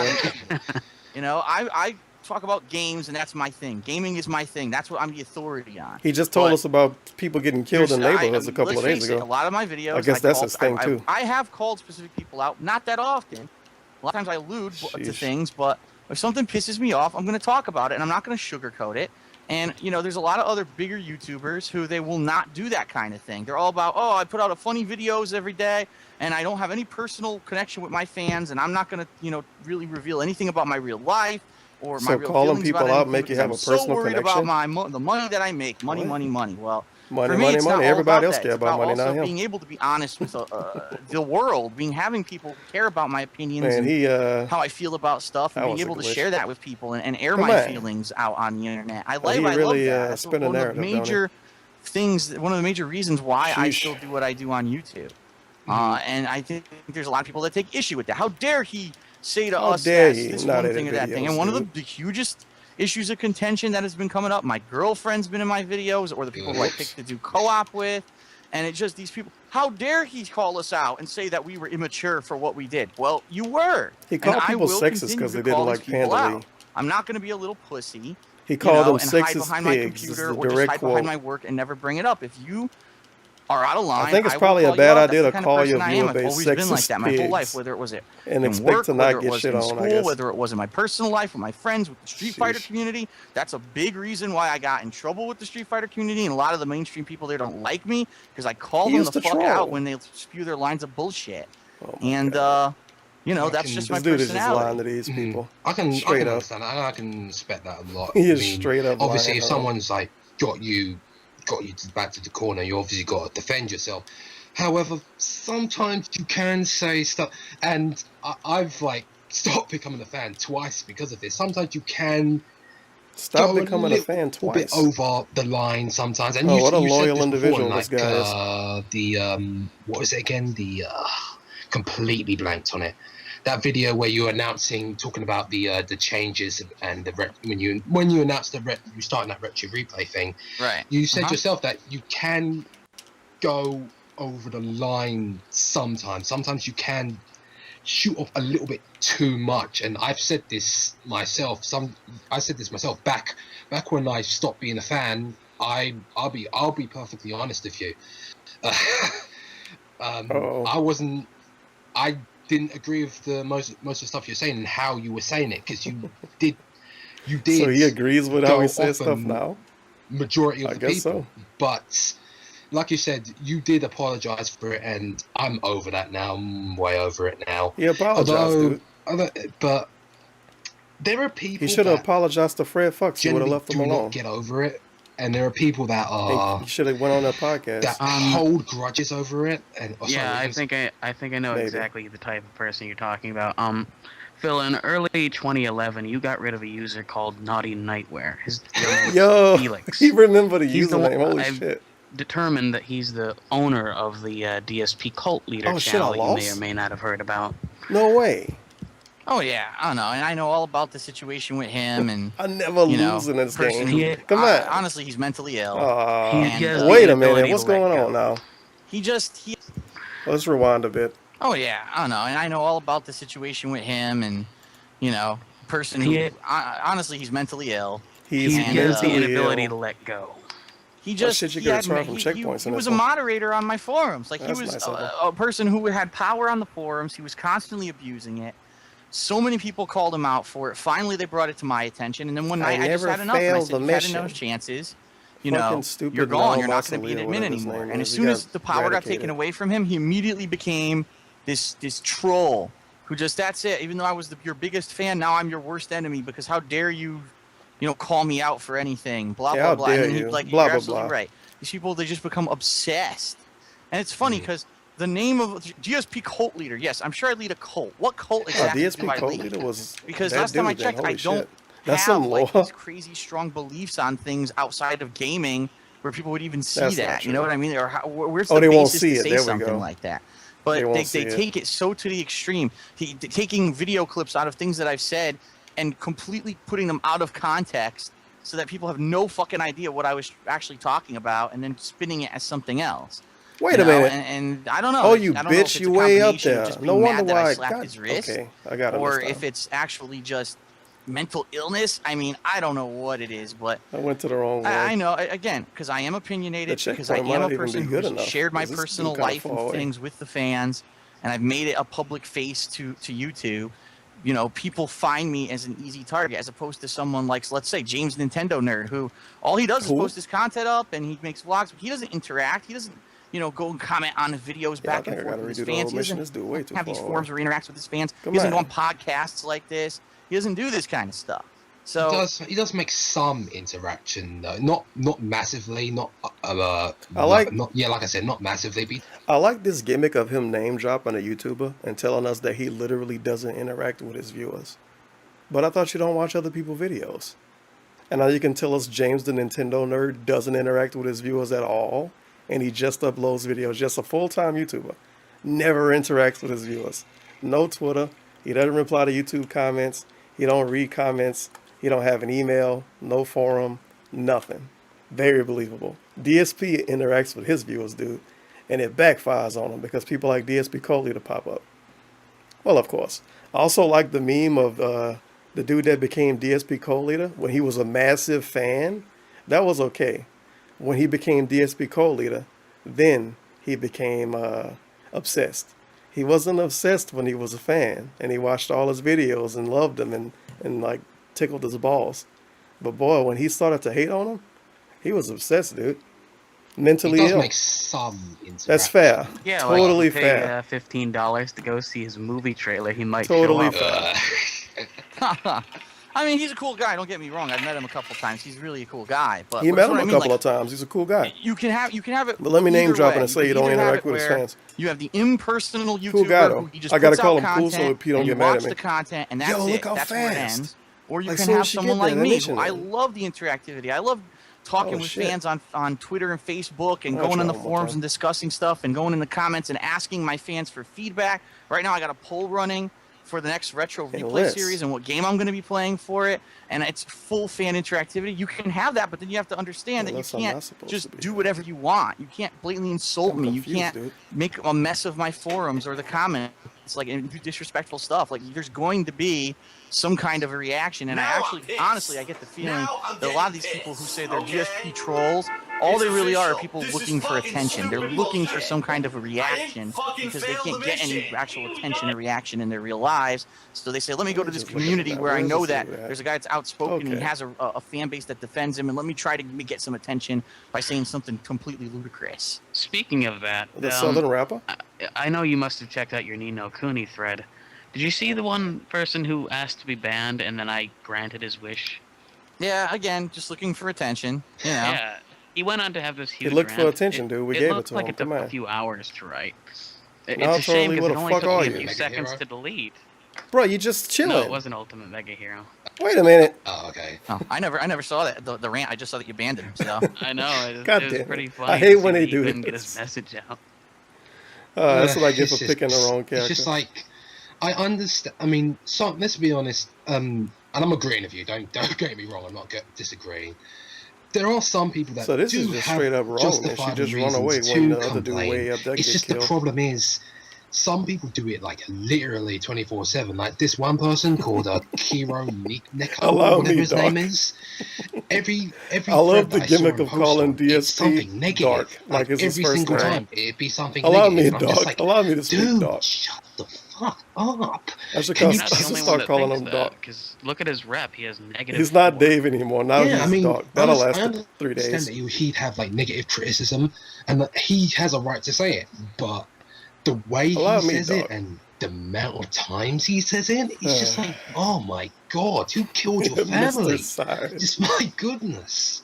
way. You know, I talk about games, and that's my thing. Gaming is my thing. That's what I'm the authority on. He just told us about people getting killed in neighborhoods a couple of days ago. A lot of my videos, I guess that's his thing, too. I have called specific people out, not that often. A lot of times I allude to things, but if something pisses me off, I'm going to talk about it, and I'm not going to sugarcoat it. And, you know, there's a lot of other bigger YouTubers who they will not do that kind of thing. They're all about, oh, I put out a funny videos every day, and I don't have any personal connection with my fans, and I'm not going to, you know, really reveal anything about my real life or my real calling feelings people about out make you have a I'm personal so worried connection? about the money that I make. Money. Well, money, for me, money, it's not money. all Everybody else that. care It's about money, also not him. being able to be honest with the world, having people care about my opinions Man, and how I feel about stuff, and that being was a able to glitch. share that with people and air Come my on. feelings out on the internet. I He love really, that. That's spin a one of narrative, the don't he? major things. One of the major reasons why I Sheesh. still do what I do on YouTube. And I think there's a lot of people that take issue with that. How dare he say to How us dare this, he this not one edit thing or that thing? videos, And one of dude. the hugest issues of contention that has been coming up, my girlfriend's been in my videos, or the people who I pick to do co-op with, and it's just these people. How dare he call us out and say that we were immature for what we did? Well, you were. He called and I people will sexist continue because to they didn't call like these people Pandely. out. I'm not going to be a little pussy. He called them and hide sexist behind my pigs, is computer the or just direct hide quote. behind my work and never bring it up. If you are out of line, I think it's will probably a call you bad out. idea That's to the kind of call your person I viewer am. I've base always been like sexist that my whole life, pigs whether it was and in expect work, to not whether it get was shit in on, I school, guess. whether it was in my personal life with my friends, with the Street Fighter community. That's a big reason why I got in trouble with the Street Fighter community, and a lot of the mainstream people there don't like me because I call He them used the to fuck troll. out when they spew their lines of bullshit. And you know, that's just my This dude is just lying personality. to these people. I can Straight up. understand that. I can respect that a lot. He is I mean, straight up obviously, lying, if though. someone's like got you to the back to the corner, you obviously got to defend yourself. However, sometimes you can say stuff, and I've like stopped becoming a fan twice because of this. Sometimes you can Stop go becoming a fan little bit twice. over the line sometimes. And Oh, you, what a you said loyal this individual before, this guy what was it again? Completely blanked on it. That video where you're talking about the changes and when you announced you starting that retro replay thing. Right. You said yourself that you can go over the line sometimes. Sometimes you can shoot off a little bit too much, and I've said this myself. I said this myself back when I stopped being a fan. I'll be perfectly honest with you. I didn't agree with the most of the stuff you're saying and how you were saying it, because you did. So he agrees with how he says off stuff a now? Majority of I the guess people, so. but like you said, you did apologize for it, and I'm over that now. I'm way over it now. He apologized, dude. But there are people. He should have that apologized to Fred Fox. He would have generally left him do alone. not get over it, and there are people that are. He should have went on that podcast. That hold grudges over it, and Yeah, I think I know exactly the type of person you're talking about. Phil, in early 2011, you got rid of a user called Naughty Nightwear. His name was Yo, Felix. he remember the He's username. one- Holy I've shit. determined that he's the owner of the DSP Cult Leader Oh, shit, channel I you may lost? or may not have heard about. No way. Oh yeah, I don't know, and I know all about the situation with him, and I never lose in this person game. who- Come on. honestly, he's mentally ill. Wait a minute. What's going on now? Let's rewind a bit. Oh yeah, I don't know, and I know all about the situation with him, and person who honestly he's mentally ill. He has the inability to let go. He just shit you he get had- tried from he- checkpoints he in was this a one. moderator on my forums. Like That's he was nice of him. a person who had power on the forums. He was constantly abusing it. So many people called him out for it. Finally, they brought it to my attention, and then one night I just never had enough. And I failed said, the "You've had mission." enough chances. Fucking stupid You're gone. Noel You're not going to be an Mossoli or admin whatever his anymore." name And is. as He soon got as the power got taken eradicated. away from him, he immediately became this troll who just that's it. Even though I was your biggest fan, now I'm your worst enemy because how dare you, call me out for anything? Blah Yeah, blah how blah. dare And then you. like Blah, you're blah, absolutely blah. right. These people, they just become obsessed. And it's funny because the name of DSP cult leader. Yes, I'm sure I lead a cult. What cult exactly do DSP I cult lead? leader was Because that last time I dude, then. checked, I Holy don't shit. That's have some like lore. these crazy strong beliefs on things outside of gaming where people would even see That's not that. You know true. what I mean? Or where's Oh, the they won't basis see to it. say There we something go. like that? They But won't they see it. take it so to the extreme, taking video clips out of things that I've said and completely putting them out of context so that people have no fucking idea what I was actually talking about, and then spinning it as something else. Wait You a know, minute. and I don't know. Oh, I you don't know if bitch, it's you a way up combination of there. just No being wonder mad that I why. slapped God, his wrist, okay, I got it or this if time. it's actually just mental illness. I mean, I don't know what it is, but I went to the wrong one. I know, again, because I am opinionated, The because I checkpoint might am a not even person be good who's enough, shared my 'cause this dude personal kinda life far and away. things with the fans, and I've made it a public face to YouTube. You know, people find me as an easy target, as opposed to someone like, let's say, James Nintendo Nerd, who all he does is post his content up and he makes vlogs, but he doesn't interact. He doesn't, you know, go and comment on his videos Yeah, I back think and I forth gotta with redo his the whole fans. He mission. doesn't This dude way too have these far forums away. where he interacts with his fans. Come He doesn't go on. on podcasts like this. He doesn't do this kind of stuff. So He does make some interaction though, not massively, not like like I said, not massively. But I like this gimmick of him name dropping a YouTuber and telling us that he literally doesn't interact with his viewers. But I thought you don't watch other people's videos. And now you can tell us James the Nintendo Nerd doesn't interact with his viewers at all, and he just uploads videos, just a full-time YouTuber. Never interacts with his viewers. No Twitter. He doesn't reply to YouTube comments. He don't read comments. He don't have an email, no forum, nothing. Very believable. DSP interacts with his viewers, dude, and it backfires on him because people like DSP cult leader pop up. Well, of course. I also like the meme of the dude that became DSP cult leader when he was a massive fan. That was okay. When he became DSP cult leader, then he became obsessed. He wasn't obsessed when he was a fan, and he watched all his videos and loved them and like tickled his balls. But boy, when he started to hate on him, he was obsessed, dude. Mentally he does ill. make some interaction. That's fair. Yeah, Totally like you fair. pay $15 to go see his movie trailer. He might Totally show up. fair. I mean, he's a cool guy. Don't get me wrong. I've met him a couple times. He's really a cool guy. But He met him what I a mean, couple like, of times. He's a cool guy. You can have it. But let me name either drop way. and say you don't can either have interact it with his where fans. You have the impersonal YouTuber Cool guy, though. who he just I gotta puts call out him cool so content, he don't and get you mad watch at me. the content, and that's Yo, it. look how That's where it fast. ends. Or you Like, can soon have as she someone get there, like that me. mission Who I ends. love the interactivity. I love talking Oh, with shit. fans on Twitter and Facebook and I'll going try in the one more forums time. and discussing stuff and going in the comments and asking my fans for feedback. Right now, I got a poll running for the next retro replay let's- series and what game I'm going to be playing for it, and it's full fan interactivity. You can have that, but then you have to understand that you Unless I'm not can't supposed just to be. do whatever you want. You can't blatantly insult I'm me. confused, You can't dude. make a mess of my forums or the comments, like, and do disrespectful stuff. Like, there's going to be some kind of a reaction, and I actually, honestly, I get the feeling that a lot of these people who say they're GSP trolls, all they really are people looking for attention. They're looking for some kind of a reaction because they can't get any actual attention or reaction in their real lives. So they say, let me go to this community where I know that there's a guy that's outspoken and he has a fan base that defends him, and let me try to get some attention by saying something completely ludicrous. Speaking of that, The Southern rapper? I know you must have checked out your Ni no Kuni thread. Did you see the one person who asked to be banned and then I granted his wish? Yeah, again, just looking for attention. You know. Yeah. He went on to have this huge looked for rant. attention, dude. We gave it looked to like him. it took Come a on. few hours to write. It's Now, a shame Charlie, because where it the only fuck took are me a you? few Mega seconds Hero? to delete. Bro, you just chilling. No, it wasn't Ultimate Mega Hero. Wait a minute. Oh, okay. Oh, I never saw that the rant. I just saw that you banned him. So I know. It God was damn it. pretty funny. I hate to when see they that do he couldn't get this. his message out. That's what I get It's for picking the wrong character. It's just like, I understand. I mean, so let's be honest. And I'm agreeing with you. Don't get me wrong. I'm not disagreeing. There are some people that So this do is just have straight up wrong, and she justifiable just run away reasons when to the other dude complain. way up there It's get just killed. the problem is, some people do it like literally 24/7. Like this one person called Kiro Neko, Allow whatever me, his Doc. name is. Every I love thread the that I saw gimmick him of post calling on, it's something DSP negative. dark, like it's his every first single name. time, it'd be something Allow me, negative. And I'm just Doc. like, Allow me to speak, dude, Doc. shut the fuck up. I should, Can call, you I Not the should only one start that calling thinks him that, Doc. because look at his rep. He has negative. He's not 4. Dave anymore. Now Yeah, he's I mean, Doc. That'll I last understand 3 days. that he'd have like negative criticism, and that he has a right to say it. But the way Allow he me, says Doc. it and the amount of times he says it, it's just like, oh my god, who killed your family? Mr. Side. Just my goodness.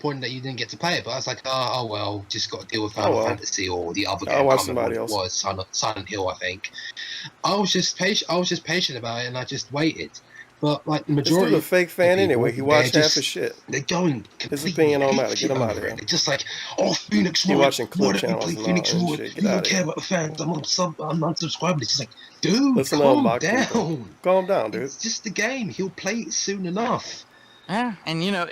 disappointed that you didn't get to play it, but I was like, oh well, just got to deal with Final Fantasy or the other game. I'll I watch can't remember somebody what it was, Silent Hill, I think. I was just patient about it, and I just waited. But like the This majority dude a fake fan anyway. He watched half his shit. They're going His opinion on matter. Get him out of here. They're just like, oh, Phoenix He Wright, watching why clip don't you channels play and all Phoenix and Wright? shit. Get You out don't of care here. about the fans. I'm unsubscribing. It's just like, dude, Listen to calm mock down. people. Calm down, dude. It's just a game. He'll play it soon enough. Yeah, and you know,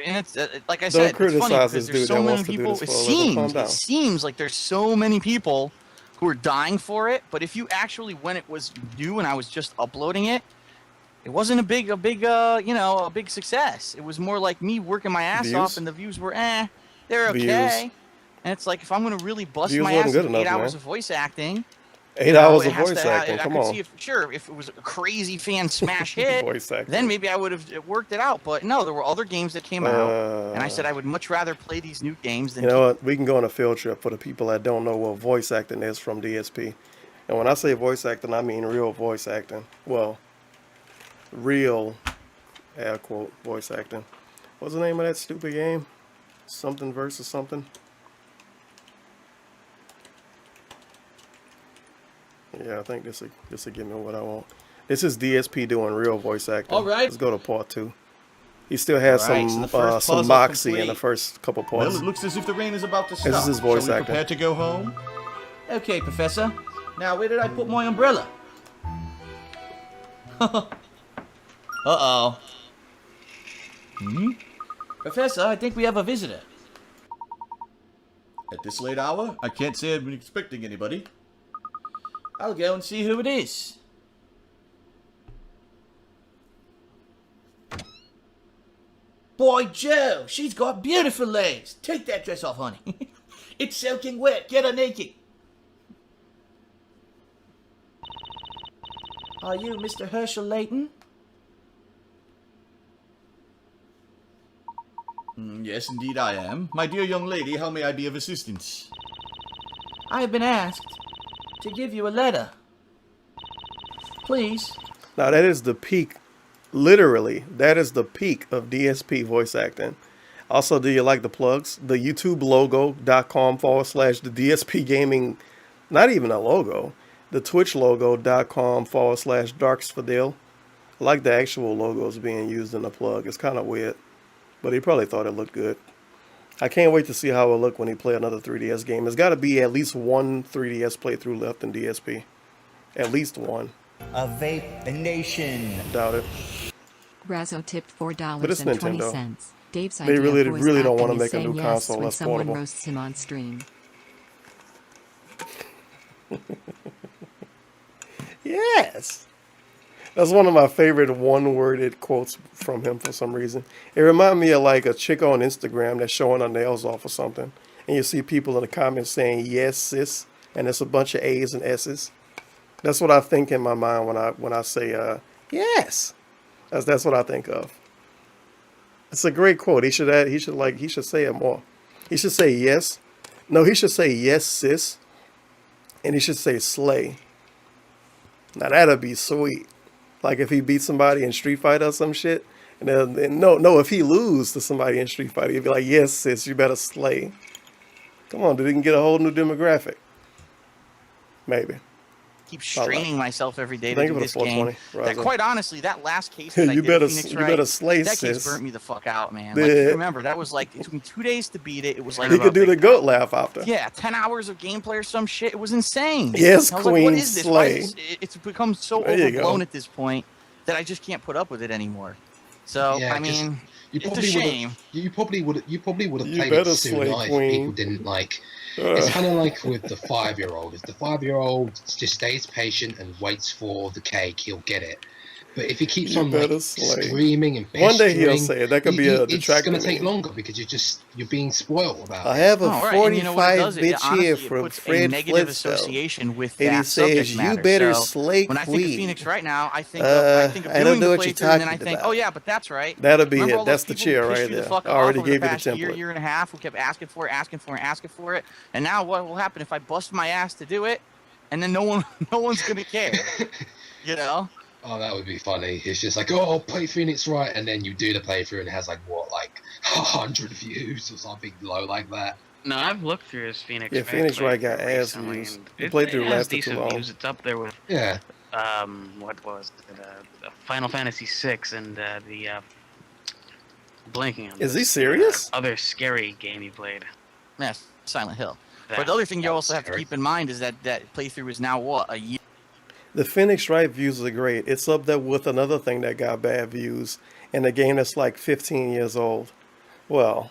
and it's like I Don't said, it's funny criticize because this there's dude so that many wants to do people. this It for a living. Calm down. seems like there's so many people who are dying for it. But if you actually, when it was new and I was just uploading it, it wasn't a big success. It was more like me working my ass off, and the views were they're okay. Views. And it's like if I'm gonna really bust Views my wasn't ass good with enough, 8 hours man. of voice acting. 8 hours of voice acting. I Come could on. see if it was a crazy fan smash hit, Voice acting. then maybe I would have worked it out. But no, there were other games that came out, and I said I would much rather play these new games than. You know what? We can go on a field trip for the people that don't know what voice acting is from DSP. And when I say voice acting, I mean real voice acting. Well, real, air quote, voice acting. What's the name of that stupid game? Something versus something? Yeah, I think this will give me what I want. This is DSP doing real voice acting. All right. Let's go to part 2. He still has All right, so the first some puzzle moxie in complete. the first couple parts. Well, it looks as if the rain is about to stop. This is his voice Shall we acting. prepare to go home? Okay, Professor. Now, where did I put my umbrella? Uh-oh. Professor, I think we have a visitor. At this late hour? I can't say I've been expecting anybody. I'll go and see who it is. Boy, Joe, she's got beautiful legs. Take that dress off, honey. It's soaking wet. Get her naked. Are you Mr. Herschel Layton? Yes, indeed I am. My dear young lady, how may I be of assistance? I have been asked to give you a letter. Please. Now that is the peak, literally, that is the peak of DSP voice acting. Also, do you like the plugs? The YouTubelogo.com/the DSP Gaming, not even a logo, the TwitchLogo.com/Darksfadil. I like the actual logos being used in the plug. It's kind of weird, but he probably thought it looked good. I can't wait to see how it'll look when he play another 3DS game. There's got to be at least one 3DS playthrough left in DSP. At least one. A vape nation. Doubt it. Razzo tipped But it's $4.20. Nintendo. Dave's They idea really of voice don't want to acting make is a new saying yes console when that's someone portable. roasts him on stream. Yes. That's one of my favorite one-worded quotes from him for some reason. It reminded me of like a chick on Instagram that's showing her nails off or something. And you see people in the comments saying, yes, sis. And it's a bunch of A's and S's. That's what I think in my mind when I say, yes. That's what I think of. It's a great quote. He should say it more. He should say yes. No, he should say yes, sis. And he should say slay. Now that'd be sweet. Like if he beat somebody in Street Fighter or some shit. And then no, if he lose to somebody in Street Fighter, he'd be like, yes, sis, you better slay. Come on, dude, he can get a whole new demographic. Maybe. Keep straining myself every day to Thank do you for this the game. 420, That, Raza. quite honestly, that last case that I You did better- with Phoenix you Wright, better slay, that case sis. burnt me the fuck out, man. Yeah. Like, remember, that was like, it took me 2 days to beat it. It was like He could do the goat laugh after. yeah, 10 hours of gameplay or some shit. It was insane. Yes, I was like, Queen, what is this? Why slay. is this? It's become so There you go. overblown at this point that I just can't put up with it anymore. So, Yeah, I mean, You it's a probably shame. You probably would have You played better it sooner slay, if Queen. people didn't like. It's kind of like with the 5-year-old. If the 5-year-old just stays patient and waits for the cake, he'll get it. But if he keeps You on better like slay. screaming and One day he'll pestering, say it. That could be a it's detractor going to take to me. longer because you're being spoiled about I it. have a Oh, right. And you know what it 45 does? bitch Honestly, here it from puts a Fred negative Flintstone. association with And he that says, subject you matter. better So slay when I think of Queen. Phoenix right now, I think of I don't doing know the what you're playthrough, and then I talking think, about. oh yeah, but that's right. That'll be Remember it. all That's those the people who chair pissed right you the there. fuck I already off over gave the you the past year, template. year and a half, who kept asking for it, and now what will happen if I bust my ass to do it, and then no one's gonna care, you know? Oh, that would be funny. It's just like, oh, play Phoenix Wright, and then you do the playthrough and it has like 100 views or something low like that. No, I've looked through his Phoenix. Yeah, Phoenix Wright got ass recently, views. and The it playthrough has lasted too decent long. views. It's up there with Yeah. what was it? Final Fantasy VI and the blanking on Is this, he serious? other scary game he played. Yes, Silent Hill. But the other thing you also have to keep in mind is that that playthrough is now what, a year? The Phoenix Wright views are great. It's up there with another thing that got bad views, and a game that's like 15 years old. Well,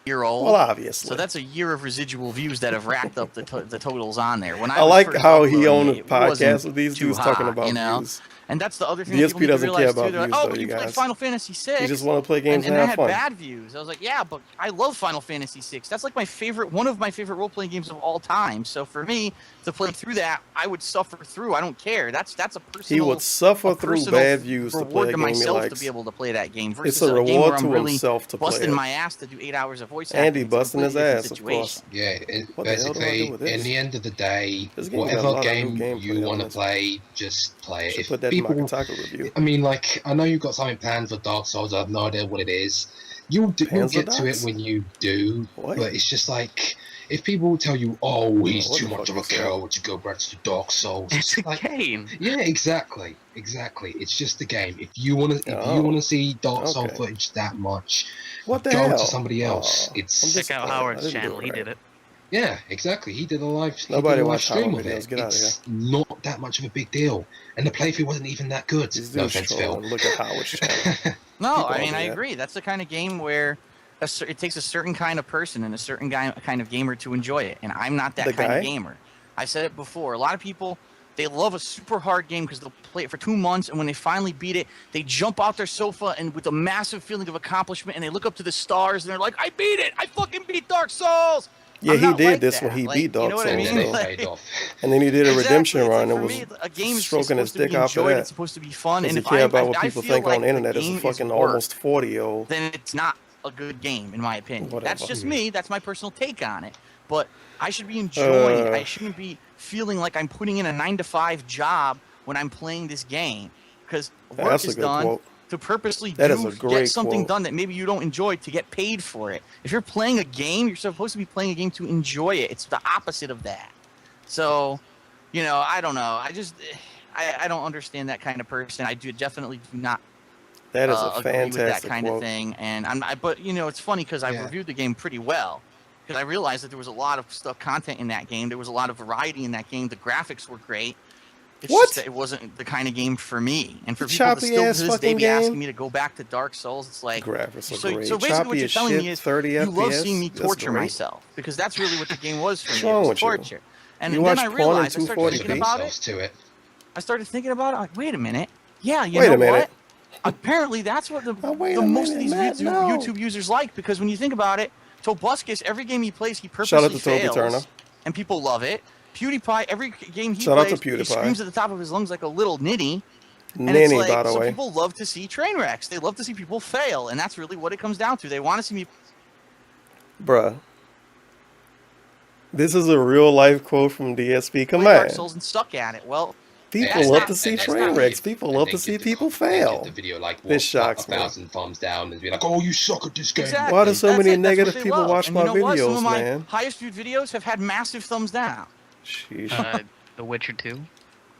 Well, obviously. So that's a year of residual views that have racked up the totals on there. When I was like first how he uploading owned a it, it wasn't podcast with these too dudes talking hot, about you know? views. And that's the other thing that DSP people need to doesn't care realize about too. They're like, views, oh, though, but you you play guys. Final Fantasy VI. You just want to play games and and that have had fun. bad views. I was like, yeah, but I love Final Fantasy VI. That's like one of my favorite role-playing games of all time. So for me to play through that, I would suffer through. I don't care. That's a personal. He would suffer through personal bad views to reward play a to game he myself to likes. be able to play that game. It's Versus a game where reward I'm to really himself to play busting it. my ass to do 8 hours of voice And he acting. It's a busting his completely different ass, of situation. course. Yeah, What the hell do I do basically, with in this? the end of the day, This game got a whatever lot of new game you gameplay want to elements. play, just play it. Should If put that in my people, Kotaku review. I mean, like, I know you've got something planned for Dark Souls. I have no idea what it is. You'll get to it Panzer when you do, What? but it's just like, if people tell you, "Oh, he's what too the much of fuck a is that? coward to go back to Dark Souls," It's a like, game. yeah, exactly. It's just a game. If you want to, Oh, see Dark Soul okay. footage that much, What the go hell? to somebody else. Oh, It's Check out Howard's I didn't do channel. it He right. did it. yeah, exactly. He did a live. Nobody live watched stream Howard of videos. it. Get out of It's not that much of a big deal, and the playthrough wasn't even that good. These No dudes offense, Phil. trolling. Look at Howard's channel. No, People I don't mean, do I that. agree. That's the kind of game where it takes a certain kind of person and a certain kind of gamer to enjoy it. And I'm not that The kind guy? of gamer. I've said it before. A lot of people, they love a super hard game because they'll play it for 2 months, and when they finally beat it, they jump off their sofa and with a massive feeling of accomplishment, and they look up to the stars, and they're like, I beat it! I fucking beat Dark Souls! Yeah, I'm he not did like this that. when he Like, beat Dark you know what I Souls, mean? though. Like, And then he did a redemption Exactly. run and For was me, a game is stroking his supposed to be dick after enjoyed. that. It's supposed to be fun. Does And he if care I, about I, what I people feel think like on the internet as a game is fucking work, almost 40-year-old? then it's not a good game, in my opinion. Whatever. That's just me. That's my personal take on it. But I should be enjoying it. I shouldn't be feeling like I'm putting in a 9-to-5 job when I'm playing this game. Because work That's a is good done quote. to purposely That is a get great something quote. done that maybe you don't enjoy to get paid for it. If you're playing a game, you're supposed to be playing a game to enjoy it. It's the opposite of that. So, you know, I don't know. I don't understand that kind of person. I definitely do not That is a agree with that fantastic kind quote. of thing. And but you know, it's funny because I've reviewed the game pretty well because I realized that there was a lot of content in that game. There was a lot of variety in that game. The graphics were great. It's What? just that it wasn't the kind of game for me. And for The people to choppy still ass to this day fucking be asking game? me to go back to Dark Souls, it's like Graphics are so, great. so basically Choppy what you're as telling shit, me is 30 you love FPS? seeing me That's torture great. myself because that's really what the game was for What's me. It wrong was with you? torture. And You then watch I porn in realized, I started 240p? thinking about it. to it. I started thinking about it. Like, wait a minute. Yeah, you Wait know a minute. what? Apparently, that's what the wait a most of minute, these Matt, no. YouTube users like because when you think about it, Tobuscus, every game he plays, he purposely Shout out to Toby fails, Turner. and people love it. PewDiePie, every game he Shout out plays, to he PewDiePie. screams at the top of his lungs like a little nitty. And Ninny, it's like, by the so way. people love to see train wrecks. They love to see people fail, and that's really what it comes down to. They want to see me Bruh. This is a real life quote from DSP. Come play on. Dark Souls and suck at it. Well, People that's love not- to see that's train not wrecks. it. People And love then to see give the- people then fail. give the video like This shocks me. 1,000 thumbs down and be like, "Oh, you suck at this game." exactly. Why do so That's many it. That's what negative they people love. watch And my you know what? Some videos, of my man? highest viewed videos have had massive thumbs down. Sheesh. The Witcher 2.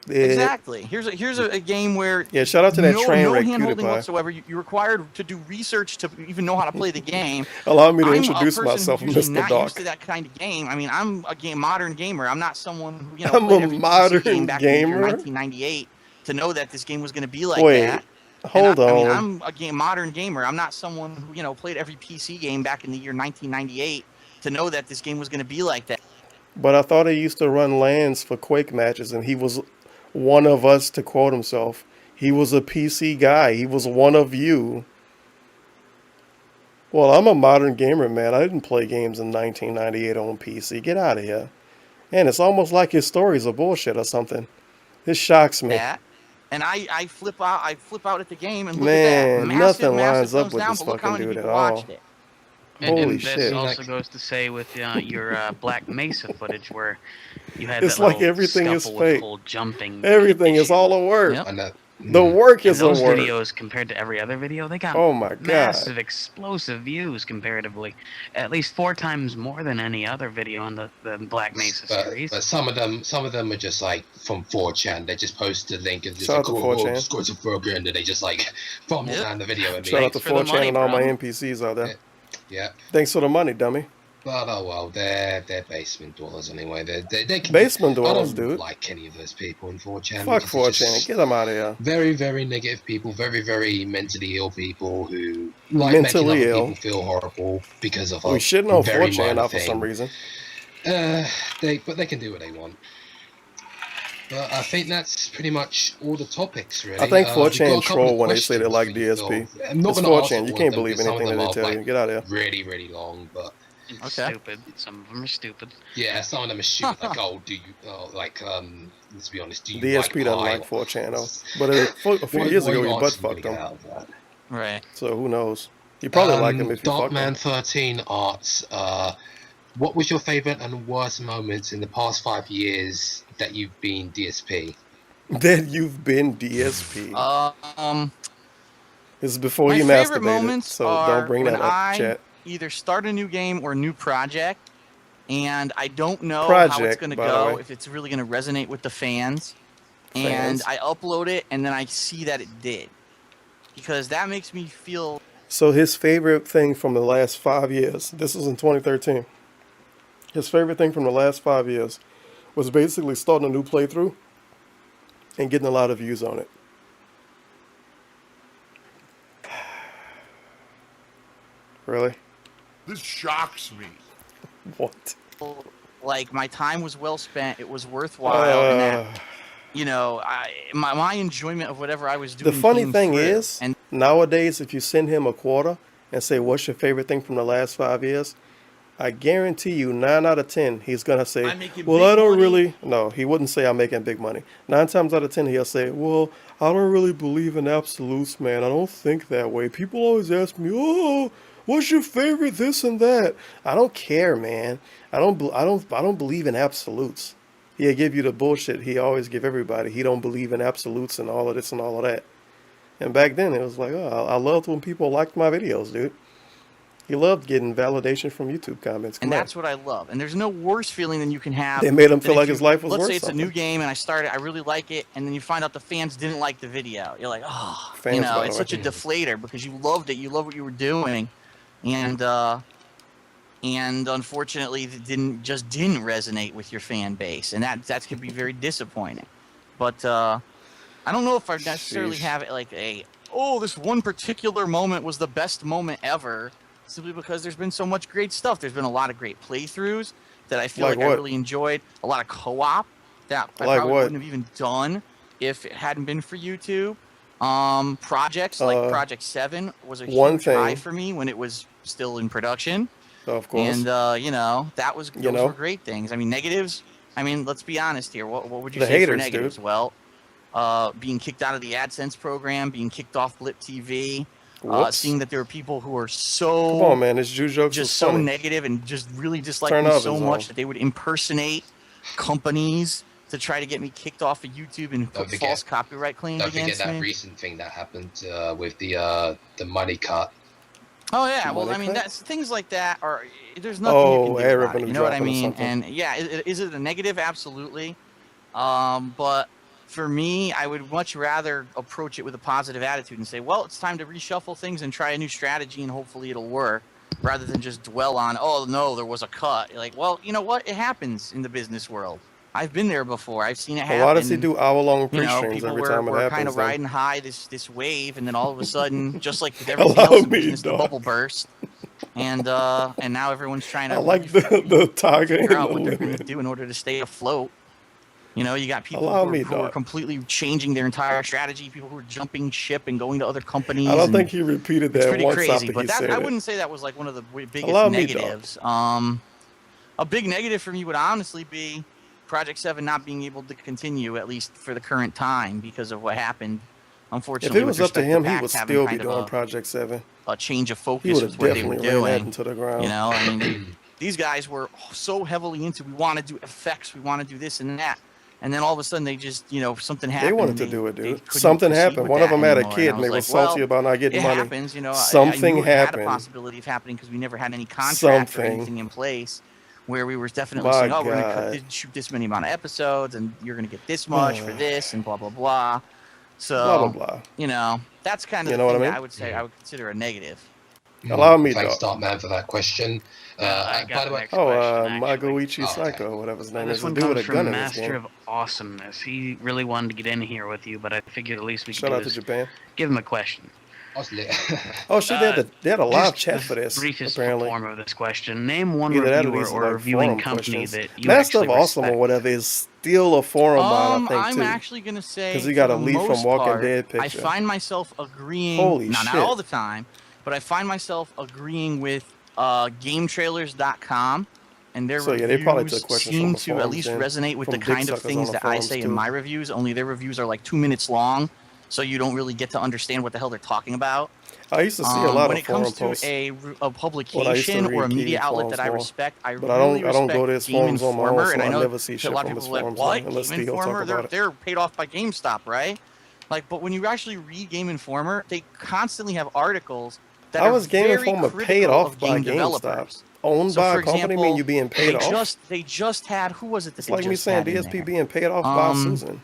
Exactly. Here's a game where Yeah, shout out to that train no wreck hand-holding PewDiePie. whatsoever. You're required to do research to even know how to play the game. Allow me to I'm introduce a person myself, who's usually Mr. not Doc. used to that kind of game. I mean, I'm a modern gamer. I'm not someone who I'm played a every PC modern game back in the year gamer? 1998 to know that this game was going to be like Wait, that. hold I mean, on. I'm a modern gamer. I'm not someone who played every PC game back in the year 1998 to know that this game was going to be like that. But I thought he used to run LANs for Quake matches, and he was one of us, to quote himself. He was a PC guy. He was one of you. Well, I'm a modern gamer, man. I didn't play games in 1998 on PC. Get out of here. And it's almost like his stories are bullshit or something. This shocks me. That. And I flip out at the game and look Man, at that. nothing Massive lines up thumbs with down, this but look how fucking many dude people at all. watched it. Holy and shit. this also goes to say with your Black Mesa footage where you had It's that like little everything is scuffle with fake. whole jumping. Everything is all a work. Yep. And The work And is a those work. videos compared to every other video, they got Oh my God. massive, explosive views comparatively. At least 4 times more than any other video on the Black Mesa series. But some of them are just like from 4chan. They just post the link and just Shout like, out to oh, 4chan. score to program, and they just like thumbs down the video. And Shout out to 4chan and all my NPCs out there. Yeah. Thanks for the money, dummy. But oh well, they're basement dwellers anyway. They can, Basement dwellers, I don't dude. like any of those people in 4chan. Fuck because they're 4chan. just Get them out of here. Very, very negative people. Very, very mentally ill people who like Mentally making other ill. people feel horrible because of We a shitting on very 4chan minor out for thing. some reason. But they can do what they want. But I think that's pretty much all the topics, really. I think We've got a 4chan couple troll of when they say they questions like for you, DSP. so I'm not It's gonna answer 4chan. You all of can't them believe because some of anything them that they are, tell you. Get out of here. Really, really long, but Stupid. Some of them are stupid. yeah, some of them are stupid. Like, oh, do you let's be honest, do you DSP doesn't like 4chan though. But a few years ago, you butt fucked him. Right. So who knows? You probably like him if you fucked him. Darkman13 Arts, what was your favorite and worst moments in the past 5 years that you've been DSP? That you've been DSP. This is before my he favorite masturbated, moments so are don't bring when that up, I chat. either start a new game or a new project, and I don't know how it's Project, going to by the go, way. if it's really going to resonate with the fans, and I upload it, and then I see that it did, because that makes me feel. So his favorite thing from the last 5 years, this was in 2013, his favorite thing from the last 5 years was basically starting a new playthrough and getting a lot of views on it. Really? This shocks me. What? Like, my time was well spent. It was worthwhile. And that, you know, my enjoyment of whatever I was doing. The funny came thing through. is, nowadays, if you send him a quarter and say, what's your favorite thing from the last 5 years? I guarantee you 9 out of 10, he's going to say, well, I don't really. No, he wouldn't say I'm making big money. 9 times out of 10, he'll say, well, I don't really believe in absolutes, man. I don't think that way. People always ask me, oh, what's your favorite this and that? I don't care, man. I don't believe in absolutes. He'll give you the bullshit he always give everybody. He don't believe in absolutes and all of this and all of that. And back then, it was like, oh, I loved when people liked my videos, dude. He loved getting validation from YouTube comments. And that's what I love. And there's no worse feeling than you can have. They made him feel than like if his life was let's worth say it's something. a new game and I started, I really like it, and then you find out the fans didn't like the video. You're like, oh, Fans, you by know, the it's way. such a deflator because you loved it, you loved what you were doing, and unfortunately, it didn't resonate with your fan base, and that could be very disappointing. But I don't know if I necessarily have it like this one particular moment was the best moment ever. Simply because there's been so much great stuff. There's been a lot of great playthroughs that I feel like I really enjoyed. A lot of co-op that I probably wouldn't have even done if it hadn't been for YouTube. Projects like Project 7 was a huge high for me when it was still in production. Of course. And, you know, those were great things. I mean, negatives, I mean, let's be honest here. What would you The say haters, for negatives? dude. Well, being kicked out of the AdSense program, being kicked off Blip TV, seeing that there are people who are so Come on, man. This Jew jokes just was so funny. negative and just really dislike Turn me off so his much own. that they would impersonate companies to try to get me kicked off of YouTube and put false copyright claims Don't forget against that me. recent thing that happened with the money cut. Oh yeah, well I mean that's things like that are there's nothing you can do about it, you know what I mean? And yeah, is it a negative? Absolutely. But for me, I would much rather approach it with a positive attitude and say, well, it's time to reshuffle things and try a new strategy and hopefully it'll work, rather than just dwell on, oh no, there was a cut. You're like, well, you know what? It happens in the business world. I've been there before. I've seen it happen. Why does he do hour-long You know, pre-streams people every were, time it were happens? kind of then? riding high this wave, and then all of a sudden, just like with everything Allow else in me, business, the dog. bubble burst, and now everyone's trying to I like the tiger figure in out the what they're going to limit. do in order to stay afloat. You know, you got people Allow who me, are dog. completely changing their entire strategy, people who are jumping ship and going to other companies. I don't and think he repeated it's that pretty once crazy, after but he said I it. wouldn't say that was like one of the biggest Allow me, dog. negatives. A big negative for me would honestly be Project 7 not being able to continue, at least for the current time, because of what happened. If Unfortunately, it was with up to respect him, he PAX would having still be kind of doing Project 7. a change of He focus would with have what they were definitely ran that doing. into the ground. You know, I mean, these guys were so heavily into, we want to do effects, we want to do this and that. And then all of a sudden they just, something happened. They wanted to do it, dude. Something happened. One of them had a kid, and they were salty about not getting money. It happens, Something I knew it happened. had a possibility of happening because we never had any contract or anything in place where we were definitely saying, we're going to shoot this many amount of episodes, and you're going to get this much for this, and blah, blah, blah. So, blah, blah. That's kind of the thing that I would say I would consider a negative. Allow me, Thanks, Darkman, for that question. I got the next Magoichi Psycho, whatever his name is. This one Dude with comes a gun from in his Master game. of Awesomeness. He really wanted to get in here with you, but I figured at least we could Shout out to Japan. give him a question. Oh shit, they had a live chat for this. Briefest Apparently, form of this question: name one either that or reviewer these or are like reviewing forum company questions. that you Master actually of Awesome respect. or whatever is still a forum bot, I think I'm too. actually going to say, because he got a for the lead from most Walking part, Dead picture. I find myself agreeing, Holy not shit. all the time, but I find myself agreeing with GameTrailers.com, and their So, yeah, they probably took reviews questions seem from the to at forums least then, resonate with from the dick kind of suckers on things the that I forums, say in too. my reviews, only their reviews are like 2 minutes long, so you don't really get to understand what the hell they're talking about. I used to see a lot when of it comes forum to posts. a publication or a media outlet that I respect, I but really I don't go to respect his Game forums on my own, Informer, so and I I know never see that shit a lot from of his people are like, forums what? unless Game Theo talk Informer, about it. they're paid off by GameStop, right? Like, but when you actually read Game Informer, they constantly have articles that How are is Game very Informer critical paid off of by game GameStop? developers. Owned So, by for a company example, mean you being paid off? They just had, who was it that It's they like me just saying had in DSP there? being paid off by Susan.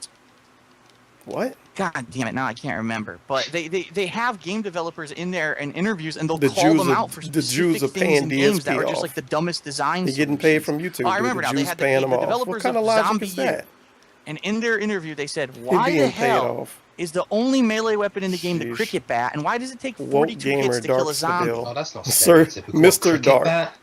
What? God damn it! Now I can't remember. But they have game developers in there and interviews, and they'll The call Jews them are- out for the specific Jews are things paying in games that DSP are just off. like the dumbest designs. They're getting paid from YouTube. Oh, I dude. remember The now. They Jews had paying the them off. What developers kind of of logic Zombie is U. that? And in their interview, they said, "Why the being paid hell off. is the only melee weapon in the game the cricket bat? And why does it take 42 hits gamer to kill a Dark zombie?" Seville. Oh, that's not Sir, stereotypical. Mr. Cricket Dark. bat?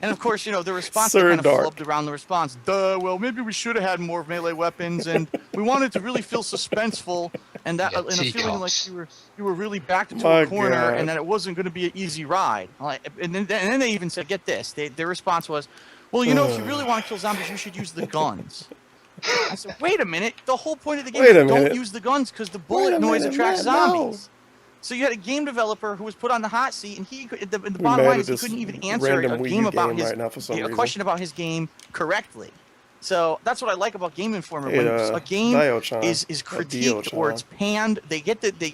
And of course, the response Sir they kind of Dark. flubbed around the response. Well, maybe we should have had more melee weapons, and we wanted to really feel suspenseful, and that and a feeling like you were really backed into My a corner, God. and that it wasn't going to be an easy ride. And then they even said, "Get this." Their response was, "Well, if you really want to kill zombies, you should use the guns." I said, "Wait a minute. The whole point of the game Wait a is don't minute. use the guns because the Wait bullet a noise minute, attracts man, no. zombies." So you had a game developer who was put on the hot seat, and the We bottom mad line at is he this couldn't even answer random a Wii game U about game his right now for some a reason. question about his game correctly. So that's what I like about Game Informer. Hey, When a game Dio-chan, is or critiqued or Dio-chan. it's panned, they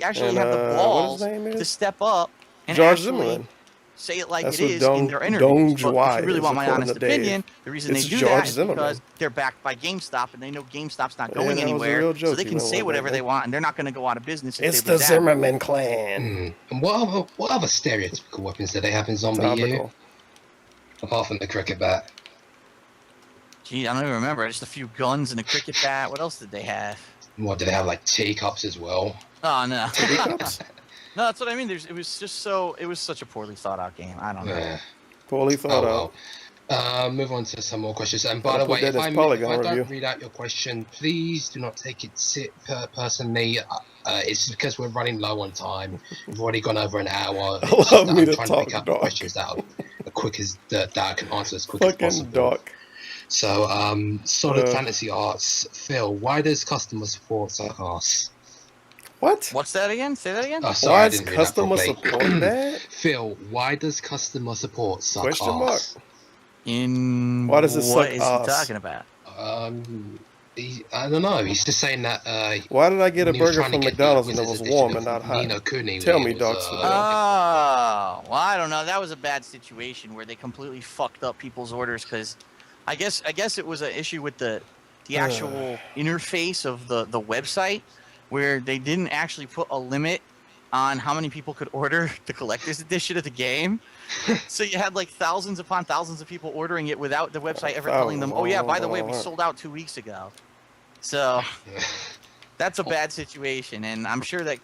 actually And, have the what his balls name is? to step up and George actually Zimmerman. say it like That's it what is Dong- in their Dong interviews. But if Juai you really is, want my according honest to Dave. opinion, the reason It's they do George that is Zimmerman. because they're backed by GameStop, and they know GameStop's not Yeah, going that was a anywhere, real so joke they you can went say with whatever that, they man. want, and they're not going to go out of business if It's they the do that. Zimmerman clan. And what other stereotypical weapons do they have in Zombie U? Topical. Apart from the cricket bat. Gee, I don't even remember. Just a few guns and a cricket bat. What else did they have? What, do they have like teacups as well? Oh no. Teacups? No, that's what I mean. It was such a poorly thought out game. I don't know. Yeah. Poorly thought out. Move on to some more questions. And Gotta by the put way, that if as I Polygon don't review. read out your question, please do not take it personally. It's because we're running low on time. We've already gone over an hour. It's just Allow that me I'm to trying talk, to pick up dog. the questions that I can answer as quick as Fucking possible. Doc. So, Solid Fantasy Arts, Phil, why does customer support suck ass? What? What's that again? Say that again. Oh, sorry, Why I is didn't read that customer properly. support bad? Phil, why does customer support suck Question mark. ass? In Why does it what suck is ass? he talking about? I don't know. He's just saying that. Why did I get a when he was burger trying to from get the McDonald's and it Wizards was edition warm of and not hot? Ni no Kuni, Tell when me, it Doc was, Seville. Oh, well, I don't know. That was a bad situation where they completely fucked up people's orders because I guess it was an issue with the actual interface of the website where they didn't actually put a limit on how many people could order the collector's edition of the game. So you had like thousands upon thousands of people ordering it without the website ever telling them, "Oh yeah, by the way, we sold out 2 weeks ago." So that's a bad situation, and I'm sure that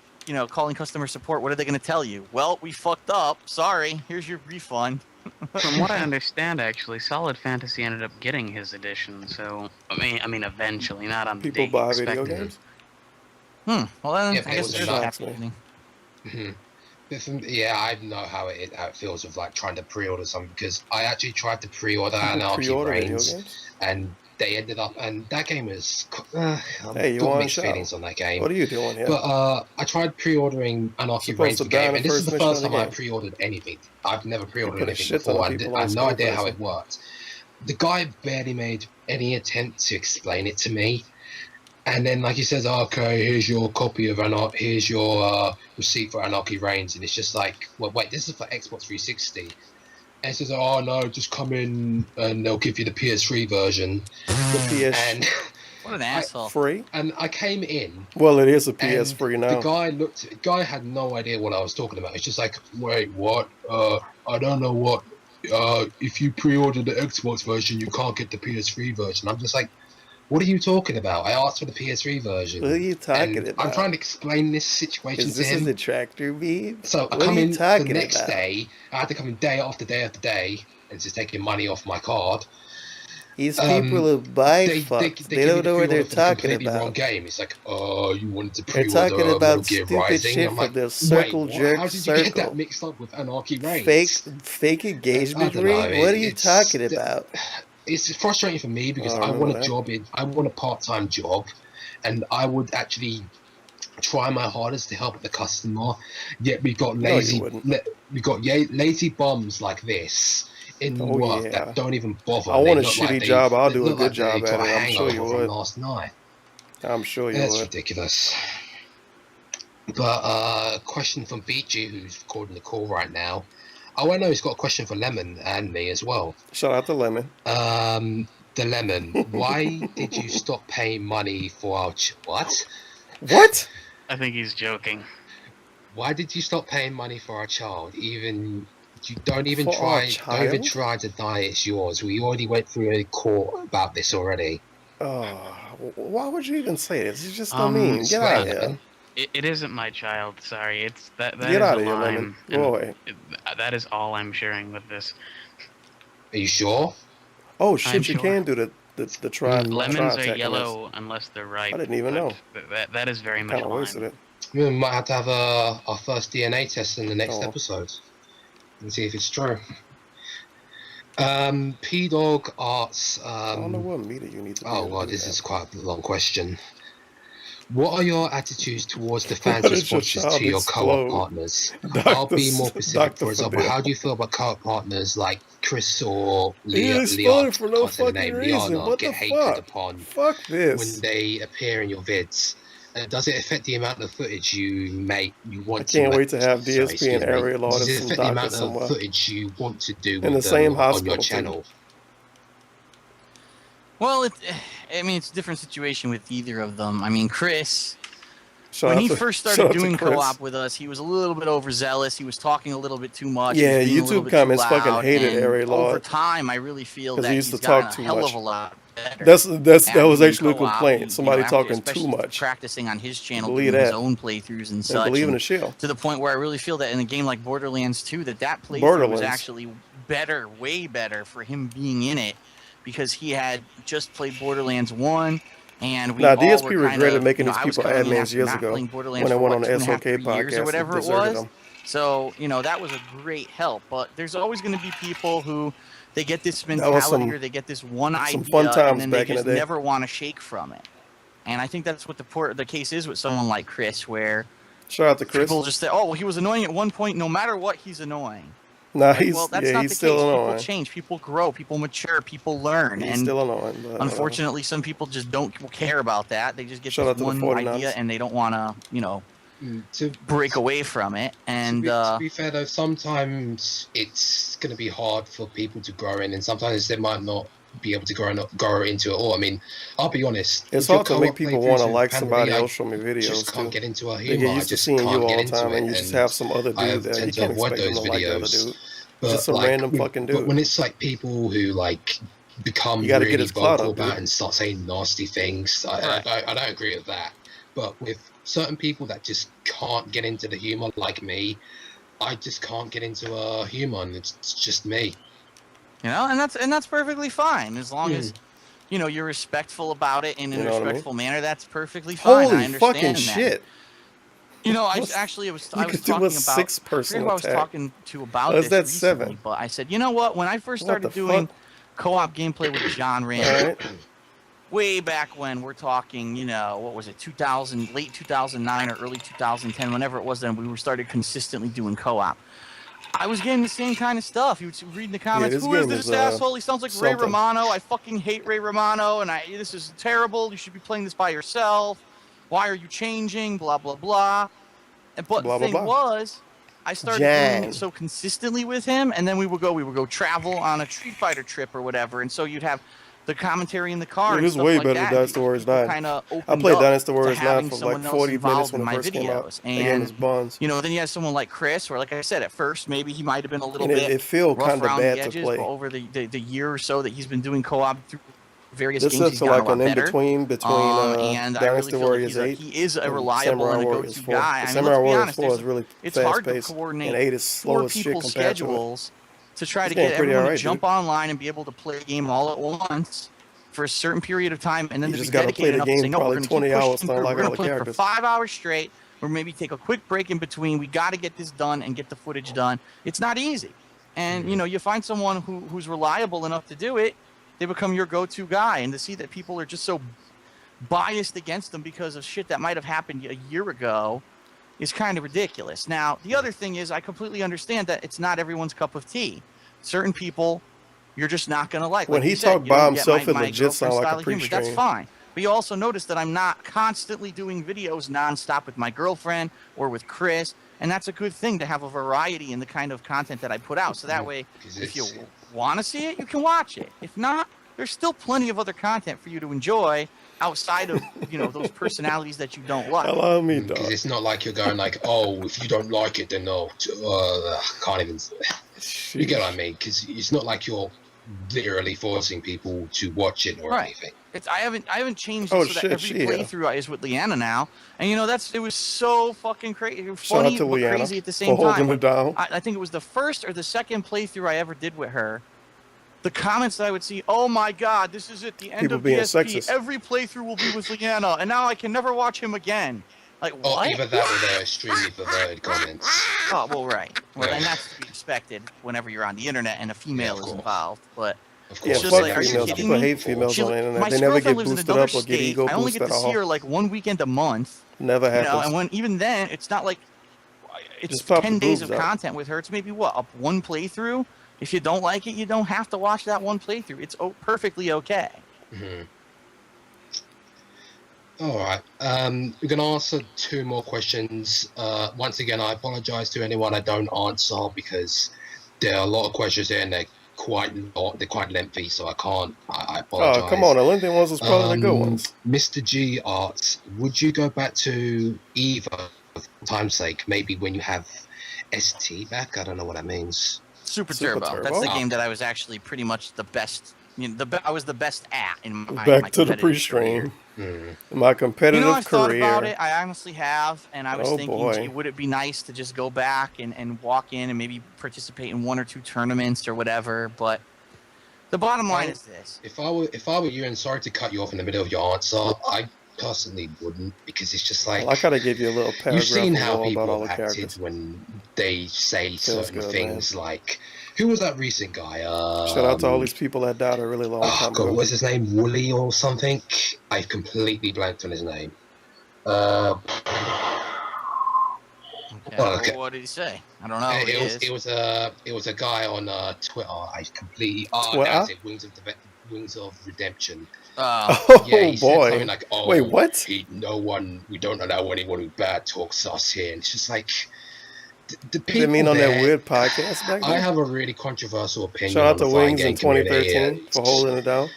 calling customer support, what are they going to tell you? Well, we fucked up. Sorry, here's your refund. From what I understand, actually, Solid Fantasy ended up getting his edition. So I mean, eventually, not on the People date buy expected. video games? Well, then Yeah, I but it guess was there's not- a happy ending. Yeah, I know how it feels with like trying to pre-order something because I actually tried to pre-order Anarchy pre-order video Reigns, games? and they ended up, and that game is. Hey, you got want mixed to feelings on that game. What are you doing here? But I tried pre-ordering Anarchy Supposed Reigns to the die in game, the and this is first the mission first of the time I game. pre-ordered anything. I've never pre-ordered put a anything shit ton of before, and people I on had no idea how Skullface. it worked. the guy barely made any attempt to explain it to me. And then, like, he says, okay, here's your copy of here's your receipt for Anarchy Reigns. And it's just like, well, wait, this is for Xbox 360. And it says, oh, no, just come in and they'll give you the PS3 version. The PS... And what an asshole. Free? And I came in. Well, it is a PS free now. The guy had no idea what I was talking about. It's just like, wait, what? I don't know what. If you pre-order the Xbox version, you can't get the PS3 version. I'm just like, what are you talking about? I asked for the PS3 version. What are you talking about? I'm trying to explain this situation to him. Is this a tractor beat? So I come in the next day. I had to come in day after day after day, and just taking money off my card. These people who buy fucks, they don't know what they're talking about. Wrong game. It's like, oh, you wanted to pre-order. They're talking about stupid shit from the circle jerk how did you circle. Get that mixed up with Anarchy Reigns? Fake engagement ring? What are you talking about? It's frustrating for me because I want a job I want a part-time job, and I would actually try my hardest to help the customer. Yet we got lazy bums like this in work that don't even bother. I want a shitty job. I'll do a good job at it. I'm sure you would. Last night. I'm sure you would. That's ridiculous. But question from Beachy, who's recording the call right now. Oh, I know he's got a question for Lemon and me as well. Shout out to Lemon. The Lemon, why did you stop paying money for our what? What? I think he's joking. Why did you stop paying money for our child? Don't even try to deny it's yours. We already went through a court about this already. Why would you even say this? It's just so mean. Get out of here. It isn't my child. Sorry, it's that. Get out of here, Lemon. Boy. That is all I'm sharing with this. Are you sure? Oh shit! You can do the try. Lemons are yellow unless they're ripe. I didn't even know. That is very much lime. We might have to have our first DNA test in the next episode and see if it's true. P-Dog Arts. I don't know what meter you need to. Oh god, this is quite a long question. What are your attitudes towards the fans' responses to your co-op partners? I'll be more specific. For example, how do you feel about co-op partners like Chris or Leon for no fucking reason. What the hated upon fuck this. when they appear in your vids? Does it affect the amount of footage you want to? I can't wait to have DSP and Area Law Does it affect the amount of footage you want to do in the same hospital on your channel? Well, I mean, it's a different situation with either of them. I mean, Chris, when he first started doing co-op with us, he was a little bit overzealous. He was talking a little bit too much. Yeah, YouTube comments fucking hated Area Law. Over time, I really feel that he's gotten a hell of a lot better. That was actually a complaint. Somebody talking too much. Practicing on his channel, doing his own playthroughs and such. Believe in the shell. To the point where I really feel that in a game like Borderlands 2, that playthrough was actually better, way better for him being in it. Because he had just played Borderlands 1, and we all DSP were regretted making these people admins years ago when I went on the SOK podcast or whatever it was. So, that was a great help. But there's always going to be people who they get this mentality or they get this one idea, and then they just never want to shake from it. And I think that's what the case is with someone like Chris, where shout out to Chris. People just say, "Oh, well, he was annoying at one point. No matter what, he's annoying." No, well, that's not the case. People change, people grow, people mature, people learn. He's still annoying. But, unfortunately, some people just don't care about that. They just get this one idea and they don't want to, break away from it. And to be fair, though, sometimes it's going to be hard for people to grow in, and sometimes they might not be able to grow into it all. I mean, I'll be honest. It's hard to make people want to like somebody else from your videos. Just can't get into a humor. They get used to seeing you all the time, and you just have some other dude that you can't expect them to like the other dude. Just some random fucking dude. But when it's like people who become really vocal about and start saying nasty things, I don't agree with that. But with certain people that just can't get into the humor, like me, I just can't get into a humor, and it's just me. And that's perfectly fine as long as you're respectful about it in a respectful manner. That's perfectly fine. Holy I understand fucking that. shit! I was talking about 6-person who I was talking to about this that recently, 7? but I said, you know what? When I first started doing co-op gameplay with John Rand, way back when, we're talking, what was it, 2000, late 2009 or early 2010, whenever it was, then we started consistently doing co-op. I was getting the same kind of stuff. He was reading the comments. this Who is game this is, asshole? He sounds like Ray something. Romano. I fucking hate Ray Romano, and this is terrible. You should be playing this by yourself. Why are you changing? Blah blah blah. But Blah, the blah, thing blah. was, I started doing Jan. it so consistently with him, and then we would go travel on a Street Fighter trip or whatever, and so you'd have the commentary in the car. Dude, and it's stuff way like better that. than Dynasty Warriors 9. Kinda I played Dynasty Warriors 9 having for someone like else 40 minutes involved when in it my first came out. videos. The game is And buns. you know, then you have someone like Chris, where like I said, at first maybe he might have been a little And bit it feel rough kinda around bad the to edges, play. but over the year or so that he's been doing co-op through various This games, is he's gotten like a lot an better. in-between between And I really Dynasty feel like Warriors 8 he is a and reliable Samurai and a Warriors go-to 4. guy. The I mean, Samurai let's be Warriors honest, 4 is really it's hard to fast-paced, coordinate and 8 is slow four as shit people's compared to it. schedules to try This to get game pretty everyone alright, to jump dude. online and be able to play a game all at once for a certain period of time, and then You to be just gotta play dedicated the enough to game say, no, we're probably going to 20 keep hours pushing to through. We're unlock going all to the play for characters. 5 hours straight, or maybe take a quick break in between. We got to get this done and get the footage done. It's not easy. And, you know, you find someone who's reliable enough to do it, they become your go-to guy. And to see that people are just so biased against them because of shit that might have happened a year ago is kind of ridiculous. Now, the other thing is I completely understand that it's not everyone's cup of tea. Certain people you're just not going to like. When Like he you said, talked you by don't get himself, it my legit sound girlfriend's like a style of humor. That's pre-stream. fine. But you also notice that I'm not constantly doing videos nonstop with my girlfriend or with Chris, and that's a good thing to have a variety in the kind of content that I put out. So that way, if you want to see it, you can watch it. If not, there's still plenty of other content for you to enjoy outside of, you know, those personalities that you don't like. Allow me, dog. Because it's not like you're going like, oh, if you don't like it, then no. Can't even. You get what I mean? Because it's not like you're literally forcing people to watch it or anything. I haven't changed Oh, it so shit, that every yeah. playthrough is with Leanna now, and you know it was so fucking crazy, Shout out funny to but Leanna crazy at the for same holding time. it down. I think it was the first or the second playthrough I ever did with her. The comments that I would see, oh my god, this is it, the end People of being DSP. sexist. Every playthrough will be with Leanna, and now I can never watch him again. Like Or what? either that or they're extremely perverted comments. Oh well, right. Well, Yeah. and that's to be expected whenever you're on the internet and a female is involved. But Yeah, it's just fuck like, are you females. kidding People me? hate females on the internet. My They never girlfriend get lives in boosted another up or get state. ego I only boost get at to see all. her like one weekend a month. Never You know, happens. and when even then, it's not like it's Just pop 10 the days boobs of out. content with her. It's maybe what, up one playthrough. If you don't like it, you don't have to watch that one playthrough. It's perfectly okay. Mm-hmm. All right. We're going to answer 2 more questions. Once again, I apologize to anyone I don't answer because there are a lot of questions here and they're quite lengthy, so I can't. I apologize. Oh, come on. The lengthy ones was probably the good ones. Mr. G asks, would you go back to EVO for time's sake? Maybe when you have ST back? I don't know what that means. Super Turbo. That's the game that I was actually pretty much the best. You know, I was the best at in my Back to the competitive pre-stream. career. My competitive You know, I've thought career. about it. I honestly have, and I was Oh, thinking, boy. gee, would it be nice to just go back and walk in and maybe participate in 1 or 2 tournaments or whatever? But the bottom line is this: If I were you, and sorry to cut you off in the middle of your answer, I personally wouldn't, because it's just like, I gotta give you a little paragraph you've seen of how all about people all the have acted characters. when they say Feels certain good, things like, who was that recent guy? Shout out to all these people that died a really long Oh time god, ago. what's his name? Wooly or something? I've completely blanked on his name. Okay, well, what did he say? I don't know. Who he is. It was a guy on Twitter. I completely Twitter? that's it. Wings of Redemption. Oh, yeah, he said boy. something like, "Oh, Wait, what? We don't allow anyone who bad talks us here." And it's just like the people. They mean on that there- weird podcast back I then? have a really controversial opinion. Shout out on to the fighting Wings in game community. 2013 for holding it down.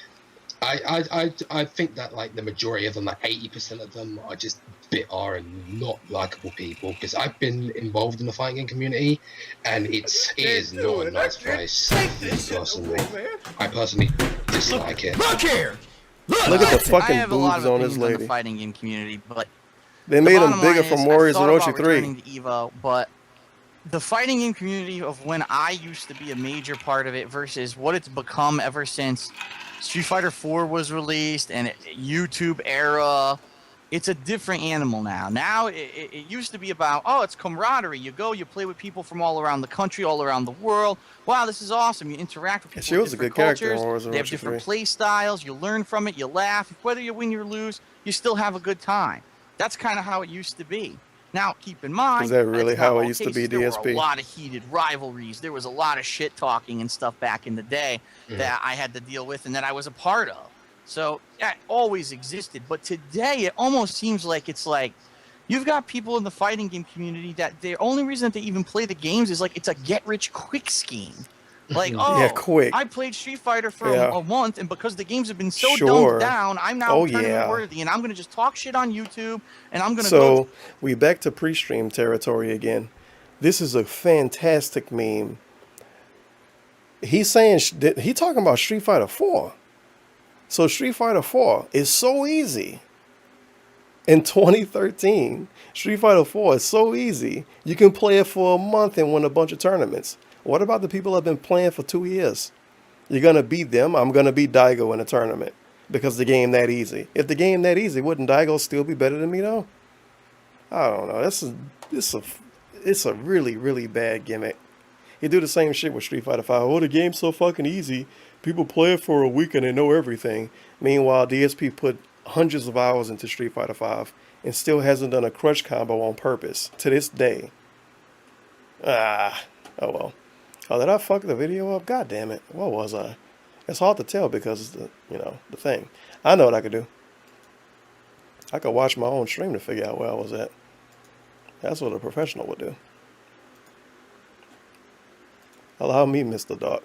I think that like the majority of them, like 80% of them, are just bitter and not likable people. Because I've been involved in the fighting game community, and it is not a nice place. Personally, I personally dislike it. Look here! Look at the I fucking have a lot boobs of on this opinions on the lady. fighting game community, but They the made them bottom bigger line from is, Warriors I've of thought Roshi about 3. returning to EVO, but the fighting game community of when I used to be a major part of it versus what it's become ever since Street Fighter 4 was released and YouTube era, it's a different animal now. Now it used to be about, oh, it's camaraderie. You go, you play with people from all around the country, all around the world. Wow, this is awesome. You interact with people She with was a different good character in cultures. Warriors of They have Roshi different 3. play styles. You learn from it. You laugh. Whether you win or lose, you still have a good time. That's kind of how it used to be. Now, keep in mind, Is that really that's not how it all used to be, cases. There were a DSP? lot of heated rivalries. There was a lot of shit talking and stuff back in the day that I had to deal with and that I was a part of. So that always existed. But today, it almost seems like it's like you've got people in the fighting game community that the only reason that they even play the games is like it's a get-rich-quick scheme. Like, Yeah, quick. I played Street Fighter for Yeah. a month, and because the games have been so Sure. dumbed down, I'm now Oh, tournament yeah. worthy, and I'm going to just talk shit on YouTube, and I'm going to So we back to pre-stream territory again. This is a fantastic meme. He's saying he talking about Street Fighter 4. So Street Fighter 4 is so easy. In 2013, Street Fighter 4 is so easy. You can play it for a month and win a bunch of tournaments. What about the people that have been playing for 2 years? You're gonna beat them. I'm gonna beat Daigo in a tournament because the game that easy. If the game that easy, wouldn't Daigo still be better than me though? I don't know. It's a really, really bad gimmick. You do the same shit with Street Fighter 5. Oh, the game's so fucking easy. People play it for a week and they know everything. Meanwhile, DSP put hundreds of hours into Street Fighter 5 and still hasn't done a crush combo on purpose to this day. Oh well. Oh, did I fuck the video up? God damn it. What was I? It's hard to tell because it's the thing. I know what I could do. I could watch my own stream to figure out where I was at. That's what a professional would do. Allow me, Mr. Doc.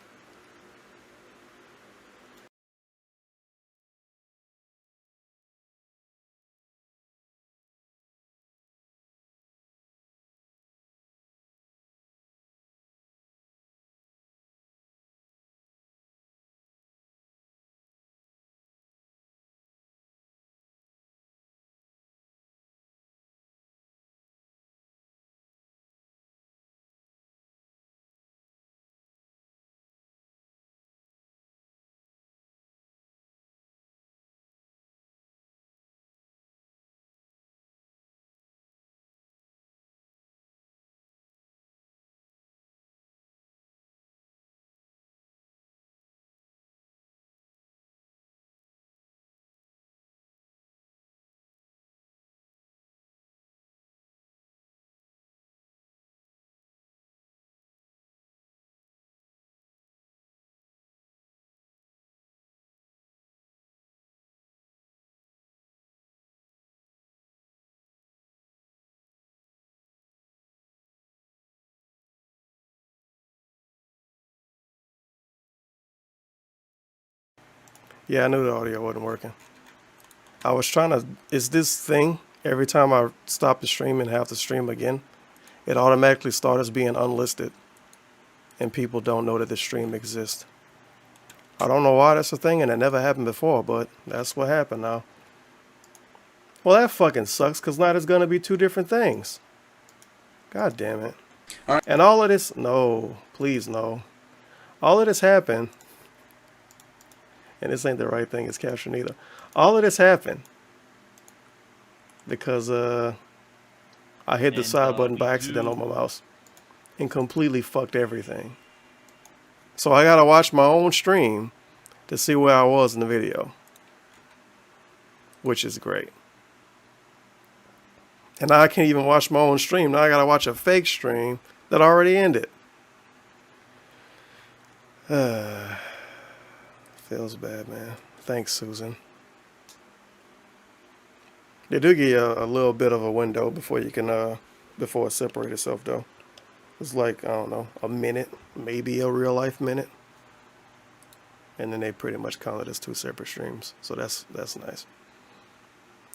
Yeah, I knew the audio wasn't working. I was trying to, is this thing, every time I stop the stream and have to stream again, it automatically starts as being unlisted. And people don't know that the stream exists. I don't know why that's a thing, and it never happened before, but that's what happened now. Well, that fucking sucks, because now there's going to be two different things. God damn it. And all of this, no, please no. All of this happened, and this ain't the right thing it's capturing either. All of this happened because I hit the side button by accident on my mouse and completely fucked everything. So I gotta watch my own stream to see where I was in the video, which is great. And now I can't even watch my own stream. Now I gotta watch a fake stream that already ended. Feels bad, man. Thanks, Susan. They do give you a little bit of a window before you can, before it separates itself, though. It's like, I don't know, a minute, maybe a real life minute. And then they pretty much count it as two separate streams. So that's nice.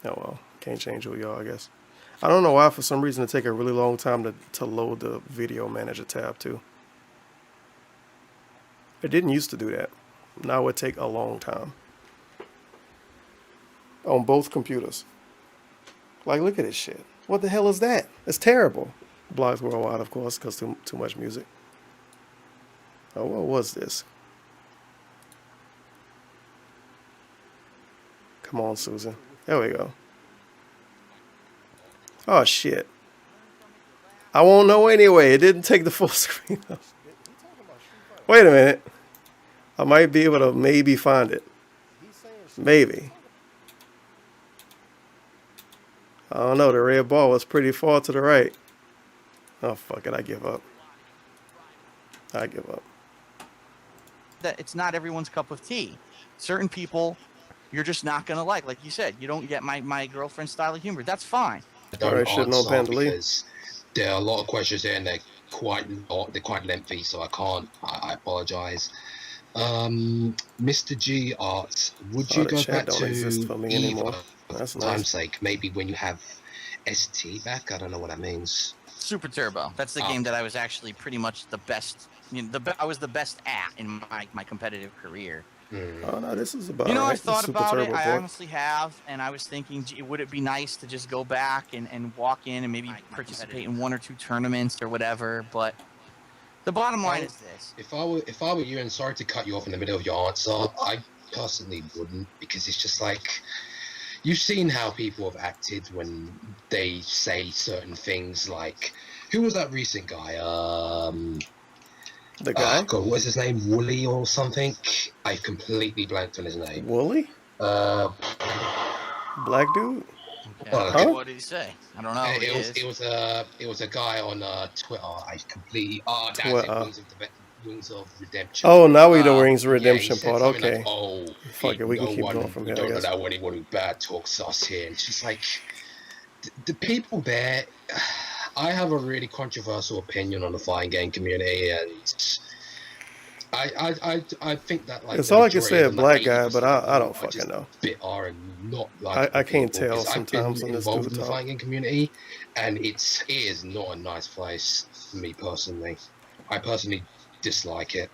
Oh well, can't change who you are, I guess. I don't know why, for some reason, it take a really long time to load the video manager tab, too. It didn't used to do that. Now it would take a long time. On both computers. Like, look at this shit. What the hell is that? It's terrible. Blogs worldwide, of course, because too much music. Oh, what was this? Come on, Susan. There we go. Oh, shit. I won't know anyway. It didn't take the full screen up. Wait a minute. I might be able to maybe find it. Maybe. I don't know. The red ball was pretty far to the right. Oh, fuck it. I give up. I give up. That it's not everyone's cup of tea. Certain people, you're just not going to like. Like you said, you don't get my girlfriend's style of humor. That's fine. I don't answer because there are a lot of questions there and they're quite lengthy, so I can't. I apologize. Mr. G Arts, would you go back to Eva for time's sake? Maybe when you have ST back? I don't know what that means. Super Turbo. That's the game that I was actually pretty much the best. I was the best at in my competitive career. Oh no, this is about. I thought about it. I honestly have, and I was thinking, gee, would it be nice to just go back and walk in and maybe participate in 1 or 2 tournaments or whatever? But the bottom line is this: if I were you, and sorry to cut you off in the middle of your answer, I personally wouldn't, because it's just like you've seen how people have acted when they say certain things. Like, who was that recent guy? The guy? God, what's his name? Wooly or something? I completely blanked on his name. Wooly? Black dude? Okay. What did he say? I don't know. It was a guy on Twitter. I completely. Oh, that's it. Wings of Redemption. Oh, now we know Wings of Redemption part. Okay. Okay. Oh, fuck it. We can keep going from here. We don't allow anyone who bad talks us here. And it's just like the people there. I have a really controversial opinion on the fighting game community, and I think that like it's all I can say a black guy, but I don't fucking know. Bitter and not like I can't tell sometimes I've been involved in the fighting game community, and it is not a nice place for me personally. I personally dislike it.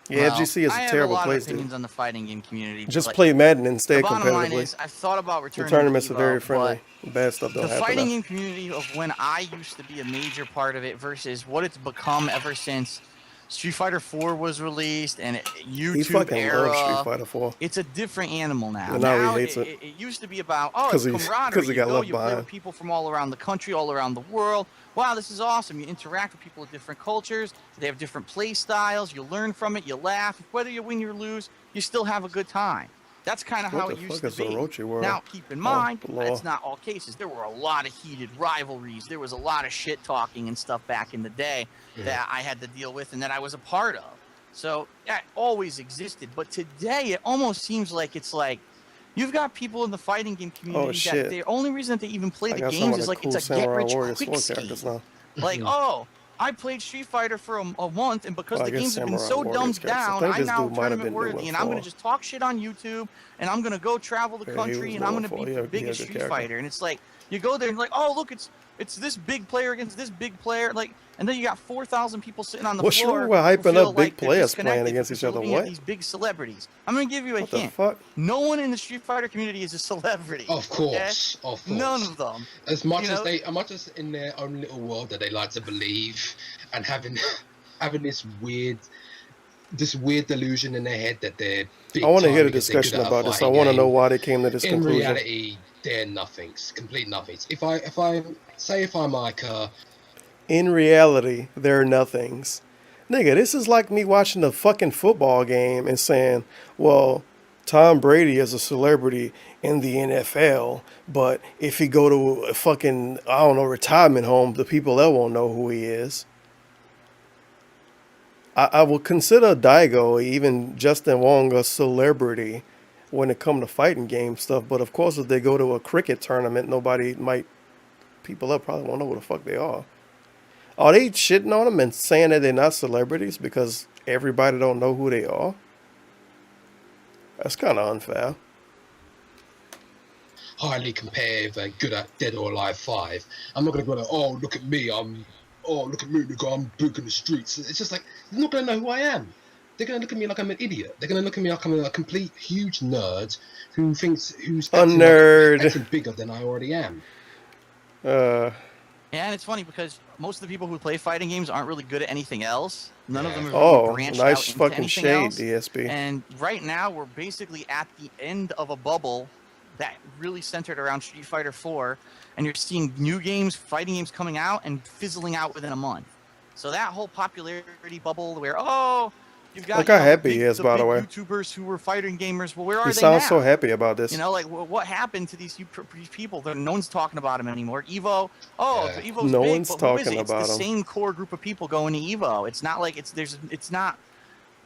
Yeah, FGC is a terrible place, dude. I have a lot of opinions on the fighting game community. Just play Madden and stay competitively. The bottom line is, I've thought about returning. The tournaments to Evo, are very friendly. Bad stuff don't happen. The fighting game community of when I used to be a major part of it versus what it's become ever since Street Fighter 4 was released and YouTube era. Street Fighter 4. It's a different animal now. And now he hates it. It used to be about it's camaraderie. You play with people from all around the country, all around the world. Wow, this is awesome. You interact with people of different cultures. They have different play styles. You learn from it. You laugh. Whether you win or lose, you still have a good time. That's kind of how it used to be. Now, keep in mind, that's not all cases. There were a lot of heated rivalries. There was a lot of shit talking and stuff back in the day that I had to deal with and that I was a part of. So that always existed. But today, it almost seems like it's like you've got people in the fighting game community that the only reason that they even play the games is like it's a get-rich-quick scheme. Like, I played Street Fighter for a month, and because the games have been so dumbed down, I'm now tournament worthy, and I'm going to just talk shit on YouTube, and I'm going to go travel the country, and I'm going to be the biggest Street Fighter. And it's like, you go there and like, oh, look, it's this big player against this big player, like, and then you got 4,000 people sitting on the floor. Sure, we're hyping up big players playing against each other. What? These big celebrities. I'm going to give you a hint. No one in the Street Fighter community is a celebrity. Of course, of course. None of them. As much as in their own little world that they like to believe, and having this weird delusion in their head that they're big. I want to hear a discussion about this. I want to know why they came to this conclusion. In reality, they're nothings, complete nothings. If I'm like in reality, they're nothings. Nigga, this is like me watching a fucking football game and saying, well, Tom Brady is a celebrity in the NFL, but if he go to a fucking, I don't know, retirement home, the people there won't know who he is. I will consider Daigo, even Justin Wong, a celebrity when it comes to fighting game stuff. But of course, if they go to a cricket tournament, people there probably won't know who the fuck they are. Are they shitting on them and saying that they're not celebrities because everybody don't know who they are? That's kind of unfair. Highly competitive and good at Dead or Alive 5. I'm not going to go like, oh, look at me, look at me, nigga, I'm big in the streets. It's just like, they're not going to know who I am. They're going to look at me like I'm an idiot. They're going to look at me like I'm a complete huge nerd who's acting bigger than I already am. Yeah, and it's funny because most of the people who play fighting games aren't really good at anything else. None of them have really branched out into anything else. DSP. And right now, we're basically at the end of a bubble that really centered around Street Fighter 4, and you're seeing new games, fighting games coming out and fizzling out within a month. So that whole popularity bubble where, You've got, Look how happy big, he is, by the way. YouTubers who were fighting gamers. Well, where are He they sounds now? so happy about this. You know, like what happened to these people? No one's talking about them anymore. Evo, Evo's No big, one's but who is talking it? It's the about 'em. same core group of people going to Evo. It's not like it's not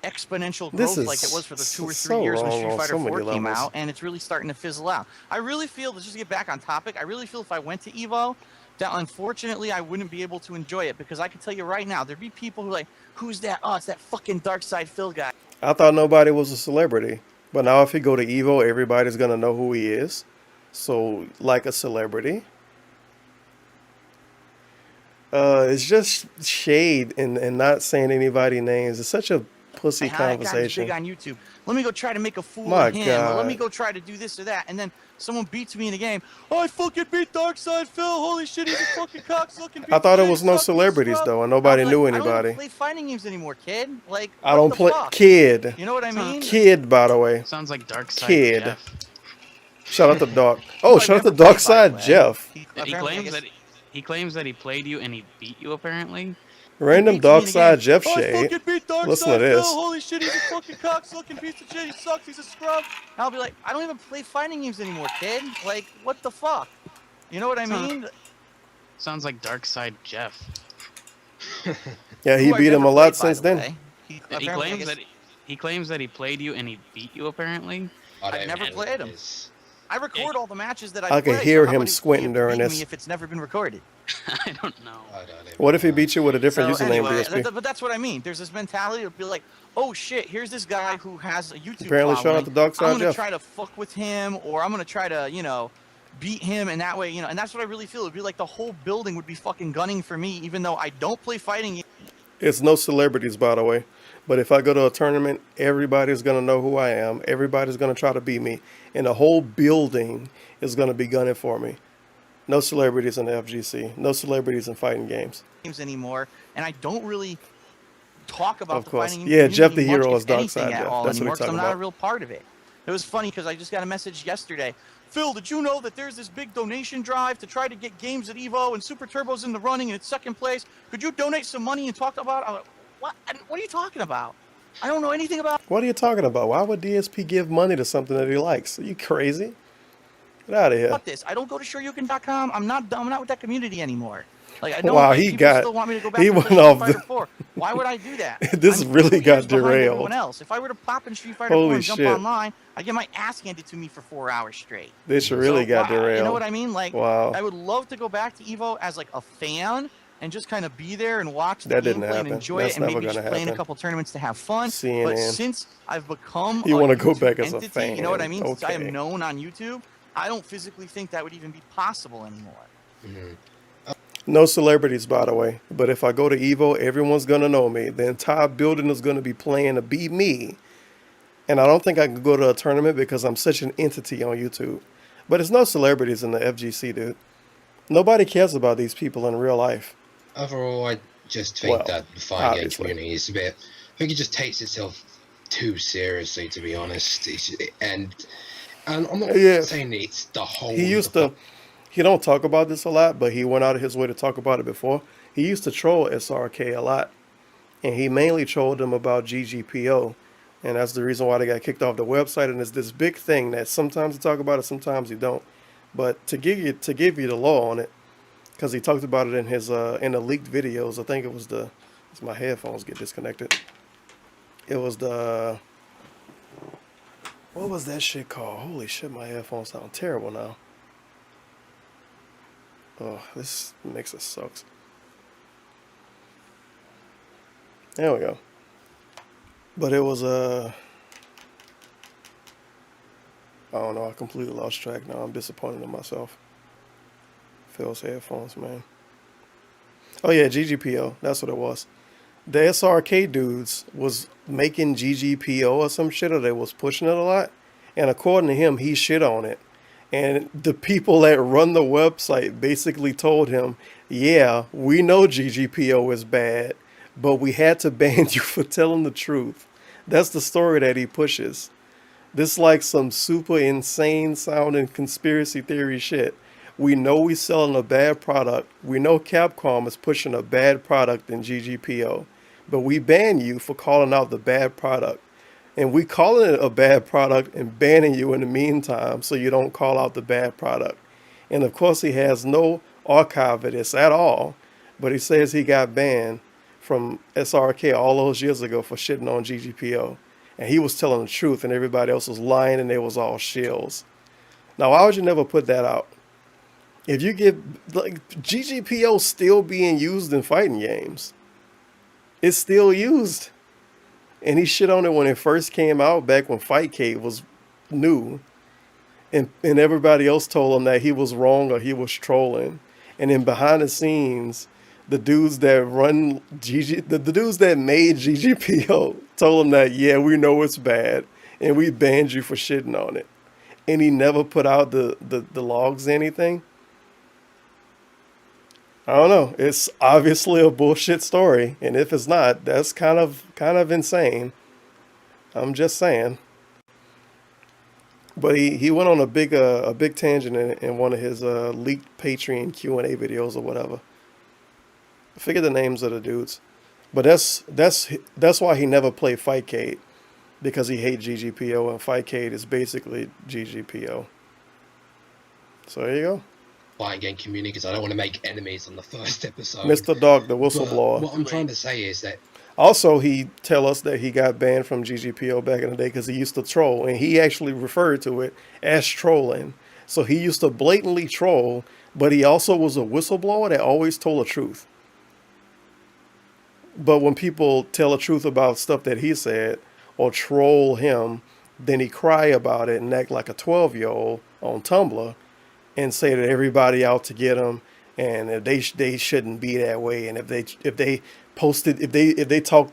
exponential This growth is like it was for the 2 or 3 so years when wrong Street on Fighter so many 4 came levels. out, and it's really starting to fizzle out. I really feel, let's just get back on topic, I really feel if I went to Evo, that unfortunately I wouldn't be able to enjoy it, because I can tell you right now, there'd be people who are like, who's that? Oh, it's that fucking Dark Side Phil guy. I thought nobody was a celebrity, but now if you go to Evo, everybody's gonna know who he is. So, like a celebrity. It's just shade and not saying anybody names. It's such a pussy God, he's conversation. big on YouTube. Let me go try to make a fool My of him. Or let me God. go try to do this or that. And then someone beats me in a game. Oh, I fucking beat Darkside Phil. Holy shit, he's a fucking cocksucking. I thought it was no celebrities though, and nobody knew I don't anybody. even play fighting games anymore, kid. Like, I what don't the play fuck? kid. You know what I mean? Kid, by the way. Sounds like Dark Side Kid. Jeff. Shout out to Dark. Oh, shout out to Dark Side Jeff. He claims that he played you and he beat you apparently. Random Dark Side Jeff Oh, I shade. fucking beat Darkside Listen to Phil. this. Holy shit, he's a fucking cocksucking piece of shit. He sucks. He's a scrub. And I'll be like, I don't even play fighting games anymore, kid. Like, what the fuck? You know what I mean? Sounds like Dark Side Jeff. Yeah, he Who I've beat him never a lot played, by since the then. way. He claims that he played you and he beat you apparently. I've never played him. I record all the matches that I play. could hear so how him would he squinting during beat this. me if it's never been recorded? I don't know. What if he beat you with a different So username, anyway, DSP? but that's what I mean. There's this mentality to be like, oh shit, here's this guy who has a YouTube Apparently, shout out following. to Dark Side I'm gonna Jeff. try to fuck with him, or I'm gonna try to, beat him, and that way, and that's what I really feel. It'd be like the whole building would be fucking gunning for me, even though I don't play fighting games. It's no celebrities, by the way. But if I go to a tournament, everybody's going to know who I am. Everybody's going to try to beat me. And the whole building is going to be gunning for me. No celebrities in the FGC. No celebrities in fighting games. Anymore, and I don't really talk about Of the course. fighting Yeah, Jeff the community much, Hero if is Dark anything Side at Jeff. all That's what anymore, he's 'cause I'm talking not a about. real part of it. It was funny because I just got a message yesterday. Phil, did you know that there's this big donation drive to try to get games at Evo and Super Turbo's in the running and it's second place? Could you donate some money and talk about it? I'm like, what? What are you talking about? I don't know anything about. What are you talking about? Why would DSP give money to something that he likes? Are you crazy? Get out of here. About this. I don't go to SureYouCan.com. I'm not with that community anymore. Like I don't. Wow, like, he people got. still want me to go back He and play went Street off Fighter the. 4. Why would I do that? This I'm really 2 years got behind derailed. everyone else. If I were to pop in Street Fighter 4 Holy and jump shit. online, I get my ass handed to me for 4 hours straight. This really got derailed. You know what I mean? Like, Wow. I would love to go back to Evo as like a fan and just kind of be there and watch the That didn't gameplay and happen. enjoy That's it, and never maybe just gonna play in a happen. couple tournaments to have fun. CNN. But since I've become You a wanna go YouTube back as a entity, you know what I mean? fan. Since I am Okay. known on YouTube, I don't physically think that would even be possible anymore. No celebrities, by the way. But if I go to Evo, everyone's going to know me. The entire building is going to be playing to beat me. And I don't think I can go to a tournament because I'm such an entity on YouTube. But it's no celebrities in the FGC, dude. Nobody cares about these people in real life. Overall, I just think Well, that the fighting game obviously. community is a bit. I think it just takes itself too seriously, to be honest. And I'm not Yeah. saying it's the whole. He used to, he don't talk about this a lot, but he went out of his way to talk about it before. He used to troll SRK a lot. And he mainly trolled them about GGPO. And that's the reason why they got kicked off the website. And it's this big thing that sometimes you talk about it, sometimes you don't. But to give you the law on it, because he talked about it in his in the leaked videos. I think it was my headphones get disconnected. It was what was that shit called? Holy shit, my headphones sound terrible now. Oh, this mixer sucks. There we go. But it was I don't know, I completely lost track now. I'm disappointed in myself. Phil's headphones, man. Oh yeah, GGPO. That's what it was. The SRK dudes was making GGPO or some shit, or they was pushing it a lot. And according to him, he shit on it. And the people that run the website basically told him, yeah, we know GGPO is bad, but we had to ban you for telling the truth. That's the story that he pushes. This is like some super insane sounding conspiracy theory shit. We know we selling a bad product. We know Capcom is pushing a bad product in GGPO. but we ban you for calling out the bad product. And we calling it a bad product and banning you in the meantime so you don't call out the bad product. And of course, he has no archive of this at all, but he says he got banned from SRK all those years ago for shitting on GGPO. And he was telling the truth and everybody else was lying and they was all shills. Now, why would you never put that out? If you get, like, GGPO still being used in fighting games. It's still used. And he shit on it when it first came out, back when Fightcade was new. And everybody else told him that he was wrong or he was trolling. And then behind the scenes, the dudes that run the dudes that made GGPO told him that, yeah, we know it's bad and we banned you for shitting on it. And he never put out the logs or anything. I don't know. It's obviously a bullshit story, and if it's not, that's kind of insane. I'm just saying. But he went on a big tangent in one of his leaked Patreon Q&A videos or whatever. I forget the names of the dudes, but that's why he never played Fightcade, because he hates GGPO, and Fightcade is basically GGPO. So there you go. Fighting game community, because I don't want to make enemies on the first episode. Mr. Dog, the whistleblower. But what I'm trying to say is that also he tell us that he got banned from GGPO back in the day because he used to troll, and he actually referred to it as trolling. So he used to blatantly troll, but he also was a whistleblower that always told the truth. But when people tell the truth about stuff that he said or troll him, then he cry about it and act like a 12-year-old on Tumblr and say that everybody out to get him, and if they shouldn't be that way, and if they posted, if they talk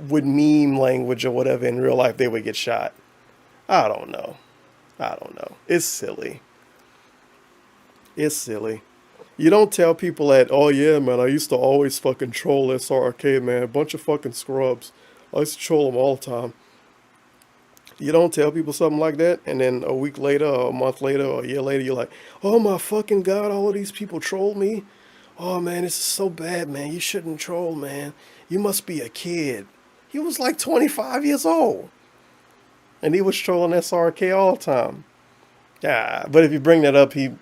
with meme language or whatever in real life, they would get shot. I don't know. It's silly. You don't tell people that, oh yeah, man, I used to always fucking troll SRK, man, a bunch of fucking scrubs. I used to troll them all the time. You don't tell people something like that, and then a week later, or a month later, or a year later, you're like, oh my fucking God, all of these people troll me. Oh man, this is so bad, man. You shouldn't troll, man. You must be a kid. He was like 25 years old. And he was trolling SRK all the time. Yeah, but if you bring that up, you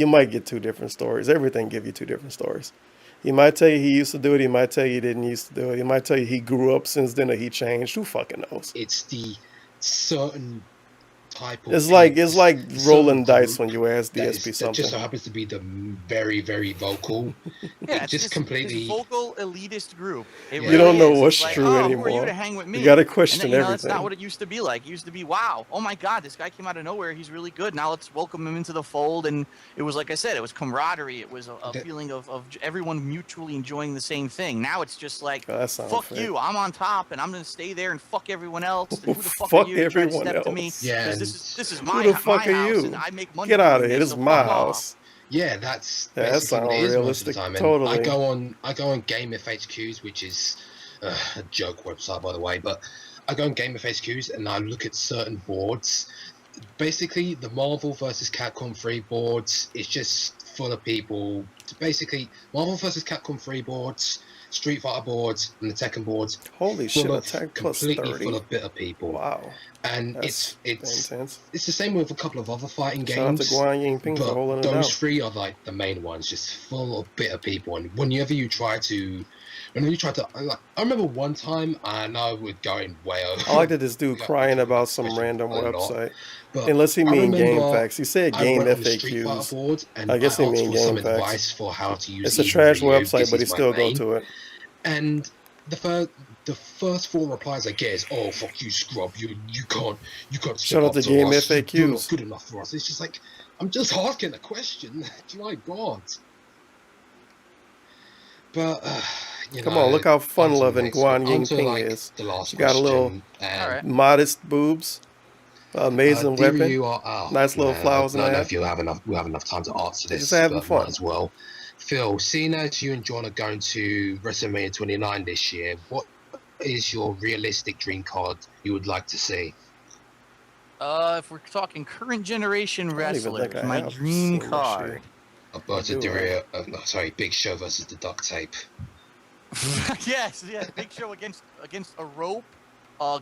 might get two different stories. Everything give you two different stories. He might tell you he used to do it. He might tell you he didn't used to do it. He might tell you he grew up since then or he changed. Who fucking knows? it's the certain type of It's like rolling dice when you ask DSP that something. just so happens to be the very, very vocal. Yeah, just completely this vocal elitist group. It You don't know is. what's It's like, true oh, anymore. Who are you to hang with me? You gotta question and then, everything. That's not what it used to be like. It used to be, wow, oh my God, this guy came out of nowhere. He's really good. Now let's welcome him into the fold. And it was, like I said, it was camaraderie. It was a feeling of everyone mutually enjoying the same thing. Now it's just like, fuck you. I'm on top, and I'm going to stay there and fuck everyone else. And who the fuck Fuck are you to try to everyone step to me? else. Yeah, 'Cause and this is Who my the fuck my are house, you? and I make money Get out of doing here. This so is my fuck off. house. Yeah, that's Yeah, that basically sounds what it is most of the realistic. time. And Totally. I go on Game FAQs, which is a joke website, by the way, but I go on Game FAQs and I look at certain boards. Basically, the Marvel versus Capcom 3 boards is just full of people. Basically, Marvel versus Capcom 3 boards, Street Fighter boards, and the Tekken boards. Holy shit, attack plus completely 30. full of bitter people. Wow. And That's it's intense. it's the same with a couple of other fighting Shout out to games. Guan Yingping for holding it But down. those three are like the main ones, just full of bitter people. And whenever you try to, I remember one time, I know we're going way over. I like that this dude crying about some random a lot, website. but Unless he I mean Game remember Facts. He said I Game went on the Street Fighter FAQs. board and I guess he asked mean for some Game Facts. advice for how to use It's a Eden trash Radio. website, This but he is my still go main. to it. And the first four replies I get is, "Oh fuck you, scrub! You can't Shout step out up to to Game us. You're FAQs. not good enough for us." It's just like, I'm just asking a question. My God. But Come on, look how fun-loving next Guan one. Onto, Yingping like, is. the last She got a little question, and- modest boobs, amazing Dear weapon, you are, nice little flowers I in don't know there. if we'll have enough time to answer this, Just having but fun. might as well. Phil, seeing as you and John are going to WrestleMania 29 this year, what is your realistic dream card you would like to see? If we're talking current generation don't even wrestlers, think I my have dream seen this card. Alberto do, Del Rio, Big Show versus the Duct Tape. Yes, Big Show against a rope,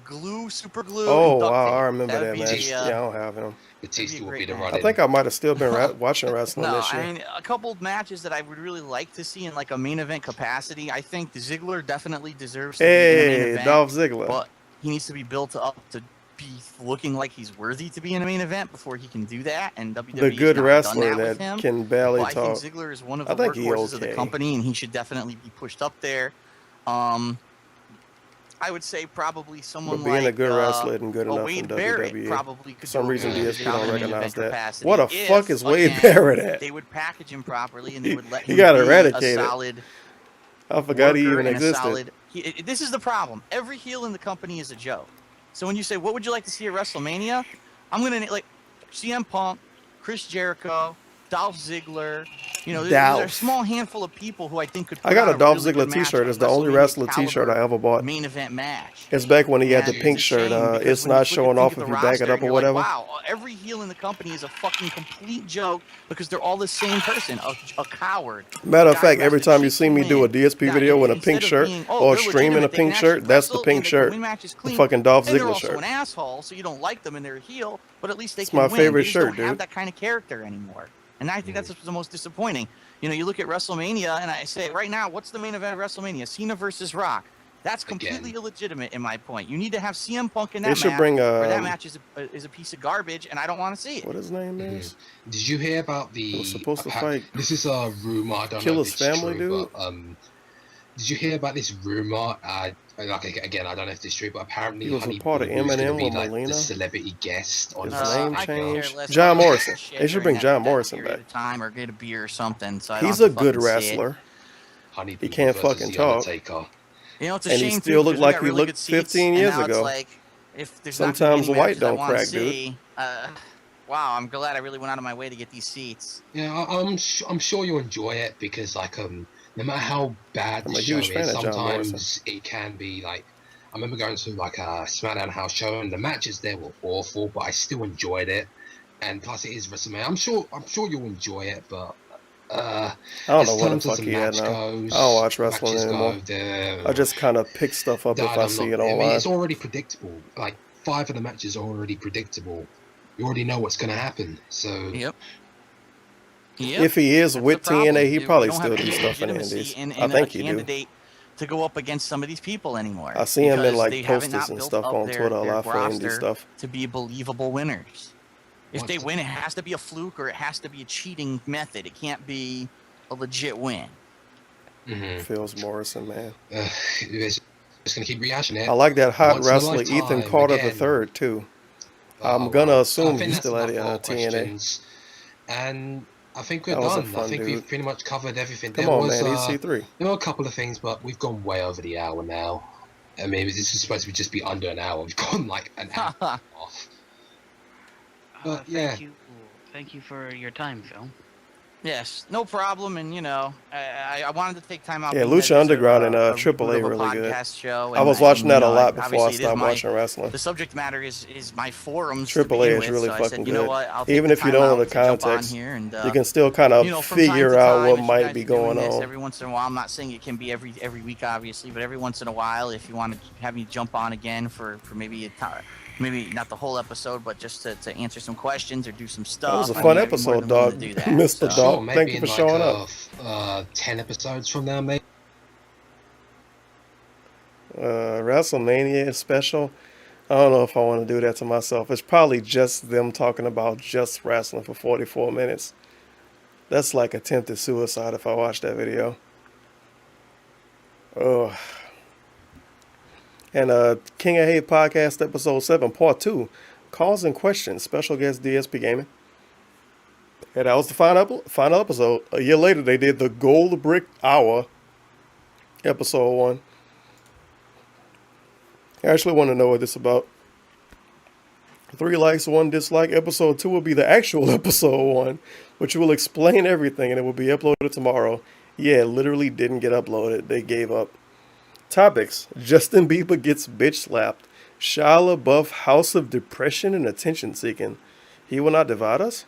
glue, super glue, Oh, and duct wow, tape. I remember That'd that be match. a, Yeah, I don't have him. Batista will be the match. running. I think I might have still been watching wrestling No, this year. I mean, a couple matches that I would really like to see in like a main event capacity. I think Ziggler definitely deserves to be in a main event. Dolph Ziggler. But he needs to be built up to be looking like he's worthy to be in a main event before he can do that. And WWE The good not wrestler done that with that him. can barely But talk. I think Ziggler is one of the I think he workhorses of the okay. company, and he should definitely be pushed up there. I would say probably someone But being like a good wrestler isn't good enough Wade in Barrett WWE. probably could For some do a reason, really good DSP job don't in a main recognize event that. capacity What the if, fuck is Wade again, Barrett at? They would package him properly, and they would let him He got be eradicated. a solid I forgot he worker even and a existed. solid. This is the problem. Every heel in the company is a joke. So when you say, what would you like to see at WrestleMania? I'm going to, like, CM Punk, Chris Jericho, Dolph Ziggler. You know, there's a small handful of people who I think could put I got on a Dolph really good Ziggler match, t-shirt. a It's the only WrestleMania wrestler t-shirt I ever bought. main event match. It's back when he had the And pink it's a shirt. shame because It's when you not showing off think if of you the back it roster, up or you're whatever. Like, wow, every heel in the company is a fucking complete joke because they're all the same person, a coward. Matter of Guy fact, who has every to time you cheat see to me do a win. DSP Now, video in a instead pink of shirt being, or they're stream in a legitimate, they can pink shirt, actually that's the wrestle, pink and they can shirt. win matches The clean, fucking Dolph and they're Ziggler also shirt. an asshole, so you don't like them and they're a heel, but at least they It's can my win. favorite They just shirt, don't have dude. that kind of character anymore. And I think that's what's the most disappointing. You know, you look at WrestleMania, and I say right now, what's the main event of WrestleMania? Cena versus Rock. That's completely illegitimate in my point. You need to have CM Punk in that They should match, bring, or that match is a piece of garbage, and I don't want to see it. What his name is? Did you hear about the? He was supposed to fight. This is a rumor. I don't Kill know if his it's family, true, dude? but did you hear about this rumor? Like again, I don't know if it's true, but apparently He was a Honey part of Boo Boo's gonna Eminem be with like Melina. the celebrity guest on His the name I could care changed. less. John I'll get Morrison. shit They should during bring that- John that Morrison period back. of time, or get a beer or something. So I He's don't a have to good fucking see it. wrestler. Honey He Boo can't versus fucking the talk. Undertaker. You know, it's a And shame he still too, looked because we like got he really looked good seats, 15 and years now ago. It's like, if there's Sometimes not gonna be any white matches I don't wanna crack, dude. see, wow, I'm glad I really went out of my way to get these seats. Yeah, I'm sure you'll enjoy it because no matter how bad I'm the a show huge fan is, of John Morrison. sometimes it can be like. I remember going to like a SmackDown house show and the matches there were awful, but I still enjoyed it. And plus, it is WrestleMania. I'm sure you'll enjoy it, but I don't know as what the terms as fuck the he had match now. goes, I don't watch wrestling matches anymore. go, I just kind of pick stuff up if I see it I mean, online. it's already predictable. Like 5 of the matches are already predictable. You already know what's going to happen. So Yep. If he is That's with the problem. TNA, he We probably don't still have do any stuff in legitimacy Indies. in I think a he do. candidate to go up against some of these people anymore. I see him in because like they haven't posters not and built stuff up on their Twitter a lot for indie roster stuff. to be believable winners. If they win, it has to be a fluke or it has to be a cheating method. It can't be a legit win. Phils Morrison, man. It's going to keep rehashing it. I like that hot Once in a wrestler Ethan lifetime, Carter again. III too. I'm Oh, gonna well, assume I think he's that's still at enough for TNA. questions. And I think we're That was a done. I fun think dude. we've pretty much covered everything. Come there on, was, man, EC3. There were a couple of things, but we've gone way over the hour now. I mean, this is supposed to just be under an hour. We've gone like an hour off. But yeah. Thank you for your time, Phil. Yes, no problem. And you know, I wanted to take time out. Yeah, being that Lucha it's Underground and a AAA reboot of a really good. podcast show, I was and, watching that you a know, lot before I obviously it is stopped watching wrestling. The subject matter is my forums. to AAA begin is with, really so I fucking said, you know good. what, I'll take Even the if you time don't know out the to jump on context, here and, you can still kind of you know, from time figure to out time, what as you might guys be are doing going this, on. Every once in a while, I'm not saying it can be every week, obviously, but every once in a while, if you want to have me jump on again for maybe maybe not the whole episode, but just to answer some questions or do some stuff. That was a I fun mean, I'd be more episode, than willing dog. to do that, Mr. so. Dog, Maybe thank you in for like showing up. 10 episodes from now, maybe. WrestleMania special. I don't know if I want to do that to myself. It's probably just them talking about just wrestling for 44 minutes. That's like attempted suicide if I watch that video. Oh. And King of Hate Podcast episode 7 part 2, Calls and Questions, special guest DSP Gaming. And that was the final episode. A year later they did the Gold Brick Hour episode 1. I actually want to know what this is about. 3 likes, 1 dislike. Episode 2 will be the actual episode 1, which will explain everything, and it will be uploaded tomorrow. Yeah, it literally didn't get uploaded. They gave up. Topics. Justin Bieber gets bitch slapped. Shia LaBeouf, House of Depression and Attention Seeking. He will not divide us?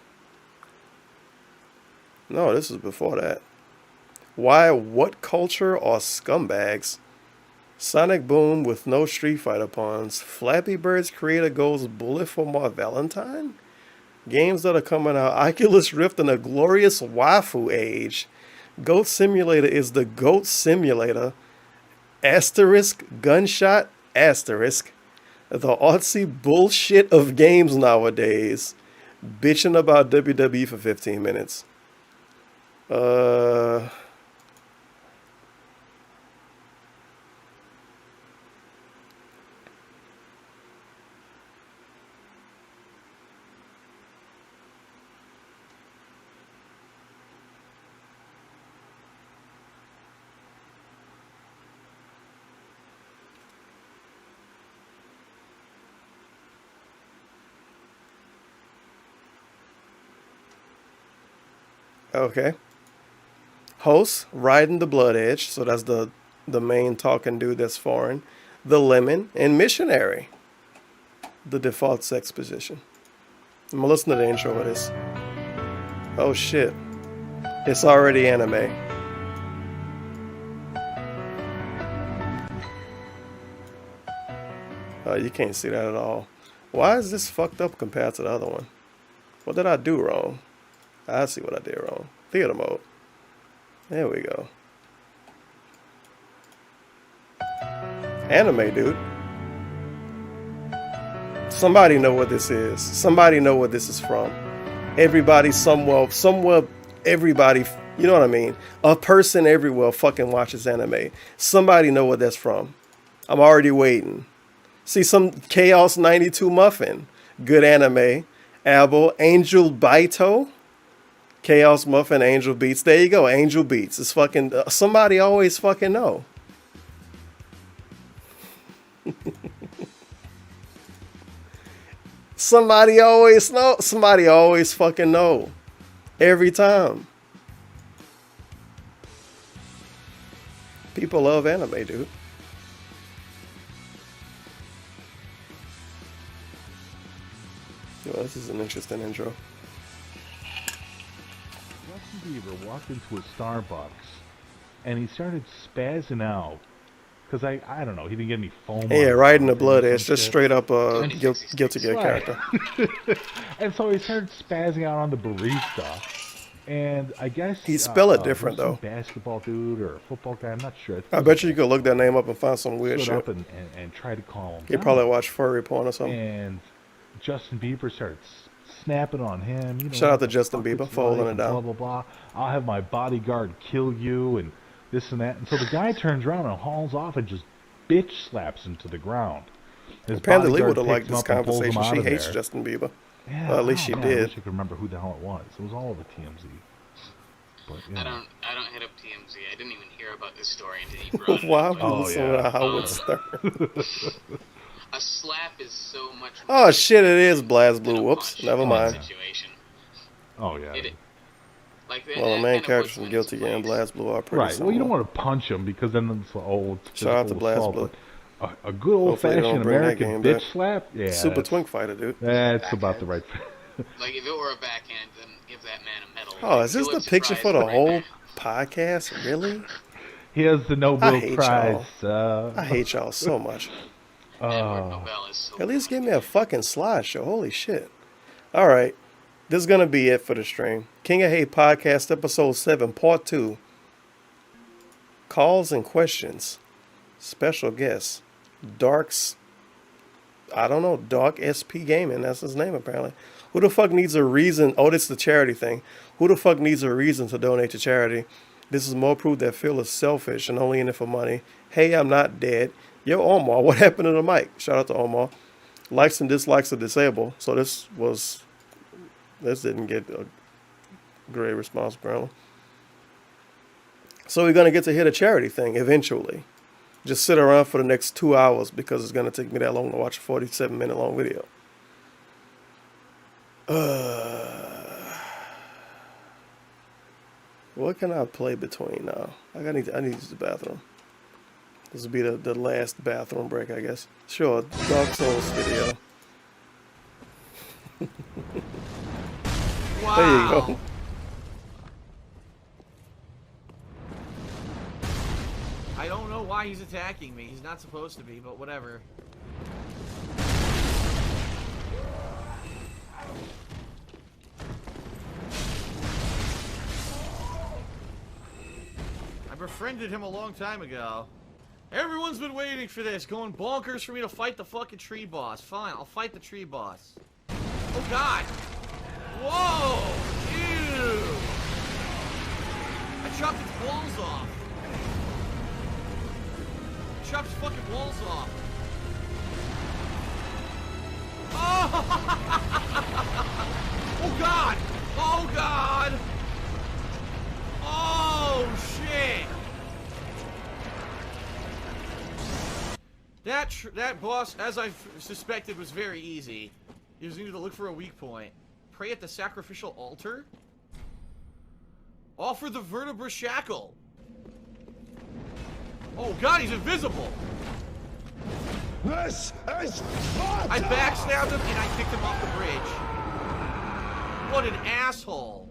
No, this is before that. Why? What culture are scumbags? Sonic Boom with no Street Fighter puns. Flappy Bird's creator goes bullet for more Valentine? Games that are coming out. Oculus Rift in a glorious waifu age. Goat Simulator is the Goat Simulator. Asterisk gunshot asterisk. The artsy bullshit of games nowadays. Bitching about WWE for 15 minutes. Okay. Host, Riding the Blood Edge. So that's the main talking dude that's foreign. The Lemon, and Missionary. The default sex position. I'm gonna listen to the intro of this. Oh shit. It's already anime. Oh, you can't see that at all. Why is this fucked up compared to the other one? What did I do wrong? I see what I did wrong. Theater mode. There we go. Anime, dude. Somebody know what this is. Somebody know what this is from. Everybody somewhere, everybody, you know what I mean? A person everywhere fucking watches anime. Somebody know what that's from. I'm already waiting. See some Chaos 92 Muffin. Good anime. Abel, Angel Baito. Chaos Muffin, Angel Beats. There you go, Angel Beats. It's fucking, somebody always fucking know. Somebody always know. Somebody always fucking know. Every time. People love anime, dude. Yo, this is an interesting intro. Justin Bieber walked into a Starbucks and he started spazzing out because I don't know, he didn't get any foam. Yeah, Riding the Blood Edge, just straight up Guilty Gear character. And so he started spazzing out on the barista, and I guess he spell it different though. Basketball dude or a football guy, I'm not sure. I bet you could look that name up and find some weird shit. Up and try to call him. He probably watched furry porn or something. And Justin Bieber started snapping on him. You know, shout out to Justin Bieber for holding it down. Blah blah blah. I'll have my bodyguard kill you and this and that. And so the guy turns around and hauls off and just bitch slaps him to the ground. Panda Lee would have liked this conversation. She hates Justin Bieber. Yeah, well, at least she did. I wish I could remember who the hell it was. It was all over TMZ. But, you know. I don't hit up TMZ. I didn't even hear about this story until you brought it wow, up. Oh, yeah. Howard Stern. A slap is so much. Oh shit! It is Blast Blue. Whoops. Never mind. Oh yeah. Well, the main characters from Guilty Gear and Blast Blue are pretty right. similar. Well, you don't want to punch him because then it's shout out to Blast assault, Blue. A good old fashioned American bitch slap. Yeah. Super Twink Fighter, dude. That's about the right. Like if it were a backhand, then give that man a medal. Oh, is this the picture for the whole podcast? Really? He has the Nobel Prize. I hate y'all so much. At least give me a fucking slideshow. Holy shit. All right. This is going to be it for the stream. King of Hate Podcast, Episode 7, Part 2. Calls and questions. Special guest. Dark's, I don't know, Dark SP Gaming. That's his name, apparently. Who the fuck needs a reason? Oh, this is the charity thing. Who the fuck needs a reason to donate to charity? This is more proof that Phil is selfish and only in it for money. Hey, I'm not dead. Yo, Omar, what happened to the mic? Shout out to Omar. Likes and dislikes are disabled. So this didn't get a great response, apparently. So we're going to get to hit a charity thing eventually. Just sit around for the next 2 hours because it's going to take me that long to watch a 47-minute long video. What can I play between now? I need to use the bathroom. This will be the last bathroom break, I guess. Sure, Dark Souls video. Wow. There you go. I don't know why he's attacking me. He's not supposed to be, but whatever. I befriended him a long time ago. Everyone's been waiting for this, going bonkers for me to fight the fucking tree boss. Fine, I'll fight the tree boss. Oh god! Whoa! Ew! I chopped its balls off. I chopped its fucking balls off. Oh! Oh god! Oh god! Oh shit! That boss, as I suspected, was very easy. You just needed to look for a weak point. Pray at the sacrificial altar? Offer the vertebra shackle. Oh god, he's invisible. This is I backstabbed him and I kicked him off the bridge. What an asshole.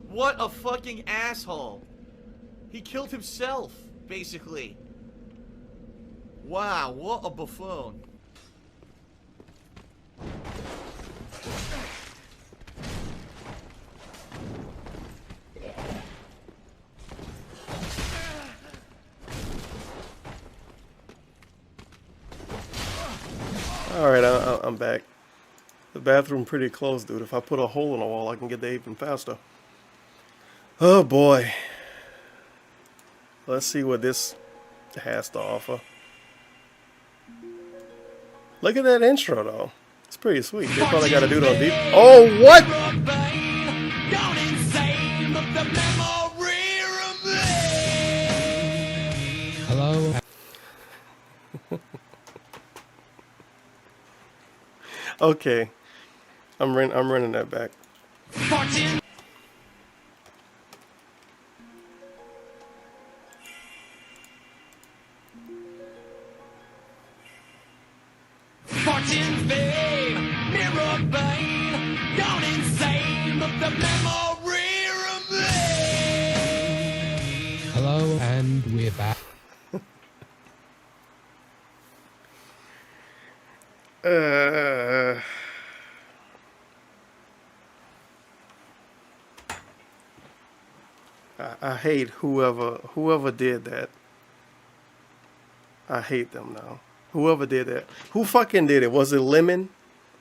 What a fucking asshole. He killed himself, basically. Wow, what a buffoon. Alright, I'm back. The bathroom pretty close, dude. If I put a hole in the wall, I can get there even faster. Oh boy. Let's see what this has to offer. Look at that intro, though. It's pretty sweet. They probably got to do it on deep. Oh, what? Hello. Okay. I'm running that back. 14's vein, mirror vein, gone insane, but the memory remains. Hello, and we're back. I hate whoever did that. I hate them now. Whoever did that. Who fucking did it? Was it Lemon?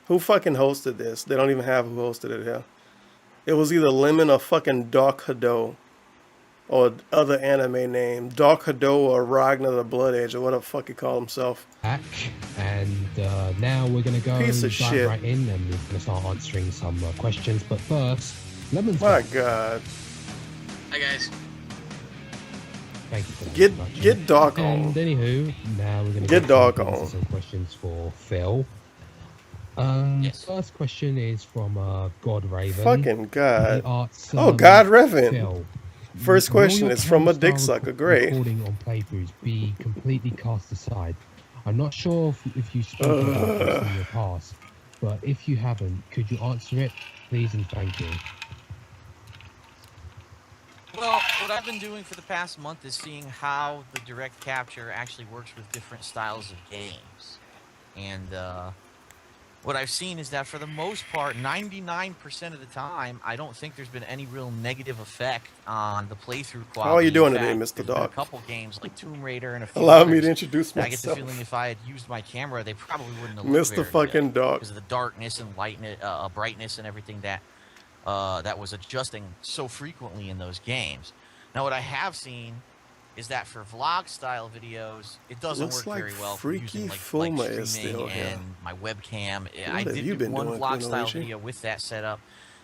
Who fucking hosted this? They don't even have who hosted it here. It was either Lemon or fucking Dark Hado. Or other anime name. Dark Hado or Ragnar the Blood Edge or whatever the fuck he called himself. Back, and now we're going to go Piece of shit. right in and we're going to start answering some questions. But first, Lemon's My back. God. Hi guys. Thank you for that Get introduction. Dark And on. anywho, now we're going to Get Dark into on. some questions for Phil. First question is from God Raven. Fucking God. He asks, Oh, God Raven. Phil, First will question your is from a camera dick style sucker. Great. Recording on playthroughs be completely cast aside. I'm not sure if you spoke about this in your past, but if you haven't, could you answer it, please and thank you. Well, what I've been doing for the past month is seeing how the direct capture actually works with different styles of games. And what I've seen is that for the most part, 99% of the time, I don't think there's been any real negative effect on the playthrough quality. How are you doing In today, fact, Mr. there's been Doc? a couple games like Tomb Raider and a few Allow me others to introduce that I get the myself. feeling if I had used my camera, they probably wouldn't have looked Mr. very fucking good Doc. because of the darkness and lightness, brightness and everything that that was adjusting so frequently in those games. Now, what I have seen is that for vlog style videos, it doesn't Looks work like very well for Freaky using Fuma like is streaming still here. and my webcam. What I have did you do been one doing, vlog style Kunoichi? video with that setup,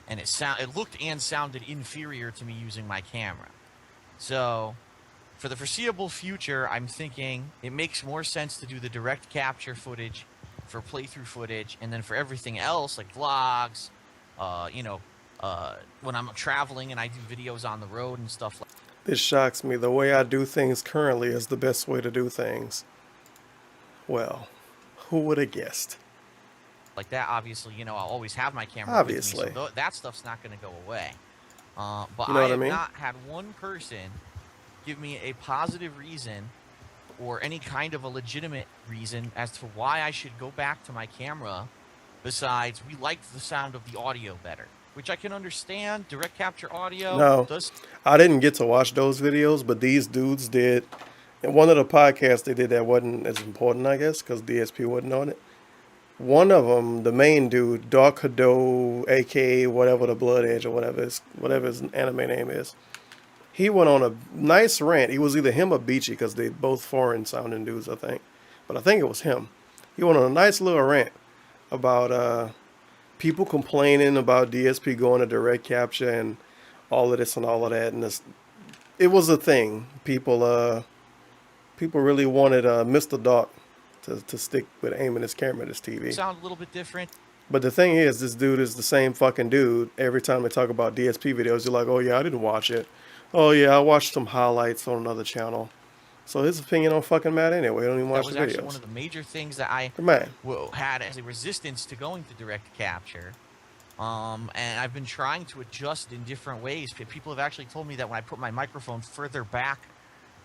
and it looked and sounded inferior to me using my camera. So, for the foreseeable future, I'm thinking it makes more sense to do the direct capture footage for playthrough footage, and then for everything else like vlogs, when I'm traveling and I do videos on the road and stuff like. This shocks me. The way I do things currently is the best way to do things. Well, who would have guessed? Like that, obviously, I'll always have my camera Obviously. with me, so that stuff's not going to go away. But You know I what I have mean? not had one person give me a positive reason or any kind of a legitimate reason as to why I should go back to my camera besides we liked the sound of the audio better, which I can understand. Direct capture audio No, does. I didn't get to watch those videos, but these dudes did. And one of the podcasts they did that wasn't as important, I guess, because DSP wasn't on it. One of them, the main dude, Dark Hado, aka whatever the Blood Edge or whatever his anime name is, he went on a nice rant. It was either him or Beachy because they both foreign sounding dudes, I think. But I think it was him. He went on a nice little rant about people complaining about DSP going to direct capture and all of this and all of that. And it was a thing. People really wanted Mr. Dark to stick with aiming his camera at his TV. Sound a little bit different. But the thing is, this dude is the same fucking dude. Every time they talk about DSP videos, you're like, oh yeah, I didn't watch it. Oh yeah, I watched some highlights on another channel. So his opinion don't fucking matter anyway. I don't even watch the videos. That was actually one of the major things that I had as a resistance to going to direct capture. And I've been trying to adjust in different ways. People have actually told me that when I put my microphone further back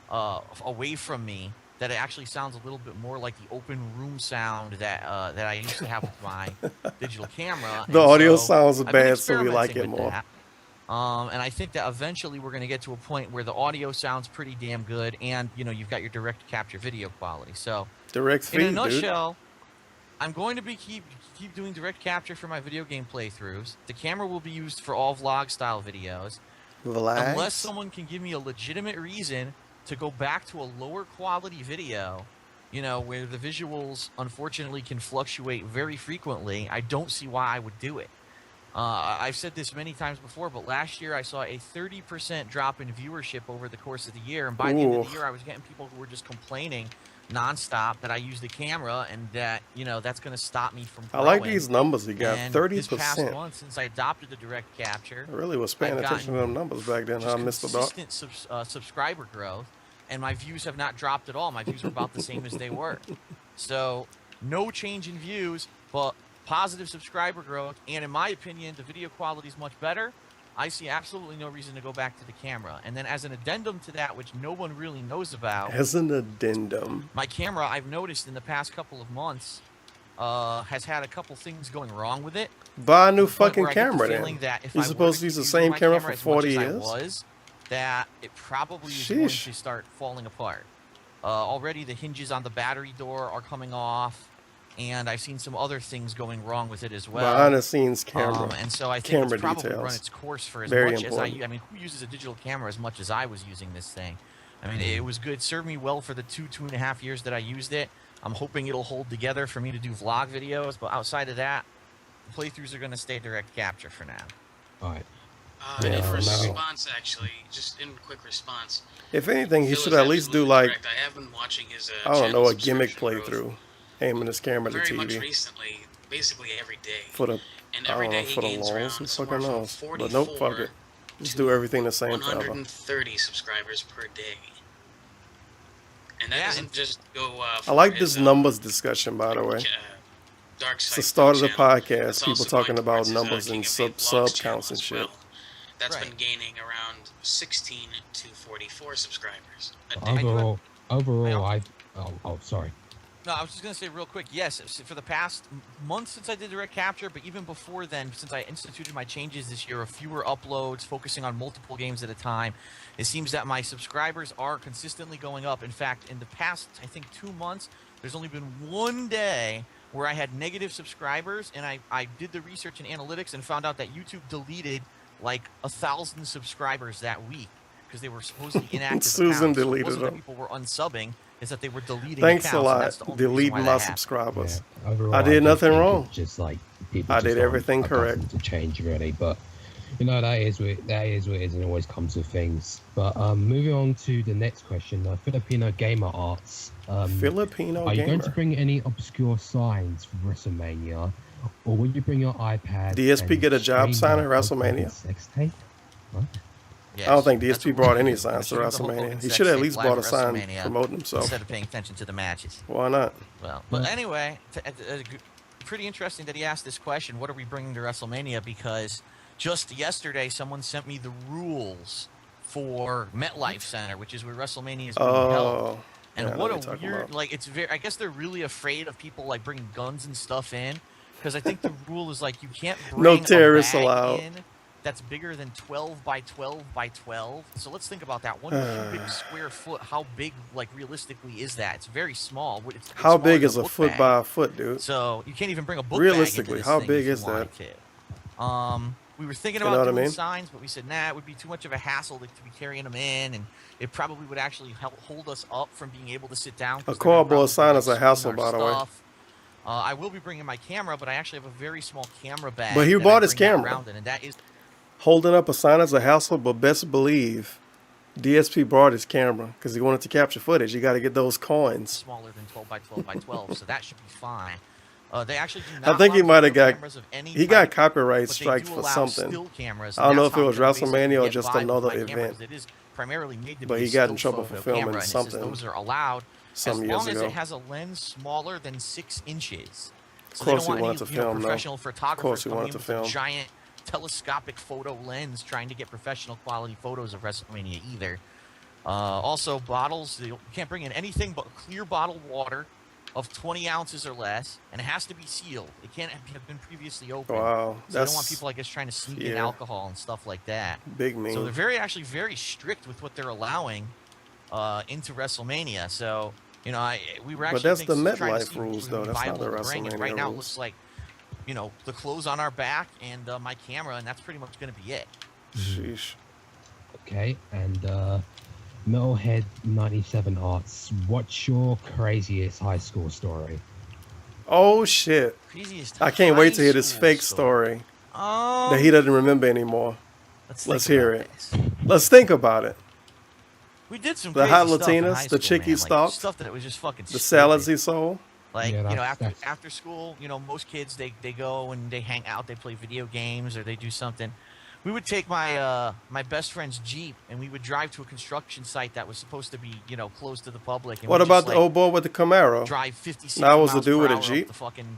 away from me, that it actually sounds a little bit more like the open room sound that I used to have with my digital camera. The audio sounds bad, so we like it more. And I think that eventually we're going to get to a point where the audio sounds pretty damn good, and you've got your direct capture video quality. So direct feed, in a nutshell, I'm going to be keep doing direct capture for my video game playthroughs. The camera will be used for all vlog style videos, unless someone can give me a legitimate reason to go back to a lower quality video, where the visuals unfortunately can fluctuate very frequently. I don't see why I would do it. I've said this many times before, but last year I saw a 30% drop in viewership over the course of the year, and by the end of the year I was getting people who were just complaining nonstop that I use the camera and that that's going to stop me from growing. I like these numbers you got. 30%. This past month, since I adopted the direct capture, I really was paying attention to them numbers back then. I missed the dot. Consistent subscriber growth, and my views have not dropped at all. My views are about the same as they were. So no change in views, but positive subscriber growth, and in my opinion, the video quality is much better. I see absolutely no reason to go back to the camera. And then as an addendum to that, which no one really knows about. As an addendum. My camera, I've noticed in the past couple of months, has had a couple things going wrong with it. Buy a new fucking camera then. You're supposed to use the same camera for 40 years? That it probably is going to start falling apart. Already the hinges on the battery door are coming off. And I've seen some other things going wrong with it as well. Behind the scenes camera. And so I think it's probably details. run its course for as Very much important. as I mean, who uses a digital camera as much as I was using this thing? I mean, it was good. It served me well for the 2.5 years that I used it. I'm hoping it'll hold together for me to do vlog videos. But outside of that, playthroughs are going to stay direct capture for now. All right. In response, actually, just in quick response. If anything, he should at least do like, I have been watching his, I don't know, a gimmick playthrough. Aiming his camera at the very TV. Much recently, basically every day. For the, and I every don't know, day for the he gains laws, around who somewhere fucking from knows. 44 But nope, fuck it. Just do everything the same forever. 130 subscribers per day. And that doesn't just go I like this numbers discussion, by the way. It's the start of the podcast, people talking about numbers and sub counts and shit. That's been gaining around 16 to 44 subscribers a day. Overall, sorry. No, I was just going to say real quick, yes, for the past month since I did direct capture, but even before then, since I instituted my changes this year of fewer uploads, focusing on multiple games at a time, it seems that my subscribers are consistently going up. In fact, in the past, I think 2 months, there's only been one day where I had negative subscribers, and I did the research and analytics and found out that YouTube deleted like 1,000 subscribers that week because they were supposedly inactive Susan accounts. deleted It wasn't them. that people were unsubbing. Is that they were deleting Thanks accounts, a and that's the lot. only reason Deleting why my that happened. subscribers. Overall, I did nothing think wrong. it's just like people I just did everything aren't accustomed correct. to change really, but that is what it is, and it always comes with things. But moving on to the next question, Filipino gamer arts. Filipino are you going gamer. to bring any obscure signs for WrestleMania, or will you bring your iPad? DSP and get a job stream sign at your WrestleMania? sex tape? What? I don't think DSP brought any signs to WrestleMania. He should have at least brought a sign WrestleMania promoting himself. instead of paying attention to the matches. Why not? Well, but anyway, pretty interesting that he asked this question. What are we bringing to WrestleMania? Because just yesterday, someone sent me the rules for MetLife Center, which is where WrestleMania is being held. And yeah, what a weird, like, it's very, I guess they're really afraid of people, like, bringing guns and stuff in. Because I think the rule is, like, you can't bring No terrorists a bag allowed. in that's bigger than 12 by 12 by 12. So let's think about that. 1 cubic square foot, how big, like, realistically is that? It's very small. It's How big is than a foot bag. by a foot, dude? So you can't even bring a book Realistically, bag into this how thing big if is you that? wanted to. We were thinking You know about what I doing mean? signs, but we said, nah, it would be too much of a hassle to be carrying them in, and it probably would actually help hold us up from being able to sit down. A cardboard sign is a hassle, by the way. I will be bringing my camera, but I actually have a very small camera bag. But he that bought I his bring that camera. around in, and that is Holding up a sign is a hassle, but best believe DSP brought his camera because he wanted to capture footage. You got to get those coins. smaller than 12 by 12 by 12, so that should be fine. They actually do not I think he allow might have video got cameras of any he got type, copyright but they strikes do for allow something. still cameras, I don't and know that's if it how was you're basically WrestleMania or get just by with another my camera, event. 'cause it is primarily made to But be he got a in still trouble for photo filming camera, and it something says those are allowed some as years long as ago. it has a lens smaller than 6 inches. Of So course they he don't wanted want to any film, though. professional Of photographers course he coming wanted in to with a film. giant telescopic photo lens trying to get professional quality photos of WrestleMania either. Also, bottles, you can't bring in anything but clear bottled water of 20 ounces or less, and it has to be sealed. It can't have been previously opened. Wow, So they don't want people, I guess, trying to sneak in yeah. alcohol and stuff like that. Big mean. So they're actually very strict with what they're allowing into WrestleMania. So, you know, we were actually But that's the trying to MetLife see rules, what though. would be That's not viable the to bring, and right WrestleMania now it rules. looks like, you know, the clothes on our back and my camera, and that's pretty much going to be it. Sheesh. Okay, and Metalhead 97 Arts, what's your craziest high school story? Oh shit! Craziest I can't wait to hear high this school fake story that he Um, doesn't remember anymore. Let's Let's think hear about it. Let's think about it. We did some The crazy hot stuff in high Latinas, the school, chick he man. Like, stalked, stuff that was just fucking the stupid. salads he sold. Like, Yeah, you know, that's- after school, you know, most kids, they go and they hang out, they play video games, or they do something. We would take my my best friend's Jeep, and we would drive to a construction site that was supposed to be, you know, closed to the public. And What we'd about just, the like, old boy with the Camaro? drive 56 That was the miles dude per with a hour up Jeep. the fucking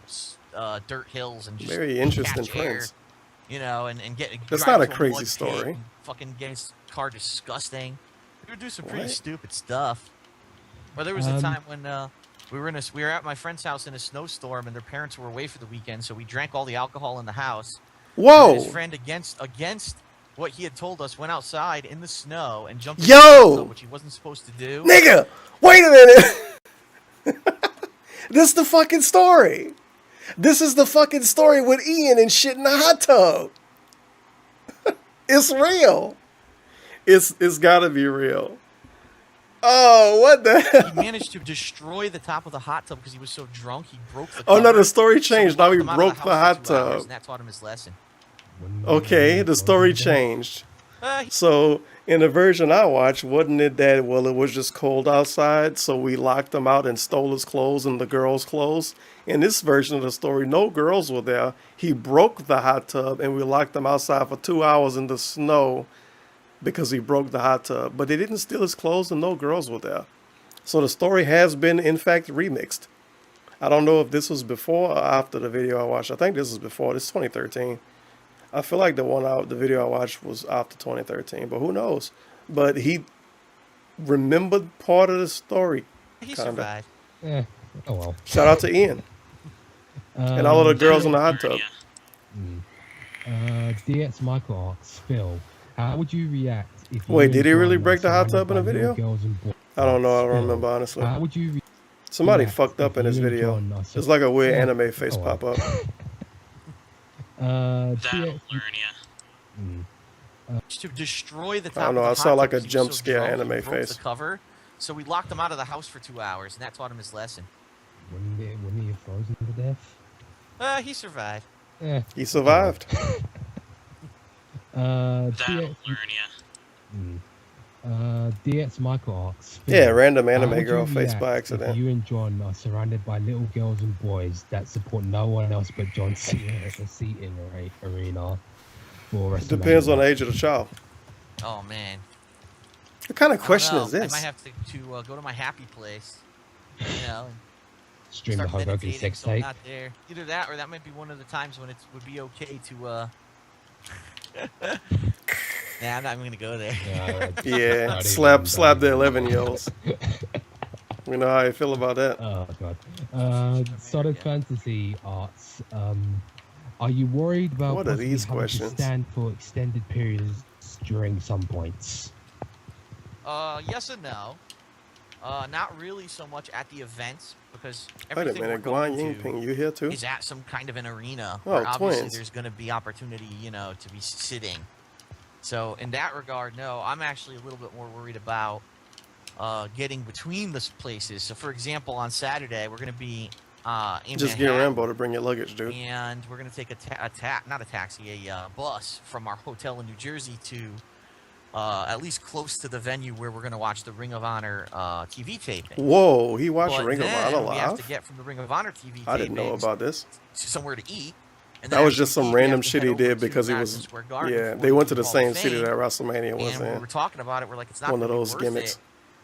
dirt hills and just Very interesting catch air, friends. you know, and get. That's drive not a to crazy mud pit story. and fucking get his car disgusting. We would do some pretty What? stupid stuff. Or there was a time when we were at my friend's house in a snowstorm, and their parents were away for the weekend, so we drank all the alcohol in the house. Whoa! And his friend, against what he had told us, went outside in the snow and jumped in Yo! the bathtub, which he wasn't supposed to do. Nigga, wait a minute. This is the fucking story. This is the fucking story with Ian and shit in the hot tub. It's real. It's gotta be real. Oh, what the hell? He managed to destroy the top of the hot tub because he was so drunk. He broke the Oh, no, cover. the story So we changed. Now locked he him out of broke house the for hot 2 hours, tub. and that taught him his lesson. Okay, the story changed. So in the version I watched, wasn't it that, well, it was just cold outside, so we locked him out and stole his clothes and the girls' clothes? In this version of the story, no girls were there. He broke the hot tub and we locked him outside for 2 hours in the snow because he broke the hot tub. But they didn't steal his clothes and no girls were there. So the story has been, in fact, remixed. I don't know if this was before or after the video I watched. I think this was before. This is 2013. I feel like the video I watched was after 2013, but who knows? But he remembered part of the story. He kinda. survived. Yeah. Oh well. Shout out to Ian and all of the girls in the hot tub. DX Michael asks, Phil, how would you react if you Wait, did he and really John break the hot surrounded tub in the by little video? girls and boys? I don't know. I don't Phil, remember, honestly. How would you Somebody react fucked up if in this you and video. John are It's like a weird Yeah. anime face Oh, well. pop up. That'll DX learn ya. To destroy the top I don't know. of the I hot saw tub like a because he was jump so scare drunk, he anime broke face. the cover. So we locked him out of the house for 2 hours, and that taught him his lesson. Wouldn't he have frozen to death? He survived. Yeah. He survived. That'll DX, learn ya. DX Michael asks, Phil, Yeah, random how anime would you girl face react by if accident. you and John are surrounded by little girls and boys that support no one else but John Cena at the seating arena for It depends on the WrestleMania? age of the child. Oh, man. What kind of I don't question know. is this? I might have to go to my happy place, you know, and Stream the start Hulk Hogan meditating, sex so I'm tape. not there. Either that, or that might be one of the times when it would be okay to Nah, I'm not even gonna go there. Yeah, slap the 11-year-olds. We know how I feel about that. Oh god. Solid Fantasy Arts. Are you worried about What are possibly these having questions? to stand for extended periods during some points? Yes and no. Not really so much at the events because Wait a everything we're minute, going Guan to Yingping, you here too? is at some kind of an arena Oh, where obviously twins. there's going to be opportunity, to be sitting. So in that regard, no, I'm actually a little bit more worried about getting between the places. So for example, on Saturday we're going to be in Just get Manhattan, Rambo to bring your luggage, dude. and we're going to take a bus from our hotel in New Jersey to at least close to the venue where we're going to watch the Ring of Honor TV taping. Whoa, he watched But Ring of then Honor we have to live? get from the Ring of Honor TV I didn't know tapings about this. somewhere to eat. And That then was after just we some eat, we random have to shit head he over did to because he Madison was. Square Garden Yeah, for they went to the the Hall same of city Fame. that WrestleMania was And when we in. were talking about it, we're like, it's not One of gonna be those worth gimmicks.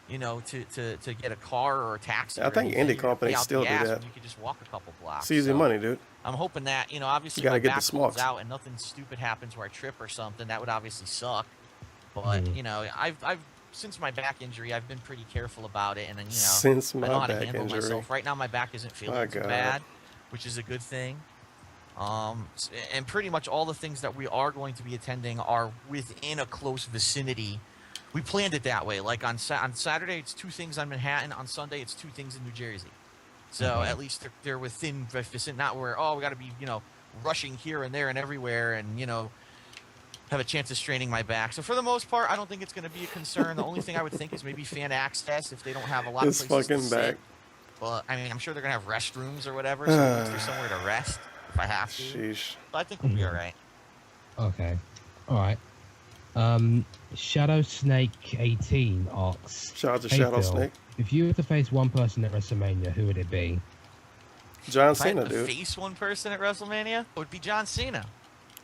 it, to get a car or a taxi. I or think anything. indie You're gonna companies pay out still the do gas that. when you could just walk a couple blocks. It's easy So money, dude. I'm hoping that, obviously You gotta my get the back smarts. holds out and nothing stupid happens where I trip or something. That would obviously suck. But, I've since my back injury, I've been pretty careful about it. And, Since I my know how to back handle injury. myself. Right now, my back isn't My feeling too God. bad, which is a good thing. And pretty much all the things that we are going to be attending are within a close vicinity. We planned it that way. Like on Saturday, it's 2 things on Manhattan. On Sunday, it's 2 things in New Jersey. So at least they're within vicinity, not where, we got to be, rushing here and there and everywhere and, have a chance of straining my back. So for the most part, I don't think it's going to be a concern. The only thing I would think is maybe fan access if they don't have a lot His of places fucking to back. sit. Well, I mean, I'm sure they're going to have restrooms or whatever, so at least there's somewhere to rest if I have to. Sheesh. But I think we'll be all right. Okay. Alright. Shadow Snake 18 asks. Shout out to "Hey, Shadow Phil, Snake. If you were to face one person at WrestleMania, who would it be?" John If I had Cena, to dude. face one person at WrestleMania, it would be John Cena.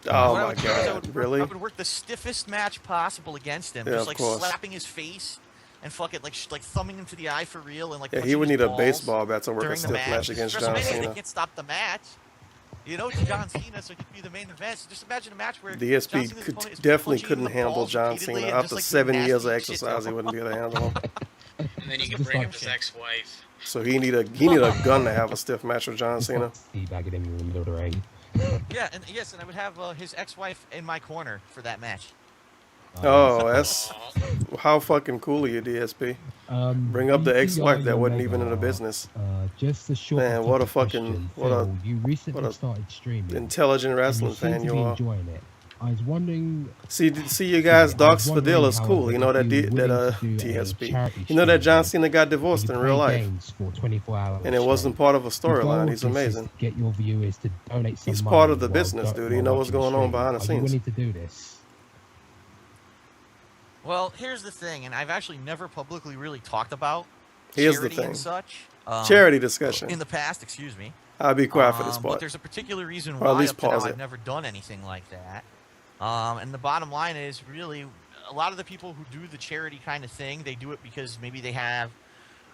Oh What I my would do is God, really? I would work the stiffest match possible against him, Yeah, just of like course. slapping his face and fucking like thumbing him to the eye for real and like. Yeah, he punching would his need a balls baseball bat to work a during the stiff match against John WrestleMania, Cena. They can't stop the match. It's John Cena, so he'd be the main event. So just imagine a match where John DSP Cena's could opponent is definitely punching him in couldn't the handle balls John repeatedly Cena. and After just, like, 7 years of nasty shit to exercise, he him. wouldn't be able to handle him. And then you can Just bring like- up his ex-wife. So he need a gun to have a stiff match with John Cena. Teabagging him in the middle of the ring. Yeah, and I would have his ex-wife in my corner for that match. Oh, that's how fucking cool are you, DSP? Bring up the BTR ex-wife that wasn't Omega, even in the business. Just a short Man, what a topic fucking question. what a Phil, you recently what a started streaming. intelligent and wrestling you seem fan to you be are. enjoying it. I was wondering. See you guys. I Doc was wondering, Spadil is cool. however, You know if that you were willing to do a TSP. charity You know that stream John where Cena got divorced you in play real life, games for 24 hours and it wasn't straight. part of a The goal storyline. of He's this is amazing. to get your viewers to donate some He's money part of the while business, dude. He knows what's watching going on stream. behind the Are you scenes. willing to do this? Well, here's the thing, and I've actually never publicly really talked about Here's the charity thing. and such. Charity discussion. In the past, excuse me. I'll be quiet for this But part. there's a particular reason Or at why least up to now pause I've it. never done anything like that. And the bottom line is really a lot of the people who do the charity kind of thing, they do it because maybe they have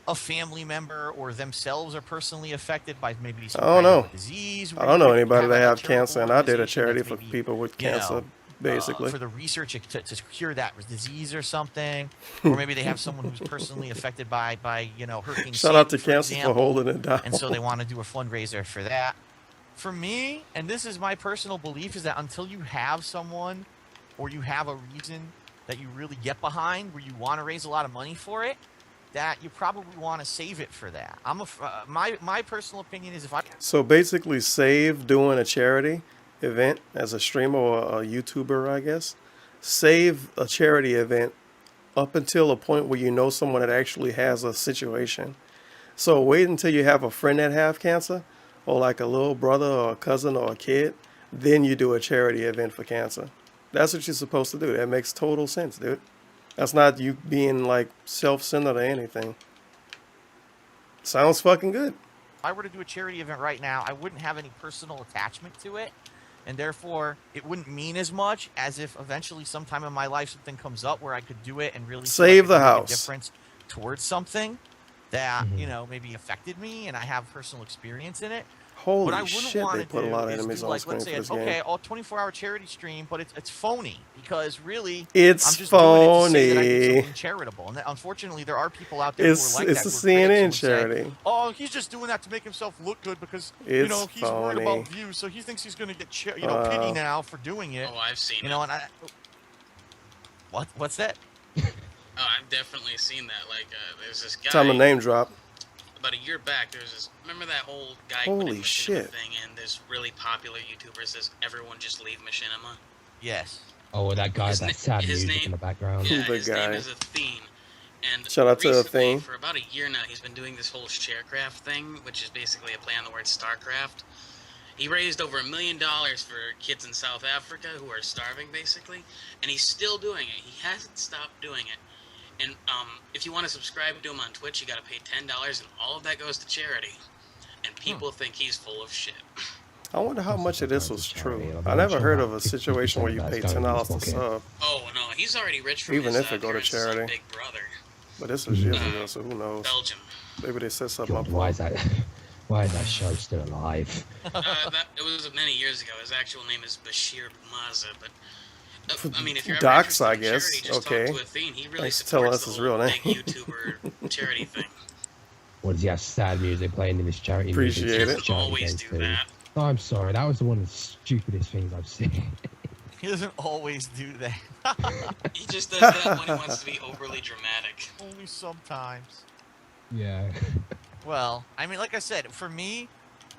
a family member or themselves are personally affected by maybe some I don't kind know. of disease. I don't know where you anybody that a have charitable cancer, and I did a organization charity that's for maybe, people with you know, cancer, basically. for the research to cure that disease or something, or maybe they have someone who's personally affected by Hurricane Shout out to Sandy, cancer for example, holding it down. and so they want to do a fundraiser for that. For me, and this is my personal belief, is that until you have someone or you have a reason that you really get behind where you want to raise a lot of money for it, that you probably want to save it for that. My personal opinion is if I So basically, save doing a charity event as a streamer or a YouTuber, I guess. Save a charity event up until a point where you know someone that actually has a situation. So wait until you have a friend that have cancer, or like a little brother or a cousin or a kid, then you do a charity event for cancer. That's what you're supposed to do. That makes total sense, dude. That's not you being like self-centered or anything. Sounds fucking good. If I were to do a charity event right now, I wouldn't have any personal attachment to it, and therefore it wouldn't mean as much as if eventually sometime in my life something comes up where I could do it and really feel Save like I the could make house. a difference towards something that maybe affected me and I have personal experience in it. Holy what I wouldn't shit, want they to put a do lot of is enemies do, on like, screen let's for say, this okay, game. all 24-hour charity stream, but it's phony because really, It's I'm just doing it to say that I did phony. something charitable. And that, unfortunately, there are people out there who are It's like it's that. a Who are critics who CNN would say, charity. oh, he's just doing that to make himself look good because It's he's worried about phony. views, so he thinks he's going to get pity now for doing it. Oh, I've seen it. And what's that? Oh, I've definitely seen that. Like, there's this guy. Time to name drop. About a year back, there's this. Remember that whole guy Holy quitting machinima shit. thing, and this really popular YouTuber says everyone just leave machinima. Yes. Oh, well, that guy, that sad music in the background. Yeah, The his guy. name is Athene. And Shout out to recently, Athene. for about a year now, he's been doing this whole sharecraft thing, which is basically a play on the word StarCraft. He raised over $1 million for kids in South Africa who are starving, basically, and he's still doing it. He hasn't stopped doing it. And if you want to subscribe to him on Twitch, you got to pay $10, and all of that goes to charity. And people think he's full of shit. I wonder how much of this was true. I never heard of a situation where you pay $10 to sub, Oh no, he's already rich from even his, if it go to appearance as charity. Big Brother. But this was years ago, so who knows? Belgium. Maybe they set something up. Why is that? Why is that show still alive? It was many years ago. His actual name is Bashir Bumaza, but I mean, if you're ever Docs, interested I in guess. charity, just Okay. talk to Athene. He really Thanks for telling supports us the his real whole name. big YouTuber charity thing. Or does he have sad music playing in his charity music? Appreciate it. Charity Always games do too? that. No, I'm sorry. That was one of the stupidest things I've seen. He doesn't always do that. He just does that when he wants to be overly dramatic. Only sometimes. Yeah. Well, I mean, like I said, for me,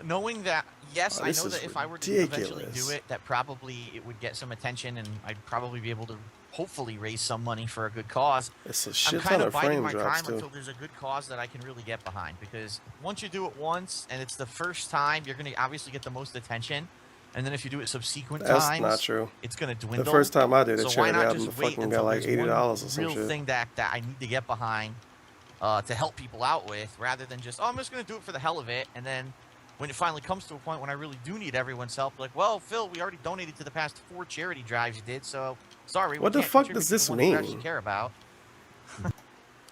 knowing that, yes, Oh, I this know is that if I were to eventually ridiculous. do it, that probably it would get some attention, and I'd probably be able to hopefully raise some money for a good cause. It's a I'm shit kind ton of of biding frame my drops time too. until there's a good cause that I can really get behind, because once you do it once and it's the first time, you're going to obviously get the most attention. And then if you do it subsequent That's times, not true. it's going to dwindle. The first time I did a So why charity not album, just I wait fucking until got like there's one $80 or some real shit. thing that I need to get behind to help people out with, rather than just, oh, I'm just going to do it for the hell of it. And then when it finally comes to a point when I really do need everyone's help, like, well, Phil, we already donated to the past 4 charity drives you did, so sorry. What we the can't fuck contribute does to the this ones we mean? actually care about.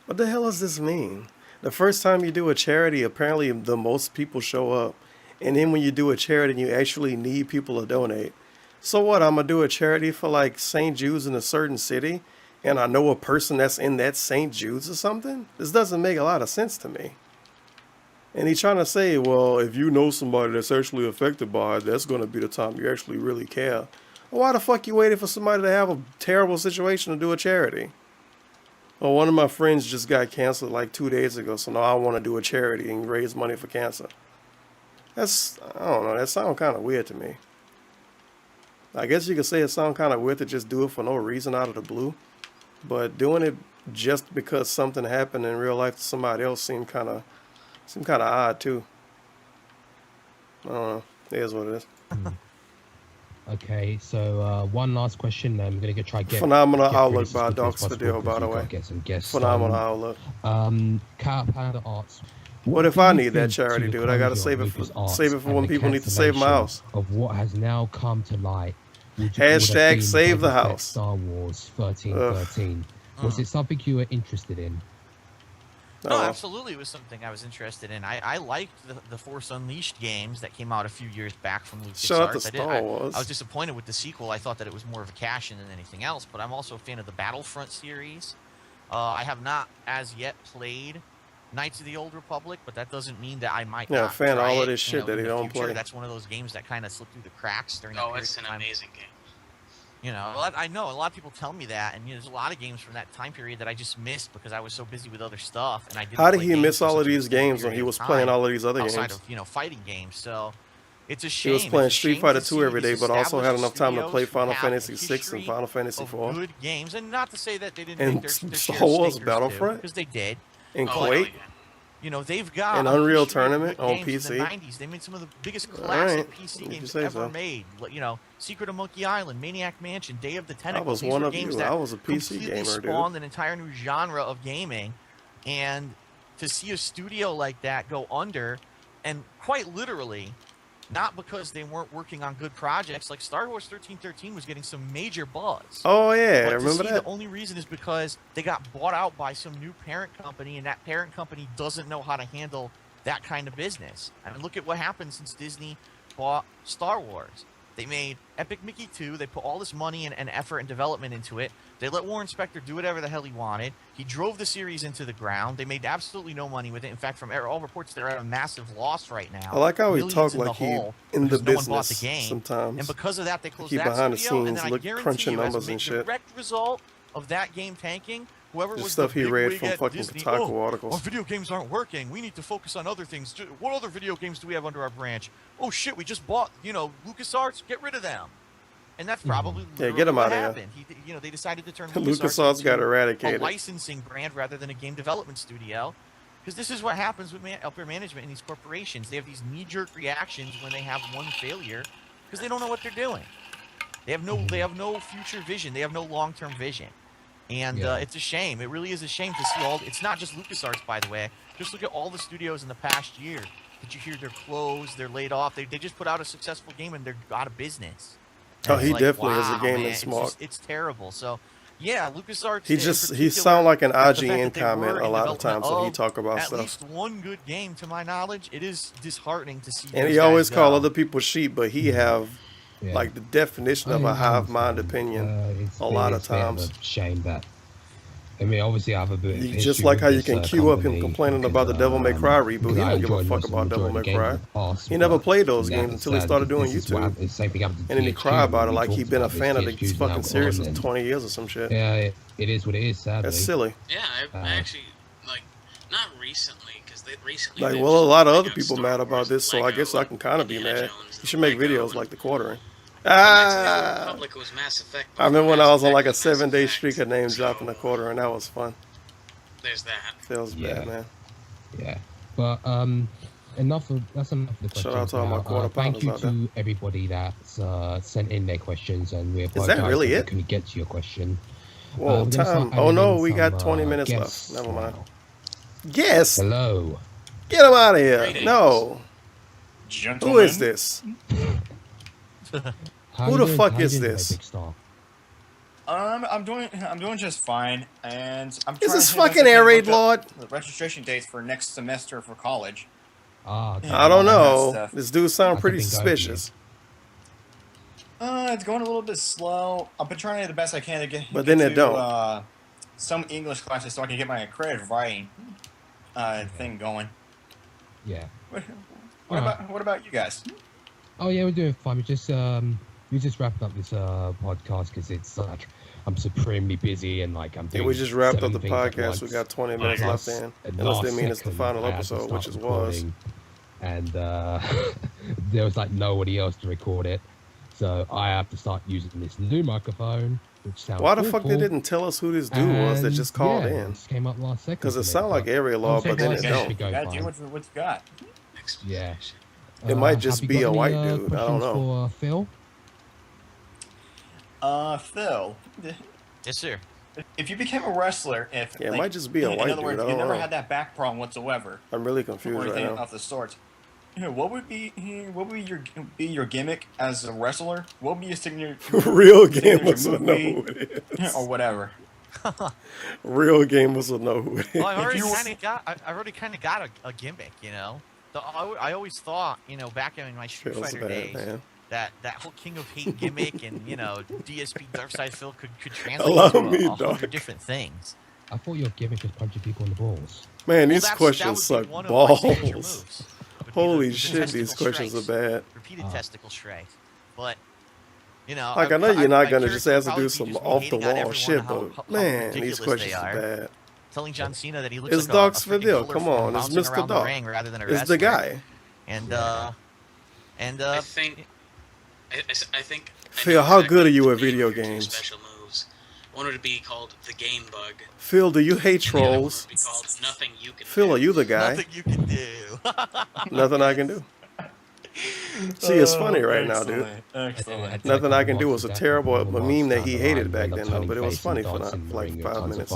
What the hell does this mean? The first time you do a charity, apparently the most people show up. And then when you do a charity, you actually need people to donate. So what, I'm going to do a charity for like St. Jude's in a certain city, and I know a person that's in that St. Jude's or something? This doesn't make a lot of sense to me. And he's trying to say, well, if you know somebody that's actually affected by it, that's going to be the time you actually really care. Well, why the fuck you waiting for somebody to have a terrible situation to do a charity? Well, one of my friends just got cancer like 2 days ago, so now I want to do a charity and raise money for cancer. I don't know, that sounds kind of weird to me. I guess you could say it sounds kind of weird to just do it for no reason out of the blue. But doing it just because something happened in real life to somebody else seemed kind of odd too. I don't know. It is what it is. Okay, so one last question. I'm gonna try get Phenomenal get outlook through by this as Doc's possible video, by because the we've got way. to Get some guests. Phenomenal outlook. Cat Panda Arts. What if do I you need that think charity, to dude? I gotta conjure save it Lucas for Arts when and the people need to save my house. Of what has now come to light. Hashtag save the house. Star Wars 1313. Was it something you were interested in? No, absolutely, it was something I was interested in. I liked the Force Unleashed games that came out a few years back from LucasArts. Shout out to Star Wars. I was disappointed with the sequel. I thought that it was more of a cash-in than anything else, but I'm also a fan of the Battlefront series. I have not, as yet, played Knights of the Old Republic, but that doesn't mean that I might not fan of try all of it, this shit that in he the don't future. play. That's one of those games that kind of slipped through the cracks during that Oh, period it's of an time. amazing game. You know, I know a lot of people tell me that, and there's a lot of games from that time period that I just missed because I was so busy with other stuff, and I didn't. How did play he games miss for all such of an these extended games when period he of was playing time all of these other outside games? of fighting games? So it's a shame. He was playing It's a Street shame Fighter to 2 see every day, these but also had enough time to established play studios Final who have Fantasy a 6 and history Final Fantasy of 4. good games, and not to say that they didn't And make their Star share Wars stinkers Battlefront? because they did. And But, Quake? You know, they've got An a Unreal history of Tournament good on games in the PC? 90s. They made some of the biggest All classic right. PC If you games say ever so. made. You know, Secret of Monkey Island, Maniac Mansion, Day of the I Tentacle. was These one were of games you. that I was a PC completely gamer, dude. spawned an entire new genre of gaming, and to see a studio like that go under, and quite literally, not because they weren't working on good projects, like Star Wars 1313 was getting some major buzz. Oh, yeah, But I remember to see that. The only reason is because they got bought out by some new parent company, and that parent company doesn't know how to handle that kind of business. I mean, look at what happened since Disney bought Star Wars. They made Epic Mickey 2. They put all this money and effort and development into it. They let Warren Spector do whatever the hell he wanted. He drove the series into the ground. They made absolutely no money with it. In fact, from all reports, they're at a massive loss right now. I like how he Millions talk in like he hole in the because no one bought business the game. sometimes. And because of that, they closed He that behind the studio. And scenes, then I look guarantee crunching you, as numbers a and shit. direct result of that game tanking, whoever The was stuff the he big read wig from at fucking Disney, Kotaku articles. Our video games aren't working. We need to focus on other things. What other video games do we have under our branch? Oh shit, we just bought, LucasArts. Get rid of them. And that's probably get him what out of happened. here. They decided to turn LucasArts got into eradicated. a licensing brand rather than a game development studio. Because this is what happens with upper management in these corporations. They have these knee-jerk reactions when they have one failure because they don't know what they're doing. They have no future vision. They have no long-term vision. And it's a shame. It really is a shame to see it's not just LucasArts, by the way. Just look at all the studios in the past year. Did you hear they're closed, they're laid off? They just put out a successful game and they're out of business. Oh, And he it's definitely is a wow, gaming man, smart. It's sound So, yeah, LucasArts. He sound like an the fact IGN that they were comment a in lot of times when he development talk about at stuff. least one good game, to my knowledge. It is disheartening to see. And those he always guys call go. other people sheep, but he have like the definition of a hive mind opinion a lot of It's a bit times. a shame that. I mean, obviously, I have a bit of history Just like with how you this, can queue up him company complaining because, about the Devil May Cry reboot. He because I don't give a enjoyed fuck most about of the Devil May majority of Cry. games in the past, He never but played those now games it's until he sad started that doing this is what YouTube. happened. The same thing happened to And then he THQ, cried about it we like talked he'd been a about this, fan of the THQ's fucking now series gone, for and 20 years or some shit. Yeah, it is what it is, sadly. That's silly. Yeah, I actually not recently because they recently. Like, they well, a just lot of bring other out people Star mad about Wars, this, so I Lego, guess I can kind of be Indiana mad. Jones, You should make Lego, videos like the Quartering. Republic was Mass Effect. I remember when I was on like a Mass Effect 7-day streak of name dropping the Quartering. That was fun. There's that. Feels bad, man. Yeah, but that's enough of the questions. Shout out to all my now. quarter Thank you pounders out to everybody that's sent in their questions, and we Is apologize that really that we it? couldn't get to your question. Whoa, We're gonna start time. Oh adding no, in we some, got 20 minutes guests left. Never mind. now. Yes. Hello. Get him out of here. No. Gentlemen. Who is this? Who the fuck is this? I'm doing just fine, and I'm. Is trying this to see if I fucking can Air Raid look up Lord? The registration dates for next semester for college. Ah, I don't know. Stuff. This dude sound pretty suspicious. It's going a little bit slow. I've been trying the best I can to get. But then it to, don't. Some English classes so I can get my accredited writing thing going. Yeah. What about you guys? Oh yeah, we're doing fine. We just wrapped up this podcast because it's like I'm supremely busy and like I'm doing. Yeah, we just wrapped up 7 the things at podcast. once. We got 20 minutes Like, left in. Unless they mean it's the final episode, which it was. And there was like nobody else to record it, so I have to start using this new microphone, which sounds. Why the fuck they awful. didn't tell us who this dude was that just called yeah, in? It just came up last second. Because it to me, sounded like Area Law, but then it don't. You gotta do what you got. Yeah. It might just have you be got a any, white dude. I don't questions know. For Phil. Phil. Yes, sir. If you became a wrestler, It might just be a white in other dude. words, I you don't never know. had that back problem whatsoever. I'm really Or confused right anything now. of the sorts. What would be your gimmick as a wrestler? What would be your signature? Real signature gamers would know movie, who it is. or whatever. Real gamers would know who it is. Well, I've already kind of got a gimmick, you know. I always thought, you know, back in my Street Feels Fighter bad, days, man. that whole King of Hate gimmick and, you know, DSP Darkside Phil could translate Allow to me, a dog. 100 different things. I thought your gimmick was punching people in the balls. Man, Well, these that questions would suck be one of my signature balls. moves. Holy The shit, these testicle questions are strikes. bad. Repeated testicle strikes. But, you know... Like, I know you're not going to just ask to probably do be some just me off the hating on wall everyone shit, how but man, these ridiculous questions they are bad. Telling John Cena that he looks It's like Doc a freaking Svidil. killer Come from on, it's bouncing Mr. around the Doc. ring rather than a It's the wrestler. guy. And I think. I think. Phil, how good are you at video games? Special moves. One would be called the Game Bug. Phil, do you hate The other one trolls? would be called Nothing You Can Phil, Do. are you the guy? Nothing you can do. Nothing I can do. See, it's funny right now, dude. Excellent. Nothing I can do was a terrible meme that he hated back then, though, but it was funny for like 5 minutes.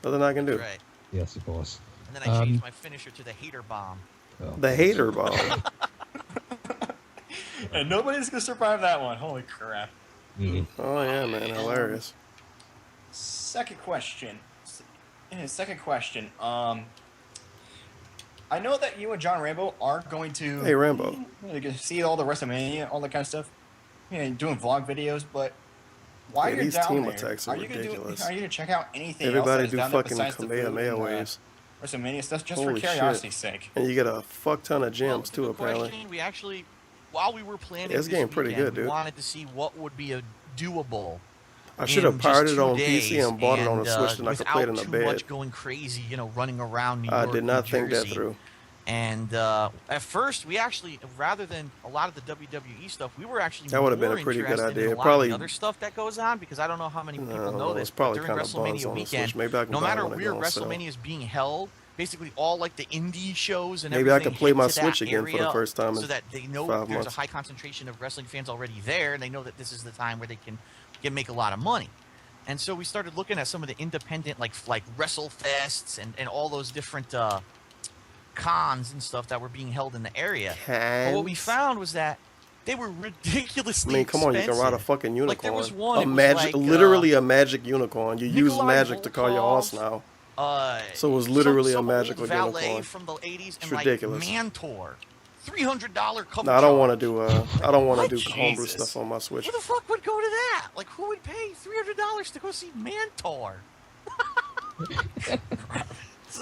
Nothing I can do. Right. Yes, of course. And then I changed my finisher to the Hater Bomb. The hater bomb. And nobody's gonna survive that one. Holy crap. Oh yeah, man, hilarious. Second question. I know that you and John Rambo are going to. Hey, Rambo. See all the WrestleMania, all that kind of stuff. Doing vlog videos, but while you're these down team there, attacks are ridiculous. Are you gonna check out anything Everybody else do down there fucking besides the food Kamehameha and, waves. WrestleMania stuff, just Holy for curiosity's shit. sake? And you get a fuck ton of gems too, apparently. Question, we actually, while we were planning This game pretty weekend, good, dude. we wanted to see what would be a doable. I should have in pirated just it on 2 PC and bought it on a days, Switch and I could play it in the without too bed. much going crazy, running around New I York, did not New think that Jersey. through. And at first, we actually, rather than a lot of the WWE stuff, we were actually That would have been more a pretty good interested idea. in a lot Probably- of the other stuff that goes on, because I don't know how many people know it's this, but probably during kinda buzz WrestleMania on the Switch. weekend, Maybe I can no buy matter one and where go on sale. WrestleMania is being held, basically all like the indie shows and Maybe I everything could play hit my to that Switch again for the area first time in so that they know 5 there's months. a high concentration of wrestling fans already there, and they know that this is the time where they can make a lot of money. And so we started looking at some of the independent, like WrestleFests and all those different cons and stuff that were being held in the area. But what we found was that they were ridiculously I mean, come on, you can ride a expensive. fucking unicorn. Like there was one, a it was magic, like, literally a magic unicorn. You use Nikolai magic to call your horse Volkov, now. So it was literally some a magical old valet unicorn. from the 80s, It's and ridiculous. like Mantor, $300 cover. No, I don't want to do. I don't want What? to do homebrew Jesus. stuff on my Switch. Who the fuck would go to that? Like, who would pay $300 to go see Mantor?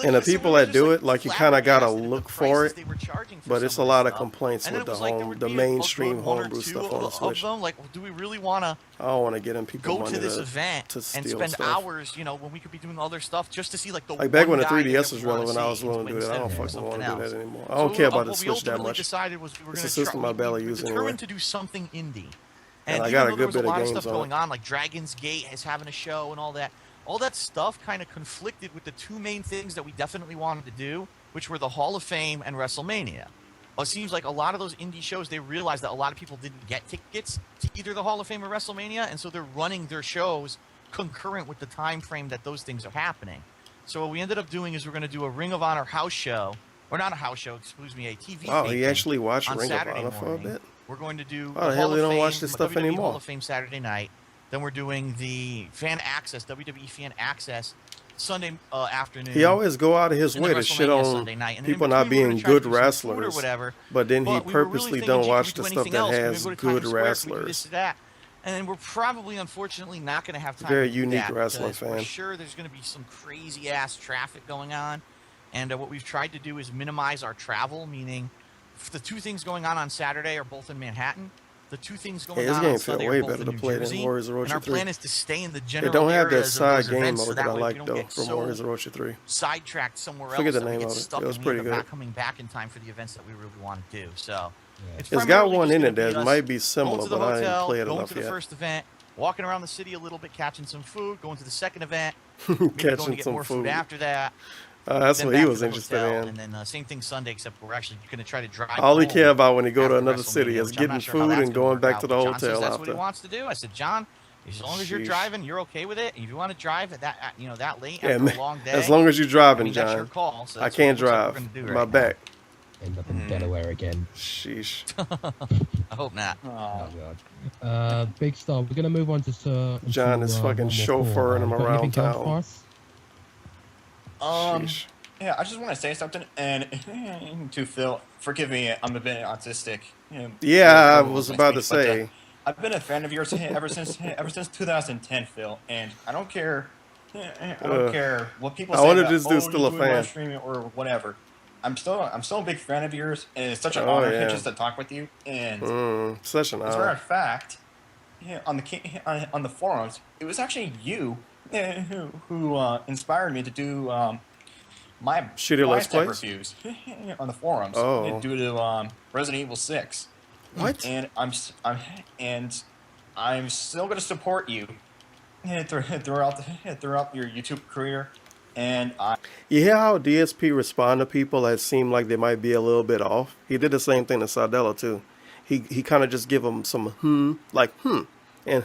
And the people that do it, like you kind of gotta look for it, but it's a lot of complaints with the mainstream homebrew stuff on the Switch. Them, like, do we really want to I don't want to get in people go money to this event to and steal spend stuff. hours, when we could be doing other stuff just to see like the Like back when one the guy 3DS that was we wanna relevant, I see was willing to do that. I don't instead of fucking want to something do that else. anymore. I don't care about the what we Switch that ultimately much. decided was we were It's going a to system I barely use anyway. determined to do something indie. And I even got a though good there was bit of a lot of games stuff on going it. on, like Dragon's Gate is having a show and all that stuff kind of conflicted with the two main things that we definitely wanted to do, which were the Hall of Fame and WrestleMania. Well, it seems like a lot of those indie shows, they realized that a lot of people didn't get tickets to either the Hall of Fame or WrestleMania, and so they're running their shows concurrent with the time frame that those things are happening. So what we ended up doing is we're going to do a Ring of Honor house show, or not a house show, excuse me, a TV Oh, he taping actually watched on Ring of Saturday Honor for a morning. bit? We're going to do Why the hell Hall they of don't watch Fame, this stuff WWE anymore? Hall of Fame Saturday night. Then we're doing the Fan Access, WWE Fan Access, Sunday afternoon. He always go out of his and way then to shit WrestleMania on Sunday night. And then in people not between, we're being gonna try to good do some food or wrestlers, whatever. but then he But we were really purposely thinking, don't gee, watch can the we do stuff anything that else? Can we has go to good Times Square? Can we do this wrestlers. or that? And then we're probably, unfortunately, not going to have time Very to do unique that wrestling because we're fan. sure there's going to be some crazy-ass traffic going on. And what we've tried to do is minimize our travel, meaning if the two things going on Saturday are both in Manhattan. The two things going Hey, this on game Sunday feel are way both better in to New play than Jersey. Warriors of And Rocha our 3. plan is to stay in the They general don't have that areas of side those game events so mode that that I way we like don't though get from so Warriors of Rocha 3. sidetracked somewhere else Forget the that we name get of it. stuck It was and we pretty end up good. not coming back in time for the events that we really want to do. So It's got primarily one just in gonna it that be us might be similar, going to the but I didn't hotel, play it going enough to the yet. first event, walking around the city a little bit, catching some food, going to the second event, maybe going to Catching get some more food food. after that. That's then what he back was to the interested hotel, in. And then same thing Sunday, except we're actually going to try to drive All he home care about when he go to after another city WrestleMania, is which I'm getting not sure how food that's and gonna going work back out. to the But John says hotel that's what he after. wants to do. I said, John, as long as you're Sheesh. driving, you're okay with it. If you want to drive at that, that late Yeah, after man. a long day, As long as you're driving, that's your John. call. So I that's can't what it looks like drive. we're gonna do My right back. End up in Delaware again. Sheesh. I hope not. Oh god. Big Star. We're gonna move on to Sir. John is fucking chauffeuring him around town. Sheesh. Yeah, I just want to say something, and to Phil, forgive me, I'm a bit autistic. Yeah, I with was my about to speech, but, say. I've been a fan of yours ever since 2010, Phil, and I don't care. I don't care what people I say wonder about, if this dude's oh, still you a doing live fan. streaming or whatever. I'm still a big fan of yours, and it's such an Oh, honor yeah. just to talk with you. And Such an as a matter honor. of fact, on the forums, it was actually you who inspired me to do my Shitty Let's step Plays? reviews on the forums. Oh. Due to Resident Evil 6. What? And I'm still going to support you throughout your YouTube career. And You hear how DSP respond to people that seem like they might be a little bit off? He did the same thing to Sardella too. He kind of just give them some and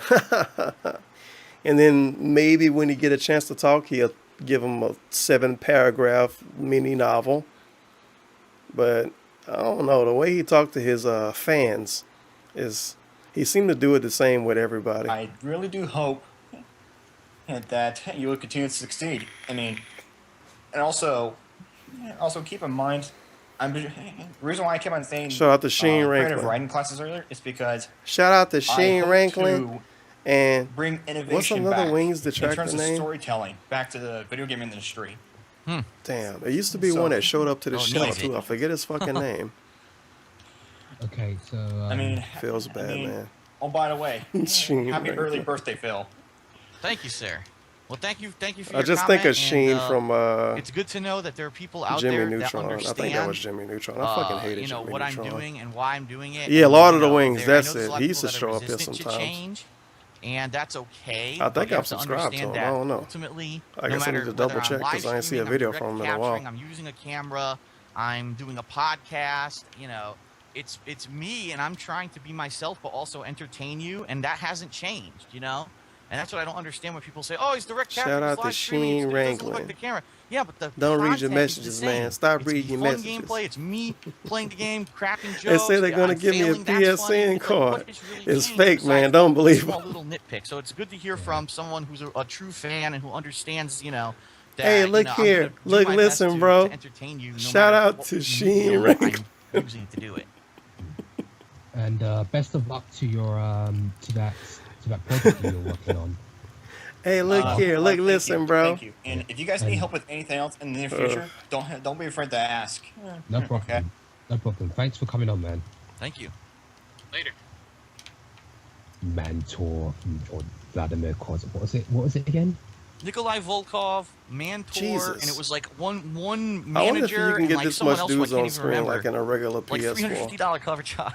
and then maybe when he get a chance to talk, he'll give them a 7-paragraph mini novel. But I don't know, the way he talked to his fans is he seemed to do it the same with everybody. I really do hope that you will continue to succeed. I mean, and also keep in mind the reason why I kept on saying Shout out to Sheen creative Ranklin. writing classes earlier is because Shout out to I Sheen hope Ranklin. to And bring what's innovation another back Wings in detractor terms of name? storytelling back to the video game industry. Damn, there used to be So- one that showed up to the Oh, show needs it. too. I forget his fucking name. Okay, so I mean, Feels bad, I mean, man. Oh, by the way, Sheen happy early Ranklin. birthday, Phil. Thank you, sir. Well, thank you for I your just think comment, of Sheen and, from it's good to know that there are people out Jimmy there Neutron. that I understand. think that was Jimmy Neutron. I fucking hated you know Jimmy what Neutron. I'm doing and why I'm doing it. Yeah, and, Lord you of the know, Wings. there- I That's know there's a it. lot He of used to people show that are up here resistant to sometimes. change, and that's okay. I but think you I'm have to subscribed to understand him. that I don't know. Ultimately, I guess I need to double check because I ain't see a video from him in a while. I'm using a camera. I'm doing a podcast. You know, it's me, and I'm trying to be myself, but also entertain you, and that hasn't changed. You know. And that's what I don't understand when people say, "Oh, he's direct capture." Shout he's out to live streaming, Sheen it doesn't look like Ranklin. the camera. Yeah, but the Don't read your content is the messages, same. man. Stop It's reading your fun messages. gameplay. It's me playing the game, cracking jokes. They say they're gonna I'm give me a failing, that's funny. PSN It's like, what card. has really It's changed fake, besides man. Don't a believe small it. little nitpick. So it's good to hear from someone who's a true fan and who understands, you know. That, Hey, look you know, I'm here. gonna do Look, my best listen, to bro. entertain you no Shout matter out what to Sheen medium Ranklin. I'm using to do it. And best of luck to your to that project that you're working on. Hey, look here. Look, Thank listen, you, bro. Thank you. And if you guys need help with anything else in the near future, don't be afraid to ask. No problem. Okay. No problem. Thanks for coming on, man. Thank you. Later. Mantor or Vladimir Kozov. What was it again? Nikolai Volkov, Mantor, Jesus. and it was like one I wonder if you manager can and get like this someone much else who I dudes can't on even screen remember. like in a regular Like PS4. $350 cover charge.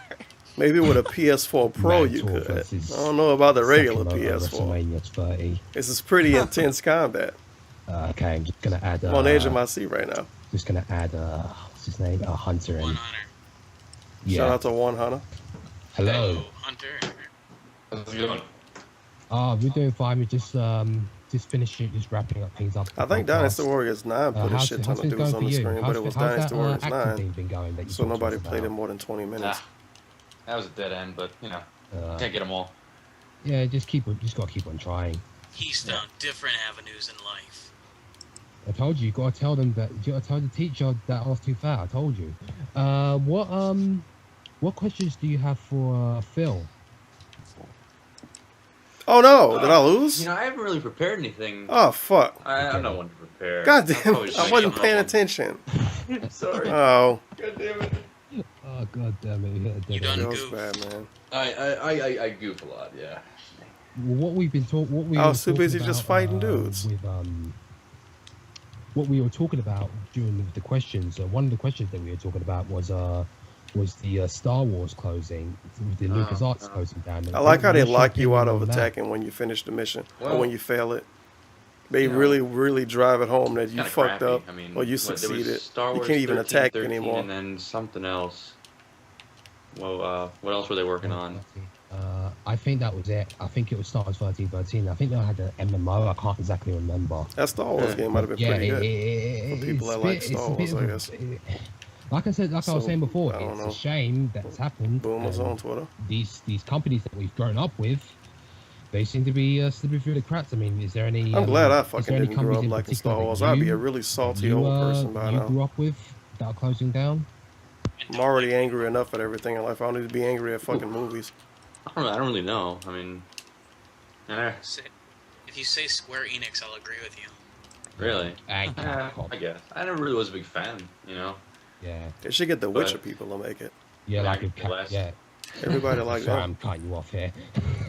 Maybe with a PS4 Pro you Mantor could. versus I don't know about the regular Sakamoto PS4. WrestleMania 30. This is pretty intense combat. Okay, I'm just gonna add. I'm on the edge of my seat right now. Just gonna add. What's his name? Hunter. One And, Hunter. yeah. Shout out to One Hunter. Hello. Hunter. How's it going? We're doing fine. We're just finishing, just wrapping up things up. I think Dynasty Warriors 9 put a shit ton of things dudes going on the for you? screen, but it was how's Dynasty that, Warriors acting 9. thing been going that you So talked to nobody us played it about? more than 20 minutes. That was a dead end, but you know, can't get them all. Yeah, just gotta keep on trying. He's found different avenues in life. I told you, you gotta tell them that. You gotta tell the teacher that I was too fat. I told you. What questions do you have for Phil? Oh no, did I lose? You know, I haven't really prepared anything. Oh fuck. I'm not one to prepare. God damn probably it, just I make wasn't something paying up. attention. Sorry. Oh. God damn it. Oh god damn it! You done That was goof. bad, man. I goof a lot, yeah. What we've been talking. I was too busy just fighting dudes. With what we were talking about during the questions. One of the questions that we were talking about was the Star Wars closing, with the LucasArts closing down. I like how they What's your lock you out opinion of on that? attacking when you finish the mission or Well, when you fail it. They you know, really drive it home that you Kinda fucked crappy. up I mean, or you what, there was succeeded. Star You Wars can't even 13, attack 13, anymore. And then something else. Well, what else were they working on? I think that was it. I think it was Star Wars 1313. I think they had an MMO. I can't exactly remember. That Star Wars game might have been Yeah, pretty good for people that like Star Wars, I guess. Like I said, I was saying before, I don't it's know. a shame that's happened. Boom was and on Twitter. These companies that we've grown up with, they seem to be slipping through the cracks. I mean, is there any? I'm glad I is fucking there any didn't grow companies up in liking particular Star that Wars. I'd be you- a really salty you, old person by you now. grew up with that are closing down? I'm already angry enough at everything in life. I don't need to be angry at fucking movies. I don't really know. I mean, If you say Square Enix, I'll agree with you. really? I guess. I never really was a big fan, you know? Yeah. They should get the But- Witcher people to make it. Yeah, like a less. yeah. Everybody like Sorry, that. I'm cutting you off here.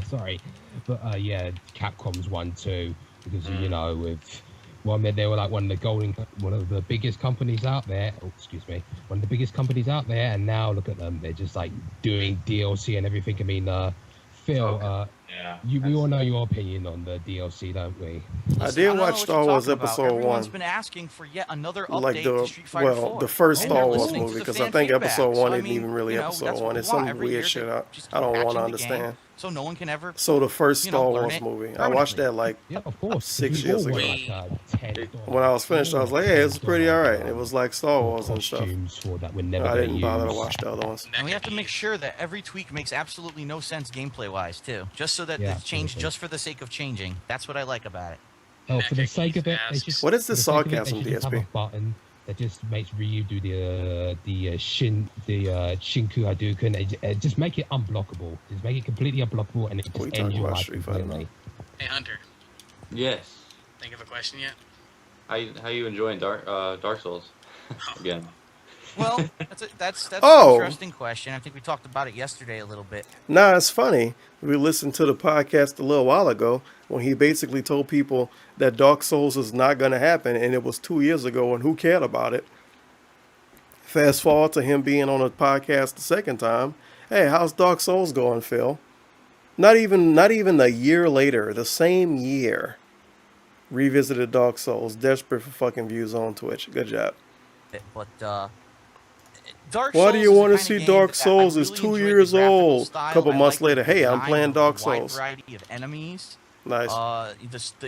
Sorry, but yeah, Capcom's one too because you know with they were like one of the biggest companies out there. Oh, excuse me, one of the biggest companies out there, and now look at them. They're just like doing DLC and everything. I mean, Phil, we all know your opinion on the DLC, don't we? I did watch Star Wars Episode 1. Everyone's been asking for yet another update Like to Street Fighter 4. the first And Star they're Wars listening to movie, the because fan I think feedback. Episode So, 1 I isn't mean, even really you know, Episode that's what 1. we It's want. some Every year weird to shit just I don't keep want to patching the game understand. So no one can ever. So the first you know, Star learn Wars it movie, I watched that like Yeah, of course. 6 We all years ago. want, like, 10 When I was finished, I was like, hey, it's pretty alright. It was like Star Wars and stuff. costumes for that we're never I gonna didn't bother to use. watch the other ones. And we have to make sure that every tweak makes absolutely no sense gameplay-wise too, just so that Yeah, it's changed absolutely. just for the sake of changing. That's what I like about it. Oh, for the sake of it, they just What is for this the sake of it, they sarcasm, should just have DSP? a button that just makes Ryu do the Shinku Hadouken, and just make it unblockable. Just make it completely unblockable, and it just ends your life completely. Hey Hunter, Yes. think of a question yet? How you enjoying Dark Souls? Again. Well, that's an interesting question. I think we talked about it yesterday a little bit. Nah, it's funny. We listened to the podcast a little while ago when he basically told people that Dark Souls is not going to happen, and it was 2 years ago, and who cared about it? Fast forward to him being on a podcast the second time. Hey, how's Dark Souls going, Phil? Not even a year later, the same year, revisited Dark Souls, desperate for fucking views on Twitch. Good job. But Dark Why Souls do you is want the to kind see of game Dark that Souls I is really 2 enjoyed years the graphical old? style. A couple I months like later, the hey, I'm design playing of the Dark wide Souls. variety of enemies. Nice.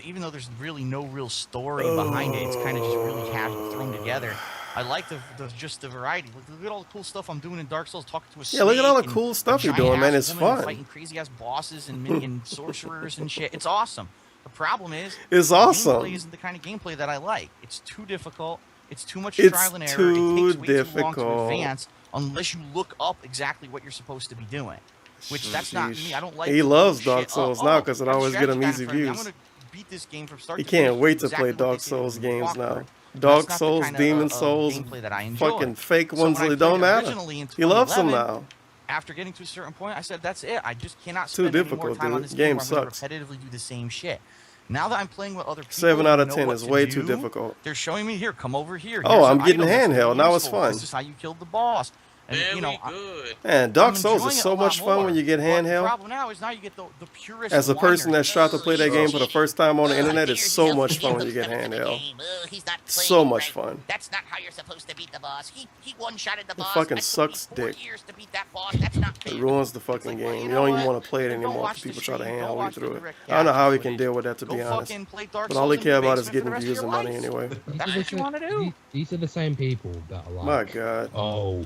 Even though there's really no real story behind it, it's kind of just really casual thrown together. I like just the variety. Look at all the cool stuff I'm doing in Dark Souls, talking to a snake. Yeah, look at all the and cool a stuff you're giant doing, man. ass It's woman fun. Fighting crazy ass bosses and sorcerers and shit. It's awesome. The problem is, It's the awesome. gameplay isn't the kind of gameplay that I like. It's too difficult. It's too much It's trial and error. too It takes way too long to difficult. advance unless you look up exactly what you're supposed to be doing. Which that's not me. I don't like. He to loves look Dark shit Souls up. now because it I have a always get him strategy easy guide in front of me. I'm views. gonna beat this game from start He to can't finish, wait to exactly play what they Dark say Souls in games walkthrough. now. That's Dark not the Souls, kind Demon of Souls, gameplay that I enjoy. fucking fake So ones when I that don't played matter. originally in He loves them 2011, now. After getting to a certain point, I said, "That's it. I just cannot Too spend any more difficult, time on dude. this Game game where I'm going sucks. to repetitively do the same shit." Now that I'm playing with other people, 7 who out of know 10 what is to way do, too difficult. They're showing me, here, come over here. Oh, Here's I'm an getting item that's handheld. really Now it's useful. fun. This is how you killed the boss. And you know, Man, Dark I'm Souls enjoying is it so a lot much fun more. when you get But the handheld. problem now is now you get the purest. As a person whiners. that's tried to play that game for the first time on the internet, it's so much fun when you get handheld. So much fun. That's not how you're supposed to beat the boss. He one-shotted the It boss. fucking That took me sucks 4 dick. years to beat that boss. That's not It fair. ruins the fucking game. You don't even want to play it anymore if people try to handhold you through it. I don't know how he can deal with that, to be honest. But all he care about is getting views and money anyway. That's what you want to do. These are the same people that are like, My God. Oh,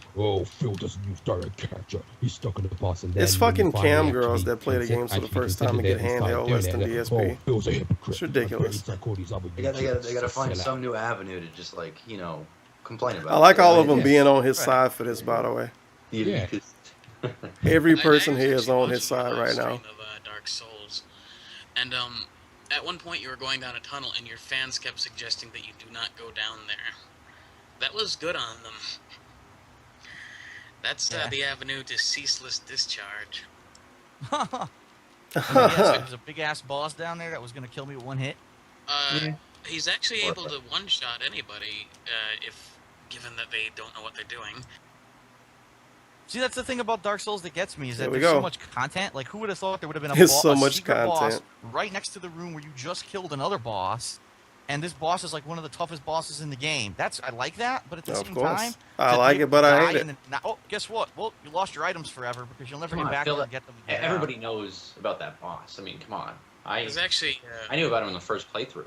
Phil doesn't use direct capture. He's stuck in the boss. And then It's when you fucking finally cam actually girls that play the games for the first time and get handheld less than DSP. Phil's a hypocrite. It's ridiculous. It's like all these other They gotta YouTubers. find Chill some out. new avenue to just like, you know, complain about. I like all of them Yeah. being on his side for this, by the way. Yeah. Every person here is on his side right now. Of Dark Souls, and at one point you were going down a tunnel, and your fans kept suggesting that you do not go down there. That was good on them. That's the avenue to ceaseless discharge. Yes, there's a big ass boss down there that was gonna kill me with one hit. He's actually able to one-shot anybody if given that they don't know what they're doing. See, that's the thing about Dark Souls that gets me is that There we there's so go. much content. Like, who would have thought there would have been There's so a much secret boss content. right next to the room where you just killed another boss, and this boss is like one of the toughest bosses in the game. I like that, but at the Of same course. time, I to like be it, able but to I die hate it. and then oh, guess what? Well, you lost your items forever because you'll never Come get on, back Phil, there and get them again. Everybody knows about that boss. I mean, come on. There's actually I knew about him in the first playthrough.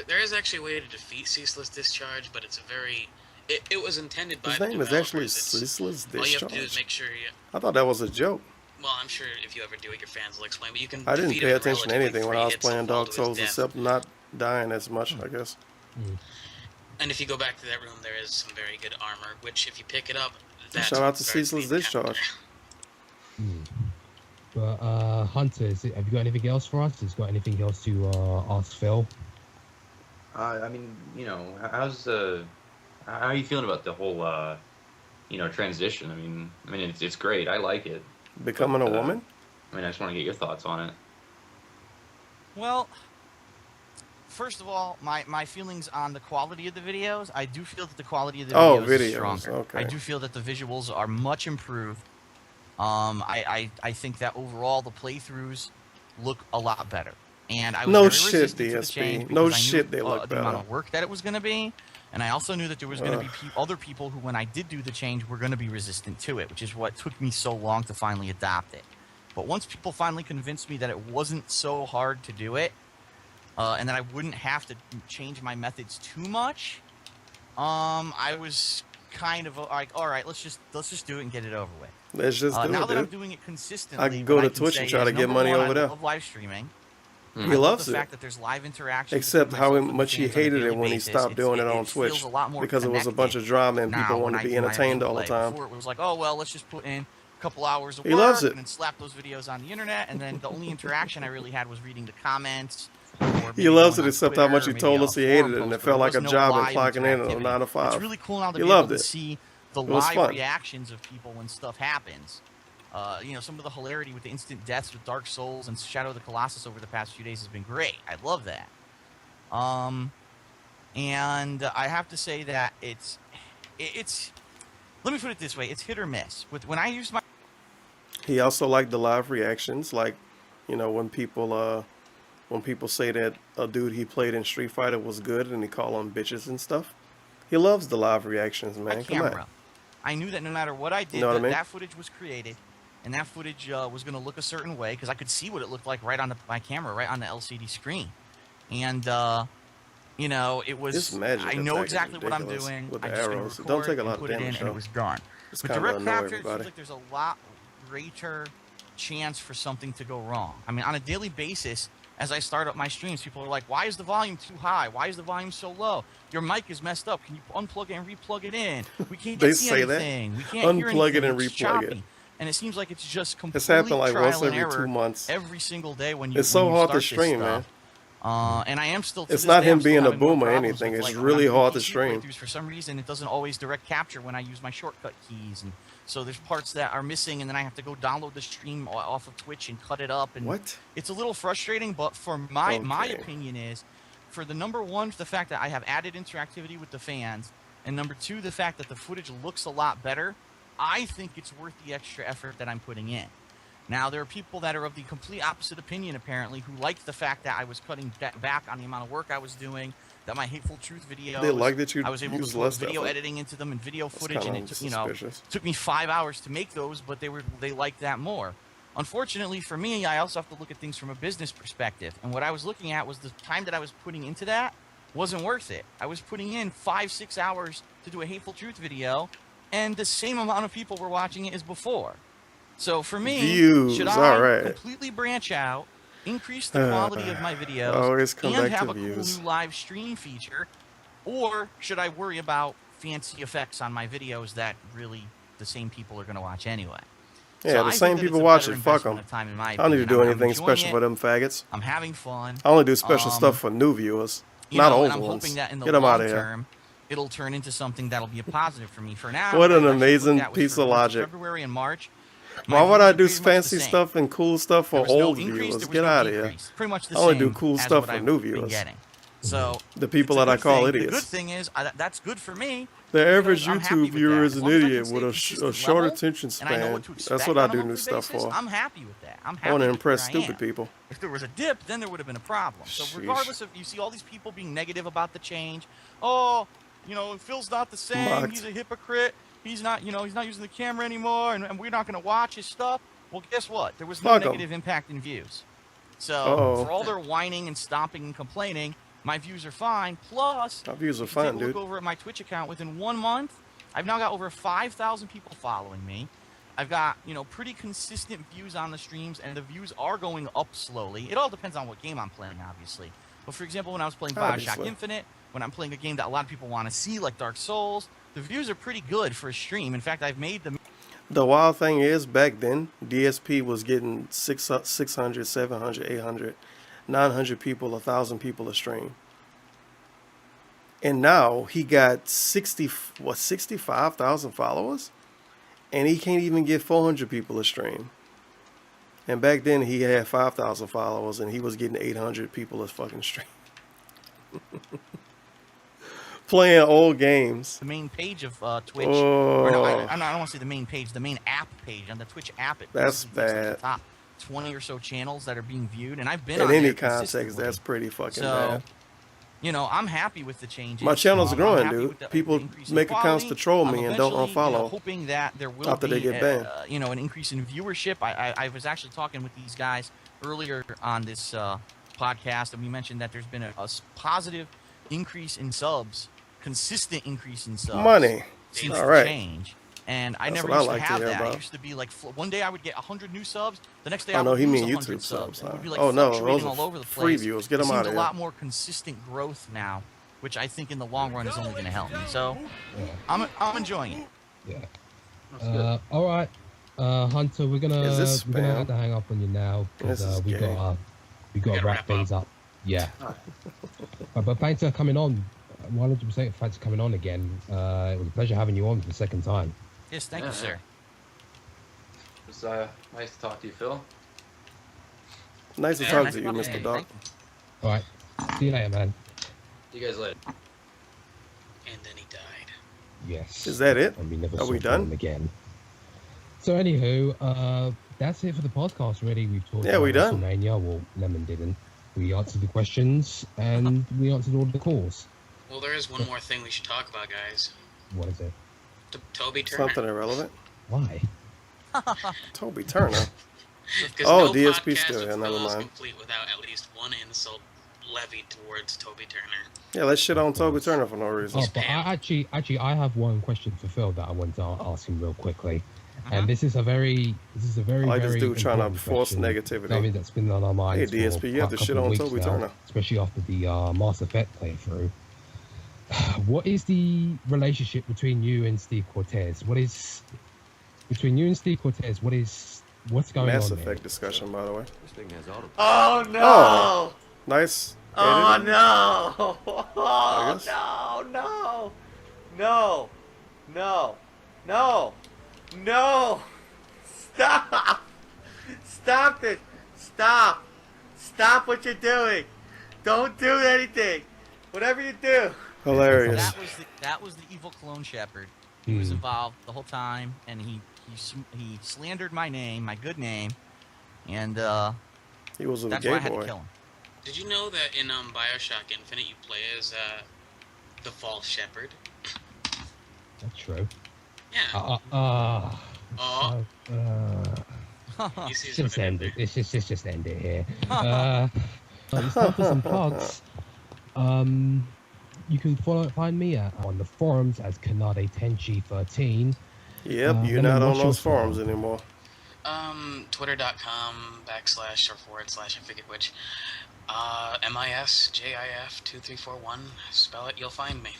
there is actually a way to defeat ceaseless discharge, but it's a very it was intended by His the name is actually developers. Ceaseless All you have to do is Discharge. make sure you. I thought that was a joke. Well, I'm sure if you ever do it, your fans will explain. But you can. I didn't defeat pay him in attention to relatively anything when 3 I was hits playing and fall Dark to his Souls death. except not dying as much, I guess. And if you go back to that room, there is some very good armor, which if you pick it up, that's Shout out to starts Ceaseless being Discharge. But Hunter, have you got anything else for us? Has got anything else to ask Phil? I mean, you know, how are you feeling about the whole, you know, transition? I mean, it's great. I like it. Becoming a woman? I mean, I just want to get your thoughts on it. Well, first of all, my feelings on the quality of the videos, I do feel that the quality of the videos is stronger. Okay. I do feel that the visuals are much improved. I think that overall the playthroughs look a lot better. And I was No very shit, resistant to the DSP. change No because I knew, shit, they look the amount better. of work that it was going to be. And I also knew that there was going to be other people who, when I did do the change, were going to be resistant to it, which is what took me so long to finally adopt it. But once people finally convinced me that it wasn't so hard to do it, and that I wouldn't have to change my methods too much, I was kind of like, all right, let's just do it and get it over with. Let's just do now it, that I'm dude. doing it consistently, I can go what to can Twitch say and try to is, get number money one, over I there. love live streaming. He loves the it. fact that there's live interaction. Except between how myself and much the he fans on a hated it daily when he basis. stopped doing it on Twitch feels a lot more because it was a bunch of connected drama and now people when wanted I to be do my entertained all the gameplay. time. Before it was like, oh well, let's just put in a couple hours of He work loves it. and then slap those videos on the internet, and then the only interaction I really had was reading the comments. Or He loves it, going on except how much he Twitter, told maybe us he a hated forum it, and post, it but felt there like a was no job and live clocking in at interactivity. 9 to 5. It's really cool now to He be able loved to it. see the It was live fun. reactions of people when stuff happens. Some of the hilarity with the instant deaths with Dark Souls and Shadow of the Colossus over the past few days has been great. I love that. And I have to say that it's let me put it this way, it's hit or miss. When I use my He also liked the live reactions, like, when people say that a dude he played in Street Fighter was good and he call them bitches and stuff. He loves the live reactions, man. Come camera, on. I knew that no matter what I did, You know what I mean? that footage was created, and that footage was going to look a certain way because I could see what it looked like right on my camera, right on the LCD screen, and it was. This magic I know attack is exactly what I'm ridiculous doing. with the I just gonna arrows. It record don't take a and lot of put it in, damage, and though. it was done. Just With kinda direct annoy capture, it everybody. seems like there's a lot greater chance for something to go wrong. I mean, on a daily basis, as I start up my streams, people are like, why is the volume too high? Why is the volume so low? Your mic is messed up. Can you unplug it and replug it in? We can't They see say that. anything. We can't hear Unplug it anything. and It's replug it. choppy. And it seems like it's just completely It's happened like trial once and every error 2 months. every single day when you It's so when you hard to start this stream, man. stuff. And I am still. To It's this not day, him I'm still being a having more boom or problems anything. with, It's like, when really I'm doing hard to PC stream. playthroughs, for some reason, it doesn't always direct capture when I use my shortcut keys, and so there's parts that are missing, and then I have to go download the stream off of Twitch and cut it up. And What? It's a little frustrating, but for my Okay. opinion is, for the number one, the fact that I have added interactivity with the fans, and number two, the fact that the footage looks a lot better, I think it's worth the extra effort that I'm putting in. Now, there are people that are of the complete opposite opinion, apparently, who like the fact that I was cutting back on the amount of work I was doing, that my Hateful Truth videos, They like that you I was able to use put less video effort. editing into them and video That's footage, and kinda it took, suspicious. took me 5 hours to make those, but they liked that more. Unfortunately for me, I also have to look at things from a business perspective, and what I was looking at was the time that I was putting into that wasn't worth it. I was putting in 5-6 hours to do a Hateful Truth video, and the same amount of people were watching it as before. So for me, Views, should all I right. completely branch out, increase the quality of my videos, always come and back have to a views. cool new live stream feature, or should I worry about fancy effects on my videos that really the same people are going to watch anyway? Yeah, So I the think same that people it's a watch better it. Fuck investment them. of time, in my I don't need to opinion. do I'm anything enjoying special it. for them faggots. I'm having fun. I only do special stuff for new viewers, not old and I'm ones. hoping that in the Get them out long of here. term, it'll turn into something that'll be a positive for me. For now, What an I actually amazing looked at was piece for of logic. February and March. Why my would views I are do pretty much the fancy same. stuff and cool stuff for There was no old increase, viewers? there was Get no out of here. decrease. Pretty much the I only same do cool as stuff what for I've new been viewers. getting. So The people it's a that I good call thing. idiots. The good thing is that's good for me. The average I'm happy YouTube with viewer that. is As an long as I idiot can with stay a consistent short level, attention and I know span. what to expect That's what I on a do new monthly stuff basis, for. I'm happy with that. I'm I happy want to with where impress I stupid am. people. If there was a dip, then there would have been a problem. So Sheesh. regardless of, you see all these people being negative about the change. Oh, Phil's not the same. Mocked. He's a hypocrite. He's not, he's not using the camera anymore, and we're not going to watch his stuff. Well, guess what? There was no Fuck 'em. negative impact in views. So Uh-oh. for all their whining and stomping and complaining, my views are fine. Plus, My views are if you take fine, a look dude. over at my Twitch account, within 1 month, I've now got over 5,000 people following me. I've got, pretty consistent views on the streams, and the views are going up slowly. It all depends on what game I'm playing, obviously. But for example, when I was playing Bioshock Obviously. Infinite, when I'm playing a game that a lot of people want to see, like Dark Souls, the views are pretty good for a stream. In fact, I've made them. The wild thing is, back then, DSP was getting 600, 700, 800, 900 people, 1,000 people a stream. And now he got 65,000 followers? And he can't even get 400 people a stream. And back then he had 5,000 followers and he was getting 800 people a fucking stream. Playing old games. The main page of Twitch. Oh. Or no, I don't want to say the main page. The main app page on the Twitch app. That's basically takes, like, bad. the top 20 or so channels that are being viewed, and I've been In on any there context, consistently. that's pretty fucking So, bad. I'm happy with the changes. My channel's I'm growing, happy dude. with the People increase in make accounts quality. to troll me I'm and don't eventually, unfollow hoping that there will after they be, get banned. an increase in viewership. I was actually talking with these guys earlier on this podcast, and we mentioned that there's been a positive increase in subs, consistent increase in subs. Money. Since All the right. change. And I That's never what I used like to to have hear that. about. It used to be like one day I would get 100 new subs. The next day Oh I no, would he lose mean 100 YouTube subs. subs. It would be like Oh no, fluctuating those are all over the free place. viewers. Get It them out seems of a here. lot more consistent growth now, which I think in the long run is only going to help me. So I'm enjoying it. Yeah. All right, Hunter, we're gonna Is this have spam? to hang up on you now This because is we gay. got to wrap things up. Yeah. But thanks for coming on. 100% thanks for coming on again. It was a pleasure having you on for the second time. Yes, thank you, sir. It was nice to talk to you, Phil. Nice to talk to you, Mr. Doc. All right. See you later, man. See you guys later. And then he died. Yes. Is that it? And we never Are saw we done? him again. So anywho, that's it for the podcast. Really, we talked Yeah, about we done. WrestleMania. Well, Lemon didn't. We answered the questions and we answered all the calls. Well, there is one more thing we should talk about, guys. What is it? Toby Turner. Something irrelevant. Why? Toby Turner. Oh, DSP still. Yeah, never mind. Complete without at least one insult levied towards Toby Turner. Yeah, let's shit on Toby Turner for no reason. Oh, but I have one question for Phil that I want to ask him real quickly. And this is a very I like this very dude trying to important force question. negativity. Something that's been on our minds. Hey, DSP, for you have a to shit couple on of Toby weeks now, Turner. especially after the Mass Effect playthrough. What is the relationship between you and Steve Cortez? What's going Mass on Effect discussion, by the way. This thing has auto. Oh no! Oh, nice. Oh editing. no! I Oh guess. no! Stop! Stop this! Stop what you're doing! Don't do anything! Whatever you do. Hilarious. That was the evil clone shepherd. He was involved the whole time, and he slandered my name, my good name, and he was a that's gay why I had boy. to kill him. Did you know that in Bioshock Infinite you play as the false shepherd? That's true. Yeah. You see Just end it. Let's just end it here. It's time for some plugs. You can find me on the forums as Kanade Tenchi 13. Yep, you're not on those forums anymore. Twitter.com//, I forget which. MISJIF2341. Spell it, you'll find me.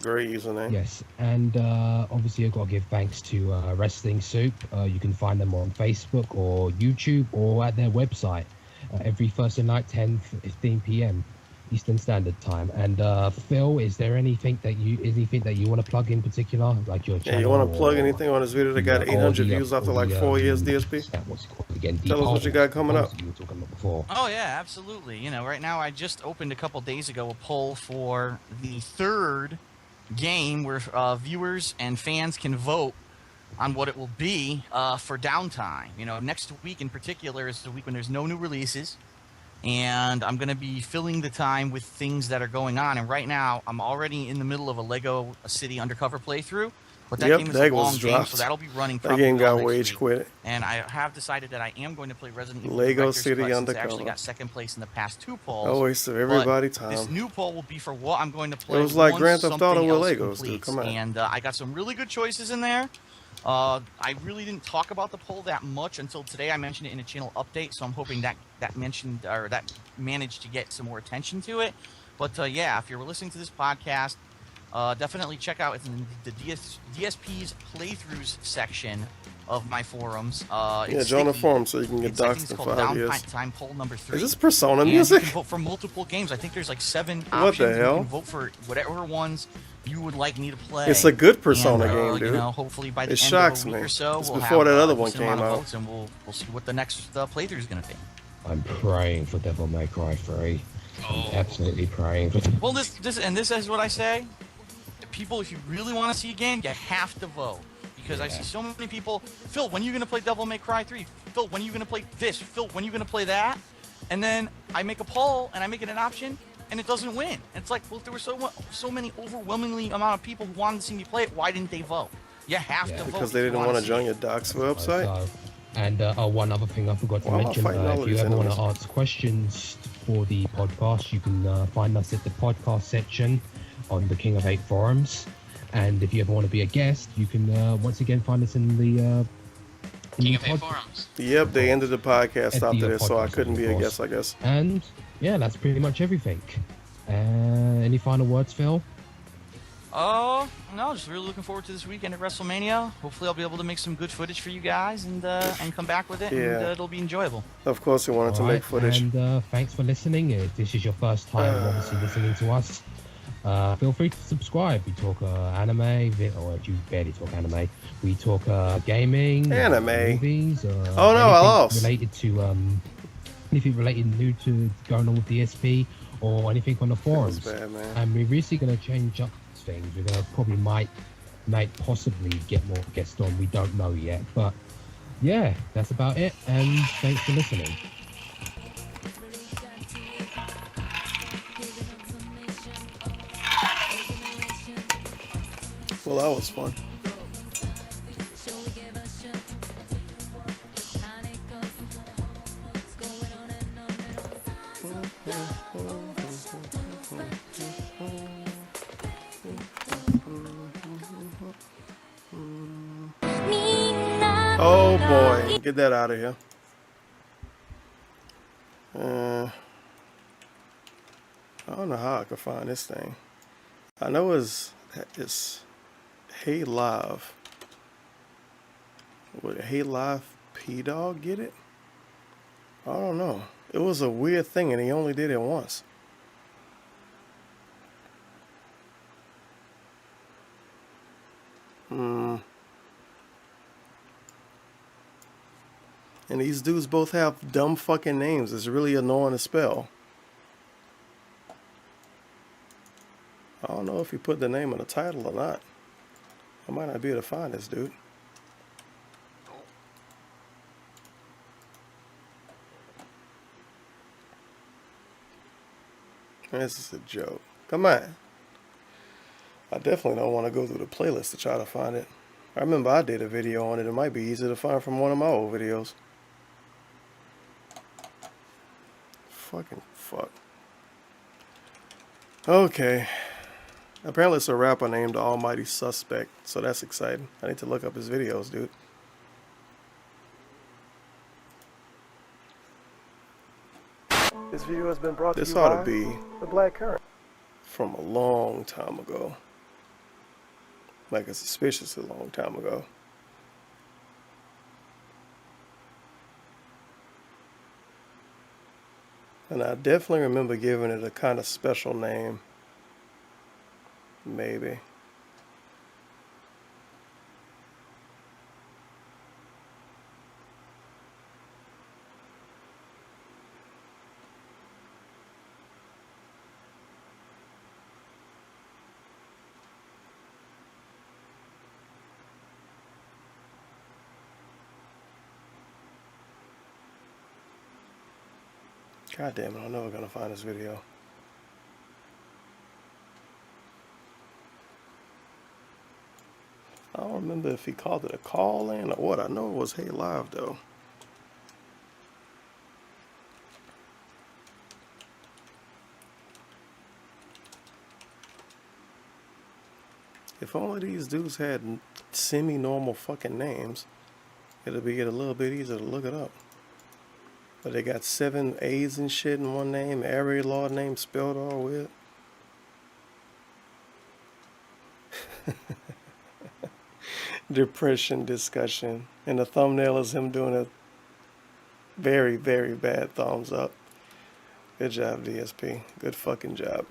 Great username. Yes, and obviously I've got to give thanks to Wrestling Soup. You can find them on Facebook or YouTube or at their website every Thursday night, 10:15 p.m. Eastern Standard Time. And Phil, is there anything that you want to plug in particular, like your channel? Yeah, you want to plug anything on this video that got 800 views after like 4 years, DSP? What's it called again? Tell us what you got coming up. You were talking about before. Oh yeah, absolutely. You know, right now I just opened a couple days ago a poll for the third game where viewers and fans can vote on what it will be for downtime. You know, next week in particular is the week when there's no new releases, and I'm going to be filling the time with things that are going on. And right now, I'm already in the middle of a Lego City Undercover playthrough. But that game is a long game, so that'll be running probably that game got next wage week. quit. And I have decided that I am going to play Resident Evil Lego Director's City Cut, since I Undercover. actually got second place in the past two polls. A waste of But everybody's time. This new poll will be for what I'm going to play. It was like once Grand Theft Auto something with else Legos, dude. completes. Come on. And I got some really good choices in there. I really didn't talk about the poll that much until today. I mentioned it in a channel update, so I'm hoping that managed to get some more attention to it. But yeah, if you're listening to this podcast, definitely check out it's in the DSP's playthroughs section of my forums. Yeah, join the forum so you can get doxxed in 5 years. Time poll number 3. Is this Persona And music? You can vote for multiple games. I think there's like 7 What options. the hell? You can vote for whatever ones you would like me to play. It's a good Persona And, game, You dude. know, hopefully by the It end shocks of a week me. or so, It's we'll before have that other a one decent amount came of out. votes, and we'll see what the next playthrough is going to be. I'm praying for Devil May Cry 3. I'm absolutely praying for. Well, this is what I say. People, if you really want to see a game, you have to vote. Because I see so many people, Phil, when are you going to play Devil May Cry 3? Phil, when are you going to play this? Phil, when are you going to play that? And then I make a poll, and I make it an option, and it doesn't win. And it's like, well, if there were so many overwhelmingly amount of people who wanted to see me play it, why didn't they vote? You have to vote. Because they didn't want to join your docs website? And one other thing I forgot to Why am I mention, fighting all if of you these ever want to enemies? ask questions for the podcast, you can find us at the podcast section on the King of 8 forums. And if you ever want to be a guest, you can once again find us in the King of Hay forums. Yep, they ended the podcast At after the this, so I podcast, couldn't of be a course. guest, I guess. And yeah, that's pretty much everything. Any final words, Phil? Oh, no, just really looking forward to this weekend at WrestleMania. Hopefully I'll be able to make some good footage for you guys and come back with it, and Yeah. it'll be enjoyable. Of course, we wanted to make footage. And thanks for listening. If this is your first time, obviously, listening to us, feel free to subscribe. We talk anime, or if you barely talk anime, we talk gaming, Anime. movies. Oh, no, I lost. Related to anything related new to going on with DSP or anything on the forums. Bad, man. And we're recently going to change up things. We're going to probably might possibly get more guests on. We don't know yet, but yeah, that's about it. And thanks for listening. Well, that was fun. Oh boy, get that out of here. I don't know how I could find this thing. I know it's Hey Live. Would Hey Live P-Dog get it? I don't know. It was a weird thing and he only did it once. And these dudes both have dumb fucking names. It's really annoying to spell. I don't know if you put the name in the title or not. I might not be able to find this dude. This is a joke. Come on. I definitely don't want to go through the playlist to try to find it. I remember I did a video on it. It might be easy to find from one of my old videos. Fucking fuck. Okay. Apparently it's a rapper named Almighty Suspect, so that's exciting. I need to look up his videos, dude. This video has been brought to you by the Black Current from a long time ago. Like a suspiciously long time ago. And I definitely remember giving it a kind of special name. Maybe. God damn it, I'm never gonna find this video. I don't remember if he called it a call-in or what. I know it was Hey Live though. If only these dudes had semi-normal fucking names, it'd be a little bit easier to look it up. But they got 7 A's and shit in one name, every law name spelled all weird. Depression discussion. And the thumbnail is him doing a very, very bad thumbs up. Good job, DSP. Good fucking job.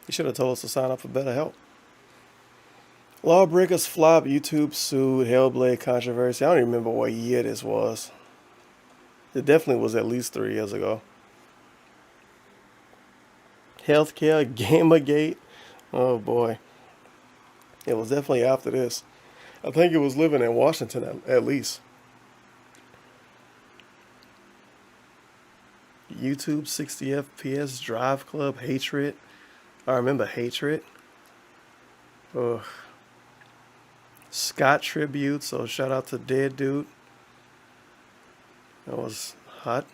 You should have told us to sign up for BetterHelp. Lawbreakers flop, YouTube sued, Hellblade controversy. I don't even remember what year this was. It definitely was at least 3 years ago. Healthcare, Gamergate. Oh boy. It was definitely after this. I think it was living in Washington at least. YouTube 60 FPS, Drive Club, Hatred. I remember Hatred. Ugh. Scott Tribute, so shout out to Dead Dude. That was hot.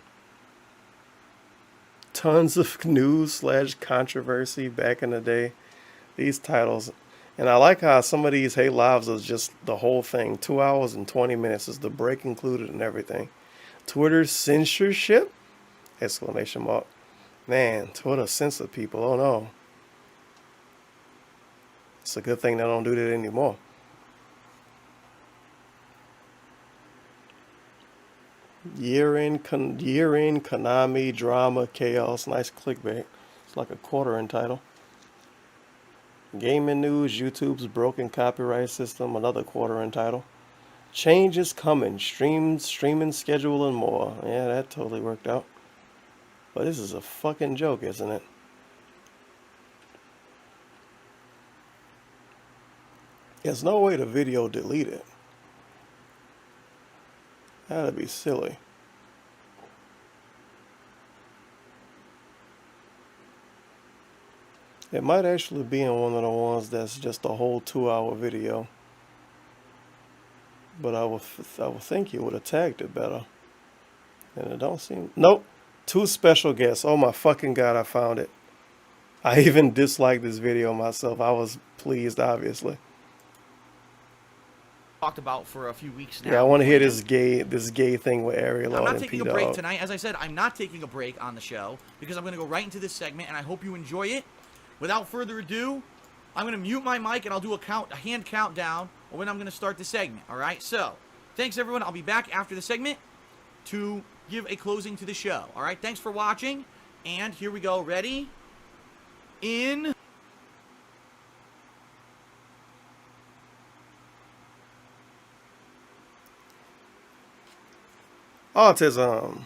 Tons of news / controversy back in the day. These titles, And I like how some of these Hate Lives is just the whole thing. 2 hours and 20 minutes is the break included and everything. Twitter censorship? Exclamation mark. Man, Twitter censor people. Oh no. It's a good thing they don't do that anymore. Year-end Konami drama chaos. Nice clickbait. It's like a quarter-end title. Gaming news, YouTube's broken copyright system, another quarter-end title. Change is coming, streaming schedule and more. Yeah, that totally worked out. But this is a fucking joke, isn't it? There's no way to video delete it. That'd be silly. It might actually be in one of the ones that's just a whole 2-hour video. But I would think you would have tagged it better. And it don't seem... Nope. 2 special guests. Oh my fucking god, I found it. I even disliked this video myself. I was pleased, obviously. Talked about for a few weeks now. Yeah, I want to hear this gay thing with Ariel I'm and not taking a P-Dog. break tonight. As I said, I'm not taking a break on the show because I'm going to go right into this segment, and I hope you enjoy it. Without further ado, I'm going to mute my mic, and I'll do a hand countdown of when I'm going to start the segment, all right? So, thanks, everyone. I'll be back after the segment to give a closing to the show, all right? Thanks for watching, and here we go. Ready? In... Autism.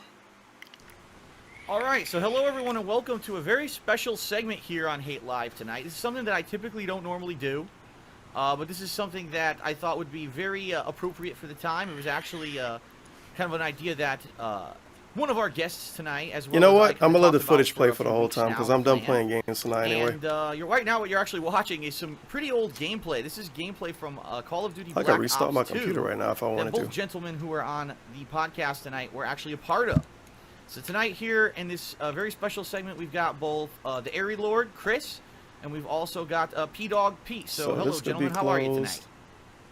All right, so hello everyone and welcome to a very special segment here on Hate Live tonight. This is something that I typically don't normally do, but this is something that I thought would be very appropriate for the time. It was actually kind of an idea that one of our guests tonight, as well. You know as what? I I'm gonna let the talked footage about play a for the few whole weeks time now because I'm done planned. playing games tonight anyway. And right now what you're actually watching is some pretty old gameplay. This is gameplay from Call of Duty I Black could restart Ops my 2 computer right now if I wanted that both to. gentlemen who are on the podcast tonight were actually a part of. So tonight here in this very special segment, we've got both the Airy Lord, Chris, and we've also got P-Dog Pete. So hello, gentlemen. How are you tonight?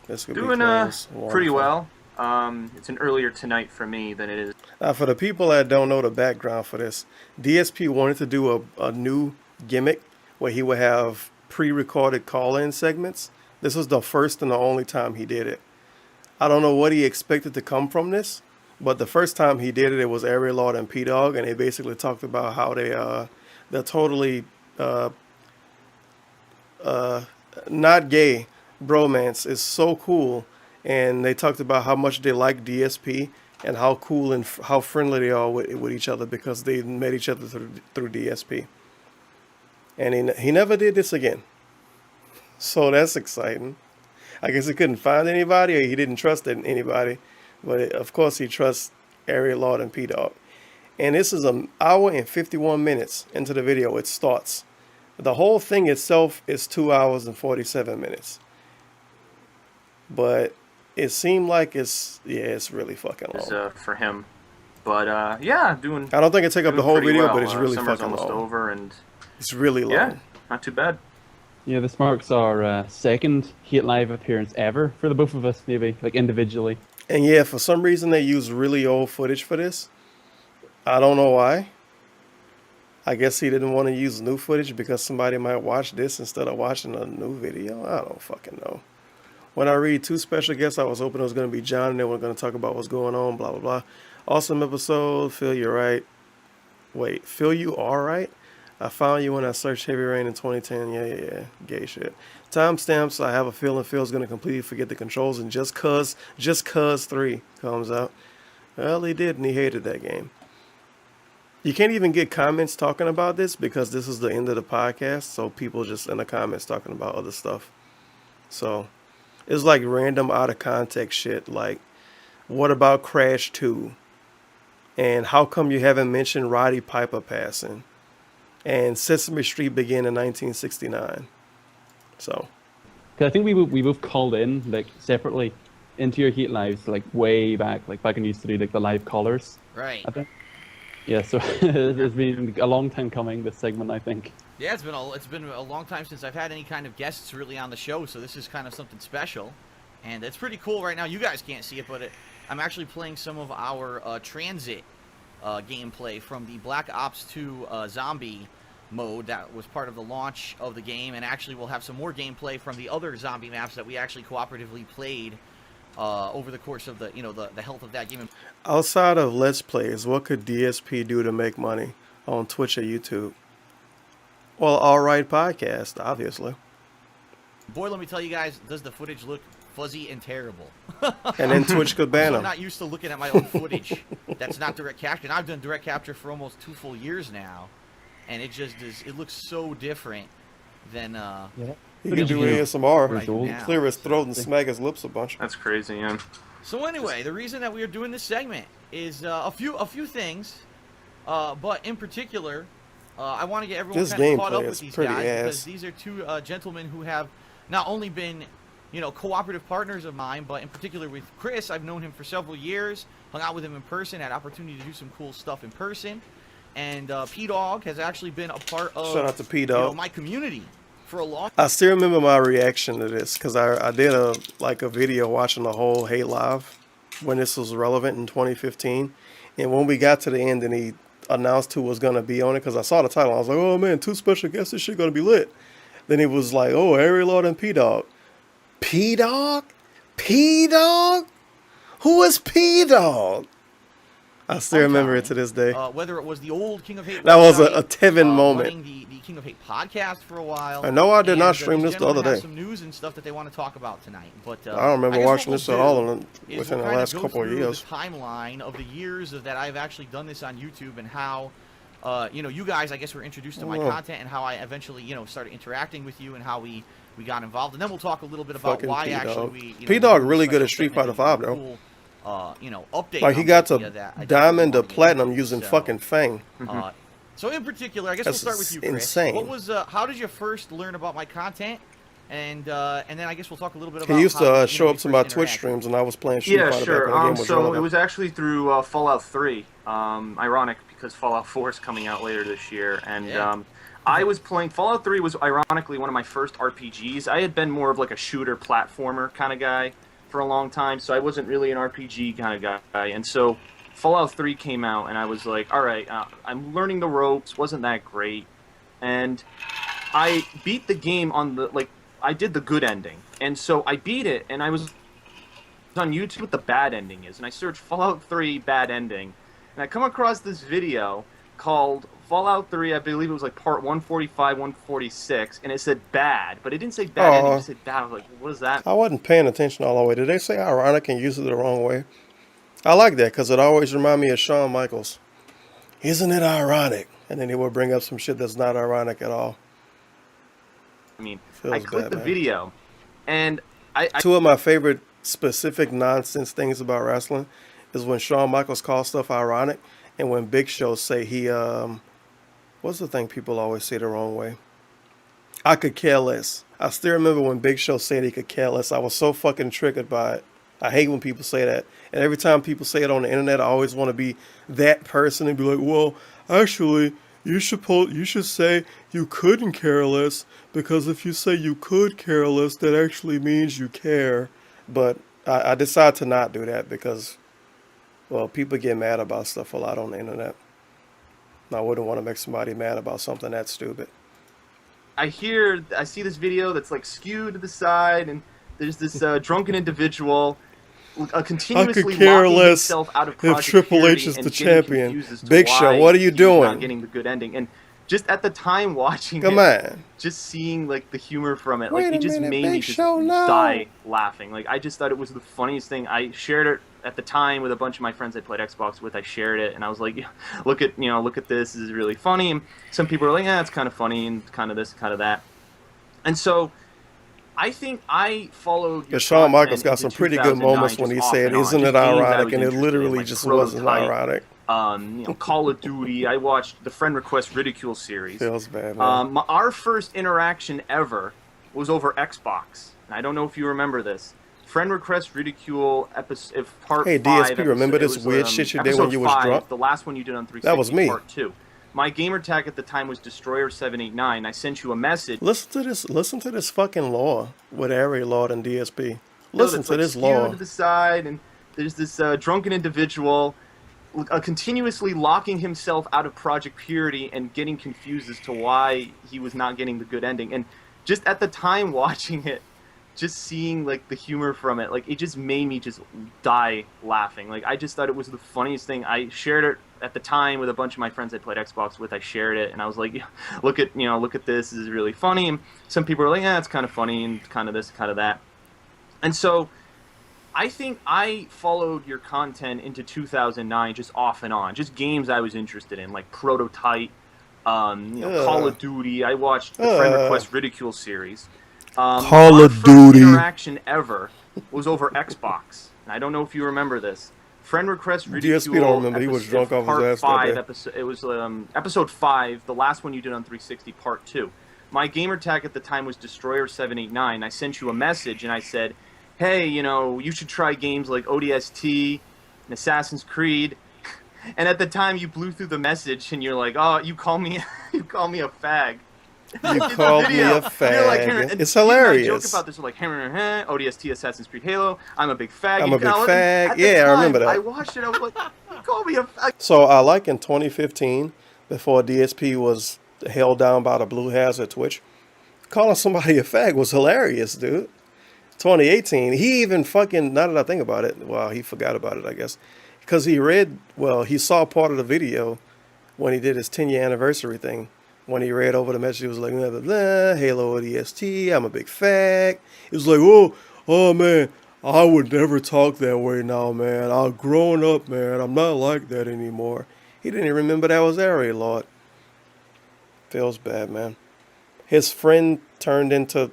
This could Doing be close. pretty Wonderful. well. It's an earlier tonight for me than it is. For the people that don't know the background for this, DSP wanted to do a new gimmick where he would have pre-recorded call-in segments. This was the first and the only time he did it. I don't know what he expected to come from this, but the first time he did it, it was Ariel Lord and P-Dog, and they basically talked about how they're totally not gay. Bromance is so cool, and they talked about how much they like DSP and how cool and how friendly they are with each other because they met each other through DSP. And he never did this again. So that's exciting. I guess he couldn't find anybody, or he didn't trust anybody. But of course he trusts Ariel Lord and P-Dog. And this is an hour and 51 minutes into the video. It starts. The whole thing itself is 2 hours and 47 minutes. But it seemed like it's really fucking long. For him, but yeah, doing. I don't think it take up the whole video, well. but it's really Summer's fucking almost long. over, and it's really long. Yeah, not too bad. Yeah, this marks our second Hate Live appearance ever for the both of us, maybe like individually. And yeah, for some reason they use really old footage for this. I don't know why. I guess he didn't want to use new footage because somebody might watch this instead of watching a new video. I don't fucking know. When I read 2 special guests, I was hoping it was going to be John and they were going to talk about what's going on, blah, blah, blah. Awesome episode. Phil, you're right. Wait, Phil, you are right? I found you when I searched Heavy Rain in 2010. Yeah. Gay shit. Timestamps, I have a feeling Phil's going to completely forget the controls and just cause 3 comes out. Well, he did, and he hated that game. You can't even get comments talking about this because this is the end of the podcast, so people just in the comments talking about other stuff. So, it's like random out of context shit, like, what about Crash 2? And how come you haven't mentioned Roddy Piper passing? And Sesame Street began in 1969. So, Cause I think we both called in like separately into your Hate Lives like way back, like back when you used to do like the live callers. Right. I think. Yeah, so it's been a long time coming, this segment, I think. Yeah, it's been a long time since I've had any kind of guests really on the show, so this is kind of something special, and it's pretty cool right now. You guys can't see it, but I'm actually playing some of our transit gameplay from the Black Ops 2 zombie mode that was part of the launch of the game, and actually we'll have some more gameplay from the other zombie maps that we actually cooperatively played over the course of the health of that game. Outside of Let's Plays, what could DSP do to make money on Twitch or YouTube? Well, Alright Podcast, obviously. Boy, let me tell you guys, does the footage look fuzzy and terrible. And then Twitch could ban I'm them. not used to looking at my own footage. That's not direct capture. And I've done direct capture for almost 2 full years now, and it just it looks so different than He can do ASMR, right now. clear his throat and smack his lips a bunch. That's crazy, yeah. So anyway, the reason that we are doing this segment is a few things, but in particular, I want to get everyone This kind of caught gameplay up is with these pretty guys ass. because these are 2 gentlemen who have not only been, cooperative partners of mine, but in particular with Chris, I've known him for several years, hung out with him in person, had opportunity to do some cool stuff in person, and P-Dog has actually been a part of Shout out to P-Dog. my community for a long. I still remember my reaction to this because I did a video watching the whole Hate Live when this was relevant in 2015, and when we got to the end and he announced who was gonna be on it, because I saw the title, I was like, oh man, 2 special guests, this shit gonna be lit. Then it was like, oh, Harry Lord and P-Dog. P-Dog? P-Dog? Who is P-Dog? I still remember it to this day. Whether it was the old King of Hate, That was a website, Tevin moment. running the King of Hate podcast for a while. I know I did not and, stream these this the other gentlemen have day. some news and stuff that they want to talk about tonight. But I don't remember I guess watching what this we'll at all do is within we'll the kinda last go couple of through years. The timeline of the years that I've actually done this on YouTube and how, you guys, I guess, were introduced to my Oh. content and how I eventually, started interacting with you and how we got involved. And then we'll talk a little bit about Fucking why P-Dog. actually we. P-Dog really good at Street Fighter 5 though. Cool, update. Like he on got the to idea that I diamond to definitely wanted to platinum do. using So, fucking Fang. So in particular, I guess That's we'll start with you, Chris. insane. What was? How did you first learn about my content? And then I guess we'll talk a little bit about. He used how to show up to my first Twitch interacted. streams and I was playing Street Yeah, Fighter sure. back when the game was So it relevant. was actually through Fallout 3. Ironic because Fallout 4 is coming out later this year, and I was playing Fallout 3 was ironically one of my first RPGs. I had been more of like a shooter platformer kind of guy for a long time, so I wasn't really an RPG kind of guy. And so Fallout 3 came out, and I was like, all right, I'm learning the ropes. Wasn't that great? And I beat the game on the I did the good ending, and so I beat it, and I was on YouTube what the bad ending is, and I searched Fallout 3 bad ending, and I come across this video called Fallout 3, I believe it was like part 145, 146, and it said bad, but it didn't say bad ending, it just said bad. I was like, what is that? I wasn't paying attention all the way. Did they say ironic and use it the wrong way? I like that because it always reminds me of Shawn Michaels. Isn't it ironic? And then he would bring up some shit that's not ironic at all. I mean, Feels I clicked bad, the man. video, and I 2 of my favorite specific nonsense things about wrestling is when Shawn Michaels calls stuff ironic and when Big Show say he, what's the thing people always say the wrong way? I could care less. I still remember when Big Show said he could care less. I was so fucking triggered by it. I hate when people say that. And every time people say it on the internet, I always want to be that person and be like, well, actually, you should say you couldn't care less, because if you say you could care less, that actually means you care. But I decide to not do that because, well, people get mad about stuff a lot on the internet. I wouldn't want to make somebody mad about something that stupid. I see this video that's like skewed to the side, and there's this drunken individual continuously care locking less himself out of if Project Triple Purity H is and the getting champion. confused as to Big Show, why what are you he's doing? Not getting the good ending, and just at the time watching Come it, on. just seeing like the humor from it, Wait like a it just minute, made Big me just Show, no. die laughing. Like I just thought it was the funniest thing. I shared it at the time with a bunch of my friends I played Xbox with. I shared it, and I was like, yeah, look at this. This is really funny. And some people are like, yeah, it's kind of funny, and kind of this, kind of that. And so I think I followed. Because Shawn Michaels got some pretty good moments when he said, "Isn't it ironic?" And it literally just wasn't ironic. Call of Duty. I watched the Friend Request Ridicule series. Feels bad, man. Our first interaction ever was over Xbox. And I don't know if you remember this, Friend request ridicule episode if part Hey, 5. DSP, remember this weird shit you did when you was drunk? The last one you did on 360. That was me. Part 2. My gamer tag at the time was Destroyer789. I sent you a message. Listen to this fucking law with Area Lord and DSP. Listen to this law. To the side, and there's this drunken individual continuously locking himself out of Project Purity and getting confused as to why he was not getting the good ending. And just at the time watching it, just seeing like the humor from it, like it just made me just die laughing. Like I just thought it was the funniest thing. I shared it at the time with a bunch of my friends I played Xbox with. I shared it and I was like, look at this. This is really funny. And some people were like, yeah, it's kind of funny and kind of this, kind of that. And so I think I followed your content into 2009 just off and on, just games I was interested in, like Prototype, Call of Duty. I watched the Friend Request Ridicule series. Call of Duty. Interaction ever was over Xbox. And I don't know if you remember this. Friend Request Ridicule. DSP don't remember. He was drunk off his ass that day. Episode, it was episode 5, the last one you did on 360, part 2. My gamer tag at the time was Destroyer789. I sent you a message and I said, hey, you should try games like ODST and Assassin's Creed. And at the time you blew through the message and you're like, oh, you call me a fag. You called me a fag. Like, it's hilarious. I joke about this like ODST, Assassin's Creed, Halo. I'm a big fag. I'm a big fag. Yeah, I remember that. I watched it. I was like, you called me a fag. So I like in 2015, before DSP was held down by the Blue Hazard Twitch, calling somebody a fag was hilarious, dude. 2018, he even fucking, now that I think about it, well, he forgot about it, I guess, because he saw part of the video when he did his 10-year anniversary thing. When he read over the message, he was like, blah, blah, blah, Halo ODST, I'm a big fag. He was like, oh man, I would never talk that way now, man. I've grown up, man. I'm not like that anymore. He didn't even remember that was Area Lord. Feels bad, man. His friend turned into,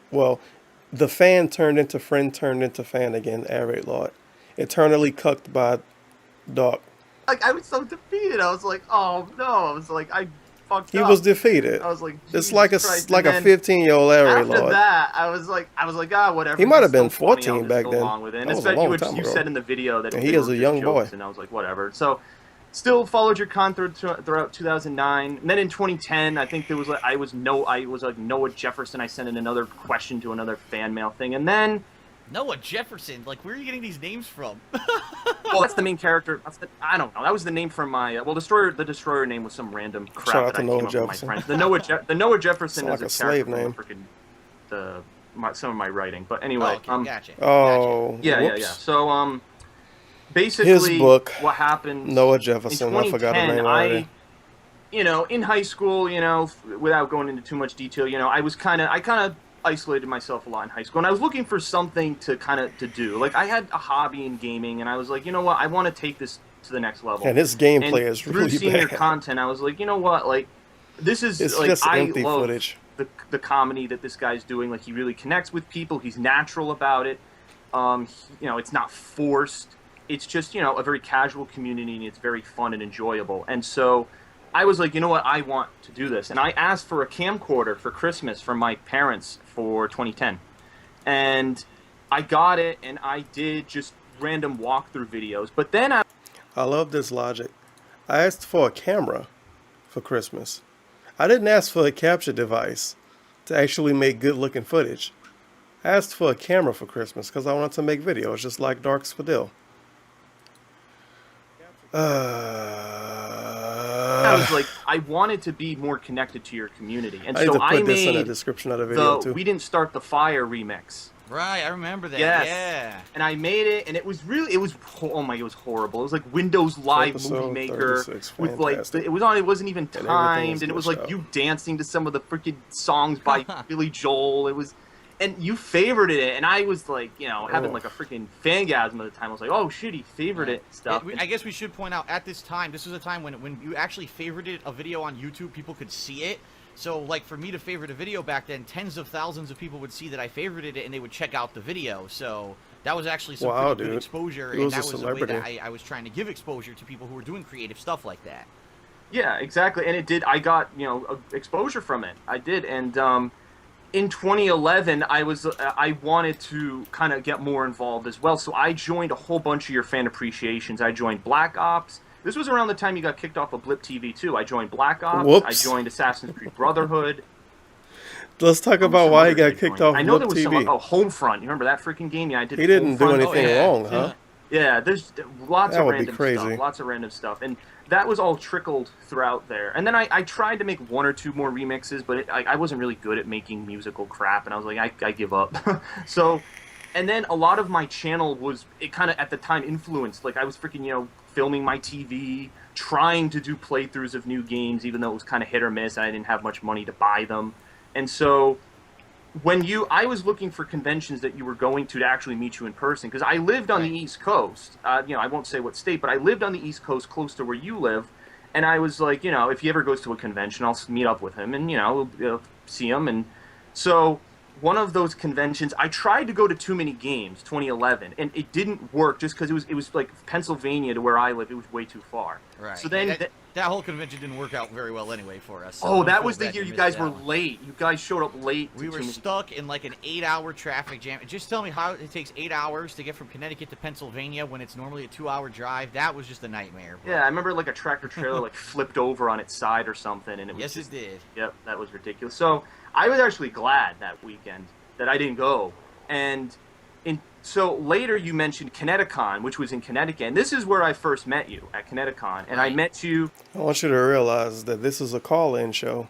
the fan turned into friend turned into fan again, Area Lord. Eternally cucked by Doc. Like, I was so defeated. I was like, oh no. I was like, I fucked up. He was defeated. I was like, it's like a 15-year-old Area Lord. After that, I was like, whatever. He might have been 14 back then. And especially you said in the video that he is a young boy. And I was like, whatever. So, still followed your content throughout 2009. And then in 2010, I think there was like I was like Noah Jefferson. I sent in another question to another fan mail thing, and then Noah Jefferson. Like, where are you getting these names from? Well, that's the main character. I don't know. That was the name from my The Destroyer name was some random crap that I came up with my friends. The Noah Jefferson is like a slave character name. From some of my writing. But anyway, gotcha. Oh, yeah. So basically, his book, what happened? Noah Jefferson. I forgot his name already. In high school, without going into too much detail, I kind of isolated myself a lot in high school, and I was looking for something to do. Like, I had a hobby in gaming, and I was like, you know what, I want to take this to the next level. And his gameplay is really bad. Through seeing your content, I was like, you know what, like, this is it's like just I empty love footage. the comedy that this guy's doing. Like, he really connects with people. He's natural about it. It's not forced. It's just, a very casual community, and it's very fun and enjoyable. And so I was like, you know what, I want to do this. And I asked for a camcorder for Christmas from my parents for 2010. And I got it, and I did just random walkthrough videos. But then I love this logic. I asked for a camera for Christmas. I didn't ask for a capture device to actually make good-looking footage. I asked for a camera for Christmas because I wanted to make videos just like Dark Spadil. I was like, I wanted to be more connected to your community, and I so need to put I this in the made description of the video too. We Didn't Start the Fire remix. Right, I remember that. Yes. Yeah. And I made it, and it was horrible. It was like Windows Live Episode Movie Maker 36, with like fantastic. it wasn't even And timed, everything and it was was like glitched you dancing to some of the freaking songs by Billy Joel. It was, and you favorited it, and I was like, having like a freaking fangasm at the time. I was like, oh shit, he favored it and stuff. I guess we should point out at this time, this was a time when you actually favorited a video on YouTube, people could see it. So, like, for me to favorite a video back then, tens of thousands of people would see that I favorited it, and they would check out the video. So that was actually some pretty good exposure, and that was the way that I was trying to give exposure to people who were doing creative stuff like that. Yeah, exactly, and it did. I got exposure from it. I did, and in 2011, I wanted to kind of get more involved as well, so I joined a whole bunch of your fan appreciations. I joined Black Ops. This was around the time you got kicked off of Blip TV too. I joined Black Ops. Whoops. I joined Assassin's Creed Brotherhood. Let's talk about why he got kicked off I know Blip there was TV. some. Homefront. You remember that freaking game? Yeah, I did. He didn't do Homefront. anything wrong, huh? Yeah, there's lots That of would be random crazy. stuff. Lots of random stuff, and that was all trickled throughout there. And then I tried to make one or two more remixes, but I wasn't really good at making musical crap, and I was like, I give up. So, and then a lot of my channel was, it kind of at the time influenced. Like I was freaking, filming my TV, trying to do playthroughs of new games, even though it was kind of hit or miss, and I didn't have much money to buy them. And so I was looking for conventions that you were going to actually meet you in person, because I lived on the East Coast. I won't say what state, but I lived on the East Coast close to where you live, and I was like, if he ever goes to a convention, I'll meet up with him and, we'll see him. And so one of those conventions, I tried to go to Too Many Games, 2011, and it didn't work just because it was like Pennsylvania to where I live. It was way too far. Right. So then that whole convention didn't work out very well anyway for us. So oh, don't that feel was the bad year you you missed guys that were one. late. You guys showed up late. We were stuck in like an 8-hour traffic jam. Just tell me how it takes 8 hours to get from Connecticut to Pennsylvania when it's normally a 2-hour drive. That was just a nightmare. Bro. Yeah, I remember like a tractor trailer like flipped over on its side or something, and it was Yes, just, it did. Yep, that was ridiculous. So I was actually glad that weekend that I didn't go. And so later you mentioned Kineticon, which was in Connecticut, and this is where I first met you, at Kineticon. And I met you. I want you to realize that this is a call-in show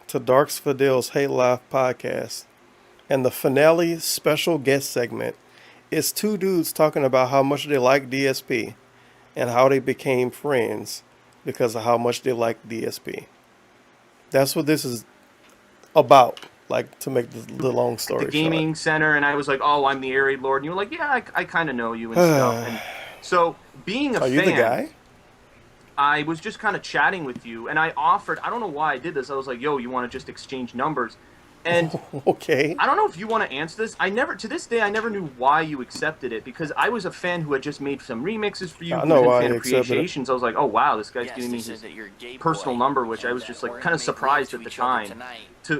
to Darks Fidel's Hate Life podcast. And the finale special guest segment is two dudes talking about how much they like DSP and how they became friends because of how much they like DSP. That's what this is about. Like, to make the long story the gaming center, and I was like, "Oh, I'm the Arid Lord," and you were like, "Yeah, I kind of know you and stuff." And so, being a fan, you the guy? I was just kind of chatting with you, and I offered. I don't know why I did this. I was like, "Yo, you want to just exchange numbers?" And okay. I don't know if you want to answer this. To this day, I never knew why you accepted it, because I was a fan who had just made some remixes for you. I know why fan you accepted it. appreciations. I was like, "Oh wow, this guy's giving me his personal number," which I was just like kind of surprised at the time.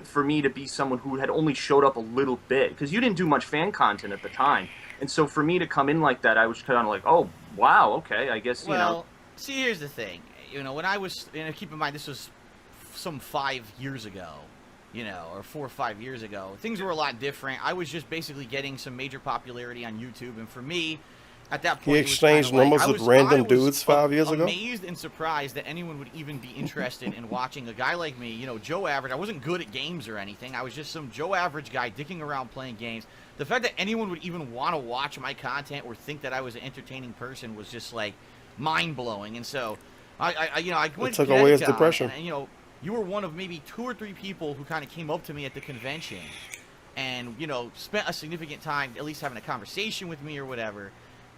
For me to be someone who had only showed up a little bit, because you didn't do much fan content at the time, and so for me to come in like that, I was kind of like, "Oh wow, okay, I guess Well, see, here's the thing. When I was, keep in mind this was some 5 years ago. Or 4 or 5 years ago. Things were a lot different. I was just basically getting some major popularity on YouTube, and for me, at that point, He exchanged numbers with random dudes 5 years ago? Amazed and surprised that anyone would even be interested in watching a guy like me, Joe Average. I wasn't good at games or anything. I was just some Joe Average guy dicking around playing games. The fact that anyone would even want to watch my content or think that I was an entertaining person was just, like, mind-blowing. And so, I went took to away his Kineticon, depression. And, you were one of maybe 2 or 3 people who kind of came up to me at the convention and, spent a significant time at least having a conversation with me or whatever.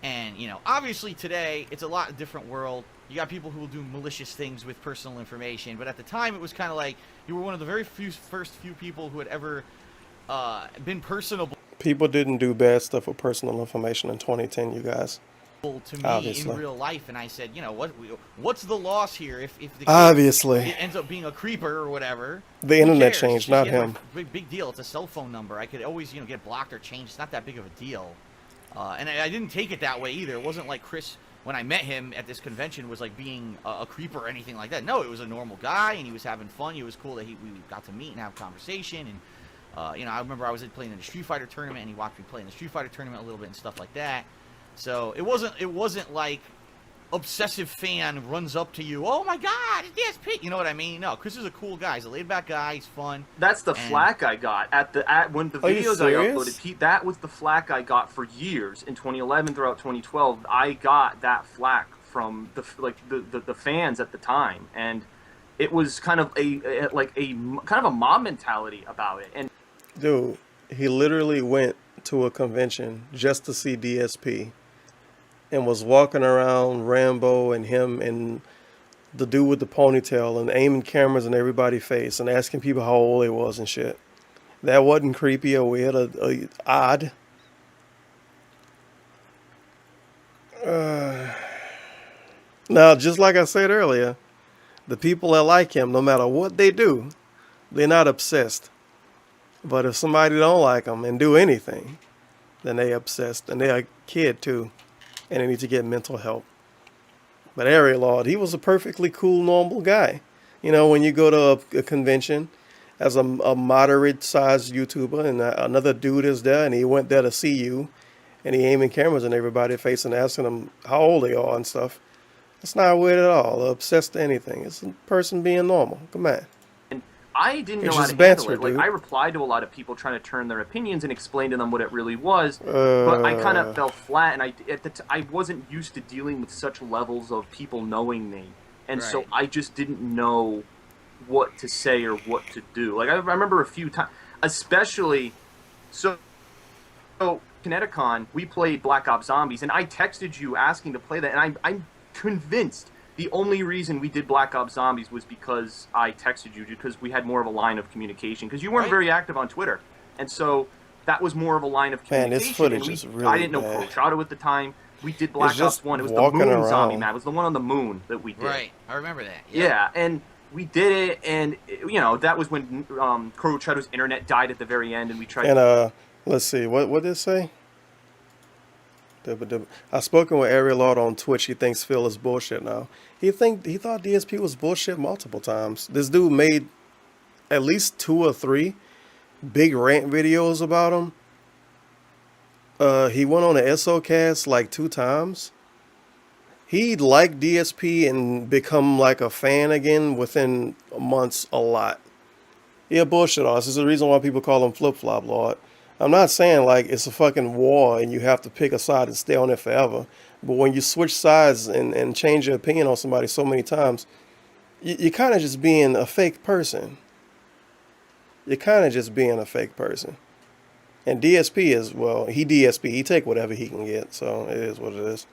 And, obviously today it's a lot different world. You got people who will do malicious things with personal information. But at the time it was kind of like you were one of the very first few people who had ever been personable. People didn't do bad stuff with personal information in 2010, you guys. To me Obviously. in real life, and I said, what's the loss here if the kid Obviously. ends up being a creeper or whatever? The Who internet cares? changed, It's not just, him. Big deal. It's a cell phone number. I could always get blocked or changed. It's not that big of a deal. And I didn't take it that way either. It wasn't like Chris, when I met him at this convention, was like being a creeper or anything like that. No, it was a normal guy, and he was having fun. It was cool that we got to meet and have a conversation. And I remember I was playing in the Street Fighter tournament, and he watched me play in the Street Fighter tournament a little bit and stuff like that. So it wasn't like obsessive fan runs up to you, oh my god, it's DSP. You know what I mean? No, Chris is a cool guy. He's a laid back guy. He's fun. That's the flack I got when the Are you videos I serious? uploaded. That was the flack I got for years in 2011 throughout 2012. I got that flack from the fans at the time, and it was kind of a mob mentality about it. And Dude, he literally went to a convention just to see DSP and was walking around Rambo and him and the dude with the ponytail and aiming cameras in everybody's face and asking people how old they was and shit. That wasn't creepy or weird or odd. Now, just like I said earlier, the people that like him, no matter what they do, they're not obsessed. But if somebody don't like them and do anything, then they obsessed, and they're a kid too, and they need to get mental help. But Ariel Lord, he was a perfectly cool, normal guy. You know, when you go to a convention as a moderate-sized YouTuber, and another dude is there, and he went there to see you, and he aiming cameras in everybody's face and asking them how old they are and stuff. It's not weird at all, or obsessed to anything. It's a person being normal. Come on. I didn't know It's how just to handle banter, it. Like, dude. I replied to a lot of people trying to turn their opinions and explain to them what it really was, but I kind of fell flat, and I wasn't used to dealing with such levels of people knowing me, and so I just didn't know what to say or what to do. Like, I remember a few times, especially, so Kineticon, we played Black Ops Zombies, and I texted you asking to play that, and I'm convinced the only reason we did Black Ops Zombies was because I texted you, because we had more of a line of communication, because you weren't very active on Twitter, and so that was more of a line of communication. Man, this footage is really I didn't know bad. KoHH at the time. We did Black It's Ops just 1. It was the walking moon zombie around. map. It was the one on the moon that we did. Right, I remember that. Yeah, and we did it, and, you know, that was when KoHH's internet died at the very end, and we tried And let's see, what did it say? I've spoken with Ariel Lord on Twitch. He thinks Phil is bullshit now. He thought DSP was bullshit multiple times. This dude made at least 2 or 3 big rant videos about him. He went on the SOcast like 2 times. He liked DSP and become like a fan again within months a lot. Yeah, bullshit artist. This is the reason why people call him Flip Flop Lord. I'm not saying like it's a fucking war and you have to pick a side and stay on it forever. But when you switch sides and change your opinion on somebody so many times, you're kind of just being a fake person. You're kind of just being a fake person. And DSP is, well, he DSP. He take whatever he can get. So it is what it is.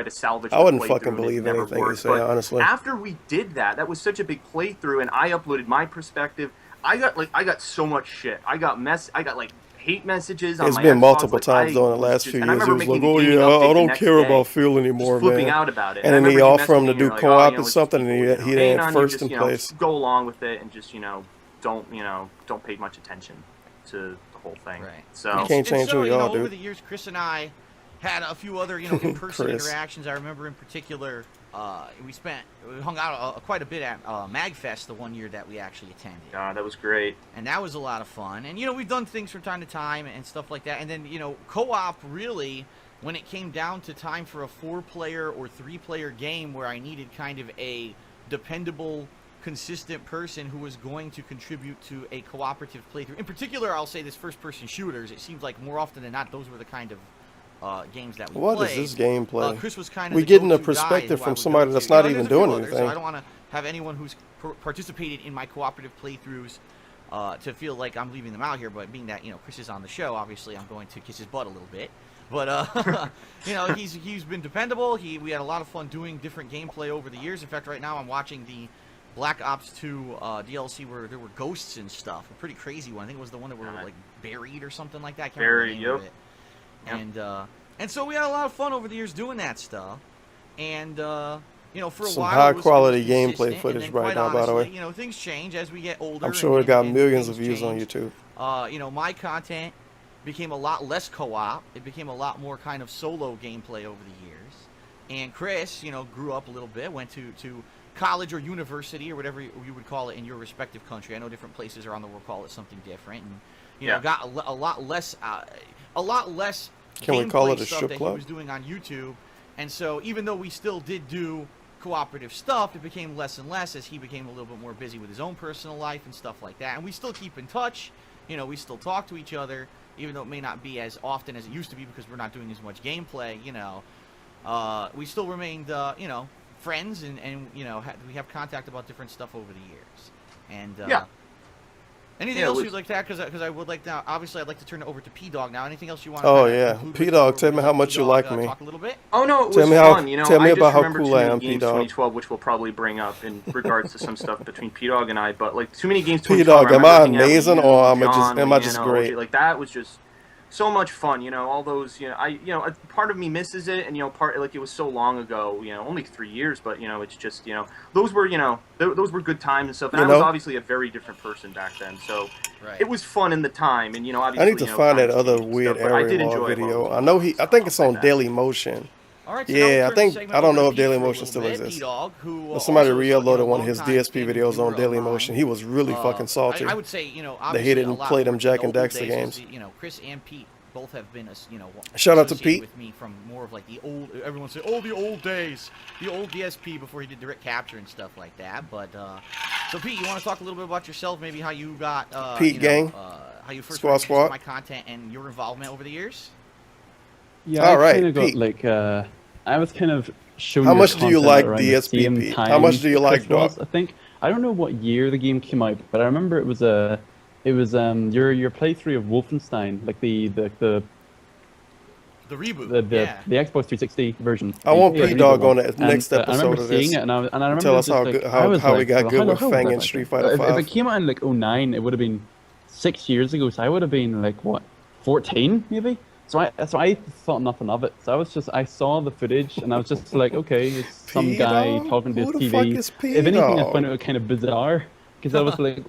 to salvage I the wouldn't playthrough, fucking and it believe never anything you worked. say, But honestly. after we did that, that was such a big playthrough, and I uploaded my perspective. I got so much shit. I got like hate messages on It's my been Xbox, multiple like, times during the was last just- few and I years. He remember was like, making oh the gaming yeah, update I the don't next care day, about Phil anymore, just flipping man. out about it. And then I he remember you offered him to messaging me, do you're like, co-op oh, or you know, something, and people, he hey, didn't non, first you just, in you know, place. go along with it and just, don't pay much attention to the whole thing. Right. So You can't change who you are, Over dude. the years, Chris and I had a few other, in-person Chris. interactions. I remember in particular, we hung out quite a bit at MagFest the one year that we actually attended. that was great. And that was a lot of fun. And, we've done things from time to time and stuff like that. And then, co-op really, when it came down to time for a 4-player or 3-player game where I needed kind of a dependable, consistent person who was going to contribute to a cooperative playthrough. In particular, I'll say this first-person shooters. It seems like more often than not, those were the kind of games that we What played. is this gameplay? Chris was kind of We the getting a go-to guy perspective who I from would somebody go that's to. not There's even a few doing others, anything. So I don't want to have anyone who's participated in my cooperative playthroughs to feel like I'm leaving them out here. But being that Chris is on the show, obviously I'm going to kiss his butt a little bit. But he's been dependable. We had a lot of fun doing different gameplay over the years. In fact, right now I'm watching the Black Ops 2 DLC where there were ghosts and stuff. A pretty crazy one. I think it was the one that were like buried or something like that. I can't remember the name of it. And so we had a lot of fun over the years doing that stuff. And for a Some while high it was quality consistent, gameplay and footage then right quite now, by the way. honestly, things change as we get older. I'm sure it got and millions of things views on change. YouTube. My content became a lot less co-op. It became a lot more kind of solo gameplay over the years. And Chris, grew up a little bit, went to college or university or whatever you would call it in your respective country. I know different places around the world call it something different, and got a lot less Can we call it a stuff strip that club? he was doing on YouTube. And so even though we still did do cooperative stuff, it became less and less as he became a little bit more busy with his own personal life and stuff like that. And we still keep in touch. We still talk to each other, even though it may not be as often as it used to be because we're not doing as much gameplay. We still remained friends, and we have contact about different stuff over the years. And anything else you'd like to add? Because I would like now. Obviously, I'd like to turn it over to P-Dog now. Anything else you want? Oh yeah, P-Dog, tell me how much you like me. Talk a little bit. Oh no, it was Tell me fun. tell me I about just how remember cool too I many am, games P-Dog. 2012, which we'll probably bring up in regards to some stuff between P-Dog and I. But like too many games. P-Dog, 2012, am I remember hanging out with amazing you, or John, am I just Leanna, great? OJ, like that was just so much fun. You know, all those. A part of me misses it, and part like it was so long ago. Only 3 years, but it's just those were those were good times and stuff. And I was obviously a very different person back then, so it was fun in the time. And obviously I need to find that other weird stuff, but I did area enjoy it video. while I know I think it's on Daily Motion. All right, so now Yeah, we'll turn the segment I don't over know to if Pete Daily for a Motion little still bit. exists. P-Dog, who But somebody also is, re-uploaded one of his longtime DSP videos on hero Daily of Motion. mine. He was really fucking salty. I would say, that obviously he a didn't lot play them more Jack in and the old Daxter days, games. Chris and Pete both have been, Shout out to associated Pete. with me from more of like the old. Everyone say, "Oh, the old days, the old DSP before he did direct capture and stuff like that." But so Pete, you want to talk a little bit about yourself, maybe how you got Pete gang, how you first squad introduced to my content and your involvement over the years. Yeah, All I right, kind of got Pete. like I was kind of shown How your much do you content like around DSP, the same Pete? time How much do you that like Chris was, Doc? I think I don't know what year the game came out, but I remember it was your playthrough of Wolfenstein, like the reboot, the Xbox 360 version. I want Yeah, Pete Dog reboot on one. the next And, I episode remember of seeing this it, and I to remember tell us just how like, good I was how we like, got well, good with how old Fang was I and back Street then? Fighter If it 5. came out in like 09, it would have been 6 years ago, so I would have been like what, 14 maybe. So I thought nothing of it. So I saw the footage and I was just like, okay, it's some guy P-Dog? talking to his Who the TV. fuck is If anything, I P-Dog? found it kind of bizarre because I was like,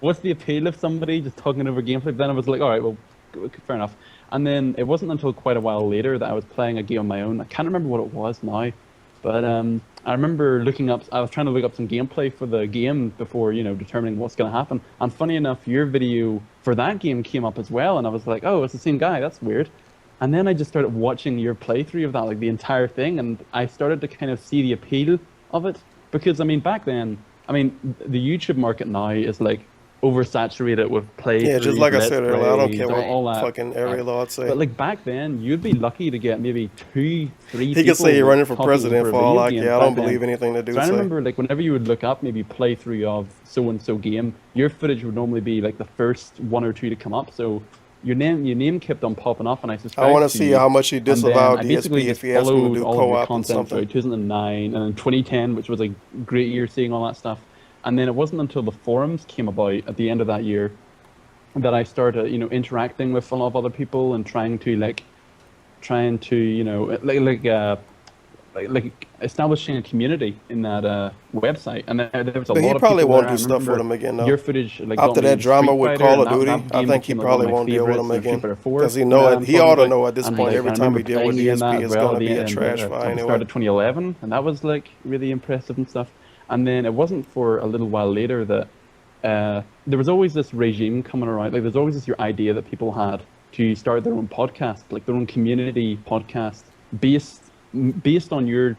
what's the appeal of somebody just talking over gameplay? But then I was like, all right, well, fair enough. And then it wasn't until quite a while later that I was playing a game on my own. I can't remember what it was now, but I remember I was trying to look up some gameplay for the game before, determining what's going to happen. And funny enough, your video for that game came up as well, and I was like, oh, it's the same guy, that's weird. And then I just started watching your playthrough of that, like the entire thing, and I started to kind of see the appeal of it. Because, back then, the YouTube market now is like oversaturated with playthroughs, Yeah, just like I said earlier, I don't care what all that fucking area stuff. Lord say. But like back then, you'd be lucky to get maybe 2-3 He people could say you're running for talking president over a for all video I game care. I back don't then. believe anything the dude So I say. remember like whenever you would look up maybe playthrough of so-and-so game, your footage would normally be like the first 1 or 2 to come up. So your name kept on popping up, and I subscribed I want to to see you. how much he And then disavowed I basically DSP just if he asked him to followed do all of your co-op and content something. throughout 2009 and then 2010, which was a great year seeing all that stuff. And then it wasn't until the forums came about at the end of that year that I started, interacting with a lot of other people and trying to establishing a community in that website. And there was a But lot he of probably people won't there. do I stuff with remember him again, though. your footage, like, After got me that into drama Street with Fighter, Call and of Duty, that I game think he became, like, probably one of my won't deal with favorites, him and Street again. Fighter 4, Because he know it. I'm He talking ought to about. know at this And point like, every I time remember he deal with playing you in that DSP as is well going at to the be a end, trash at fire the start anyway. of 2011, and that was like really impressive and stuff. And then it wasn't for a little while later that there was always this regime coming around. Like there's always this your idea that people had to start their own podcast, like their own community podcast, based on your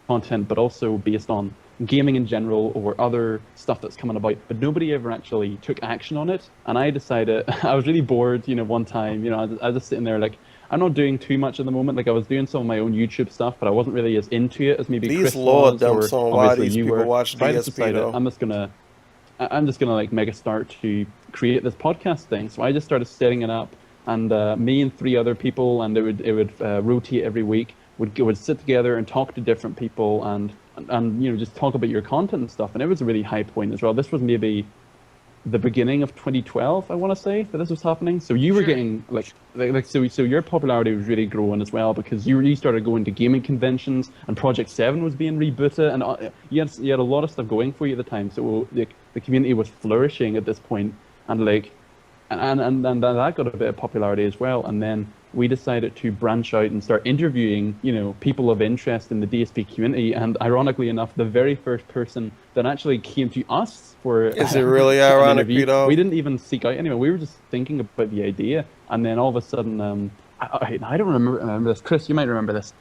content, but also based on gaming in general or other stuff that's coming about. But nobody ever actually took action on it. And I decided, I was really bored, one time, I was just sitting there like, I'm not doing too much at the moment. Like I was doing some of my own YouTube stuff, but I wasn't really as into it as maybe These Chris Lord was, dumb or song, why obviously these you people were. watch So I just DSP decided though? I'm just gonna like make a start to create this podcast thing. So I just started setting it up, and me and 3 other people, and it would rotate every week. Would sit together and talk to different people, and just talk about your content and stuff. And it was a really high point as well. This was maybe the beginning of 2012, I want to say, that this was happening. So you were getting so your popularity was really growing as well, because you started going to gaming conventions, and Project 7 was being rebooted, and you had a lot of stuff going for you at the time. So the community was flourishing at this point, and and that got a bit of popularity as well. And then we decided to branch out and start interviewing, people of interest in the DSP community. And ironically enough, the very first person that actually came to us for Is it really an ironic, interview, Pito? we didn't even seek out anyone. We were just thinking about the idea, and then all of a sudden, I don't remember this. Chris, you might remember this.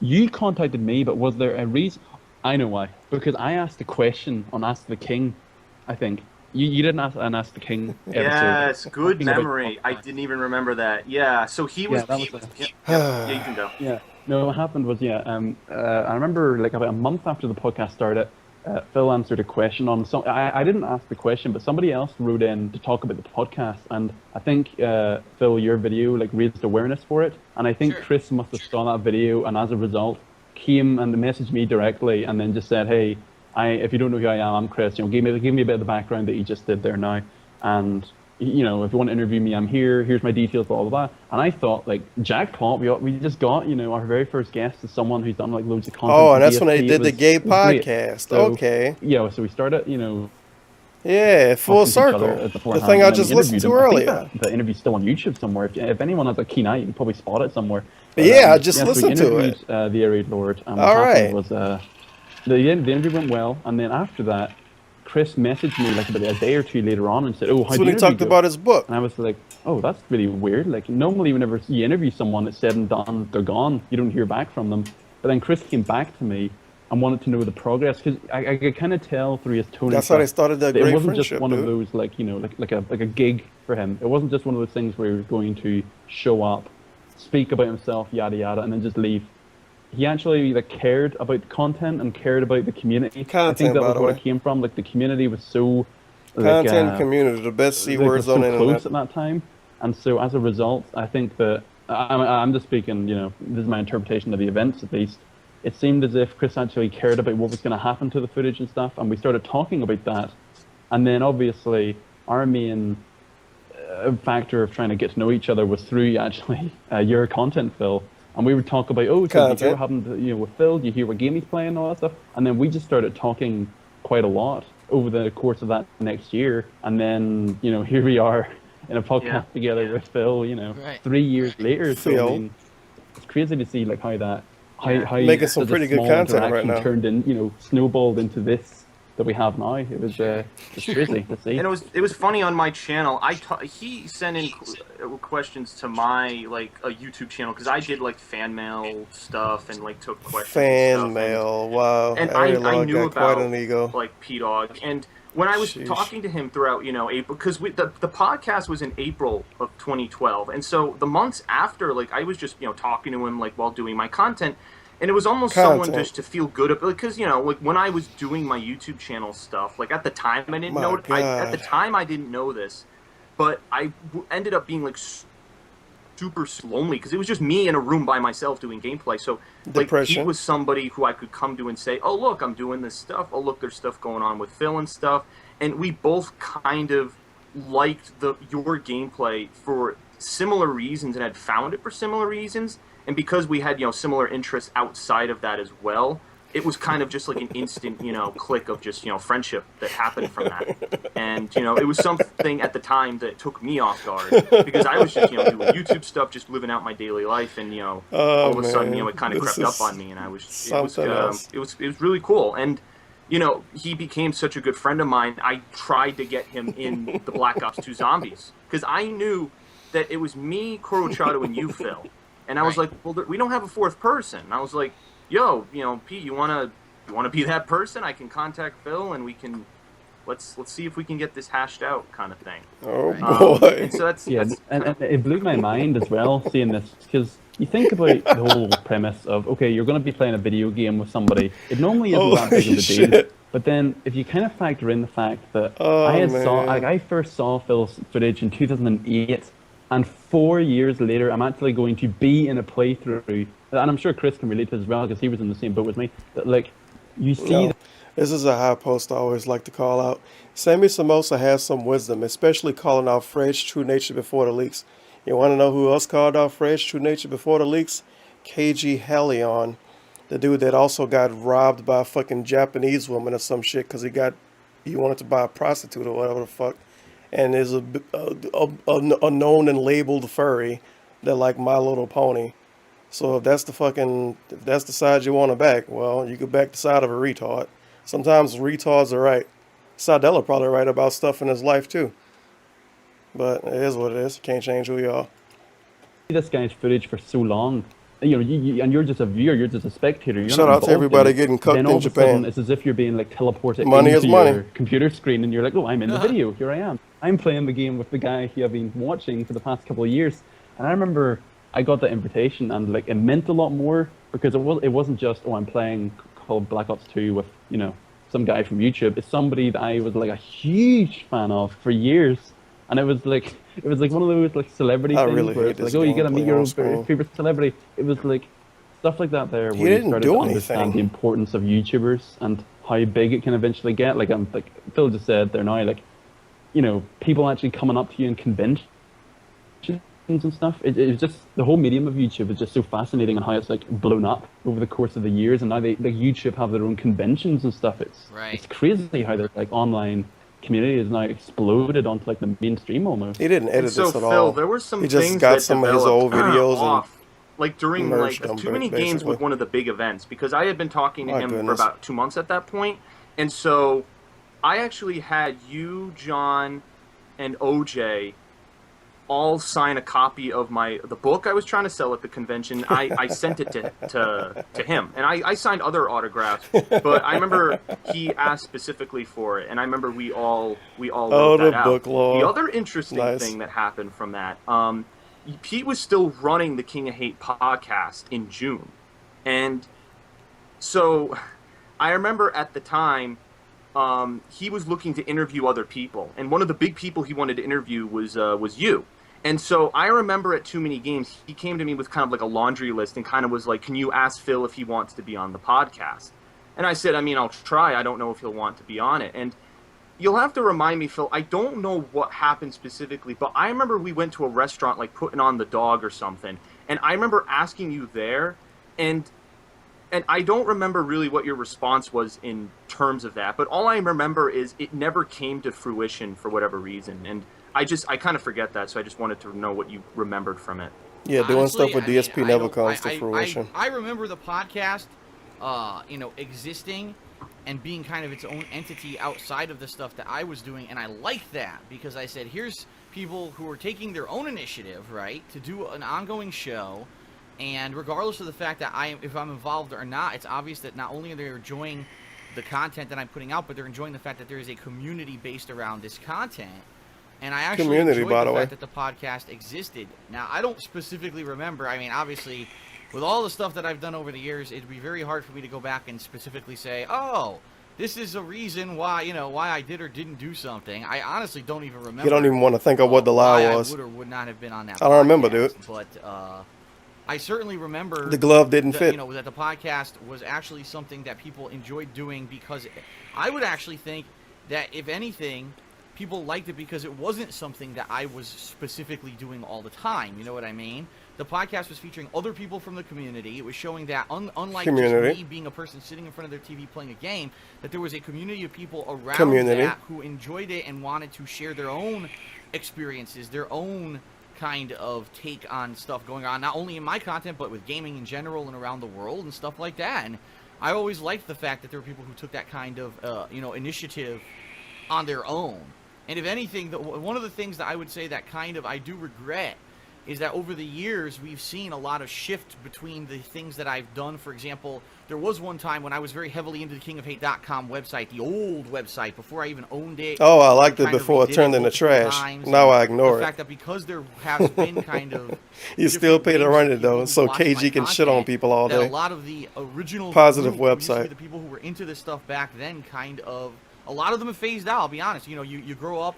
You contacted me, but was there a reason? I know why. Because I asked a question on Ask the King, I think. You didn't ask the King episode. Yes, good Talking about memory. I didn't even remember that. Yeah, so he was. Yeah, Yeah, you can go. Yeah. No, what happened was, I remember like about a month after the podcast started, Phil answered a question on some. I didn't ask the question, but somebody else wrote in to talk about the podcast, and I think Phil, your video like raised awareness for it, and I think Chris must have saw that video, and as a result, came and messaged me directly, and then just said, "Hey, if you don't know who I am, I'm Chris. Give me a bit of the background that you just did there now," and you know, if you want to interview me, I'm here. Here's my details, blah blah blah. And I thought, like, jackpot. We just got, you know, our very first guest is someone who's done like loads of content. Oh, for and that's when they DSP. did the gay Great. podcast. So, Okay. you know, so we started, you know. Yeah, full talking to each other circle. The beforehand, thing I and then just we listened interviewed to him. earlier. I think the interview's still on YouTube somewhere. If anyone has a keen eye, you can probably spot it somewhere. Yeah, I just so listened to we it. interviewed the Arid Lord. And All what happened right. was the interview went well, and then after that, Chris messaged me like about a day or two later on and said, "Oh, how That's did when he talked about his book." And I was like, "Oh, that's really weird. Like normally, whenever you interview someone, it's said and done, they're gone. You don't hear back from them." But then Chris came back to me and wanted to know the progress because I could kind of tell through his tone. That's how they started that great it wasn't friendship, just one dude. of those like, you know, like a gig for him. It wasn't just one of those things where he was going to show up, speak about himself, yada yada, and then just leave. He actually like cared about the content and cared about the community. I think that by was the what way. it came from. Like the community was so like, Content community, the best C they were words so on the close internet. at that time, and so as a result, I think that I'm just speaking. You know, this is my interpretation of the events at least. It seemed as if Chris actually cared about what was going to happen to the footage and stuff, and we started talking about that. And then obviously our main factor of trying to get to know each other was through actually your content, Phil. And we would talk about, oh, so did you hear what happened, you know, with Phil? Do you hear what game he's playing and all that stuff? And then we just started talking quite a lot over the course of that next year. And then, you know, here we are in a podcast together with Phil, you know, 3 years later. So, Phil. I mean, it's crazy to see like how that, how Making some such a pretty good small content right interaction now. turned in, you know, snowballed into this that we have now. It was it's crazy to see. And it was funny on my channel. He sent in questions to my like a YouTube channel because I did like fan mail stuff and like took questions. Fan and stuff. mail, wow. And I knew about like P-Dog. And when I was talking to him throughout, you know, April, because the podcast was in April of 2012, and so the months after, like I was just, you know, talking to him like while doing my content. And it was almost someone just to feel good about, because, you know, like when I was doing my YouTube channel stuff, like at the time I didn't know it. At the time I didn't know this, but I ended up being like super lonely because it was just me in a room by myself doing gameplay. So like he was somebody who I could come to and say, "Oh look, I'm doing this stuff. Oh look, there's stuff going on with Phil and stuff." And we both kind of liked your gameplay for similar reasons and had found it for similar reasons. And because we had, you know, similar interests outside of that as well, it was kind of just like an instant, you know, click of just, you know, friendship that happened from that. And, you know, it was something at the time that took me off guard because I was just, you know, doing YouTube stuff, just living out my daily life. And, you know, all of a sudden, you know, it kind of crept up on me and it was really cool. And, you know, he became such a good friend of mine. I tried to get him in the Black Ops 2 Zombies because I knew that it was me, Korochado, and you, Phil. And I was like, well, we don't have a fourth person. And I was like, yo, you know, Pete, you wanna be that person? I can contact Phil, and we can let's see if we can get this hashed out, kind of thing. Oh boy! And so that's and it blew my mind as well seeing this because you think about the whole premise of okay, you're going to be playing a video game with somebody. It normally isn't that big of a deal. But then if you kind of factor in the fact that I first saw Phil's footage in 2008. And 4 years later, I'm actually going to be in a playthrough, and I'm sure Chris can relate to this as well because he was in the same boat with me. That like, you see, this is a high post I always like to call out. Sammy Samosa has some wisdom, especially calling out Fred's true nature before the leaks. You want to know who else called out Fred's true nature before the leaks? KG Helion, the dude that also got robbed by a fucking Japanese woman or some shit because he wanted to buy a prostitute or whatever the fuck. And is a known and labeled furry that like My Little Pony. So if that's the side you want to back, well, you could back the side of a retard. Sometimes retards are right. Sadella probably right about stuff in his life too. But it is what it is. Can't change who you are. This guy's footage for so long. You know, and you're just a viewer, you're just a spectator. You're Shout out to everybody getting cooked in Japan. It's as if you're being like teleported money into is money. your computer screen, and you're like, oh, I'm in the video. Here I am. I'm playing the game with the guy who I've been watching for the past couple of years. And I remember I got that invitation, and like it meant a lot more because it wasn't just I'm playing called Black Ops 2 with some guy from YouTube. It's somebody that I was like a huge fan of for years. And it was like one of those like celebrity things really where it's like, oh, you gotta meet your favorite celebrity. It was like stuff like that there where you started to understand the importance of YouTubers and how big it can eventually get. Like Phil just said there now, like you know, people actually coming up to you in conventions and stuff. It's just, the whole medium of YouTube is just so fascinating, and how it's like blown up over the course of the years, and now they YouTube have their own conventions and stuff. It's crazy how their like online community has now exploded onto like the mainstream almost. He didn't edit And so, this at Phil, all. there were some He just things got that some of his developed old videos off, like during merged like them, Too Many Games basically. was one of the big events, because I had been talking to My him for goodness. about 2 months at that point, and so I actually had you, John, and OJ all sign a copy of the book I was trying to sell at the convention. I sent it to him, and I signed other autographs, but I remember he asked specifically for it, and I remember we all wrote the that out. book law. The other interesting Nice. thing that happened from that, Pete was still running the King of Hate podcast in June, and so I remember at the time, he was looking to interview other people, and one of the big people he wanted to interview was you. And so I remember at Too Many Games, he came to me with kind of like a laundry list and kind of was like, can you ask Phil if he wants to be on the podcast? And I said, I mean, I'll try. I don't know if he'll want to be on it. And you'll have to remind me, Phil, I don't know what happened specifically, but I remember we went to a restaurant, like putting on the dog or something. And I remember asking you there, and I don't remember really what your response was in terms of that. But all I remember is it never came to fruition for whatever reason. And I kind of forget that, so I just wanted to know what you remembered from it. Yeah, doing Honestly, stuff with I mean, DSP never comes to fruition. I remember the podcast, existing and being kind of its own entity outside of the stuff that I was doing, and I liked that because I said, here's people who are taking their own initiative, right, to do an ongoing show, and regardless of the fact that if I'm involved or not, it's obvious that not only are they enjoying the content that I'm putting out, but they're enjoying the fact that there is a community based around this content. And I actually enjoyed the fact that the podcast existed. Now, I don't specifically remember. I mean, obviously, with all the stuff that I've done over the years, it'd be very hard for me to go back and specifically say, oh, this is a reason why, why I did or didn't do something. I honestly don't even remember. You don't even want to think of what the lie was. I would or would not have been on that I don't remember, dude. But I certainly remember the glove didn't fit. That the podcast was actually something that people enjoyed doing, because I would actually think that, if anything, people liked it because it wasn't something that I was specifically doing all the time. You know what I mean? The podcast was featuring other people from the community. It was showing that, unlike just me being a person sitting in front of their TV playing a game, that there was a community of people around that who enjoyed it and wanted to share their own experiences, their own kind of take on stuff going on, not only in my content, but with gaming in general and around the world and stuff like that. And I always liked the fact that there were people who took that kind of, initiative on their own. And if anything, one of the things that I would say that kind of I do regret is that over the years we've seen a lot of shift between the things that I've done. For example, there was one time when I was very heavily into the KingofHate.com website, the old website, before I even owned it. Oh, I liked it before it turned into trash. Now I ignore it. The fact that because there has been kind of you still pay to run it though, so KG can shit on people all day. A lot of the original positive website, the people who were into this stuff back then, kind of, a lot of them have phased out. I'll be honest. You grow up,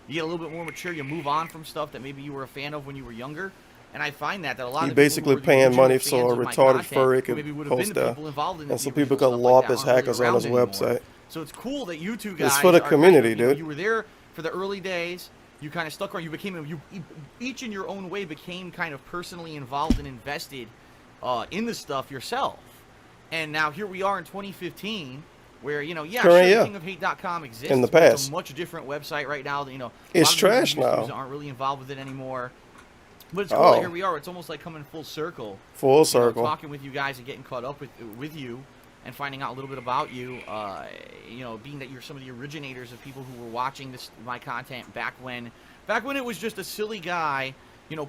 you get a little bit more mature, you move on from stuff that maybe you were a fan of when you were younger. And I find that a lot of basically paying money so a retarded furry could post that, and so people could lop his hackers on his website. So it's cool that you two guys. It's for the community, dude. You were there for the early days. You kind of stuck around. You each in your own way became kind of personally involved and invested in the stuff yourself. And now here we are in 2015. Where, KingofHate.com exists. In the past. It's a much different website right now. It's trash now. Aren't really involved with it anymore. But it's cool that here we are. It's almost like coming full circle. Full circle. Talking with you guys and getting caught up with you and finding out a little bit about you. Being that you're some of the originators of people who were watching my content back when it was just a silly guy,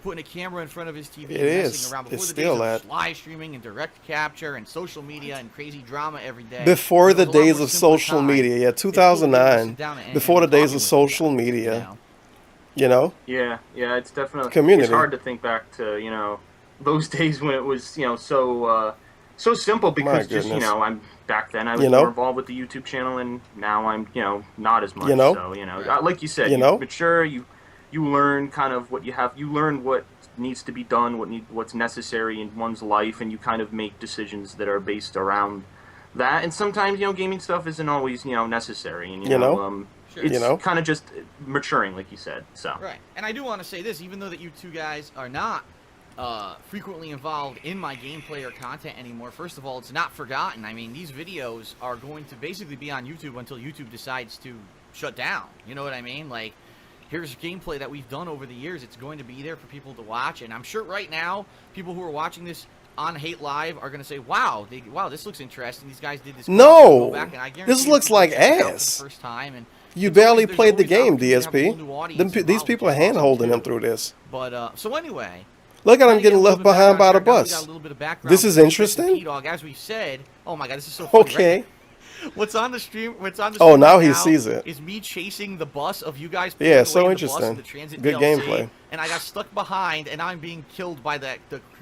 putting a camera in front of his TV and messing around before the days of live streaming and direct capture and social media and crazy drama every day. Before the days of social media, 2009. Before the days of social media, Yeah, it's definitely community. It's hard to think back to those days when it was so simple, because just I'm back then I was more involved with the YouTube channel, and now I'm not as much. So like you said, you mature, you learn kind of what you have. You learn what needs to be done, what's necessary in one's life, and you kind of make decisions that are based around that. And sometimes, gaming stuff isn't always, necessary. And Sure. It's You know? kind of just maturing, like you said. So Right. And I do want to say this, even though that you two guys are not frequently involved in my gameplay or content anymore, first of all, it's not forgotten. I mean, these videos are going to basically be on YouTube until YouTube decides to shut down. You know what I mean? Like, here's gameplay that we've done over the years. It's going to be there for people to watch. And I'm sure right now, people who are watching this on Hate Live are going to say, wow, this looks interesting. These guys did this. No! Go back, and I guarantee This you looks people like check it out for the ass. first time, and You it's barely there's played the always game, opportunity to have a whole DSP. new audience These involved, people which are is awesome, hand-holding too. him through this. But, so anyway. Look at him kinda getting a little left bit behind by the background. Now we bus. got a little bit of background This is from interesting? P-Dog. As we said, oh my god, this is so funny. Okay. Right? What's on the stream? What's on the Oh, stream now right he sees it. Is me chasing the bus of you guys. Yeah, pulling so away in the bus interesting. in the transit Good DLC, gameplay. And I got stuck behind, and now I'm being killed by the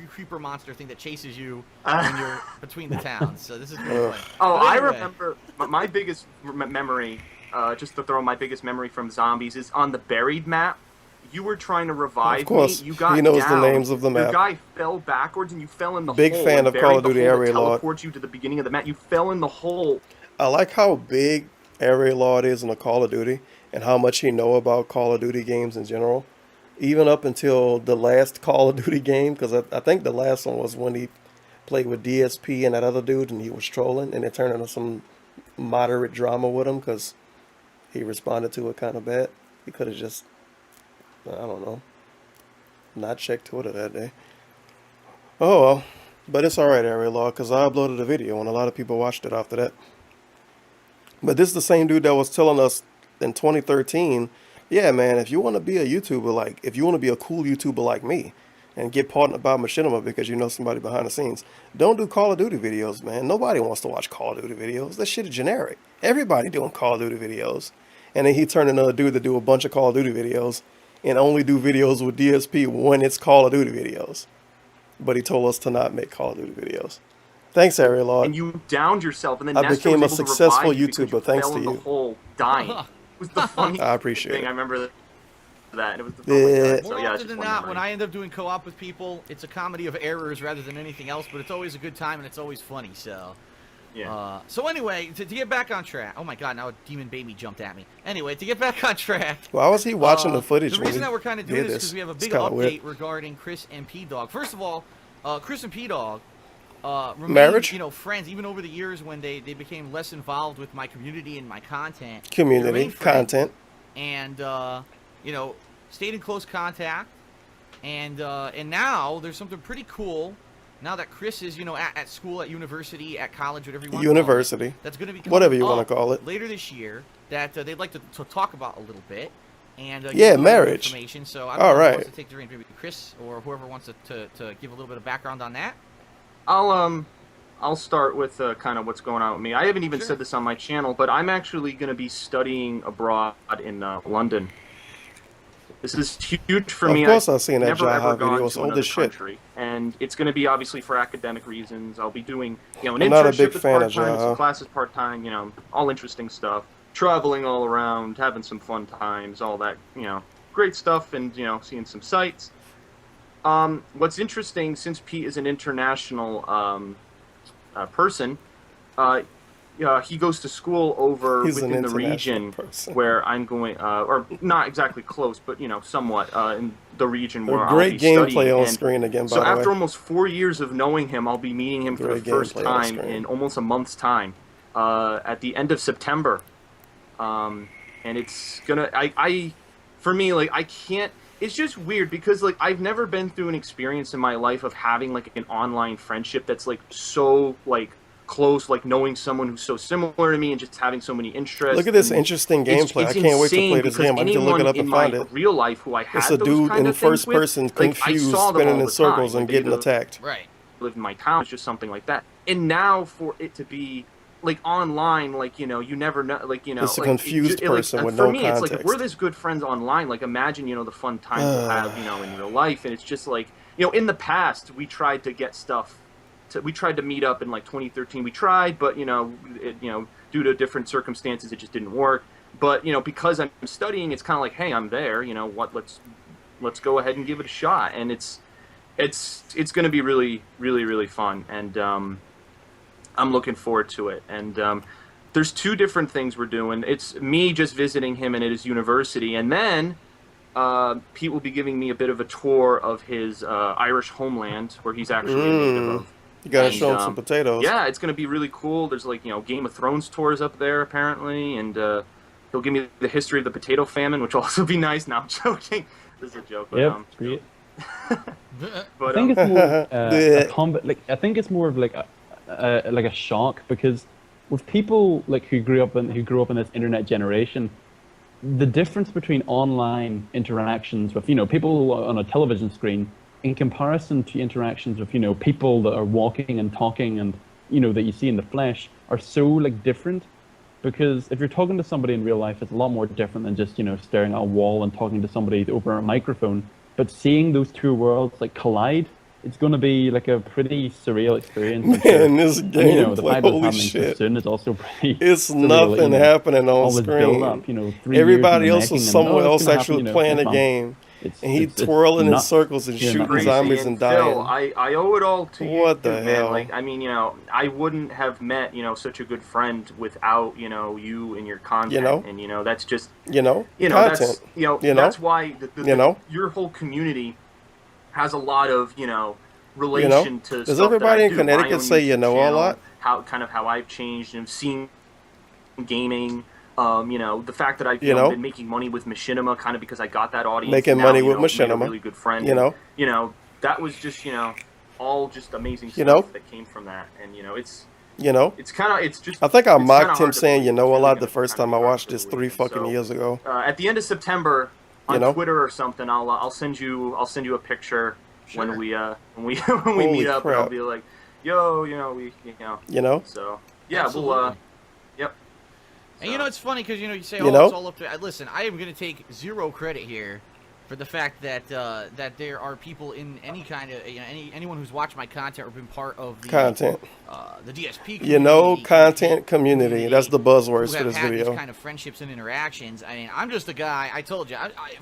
creeper monster thing that chases you when you're between the towns. So this is really funny. Oh, But I anyway. remember my biggest memory, just to throw my biggest memory from zombies, is on the buried map. You were trying to revive Of course, me. You got he knows down. the names of the Your map. guy fell backwards, and you fell in the Big hole. fan and of buried Call of the Duty hole Area that Lord. teleports you to the beginning of the map. You fell in the hole. I like how big Area Lord is in the Call of Duty and how much he know about Call of Duty games in general. Even up until the last Call of Duty game, because I think the last one was when he played with DSP and that other dude and he was trolling and it turned into some moderate drama with him because he responded to it kind of bad. He could have just, I don't know, not checked Twitter that day. Oh well, but it's alright, Area Lord, because I uploaded a video and a lot of people watched it after that. But this is the same dude that was telling us in 2013, yeah, man, if you want to be a YouTuber, like, if you want to be a cool YouTuber like me and get partnered by Machinima because you know somebody behind the scenes, don't do Call of Duty videos, man. Nobody wants to watch Call of Duty videos. That shit is generic. Everybody doing Call of Duty videos. And then he turned into a dude that do a bunch of Call of Duty videos and only do videos with DSP when it's Call of Duty videos. But he told us to not make Call of Duty videos. Thanks, Area Lord. And you downed yourself, and then I Nestor became a was able to successful revive you because YouTuber thanks fell to in the you. hole, dying. It was the funniest I appreciate thing. it. I remember that. It was the Yeah. so More yeah, it's often just than one not, memory. when I end up doing co-op with people, it's a comedy of errors rather than anything else, but it's always a good time and it's always funny, so... Yeah. So anyway, to get back on track... Oh my god, now a demon baby jumped at me. Anyway, to get back on track... Why was he watching the footage The when reason he that we're kind of doing did this is because we have a It's big kinda update weird. regarding Chris and P-Dog. First of all, Chris and P-Dog... remained, Marriage? you know, friends, even over the years when they became less involved with my community and my content. they Community, remained friends. content. And, you know, stayed in close contact. And now there's something pretty cool. Now that Chris is, you know, at school, at university, at college, whatever you want University. to call it, that's going to be Whatever you coming wanna up call it. later this year that they'd like to talk about a little bit. And give Yeah, a little bit of marriage. information. So I don't All know who right. wants to take the reins, maybe Chris or whoever wants to give a little bit of background on that. I'll start with kind of what's going on with me. I haven't even said this on my channel, but I'm actually going to be studying abroad in London. This is huge for me. Of course I've seen that never Jaha ever gone video. It's to old another as shit. country, and it's going to be obviously for academic reasons. I'll be doing, you know, an I'm not a internship big that's fan of part-time, Jaha. some classes part-time, you know, all interesting stuff. Traveling all around, having some fun times, all that, you know, great stuff, and, you know, seeing some sights. What's interesting, since Pete is an international person, he goes to school over He's an within the international region person. where I'm going, or not exactly close, but, you know, somewhat in the region A where great I'll be studying. gameplay on And screen again, by so the way. after almost 4 years of knowing him, I'll be meeting him for the Great first gameplay on time screen. in almost a month's time, at the end of September. And it's gonna, for me, like, I can't, it's just weird because, like, I've never been through an experience in my life of having, like, an online friendship that's, like, so, like, close, like, knowing someone who's so similar to me and just having so many interests. Look at this and interesting it's- gameplay. it's I can't wait to insane play this because game. I need to look it anyone up and in find my it. real life who I had It's a those dude kind in of things first with, person, like, I confused, saw them spinning all in the circles time. and Like, getting they attacked. Right. Live in my town, it's just something like that. And now for it to be, like, online, like, you know, you never know, like, you know, It's a like, confused person with for no me, it's like, if context. we're this good friends online, like, imagine, you know, the fun times we'll have, you know, in real life. And it's just like, you know, in the past, we tried to get stuff, we tried to meet up in, like, 2013. We tried, but, you know, due to different circumstances, it just didn't work. But, you know, because I'm studying, it's kind of like, hey, I'm there, you know, let's go ahead and give it a shot. And it's going to be really, really, really fun. And I'm looking forward to it. And there's two different things we're doing. It's me just visiting him and at his university, and then Pete will be giving me a bit of a tour of his Irish homeland, where he's actually a native of. You gotta show him some potatoes. Yeah, it's gonna be really cool. There's like, Game of Thrones tours up there apparently, and he'll give me the history of the potato famine, which will also be nice. No, I'm joking. This is a joke. But, Yep, great. But, I think it's more I think it's more of like a shock, because with people like who grew up in this internet generation, the difference between online interactions with people on a television screen in comparison to interactions with people that are walking and talking and that you see in the flesh are so like different. Because if you're talking to somebody in real life, it's a lot more different than just staring at a wall and talking to somebody over a microphone. But seeing those two worlds like collide, it's going to be like a pretty surreal experience. Man, this gameplay, and, the fact that it's holy happening shit. so soon is also pretty It's surreal, nothing happening on all this screen. build up, 3 years in Everybody the else making, is and, somewhere it's else gonna actually happen, playing it's a fun. game. And he It's twirling in nuts. circles and Yeah, shooting crazy. zombies and dying. Phil, I owe it all to you. What the man. hell? Like, I mean, I wouldn't have met, such a good friend without, you and your content. And that's just, content. that's, that's why your whole community has a lot of, relation to. Does stuff everybody that I in do. Connecticut My own say YouTube a channel, lot? How I've changed and seeing gaming. The fact that I've been making money with Machinima, kind of because I got that audience. Making now, money with made a Machinima. really good friend. That was just all just amazing stuff that came from that, and it's just. I think I it's mocked kinda him hard to saying believe. a It's really lot gonna the first kinda time I be hard watched to this believe. 3 fucking So, years ago. At the end of September on Twitter or something, I'll send you a picture when we meet up, and I'll crap. be like, yo, So yeah, Absolutely. Yep. And it's funny because you say, You know? it's all up to. Listen, I am going to take zero credit here for the fact that that there are people in any kind of anyone who's watched my content or been part of the Content. The DSP community, Content community. That's the buzzwords who for have this had video. these kind of friendships and interactions. I mean, I'm just a guy. I told you.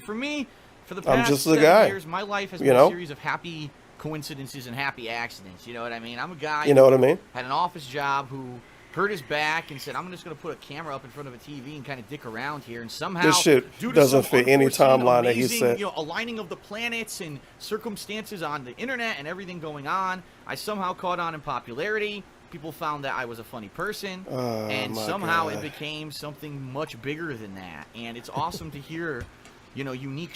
For me, for the I'm past just a 7 guy. years, my life has been a series of happy coincidences and happy accidents. You know what I mean? I'm a guy. You know what I mean? Had an office job who hurt his back and said, I'm just going to put a camera up in front of a TV and kind of dick around here. And somehow, This shit due to doesn't some fit any unforeseen, timeline that he amazing, set. aligning of the planets and circumstances on the internet and everything going on, I somehow caught on in popularity. People found that I was a funny person, and my somehow God. it became something much bigger than that. And it's awesome to hear, unique.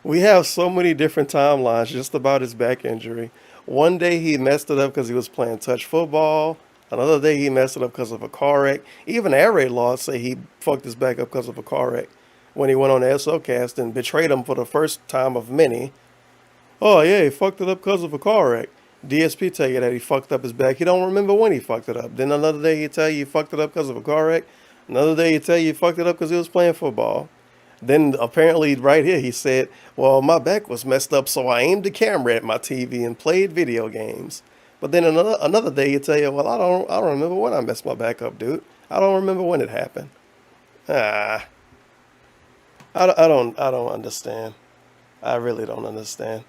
We have so many different timelines just about his back injury. One day he messed it up because he was playing touch football. Another day he messed it up because of a car wreck. Even Air Raid Law say he fucked his back up because of a car wreck when he went on the SOcast and betrayed him for the first time of many. Oh yeah, he fucked it up because of a car wreck. DSP tell you that he fucked up his back. He don't remember when he fucked it up. Then another day he tell you he fucked it up because of a car wreck. Another day he tell you he fucked it up because he was playing football. Then apparently right here he said, well, my back was messed up, so I aimed the camera at my TV and played video games. But then another day he tell you, well, I don't remember when I messed my back up, dude. I don't remember when it happened. I don't understand. I really don't understand.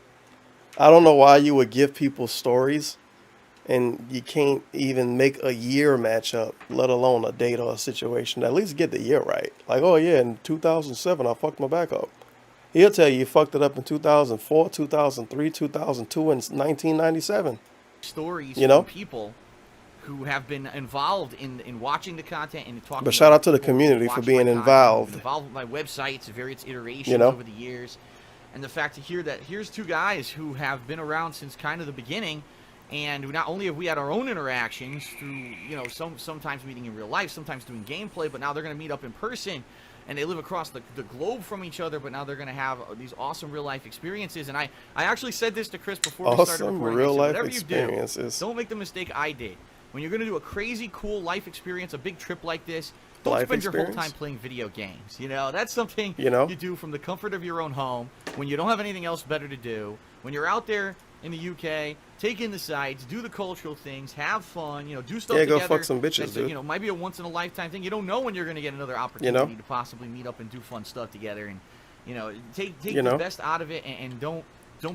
I don't know why you would give people stories and you can't even make a year match up, let alone a date or a situation. At least get the year right. Like, oh yeah, in 2007 I fucked my back up. He'll tell you fucked it up in 2004, 2003, 2002, and 1997. Stories from people who have been involved in watching the content and talking. But shout out to the people who community for watch being my involved. content, involved with my websites, various iterations over the years, and the fact to hear that here's two guys who have been around since kind of the beginning, and not only have we had our own interactions through sometimes meeting in real life, sometimes doing gameplay, but now they're going to meet up in person. And they live across the globe from each other, but now they're going to have these awesome real-life experiences. And I actually said this to Chris before we started recording. Real-life whatever experiences. You do, don't make the mistake I did. When you're going to do a crazy, cool life experience, a big trip like this, don't spend your whole time playing video games. That's something you do from the comfort of your own home, when you don't have anything else better to do, when you're out there in the UK, take in the sights, do the cultural things, have fun, do stuff together. Yeah, go fuck some bitches, dude. Might be a once-in-a-lifetime thing. You don't know when you're going to get another opportunity to possibly meet up and do fun stuff together. And, take the best out of it, and don't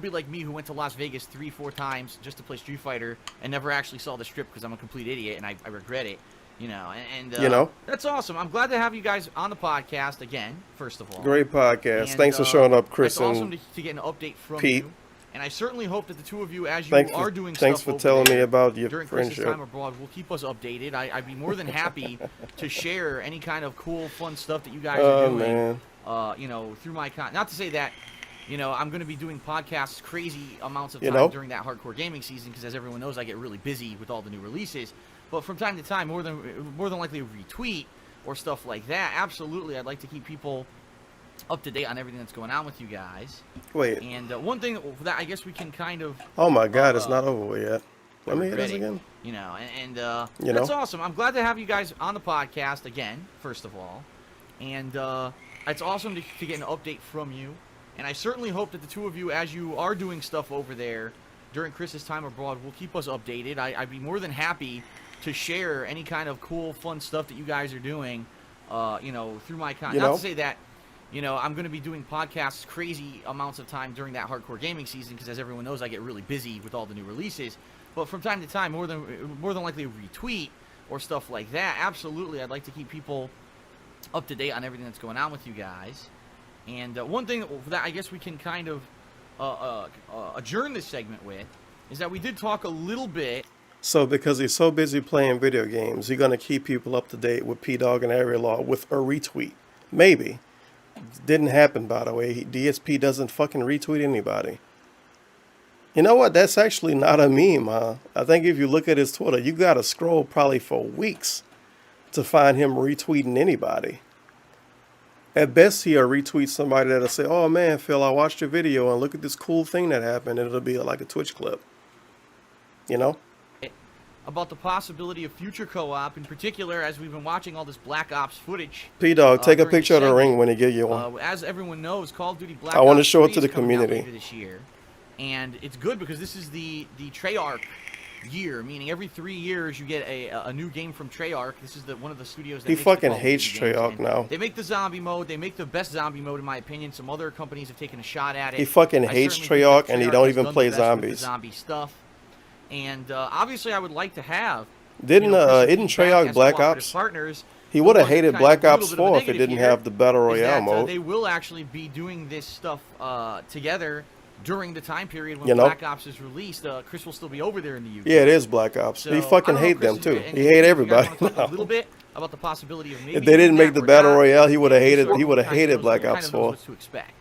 be like me, who went to Las Vegas 3-4 times just to play Street Fighter and never actually saw the strip because I'm a complete idiot and I regret it. You know, and You know? that's awesome. I'm glad to have you guys on the podcast again. First of all, Great podcast. And, Thanks for showing up, Chris It's awesome and to get an update from Pete. you. And I certainly hope that the two of you, as you Thanks are for- doing thanks stuff for over telling me there about your during Chris's friendship. time abroad, will keep us updated. I'd be more than happy to share any kind of cool, fun stuff that you guys are doing. Man. You know, through my not to say that, you know, I'm going to be doing podcasts crazy amounts of You time know? during that hardcore gaming season because, as everyone knows, I get really busy with all the new releases. But from time to time, more than likely a retweet or stuff like that. Absolutely, I'd like to keep people up to date on everything that's going on with you guys. Wait. And one thing that I guess we can kind of Oh my God, it's not over yet. Let me hear this regretting, again. You know, and You that's know? awesome. I'm glad to have you guys on the podcast again, first of all. And it's awesome to get an update from you. And I certainly hope that the two of you, as you are doing stuff over there during Chris's time abroad, will keep us updated. I'd be more than happy to share any kind of cool, fun stuff that you guys are doing, you know, through my You not know? to say that, you know, I'm going to be doing podcasts crazy amounts of time during that hardcore gaming season because, as everyone knows, I get really busy with all the new releases. But from time to time, more than likely a retweet or stuff like that. Absolutely, I'd like to keep people up to date on everything that's going on with you guys. And one thing that I guess we can kind of adjourn this segment with is that we did talk a little bit. So because he's so busy playing video games, he's gonna keep people up to date with P-Dog and Area Law with a retweet. Maybe. Didn't happen, by the way. DSP doesn't fucking retweet anybody. You know what? That's actually not a meme, huh? I think if you look at his Twitter, you gotta scroll probably for weeks to find him retweeting anybody. At best, he'll retweet somebody that'll say, "Oh man, Phil, I watched your video and look at this cool thing that happened." And it'll be like a Twitch clip. You know? About the possibility of future co-op, in particular, as we've been watching all this Black Ops footage. P-Dog, take a during the picture of the segment. ring when he give you one. As everyone knows, Call of Duty Black I want to Ops show it 3 to the is coming out community. later this year. And it's good because this is the Treyarch year, meaning every 3 years you get a new game from Treyarch. This is one of the studios that He makes the fucking Call of hates Duty games, Treyarch and now. They make the zombie mode. They make the best zombie mode, in my opinion. Some other companies have taken a shot at it. He fucking I hates certainly Treyarch think that and he Treyarch don't has even done play the best with the zombies. zombie stuff. And obviously, I would like to have. Didn't Chris and isn't Pete back Treyarch as Black cooperative Ops? partners. He The would have one that hated kind Black of a Ops little bit of a 4 if it negative didn't here have the Battle is Royale that, mode. they will actually be doing this stuff together during the time period when You know? Black Ops is released. Chris will still be over there in the UK. Yeah, it is Black Ops. So, he I fucking don't know, hate Chris, them too. and He if hate you guys everybody wanna talk now. a little bit about the possibility of maybe If they didn't doing make that the or Battle not, Royale, he would have hated. so He would have kind of hated knows- Black kind Ops of knows 4. what to expect.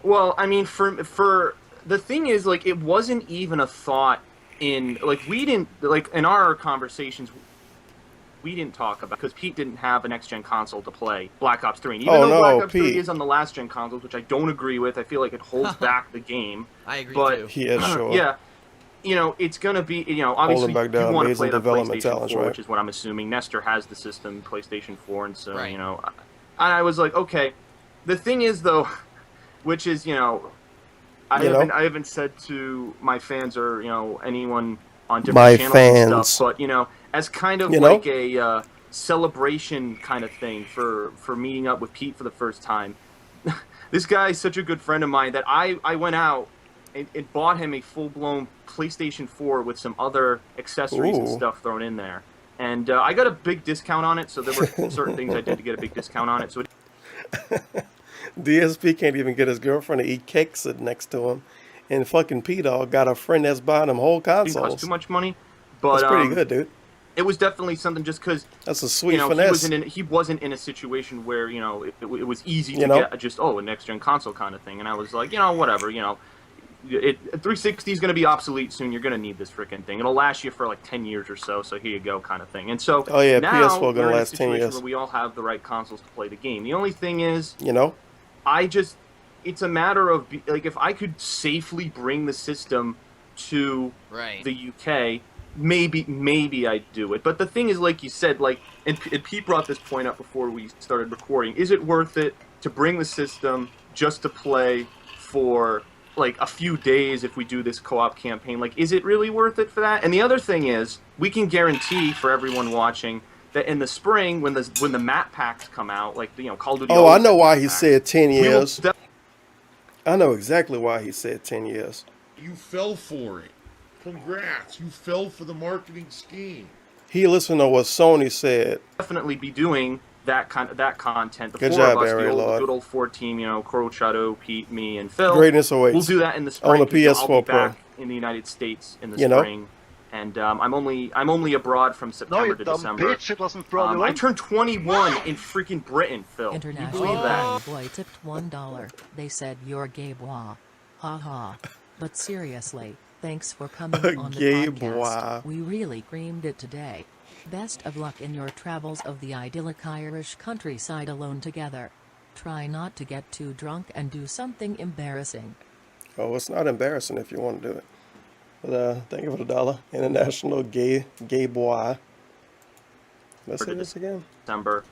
Well, I mean, for the thing is, like, it wasn't even a thought in, like, we didn't, like, in our conversations, we didn't talk about, because Pete didn't have a next-gen console to play Black Ops 3. And even though Black Ops 3 is on the last-gen consoles, which I don't agree with, I feel like it holds back the game. I agree, but, too. Yeah, sure. Yeah. You know, it's going to be, you know, obviously back down, you want to amazing play it on development PlayStation talents, 4, right? which is what I'm assuming. Nestor has the system, PlayStation 4, and so, Right. you know, I was like, okay. The thing is, though, which is, you know, I haven't said to my fans or, you know, anyone on different My channels fans. and stuff, but, you know, as kind of You know? like a celebration kind of thing for meeting up with Pete for the first time. This guy is such a good friend of mine that I went out and bought him a full-blown PlayStation 4 with some other accessories and Ooh. stuff thrown in there. And I got a big discount on it, so there were certain things I did to get a big discount on it. So DSP can't even get his girlfriend to eat cake sitting next to him. And fucking P-Dog got a friend that's buying him whole it didn't consoles. cost too much money. But, That's pretty good, dude. It was definitely something just because That's a sweet you know, finesse. he wasn't in a situation where, you know, it was easy to You know? get just, a next-gen console kind of thing. And I was like, you know, whatever, you know. 360 is going to be obsolete soon. You're going to need this freaking thing. It'll last you for like 10 years or so, so here you go kind of thing. And so Oh, yeah, now PS4 gonna we're in a last 10 situation years. where we all have the right consoles to play the game. The only thing is, You know? it's a matter of, like, if I could safely bring the system to Right. the UK, maybe I'd do it. But the thing is, like you said, like, and Pete brought this point up before we started recording, is it worth it to bring the system just to play for, like, a few days if we do this co-op campaign? Like, is it really worth it for that? And the other thing is, we can guarantee for everyone watching that in the spring, when the map packs come out, like, you know, Call of Duty. Oh, I always know has why map he packs. said 10 We will years. I know exactly why he said 10 years. You fell for it. Congrats. You fell for the marketing scheme. He listened to what Sony said. Definitely be doing that content. The Good four job, of us, Barry the Lord. good old 4 team, KoH, Shadow, Pete, me, and Phil. Greatness awaits. We'll do that in the spring. On the 'cause, I'll PS4 be Pro. back in the United States in the You know? spring. And I'm only abroad from September to December. I turned 21 in freaking Britain, Phil. Can you International believe that? boy tipped $1. They said you're gay boy. Ha ha. But seriously, thanks for coming on the Gay podcast. boy. We really creamed it today. Best of luck in your travels of the idyllic Irish countryside alone together. Try not to get too drunk and do something embarrassing. Oh, it's not embarrassing if you want to do it. But thank you for the $1. International gay boy. Let's say this again. December.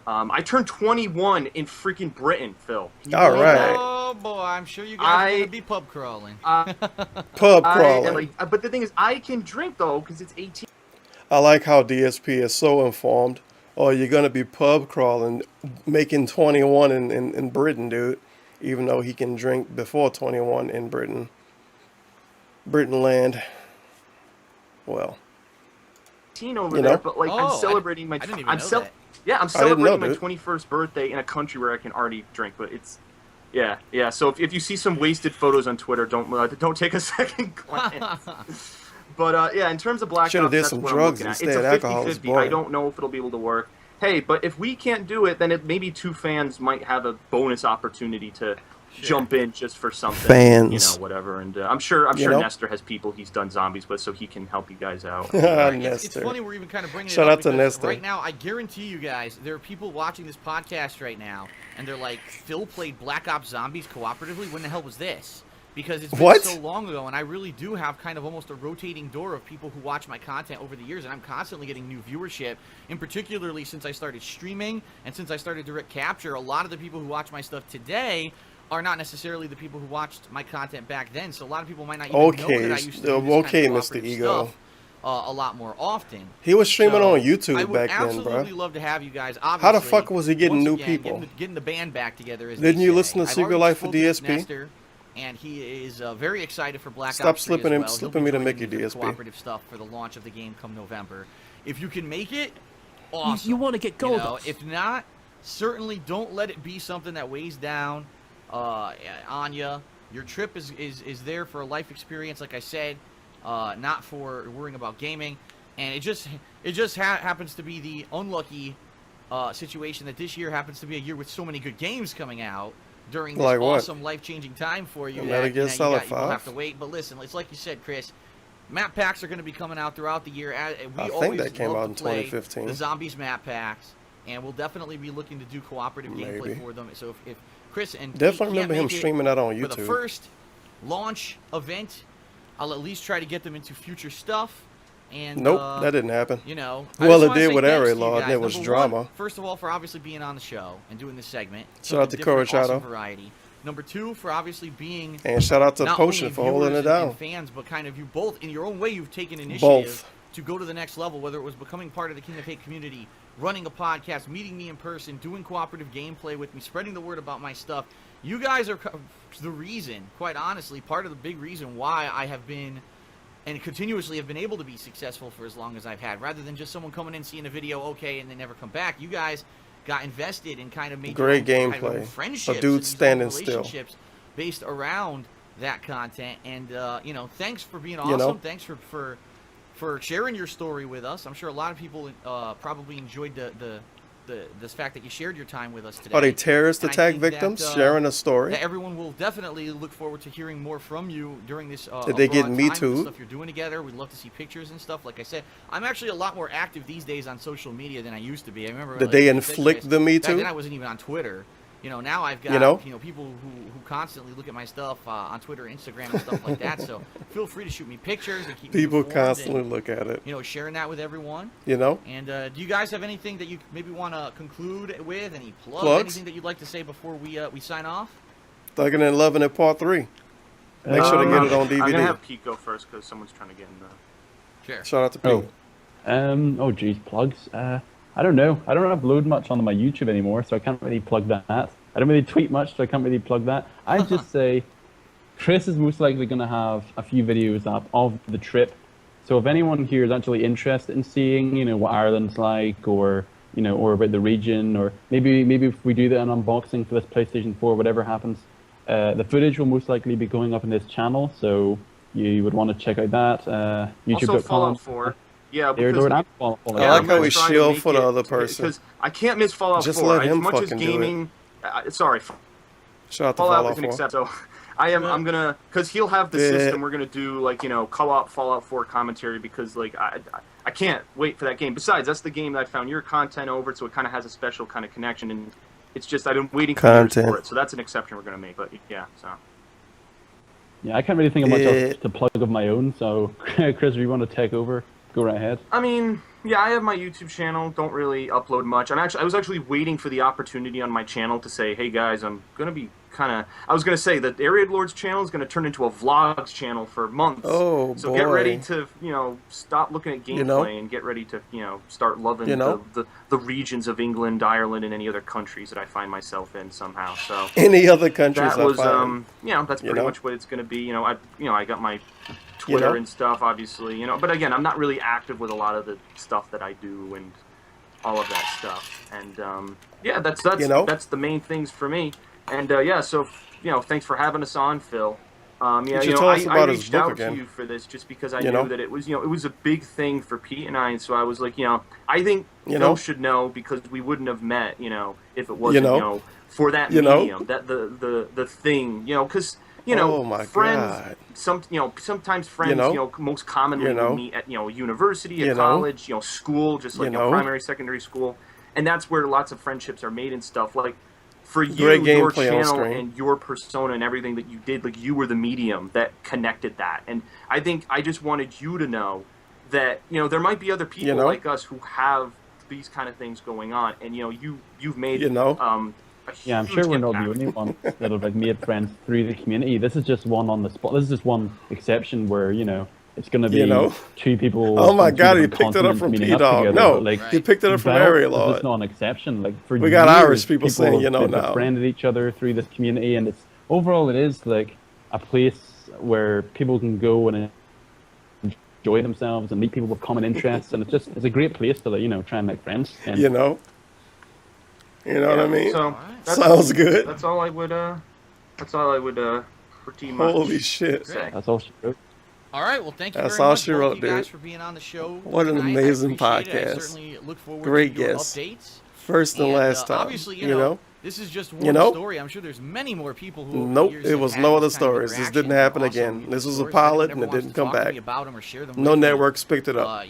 I turned 21 in freaking Britain, Phil. Can you All believe right. that? Oh boy, I'm sure you guys are gonna be pub crawling. Pub crawling. But the thing is, I can drink though because it's 18. I like how DSP is so informed. Oh, you're going to be pub crawling, making 21 in Britain, dude. Even though he can drink before 21 in Britain. Britain land. Well. Over You there, know? but like Oh, I'm celebrating my. I didn't even I'm know cel- that. Yeah, I'm I didn't know, celebrating my dude. 21st birthday in a country where I can already drink, but it's. Yeah. So if you see some wasted photos on Twitter, don't take a second glance. But yeah, in terms of Black Should've Ops, did that's some what drugs I'm looking at. instead. It's a Alcohol is 50-50. boring. I don't know if it'll be able to work. Hey, but if we can't do it, then maybe 2 fans might have a bonus opportunity to jump in just for something. Fans. Whatever. And I'm sure You know? Nestor has people he's done zombies with, so he can help you guys out. It's Nestor. funny we're even kind of bringing Shout it up out to because Nestor. right now, I guarantee you guys, there are people watching this podcast right now, and they're like, Phil played Black Ops Zombies cooperatively? When the hell was this? Because it's been What? so long ago, and I really do have kind of almost a rotating door of people who watch my content over the years, and I'm constantly getting new viewership, and particularly since I started streaming, and since I started direct capture, a lot of the people who watch my stuff today are not necessarily the people who watched my content back then, so a lot of people might not even know that I used to do this Okay, kind of Mr. cooperative Ego. stuff, a lot more often. He was streaming So, on YouTube I would back then, absolutely bro. love to have you guys. Obviously, How the fuck was he getting once new again, people? Getting the band back together. As Didn't they you say. listen to I've Secret already Life of spoken with DSP? Nestor, and he is very excited for Black Stop Ops 3 slipping as him- well. He'll slipping be me to joining Mickey, for the DSP. cooperative stuff for the launch of the game come November. If you can make it, awesome. You want to get gold. If not, certainly don't let it be something that weighs down on you. Your trip is there for a life experience, like I said, not for worrying about gaming. And it just happens to be the unlucky situation that this year happens to be a year with so many good games coming out during this Like what? awesome life-changing time for you. Metal that, Gear you Solid you don't have 5? to wait. But listen, it's like you said, Chris. Map packs are going to be coming out throughout the year. We I think always that came love out to in play 2015. The Zombies map packs, and we'll definitely be looking to do cooperative Maybe. gameplay for them. So if Chris and Pete Definitely can't remember him make it streaming that on for the YouTube. first launch event, I'll at least try to get them into future stuff. And Nope, that didn't happen. You know, Well, I just it wanna did say with thanks Ari to you Law, and guys. it was Number drama. one, first of all, for obviously being on the show and doing this segment. Shout out to Something different, Courage awesome Shadow. variety. Number two, for obviously being And shout out to not Potion only for holding viewers it down. and fans, but kind of you both in your own way. You've taken initiative Both. to go to the next level, whether it was becoming part of the King of Hate community, running a podcast, meeting me in person, doing cooperative gameplay with me, spreading the word about my stuff. You guys are the reason, quite honestly, part of the big reason why I have been and continuously have been able to be successful for as long as I've had, rather than just someone coming in, seeing a video, okay, and they never come back. You guys got invested and kind of made Great your own kind gameplay. of friendships, A dude and these standing whole still. relationships based around that content. And thanks for being You awesome. know? Thanks for sharing your story with us. I'm sure a lot of people probably enjoyed the fact that you shared your time with us today. Are they terrorist And I attack think that, victims sharing a story? That everyone will definitely look forward to hearing more from you during this. Did they get abroad Me time, the Too'd? stuff you're doing together. We'd love to see pictures and stuff. Like I said, I'm actually a lot more active these days on social media than I used to be. I remember. Did like, they like you said, inflict Chris, the Me back Too? then I wasn't even on Twitter. Now I've got people who constantly look at my stuff on Twitter, Instagram, and stuff like that. So feel free to shoot me pictures and keep me People informed constantly and, look at it. sharing that with everyone. And do you guys have anything that you maybe want to conclude with? Any Plugs? Anything that you'd like to say before we sign off? Thuggin' and Lovin' It Part 3. Make sure to get it on DVD. I'm gonna have Pete go first because someone's trying to get in the. Sure. Shout out to Pete. Oh geez, plugs. I don't know. I don't upload much on my YouTube anymore, so I can't really plug that. I don't really tweet much, so I can't really plug that. I just say Chris is most likely going to have a few videos up of the trip So if anyone here is actually interested in seeing, what Ireland's like, or or about the region, or maybe if we do an unboxing for this PlayStation 4, whatever happens, the footage will most likely be going up in this channel. So you would want to check out that Also, Fallout YouTube.com. 4. Yeah, There, because I like how we shield for the other person. because I can't miss Fallout Just 4. let As him much as fucking do gaming, sorry, Shout out to Fallout Fallout is an 4. exception. So I'm gonna, because he'll have the system. We're gonna do like co-op Fallout 4 commentary because like I can't wait for that game. Besides, that's the game that I found your content over, so it kind of has a special kind of connection, and it's just I've been waiting for years for it. So that's an exception we're gonna make. But yeah, so. Yeah, I can't really think of much else to plug of my own. So Chris, if you want to take over, go right ahead. I mean, yeah, I have my YouTube channel. Don't really upload much. I was actually waiting for the opportunity on my channel to say, hey guys, I'm gonna be I was gonna say that Area Lords channel is gonna turn into a vlogs channel for months. Oh, so boy. get ready to stop looking at gameplay and get ready to start loving the regions of England, Ireland, and any other countries that I find myself in somehow. So any other countries that was that's pretty much what it's gonna be. I got my Twitter and stuff, obviously, but again, I'm not really active with a lot of the stuff that I do and all of that stuff. And that's the main things for me. And so thanks for having us on, Phil. I reached out to you for this just because I knew that it was a big thing for Pete and I, and so I was like, I think Phil should know because we wouldn't have met, if it wasn't, for that medium, that the thing, because. Oh my friends. God. Sometimes friends. Most commonly we meet at university, at college, school, just like primary, secondary school, and that's where lots of friendships are made and stuff. Like for you, your channel and your persona and everything that you did, like you were the medium that connected that. And I think I just wanted you to know that there might be other people like us who have these kind of things going on, and you've made Yeah, I'm sure we're not the only ones that have made friends through the community. This is just one on the spot. This is just one exception where it's going to be two people. Oh my God, he picked it up from P-Dog. No, he picked it up from Area Lord. It's not an exception. Like for we got years, Irish people saying have now. befriended each other through this community, and it's overall it is like a place where people can go and enjoy themselves and meet people with common interests, and it's a great place to try and make friends. And, You know what I mean? So sounds good. That's all I would. Pretty much. Holy shit! Say. That's all she wrote. All right, well, thank you That's very all much, she both wrote, of you guys, dude. for being on the show. What an tonight. amazing I appreciate it. I podcast. certainly look forward Great to your guest. updates. First and last time. Obviously, you know. this is just one story. I'm sure there's many more people who. Nope, years it have was had no other this kind of stories. This interaction. didn't happen Awesome again. This was a stories. pilot, Anyone and it wants didn't to come talk to back. me about them or share them No with me, networks picked it up.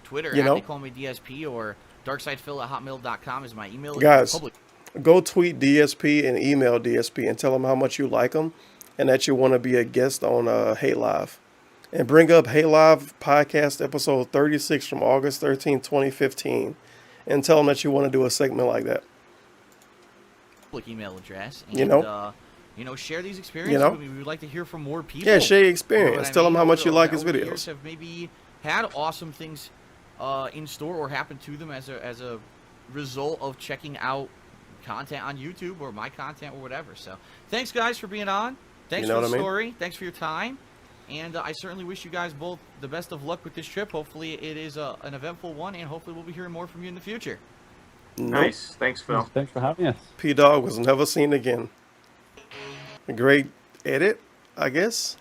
Twitter You know? at TheCallMeDSP or darksidephil@hotmail.com is my email. Guys, Public. go tweet DSP and email DSP and tell them how much you like them and that you want to be a guest on Hey Live. And bring up Hey Live podcast episode 36 from August 13, 2015. And tell them that you want to do a segment like that. Public email address. And, share these experiences You know? with me. We would like to hear from more people. Yeah, share your experience. You know what I Tell them mean? how much you like Over his the videos. years have maybe had awesome things in store or happened to them as a result of checking out content on YouTube or my content or whatever. So thanks, guys, for being on. Thanks for the story. Thanks for your time. And I certainly wish you guys both the best of luck with this trip. Hopefully it is an eventful one, and hopefully we'll be hearing more from you in the future. Nice. Thanks, Phil. Thanks for having us. P-Dog was never seen again. A great edit, I guess.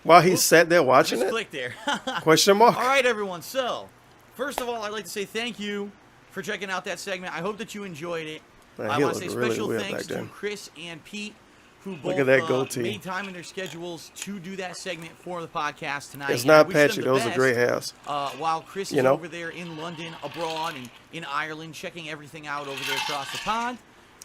While he sat there watching Just it. click there. Question mark. All right, everyone. So, first of all, I'd like to say thank you for checking out that segment. I hope that you enjoyed it. Man, I he want to say looked really special weird thanks back to then. Chris and Pete, who Look both at that goatee. made time in their schedules to do that segment for the podcast tonight. It's And I not wish them patchy. the Those are best, great hairs. While Chris is over there in London, abroad, and in Ireland, checking everything out over there across the pond.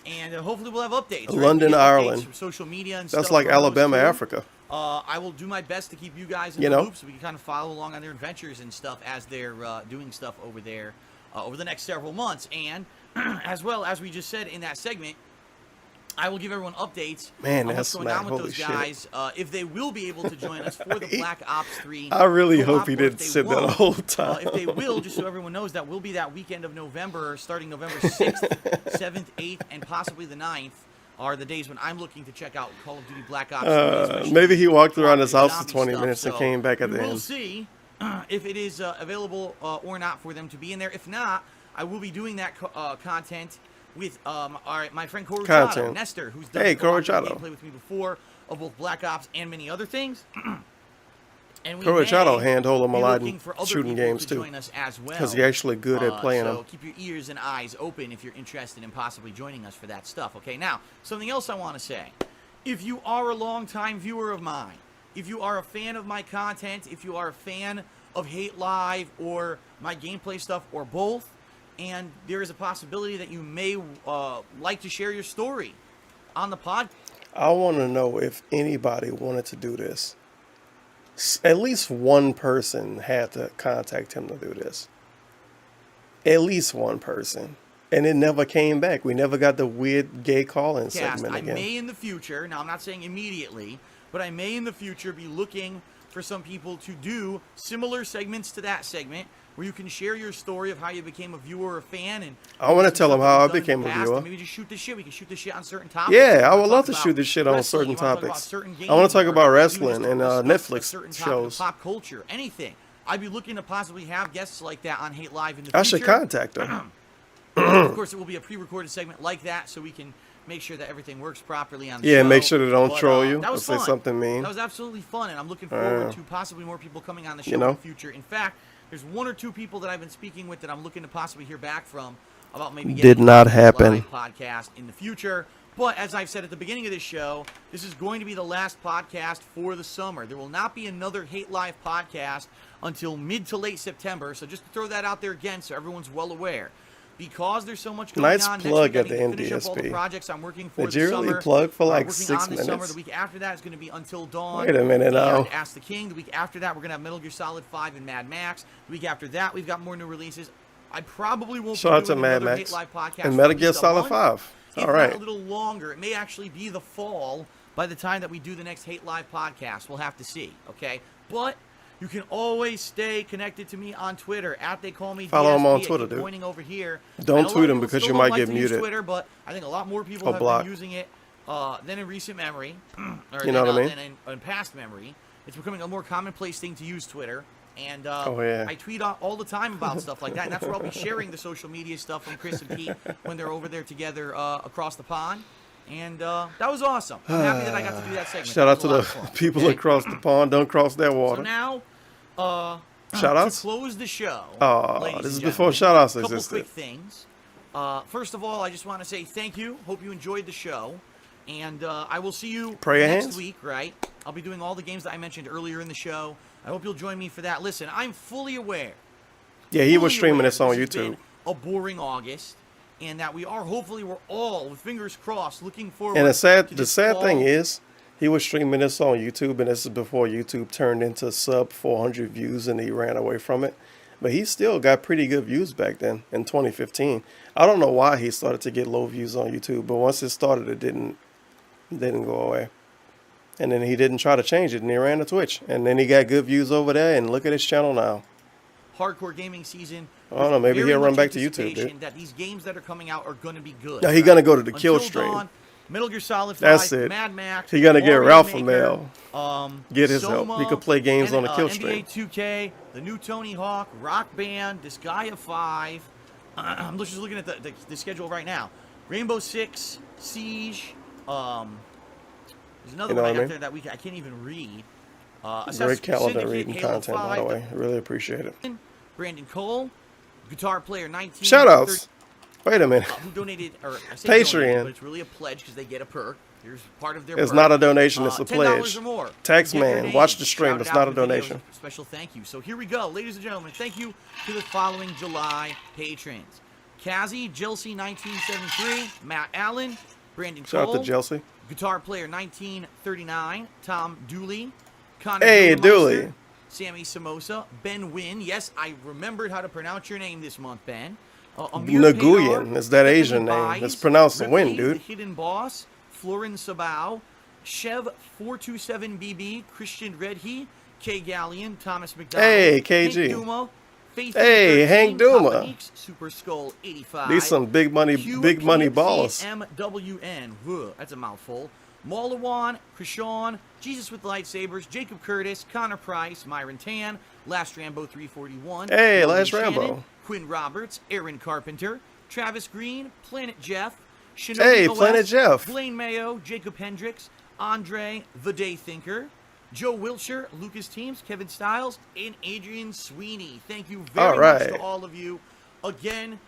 And hopefully we'll have updates. right? London, We'll get updates Ireland. from social media and That's stuff like from those Alabama, two. Africa. I will do my best to keep you guys in You the know? loop so we can kind of follow along on their adventures and stuff as they're doing stuff over there over the next several months. And as well, as we just said in that segment, I will give everyone updates Man, on what's that's going on mad. with Holy those shit. guys, if they will be able to join us for the Black Ops 3. I really co-op, hope he or if didn't they sit there the won't. whole time. If they will, just so everyone knows, that will be that weekend of November, starting November 6th, 7th, 8th, and possibly the 9th. Are the days when I'm looking to check out Call of Duty Black Ops. Maybe he walked around his house for zombie 20 stuff. minutes and So came back at the We'll end. see. if it is available or not for them to be in there. If not, I will be doing that content with my friend TKoH, Nestor, who's done gameplay with me before of both Black Ops and many other things. And we TKoH handhold him a lot looking in for other shooting people games to too, join us as well. because he's actually good at playing them. So keep your ears and eyes open if you're interested in possibly joining us for that stuff. Okay, now something else I want to say: if you are a longtime viewer of mine, if you are a fan of my content, if you are a fan of Hate Live or my gameplay stuff or both, and there is a possibility that you may like to share your story on the pod. I want to know if anybody wanted to do this. At least one person had to contact him to do this. At least one person. And it never came back. We never got the weird gay call-in segment again. I may in the future, now I'm not saying immediately, but I may in the future be looking for some people to do similar segments to that segment where you can share your story of how you became a viewer or a fan. And I want to tell them how I became a viewer. Maybe just shoot the shit. We can shoot the shit on certain topics. Yeah, I would love to shoot this shit on certain topics. I want to talk about wrestling and Netflix shows. Pop culture, anything. I'd be looking to possibly have guests like that on Hate Live in the future. I should contact them. Of course, it will be a pre-recorded segment like that, so we can make sure that everything works properly on the show. Yeah, make sure they don't troll you or say fun. something mean. That was absolutely fun, and I'm looking forward to possibly more people coming on the show in the future. In fact, there's one or two people that I've been speaking with that I'm looking to possibly hear back from about maybe getting Did not happen. live podcast in the future. But as I've said at the beginning of this show, this is going to be the last podcast for the summer. There will not be another Hate Live podcast until mid to late September. So just to throw that out there again so everyone's well aware. Because there's so much going nice on plug next week, at I the need to finish up all the NDSP. projects I'm working for Did the you summer. really plug for like working 6 on this summer. minutes? The week after that is going to be Until Dawn. Wait a minute now. And Ask the King. The week after that, we're going to have Metal Gear Solid 5 and Mad Max. The week after that, we've got more new releases. I probably won't Shout out be to doing Mad another Max Hate Live podcast and for Metal at Gear least a Solid month, 5. if All not right. a little longer. It may actually be the fall by the time that we do the next Hate Live podcast. We'll have to see, okay? But you can always stay connected to me on Twitter at @TheyCallMeDSP. Follow him on I keep Twitter, dude. pointing over here. Don't I know a lot tweet of him people because still you don't might like get to use muted. Twitter, but I think a lot more people Or have blocked. been using it than in recent memory, or You know what I mean? than in past memory. It's becoming a more commonplace thing to use Twitter. And yeah. I tweet all the time about stuff like that, and that's where I'll be sharing the social media stuff from Chris and Pete when they're over there together across the pond. And that was awesome. I'm happy that I got to do that segment. Shout out to the people across the pond. Don't cross that So water. now, Shout outs? to close the show. This is before shout outs Couple existed. quick things. First of all, I just want to say thank you. Hope you enjoyed the show. And I will see you Prayer next hands? week, right? I'll be doing all the games that I mentioned earlier in the show. I hope you'll join me for that. Listen, I'm fully aware. Yeah, he was fully streaming aware this on has YouTube. been a boring August, and that we're all, with fingers crossed, looking forward And the to sad this thing fall. is, he was streaming this on YouTube, and this is before YouTube turned into sub 400 views, and he ran away from it. But he still got pretty good views back then in 2015. I don't know why he started to get low views on YouTube, but once it started, it didn't go away. And then he didn't try to change it, and he ran to Twitch, and then he got good views over there. And look at his channel now. Hardcore gaming season. I don't know. Maybe very he'll run much back to YouTube, anticipation dude. That these games that are coming out are going to be good. No, he's gonna go to the kill Until stream. Dawn, Metal Gear Solid 5, That's it. Mad Max. He gonna get Mario Ralph Maker, Mail. Get his help. He could play games on the kill stream. NBA 2K, the new Tony Hawk, Rock Band, Disgaea 5. I'm just looking at the schedule right now. Rainbow Six, Siege. There's another You know one what I I got mean? there that I can't even read. Great calendar Syndicate, reading Halo content, by 5, the way. I really appreciate it. Brandon Cole, guitar player 19. Shout outs. Wait a minute. Who donated, or I say Patreon. donated, but it's really a pledge because they get a perk. Here's part of their It's perk. not a donation, it's a $10 pledge. or more. Tax Get your man, name watch the stream. shouted It's out not a in the videos. donation. A special thank you. So here we go, ladies and gentlemen. Thank you to the following July patrons: Kazi, Jelsi 1973, Matt Allen, Brandon Shout Cole, out to Chelsea. guitar player 1939, Tom Dooley, Connor Hey, Gilmeister, Dooley. Sammy Samosa, Ben Wynn. Yes, I remembered how to pronounce your name this month, Ben. Naguyan is that Asian name. It's pronounced the win, The dude. Hidden Boss, Florin Sabao, Chev 427BB, Christian Redhe, K Gallion, Thomas McDonald, Hey, KG. Hank Duma, Faith Hey, 13, Hank Duma. Papa Neeks, Super Skull 85. These some big money ballers. QPCMWN. Whoa, that's a mouthful. Malawan, Krishan, Jesus with Lightsabers, Jacob Curtis, Connor Price, Myron Tan, Last Rambo 341, Hey, Logan Last Rambo. Shannon, Quinn Roberts, Aaron Carpenter, Travis Green, Planet Jeff, Shinobi Hey, OS, Planet Jeff. Blaine Mayo, Jacob Hendricks, Andre, The Day Thinker, Joe Wilshire, Lucas Teams, Kevin Stiles, and Adrian Sweeney. Thank you very much to all of you. Again,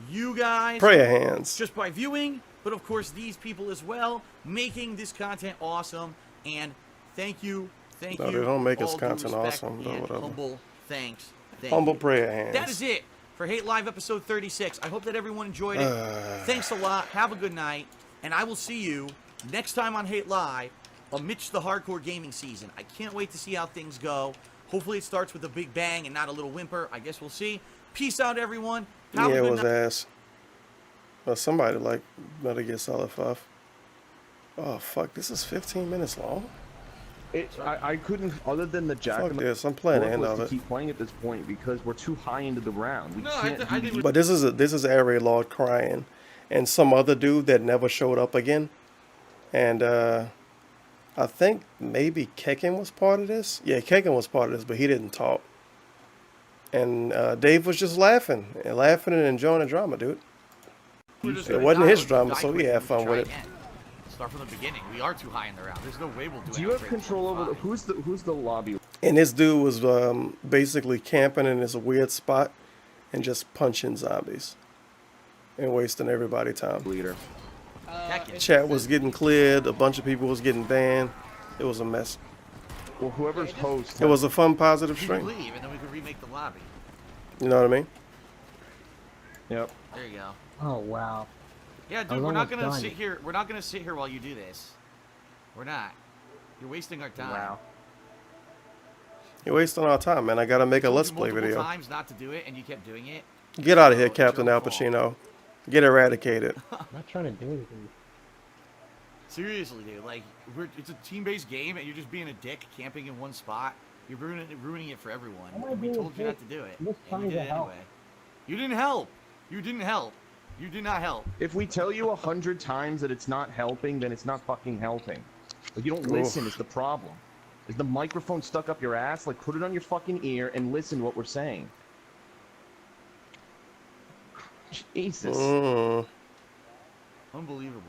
you guys, Prayer hands. just by viewing, but of course these people as well, making this content awesome. And thank you, No, you. they don't make us All due content respect awesome, but and whatever. humble thanks. Thank Humble you. prayer hands. That is it for Hate Live episode 36. I hope that everyone enjoyed it. Thanks a lot. Have a good night. And I will see you next time on Hate Live amidst the hardcore gaming season. I can't wait to see how things go. Hopefully it starts with a big bang and not a little whimper. I guess we'll see. Peace out, everyone. Have Yeah, a it good was night. ass. Well, somebody like better get solid fuff. Oh fuck, this is 15 minutes long. I couldn't, other than the jack. Fuck this, I'm playing the end of to it. keep playing at this point because we're too high into the round. We can't. But this is Area Lord crying, and some other dude that never showed up again, and I think maybe Kekin was part of this. Yeah, Kekin was part of this, but he didn't talk. And Dave was just laughing and enjoying the drama, dude. It wasn't his drama, so he had fun with it. Start from the beginning. We are too high in the round. There's no way we'll do it. Do you have control over who's the lobby? And this dude was basically camping in this weird spot and just punching zombies and wasting everybody's time. Leader. Chat was getting cleared. A bunch of people was getting banned. It was a mess. Well, whoever's host. It was a fun, positive You can stream. leave, and then we can remake the lobby. You know what I mean? Yep. There you go. Oh wow. Yeah, I dude, was we're not almost gonna done. sit here. We're not gonna sit here while you do this. We're not. You're wasting our time. Wow. You're wasting our time, man. I gotta make a Told let's you play multiple video. times not to do it, and you kept doing it. Get out of here, Captain Al Pacino. Get eradicated. I'm not trying to do anything. Seriously, dude. Like, it's a team-based game, and you're just being a dick, camping in one spot. You're ruining it for everyone. Am I And we being told you a not to dick? do it. I'm just And trying you to did it help. anyway. You didn't help. You didn't help. You did not help. If we tell you 100 times that it's not helping, then it's not fucking helping. Like you don't Oof. listen is the problem. Is the microphone stuck up your ass? Like put it on your fucking ear and listen to what we're saying. Jesus. Unbelievable.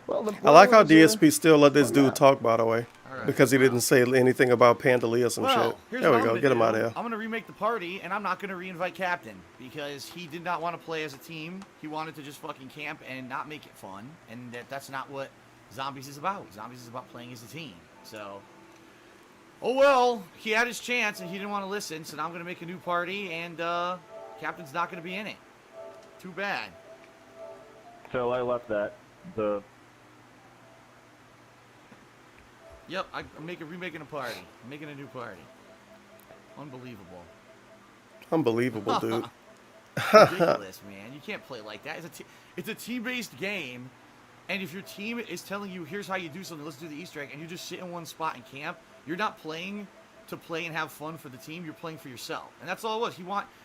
Well, I like how DSP still let this dude talk, by the way, because he didn't say anything about Pandalee or some shit. Here's There we what I'm go. gonna Get him do. out of here. I'm going to remake the party, and I'm not going to reinvite Captain because he did not want to play as a team. He wanted to just fucking camp and not make it fun, and that's not what Zombies is about. Zombies is about playing as a team. So, oh well, he had his chance, and he didn't want to listen, so now I'm going to make a new party, and Captain's not going to be in it. Too bad. Phil, I left that. Yep, I'm remaking a party. I'm making a new party. Unbelievable. Unbelievable, dude. Ridiculous, man. You can't play like that. It's a team-based game, and if your team is telling you, here's how you do something, let's do the Easter egg, and you just sit in one spot and camp, you're not playing to play and have fun for the team, you're playing for yourself. And that's all it was.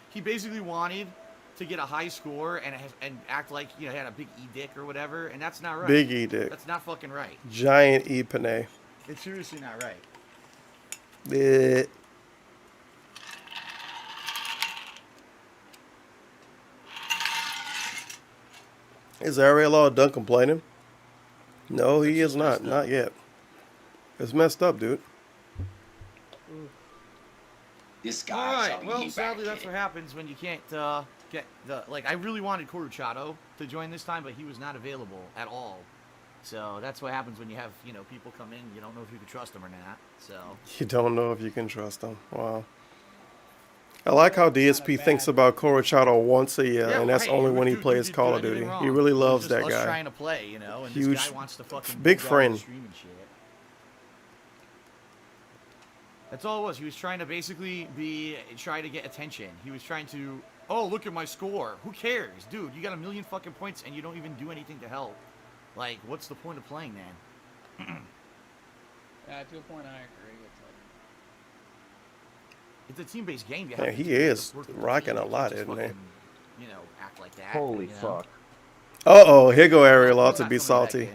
He basically wanted to get a high score and act like, you know, he had a big E-dick or whatever, and that's not right. Big E-dick. That's not fucking right. Giant E-Panay. It's seriously not right. Bleh. Is Area Law done complaining? No, he is not. Not yet. It's messed up, dude. This All guy's right. Well, sadly, that's what happens when you can't get the I really wanted Coruchado to join this time, but he was not available at all. So that's what happens when you have people come in. You don't know if you can trust them or not. So You don't know if you can trust them. Wow. I like how DSP thinks about Coruchado once a year, and that's only when he plays Call of Duty. He really loves that us guy. trying to play, and Huge, this guy wants to fucking big build out friend. the stream and shit. That's all it was. He was trying to basically try to get attention. He was trying to, oh, look at my score. Who cares? Dude, you got 1 million fucking points and you don't even do anything to help. Like, what's the point of playing then? Yeah, to a point, I agree. It's a team-based game. You Yeah, have to he do is work with the rocking team. a You lot, can't just isn't he? fucking, act like that. Holy you know? fuck. Uh-oh, here go Area Law to be salty.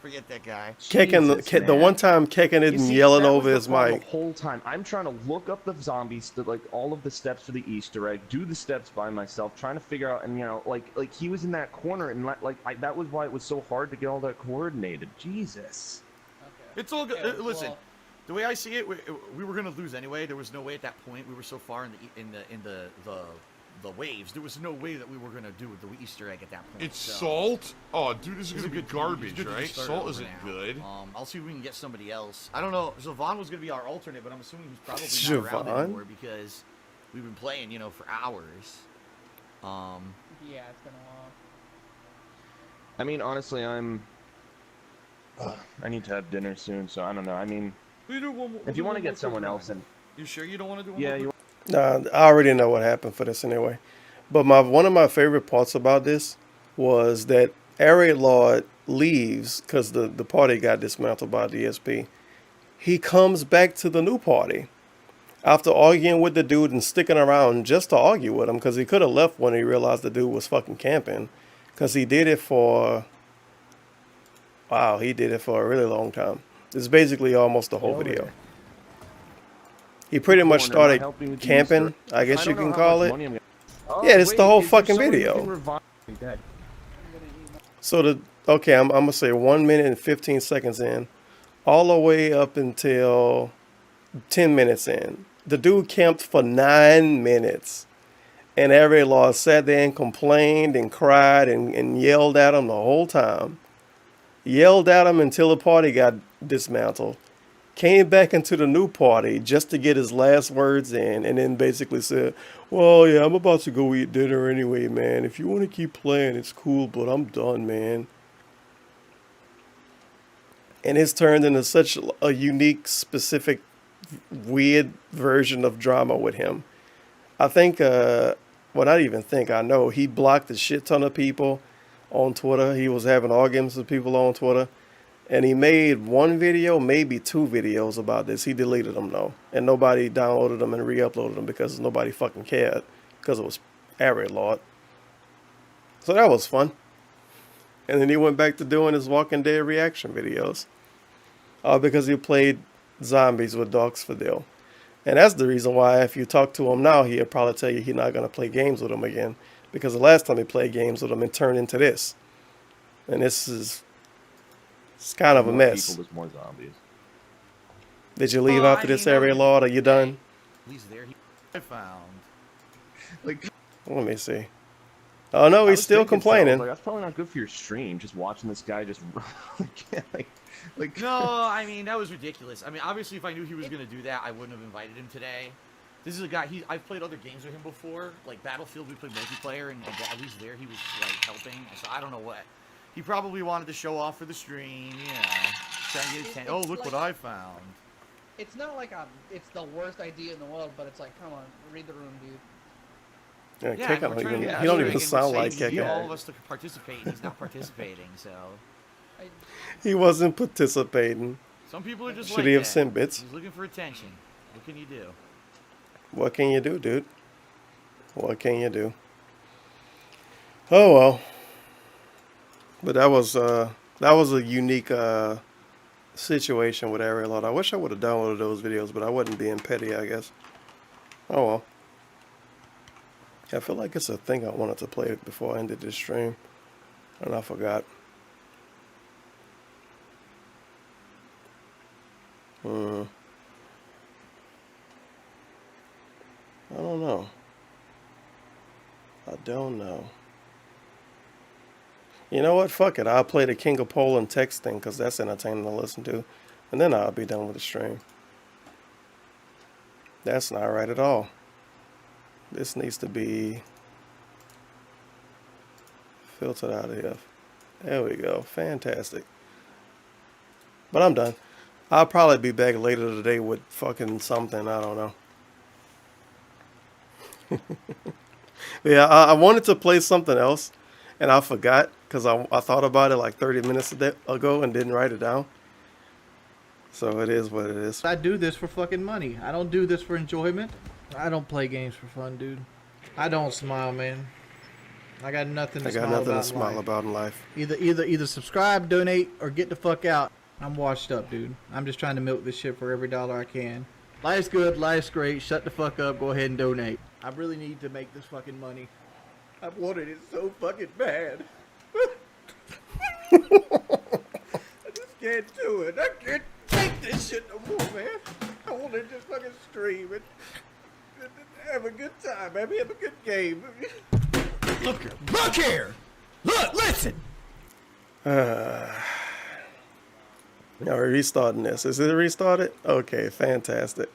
Forget that guy. Kicking the one time kicking it You and see, yelling that over was his the problem mic. the whole time. I'm trying to look up the zombies, like all of the steps for the Easter egg, do the steps by myself, trying to figure out, and like he was in that corner, and that was why it was so hard to get all that coordinated. Jesus. It's all good. Listen, the way I see it, we were gonna lose anyway. There was no way at that point. We were so far in the waves. There was no way that we were gonna do the Easter egg at that point. It's salt? Oh, dude, this is gonna be garbage, good to right? start Salt over isn't now. good. I'll see if we can get somebody else. I don't know. Siobhan was gonna be our alternate, but I'm assuming he's probably not around Siobhan? anymore because we've been playing, for hours. Yeah, it's been a while. I mean, honestly, I need to have dinner soon, so I don't know. I mean, if you want to get someone else in, You sure you don't want to do one? yeah, more? Nah, I already know what happened for this anyway. But one of my favorite parts about this was that Area Lord leaves because the party got dismantled by the DSP. He comes back to the new party after arguing with the dude and sticking around just to argue with him because he could have left when he realized the dude was fucking camping. Because he did it for... Wow, he did it for a really long time. It's basically almost the whole video. He pretty much started camping, I guess you can call it. Yeah, it's the whole fucking video. So okay, I'm gonna say 1 minute and 15 seconds in, all the way up until 10 minutes in. The dude camped for 9 minutes. And Area Lord sat there and complained and cried and yelled at him the whole time. Yelled at him until the party got dismantled. Came back into the new party just to get his last words in, and then basically said, well, yeah, I'm about to go eat dinner anyway, man. If you want to keep playing, it's cool, but I'm done, man. And it's turned into such a unique, specific, weird version of drama with him. I think, well, not even think, I know, he blocked a shit ton of people on Twitter. He was having arguments with people on Twitter. And he made one video, maybe 2 videos about this. He deleted them though. And nobody downloaded them and re-uploaded them because nobody fucking cared. Because it was Area Lord. So that was fun. And then he went back to doing his Walking Dead reaction videos. Because he played zombies with Dogs for Dill. And that's the reason why if you talk to him now, he'll probably tell you he's not going to play games with him again. Because the last time he played games with him, it turned into this. And this is... It's kind of a mess. People, there's more zombies. Did you leave after this Area Lord? Are you done? At least there I found. Like, let me see. Oh no, he's still complaining. That's probably not good for your stream. Just watching this guy just like. No, I mean that was ridiculous. I mean, obviously, if I knew he was gonna do that, I wouldn't have invited him today. This is a guy. I've played other games with him before, like Battlefield. We played multiplayer, and at least there he was like helping. So I don't know what. He probably wanted to show off for the stream, try and get attention. Oh, look what I found. It's not like it's the worst idea in the world, but it's like, come on, read the room, dude. Yeah, Keck, he don't even sound like Keck. All of us to participate, and he's not participating, so. He wasn't participating. Some people are just Should like he have that. sent bits? He's looking for attention. What can you do? What can you do, dude? What can you do? Oh well. But that was a unique situation with Area Lord. I wish I would have downloaded those videos, but I wasn't being petty, I guess. Oh well. I feel like it's a thing I wanted to play before I ended this stream, and I forgot. I don't know. I don't know. You know what? Fuck it. I'll play the King of Poland text thing because that's entertaining to listen to. And then I'll be done with the stream. That's not right at all. This needs to be filtered out of here. There we go. Fantastic. But I'm done. I'll probably be back later today with fucking something. I don't know. Yeah, I wanted to play something else. And I forgot because I thought about it like 30 minutes ago and didn't write it down. So it is what it is. I do this for fucking money. I don't do this for enjoyment. I don't play games for fun, dude. I don't smile, man. I got nothing to I got smile nothing about to in smile life. about in life. Either subscribe, donate, or get the fuck out. I'm washed up, dude. I'm just trying to milk this shit for every dollar I can. Life's good, life's great. Shut the fuck up. Go ahead and donate. I really need to make this fucking money. I've wanted it so fucking bad. I just can't do it. I can't take this shit no more, man. I want to just fucking stream and have a good time, man. Have a good game. Look here. Look, listen. Now we're restarting this. Is it restarted? Okay, fantastic.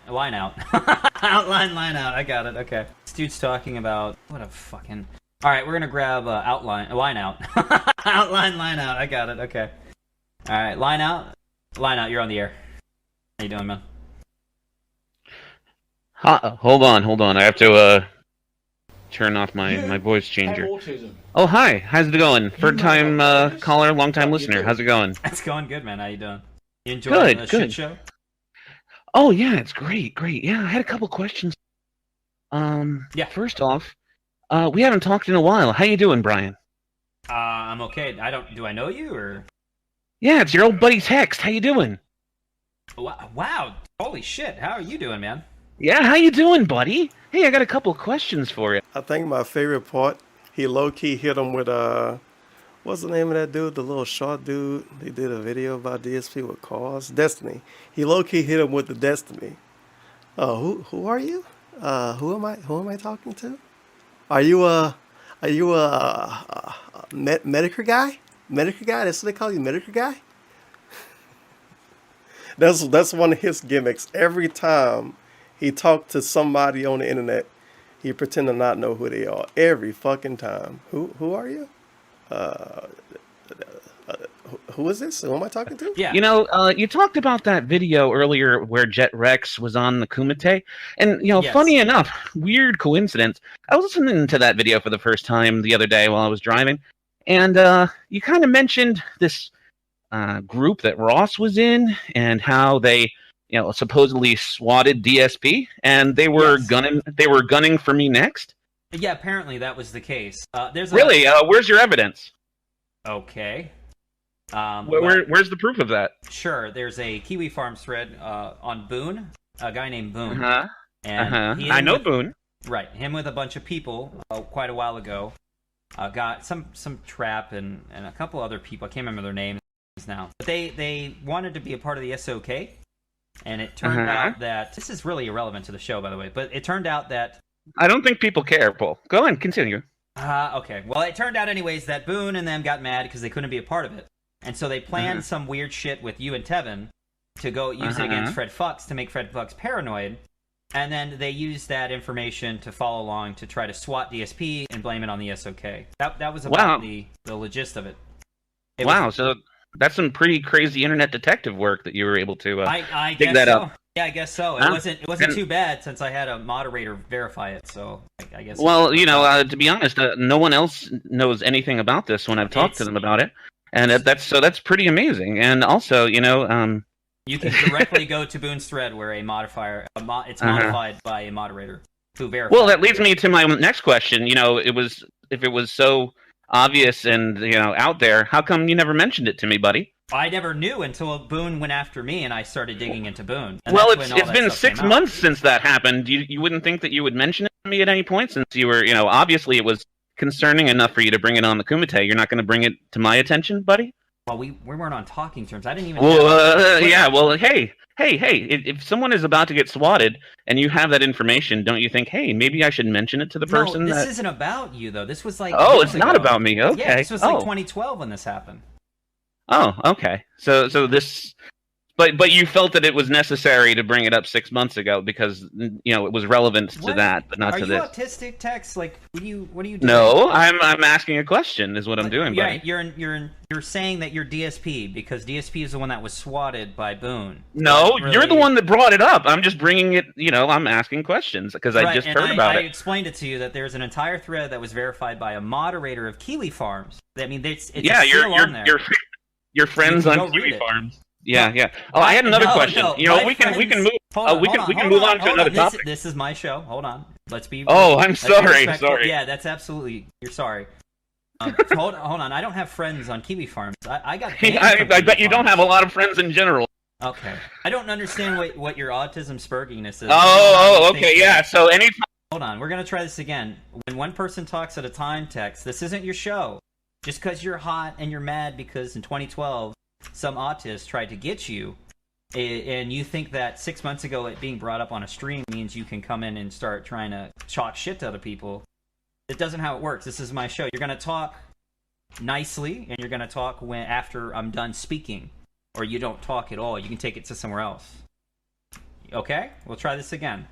Line out. Outline, line out. I got it. Okay. This dude's talking about what a fucking. All right, we're gonna grab line out. Outline, line out. I got it. Okay. All right, line out. Line out. You're on the air. How you doing, man? Hold on. I have to turn off my voice changer. Oh, hi. How's it going? Third time caller, long time listener. How's it going? It's going good, man. How you doing? You enjoying the shit show? Oh yeah, it's great. Yeah, I had a couple questions. Yeah. First off, we haven't talked in a while. How you doing, Brian? I'm okay. Do I know you or? Yeah, it's your old buddy Text. How you doing? Wow. Holy shit. How are you doing, man? Yeah, how you doing, buddy? Hey, I got a couple questions for you. I think my favorite part, he low-key hit him with, what's the name of that dude? The little short dude. They did a video about DSP with cars. Destiny. He low-key hit him with the Destiny. Who are you? Who am I talking to? Are you a Medicare guy? Medicare guy? That's what they call you, Medicare guy? That's one of his gimmicks. Every time he talked to somebody on the internet, he pretend to not know who they are. Every fucking time. Who are you? Who is this? Who am I talking to? Yeah. You know, you talked about that video earlier where Jet Rex was on the Kumite. And, Yes. Funny enough, weird coincidence, I was listening to that video for the first time the other day while I was driving. And you kind of mentioned this group that Ross was in and how they, supposedly swatted DSP and they were gunning for me next. Yeah, apparently that was the case. Really? Where's your evidence? Okay. Where's the proof of that? Sure. There's a Kiwi Farms thread on Boone, a guy named Boone. And I know Boone. Right. Him with a bunch of people quite a while ago. Got some trap and a couple other people. I can't remember their names now. But they wanted to be a part of the SOK. And it turned out that this is really irrelevant to the show, by the way. But it turned out that I don't think people care, Paul. Go on, continue. Okay. Well, it turned out anyways that Boone and them got mad because they couldn't be a part of it. And so they planned some weird shit with you and Tevin to go use it against Fred Fucks to make Fred Fucks paranoid. And then they used that information to follow along to try to swat DSP and blame it on the SOK. That was about the gist of it. So that's some pretty crazy internet detective work that you were able to I dig guess that so. up. Yeah, I guess so. It wasn't too bad since I had a moderator verify it. So I guess. Well, to be honest, no one else knows anything about this when I've talked to them about it, and that's pretty amazing. And also, you can directly go to Boone's thread where it's modified by a moderator who verifies. Well, that leads me to my next question. If it was so obvious and out there, how come you never mentioned it to me, buddy? I never knew until Boone went after me, and I started digging into Boone. And Well, that's it's when all been that stuff 6 came out. months since that happened. You wouldn't think that you would mention it to me at any point, since you were, obviously it was concerning enough for you to bring it on the Kumite. You're not going to bring it to my attention, buddy? Well, we weren't on talking terms. I didn't even. Well, hey, if someone is about to get swatted and you have that information, don't you think, hey, maybe I should mention it to the person? No, this isn't about you though. This was like. Oh, years it's not ago. about me. Okay. Yeah, this was like 2012 when this happened. Oh, okay. So this, but you felt that it was necessary to bring it up 6 months ago because it was relevant to that, but not to this. Are you autistic, Tex? Like, what are you doing? No, I'm asking a question. Is what I'm doing, buddy. You're saying that you're DSP because DSP is the one that was swatted by Boone. No, you're the one that brought it up. I'm just bringing it. I'm asking questions because I just heard about I it. explained it to you that there's an entire thread that was verified by a moderator of Kiwi Farms. I mean, it's on there. Your friends on Kiwi Farms. Yeah. Oh, I had another question. We can move. We can move on to another topic. This is my show. Hold on. Let's be. Oh, I'm let's be sorry. respectful. Sorry. Yeah, that's absolutely. You're sorry. Hold on. I don't have friends on Kiwi Farms. I got. I bet you don't have a lot of friends in general. Okay. I don't understand what your autism spurginess is. Okay, yeah. So anytime. Hold on. We're gonna try this again. When one person talks at a time, text. This isn't your show. Just because you're hot and you're mad because in 2012 some autist tried to get you, and you think that 6 months ago it being brought up on a stream means you can come in and start trying to talk shit to other people. It doesn't how it works. This is my show. You're gonna talk nicely, and you're gonna talk after I'm done speaking, or you don't talk at all. You can take it to somewhere else. Okay? We'll try this again.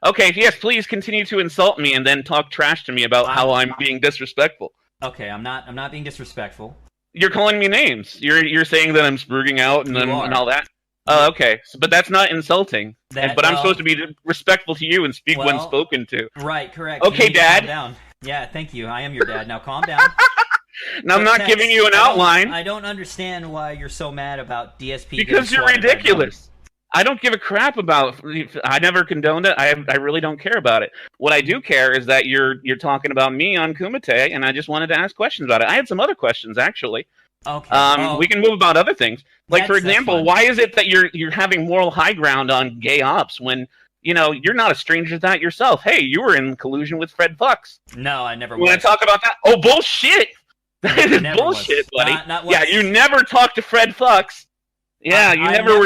Okay, yes, please continue to insult me and then talk trash to me about how I'm being disrespectful. Okay, I'm not being disrespectful. You're calling me names. You're saying that I'm spurging out and all that. Okay, but that's not insulting. But I'm supposed to be respectful to you and speak when spoken to. Right, correct. Okay, Dad. Calm down. Yeah, thank you. I am your dad. Now calm down. Now, I'm not giving you an outline. I don't understand why you're so mad about DSP. Because you're ridiculous. I don't give a crap about. I never condoned it. I really don't care about it. What I do care is that you're talking about me on Kumite, and I just wanted to ask questions about it. I had some other questions actually. Okay. We can move about other things. Like for example, why is it that you're having moral high ground on gay ops when you're not a stranger to that yourself? Hey, you were in collusion with Fred Fox. No, I never. You want to talk about that? Oh, bullshit! That is bullshit, buddy. Yeah, you never talked to Fred Fox. Yeah, you never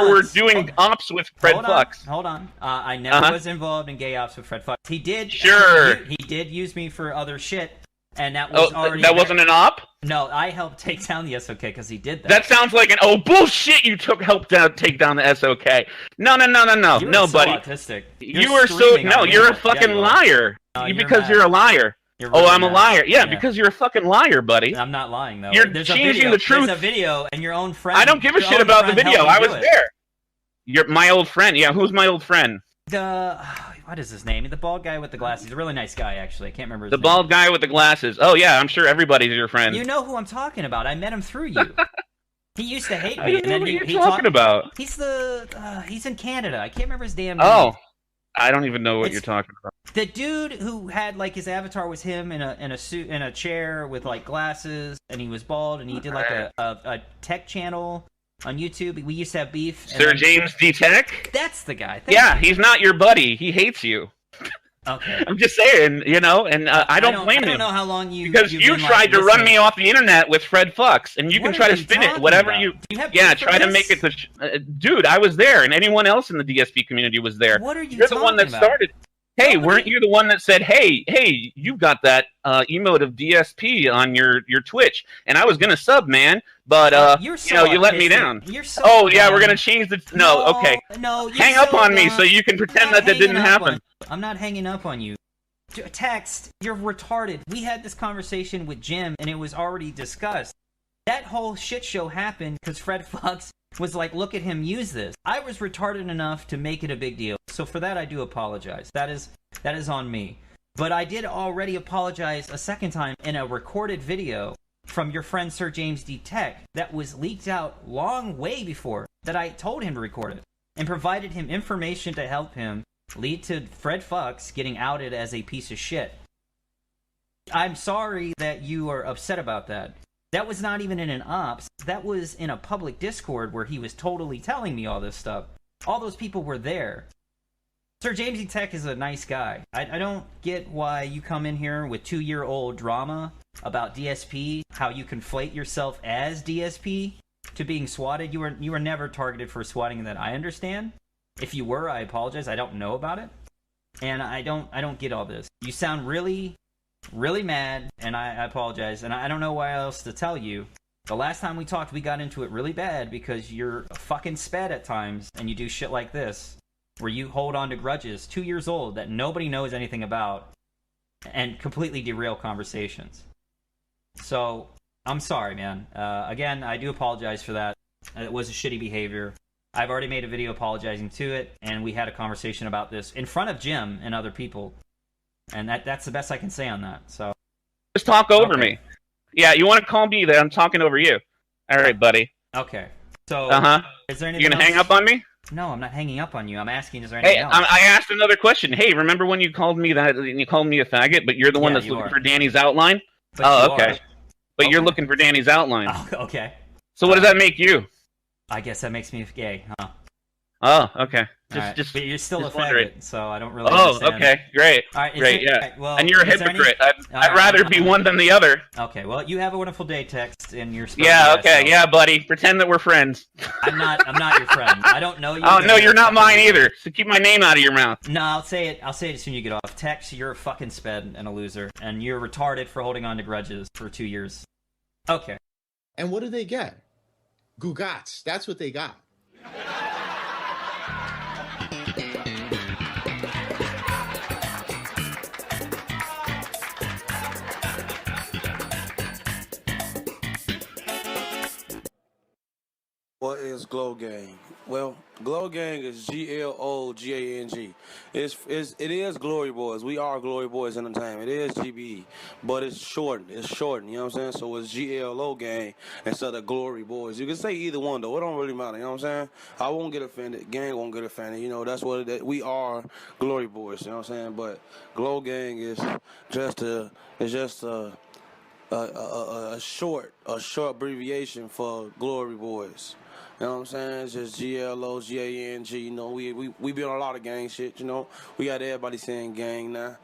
were doing ops with Fred Fox. Hold on. I never was involved in gay ops with Fred Fox. He did. Sure. He did use me for other shit, and that was already. That wasn't an op? No, I helped take down the SOK because he did that. That sounds like bullshit. You helped take down the SOK. No, You're buddy. Autistic. You're a fucking liar. Because you're a liar. I'm a liar. Yeah, because you're a fucking liar, buddy. I'm not lying though. You're changing the truth. There's a video, and your own friend. I don't give a shit about the video. I was there. You're my old friend. Yeah, who's my old friend? What is his name? The bald guy with the glasses. He's a really nice guy, actually. I can't remember his name. The bald guy with the glasses. Oh yeah, I'm sure everybody's your friend. You know who I'm talking about. I met him through you. He used to hate me. I don't know what you're talking about. He's he's in Canada. I can't remember his damn name. Oh. I don't even know what you're talking about. The dude who had his avatar was him in a suit in a chair with glasses, and he was bald, and he did a tech channel on YouTube. We used to have beef. Sir James D Tech? That's the guy. He's not your buddy. He hates you. Okay. I'm just saying, and I don't blame him. I don't know how long because you tried to run me off the internet with Fred Fox, and you can try to spin it whatever you. Try to make it dude, I was there, and anyone else in the DSP community was there. What are you? You're the one that started. Hey, weren't you the one that said, "Hey, you got that emote of DSP on your Twitch?" And I was gonna sub, man, but you let me down. You're so we're gonna change the. No, okay. No, hang up on me so you can pretend that didn't happen. I'm not hanging up on you. Text, you're retarded. We had this conversation with Jim, and it was already discussed. That whole shit show happened because Fred Fox was like, look at him use this. I was retarded enough to make it a big deal. So for that, I do apologize. That is on me. But I did already apologize a second time in a recorded video from your friend Sir James D Tech that was leaked out way before that I told him to record it and provided him information to help him lead to Fred Fox getting outed as a piece of shit. I'm sorry that you are upset about that. That was not even in an ops. That was in a public Discord where he was totally telling me all this stuff. All those people were there. Sir James E. Tech is a nice guy. I don't get why you come in here with 2-year-old drama about DSP, how you conflate yourself as DSP to being swatted. You were never targeted for swatting that I understand. If you were, I apologize. I don't know about it. And I don't get all this. You sound really mad, and I apologize. And I don't know what else to tell you. The last time we talked, we got into it really bad because you're a fucking sped at times, and you do shit like this, where you hold on to grudges, 2 years old, that nobody knows anything about, and completely derail conversations. So, I'm sorry, man. Again, I do apologize for that. It was a shitty behavior. I've already made a video apologizing to it, and we had a conversation about this in front of Jim and other people. And that's the best I can say on that. So just talk over me. Yeah, you want to call me that I'm talking over you. All right, buddy. Okay. So is there anything you gonna else? hang up on me? No, I'm not hanging up on you. I'm asking, is there anything Hey, else? I asked another question. Hey, remember when you called me that? You called me a faggot, but you're the one Yeah, that's you looking are. for Danny's outline. But Oh, you okay. are. But you're Okay. looking for Danny's outline. Oh, okay. So what does that make you? I guess that makes me gay, huh? Oh, okay. Alright, but you're still a just wondering. faggot, so I don't really Oh, understand. okay, great, Alright, great, yeah. alright, well, and you're a is there any- hypocrite. I'd Alright, rather be one than the other. Okay, well, you have a wonderful day, text, and you're Yeah, okay, yeah, buddy. Pretend that we're friends. I'm not your friend. I don't know you. Oh but no, I'm you're not fucking mine loser. either. So keep my name out of your mouth. No, I'll say it as soon as you get off. Tex, you're a fucking sped and a loser, and you're retarded for holding on to grudges for 2 years. Okay. And what do they get? Gugats. That's what they got. What is Glow Gang? Well, Glow Gang is GLOGANG. It is Glory Boys. We are Glory Boys Entertainment. It is GBE, but it's shortened. It's shortened. You know what I'm saying? So it's GLO Gang instead of Glory Boys. You can say either one though. It don't really matter. You know what I'm saying? I won't get offended. Gang won't get offended. You know that's what we are. Glory Boys. You know what I'm saying? But Glow Gang is just a short abbreviation for Glory Boys. You know what I'm saying? It's just GLOGANG. You know, we be on a lot of gang shit, you know. We got everybody saying gang now.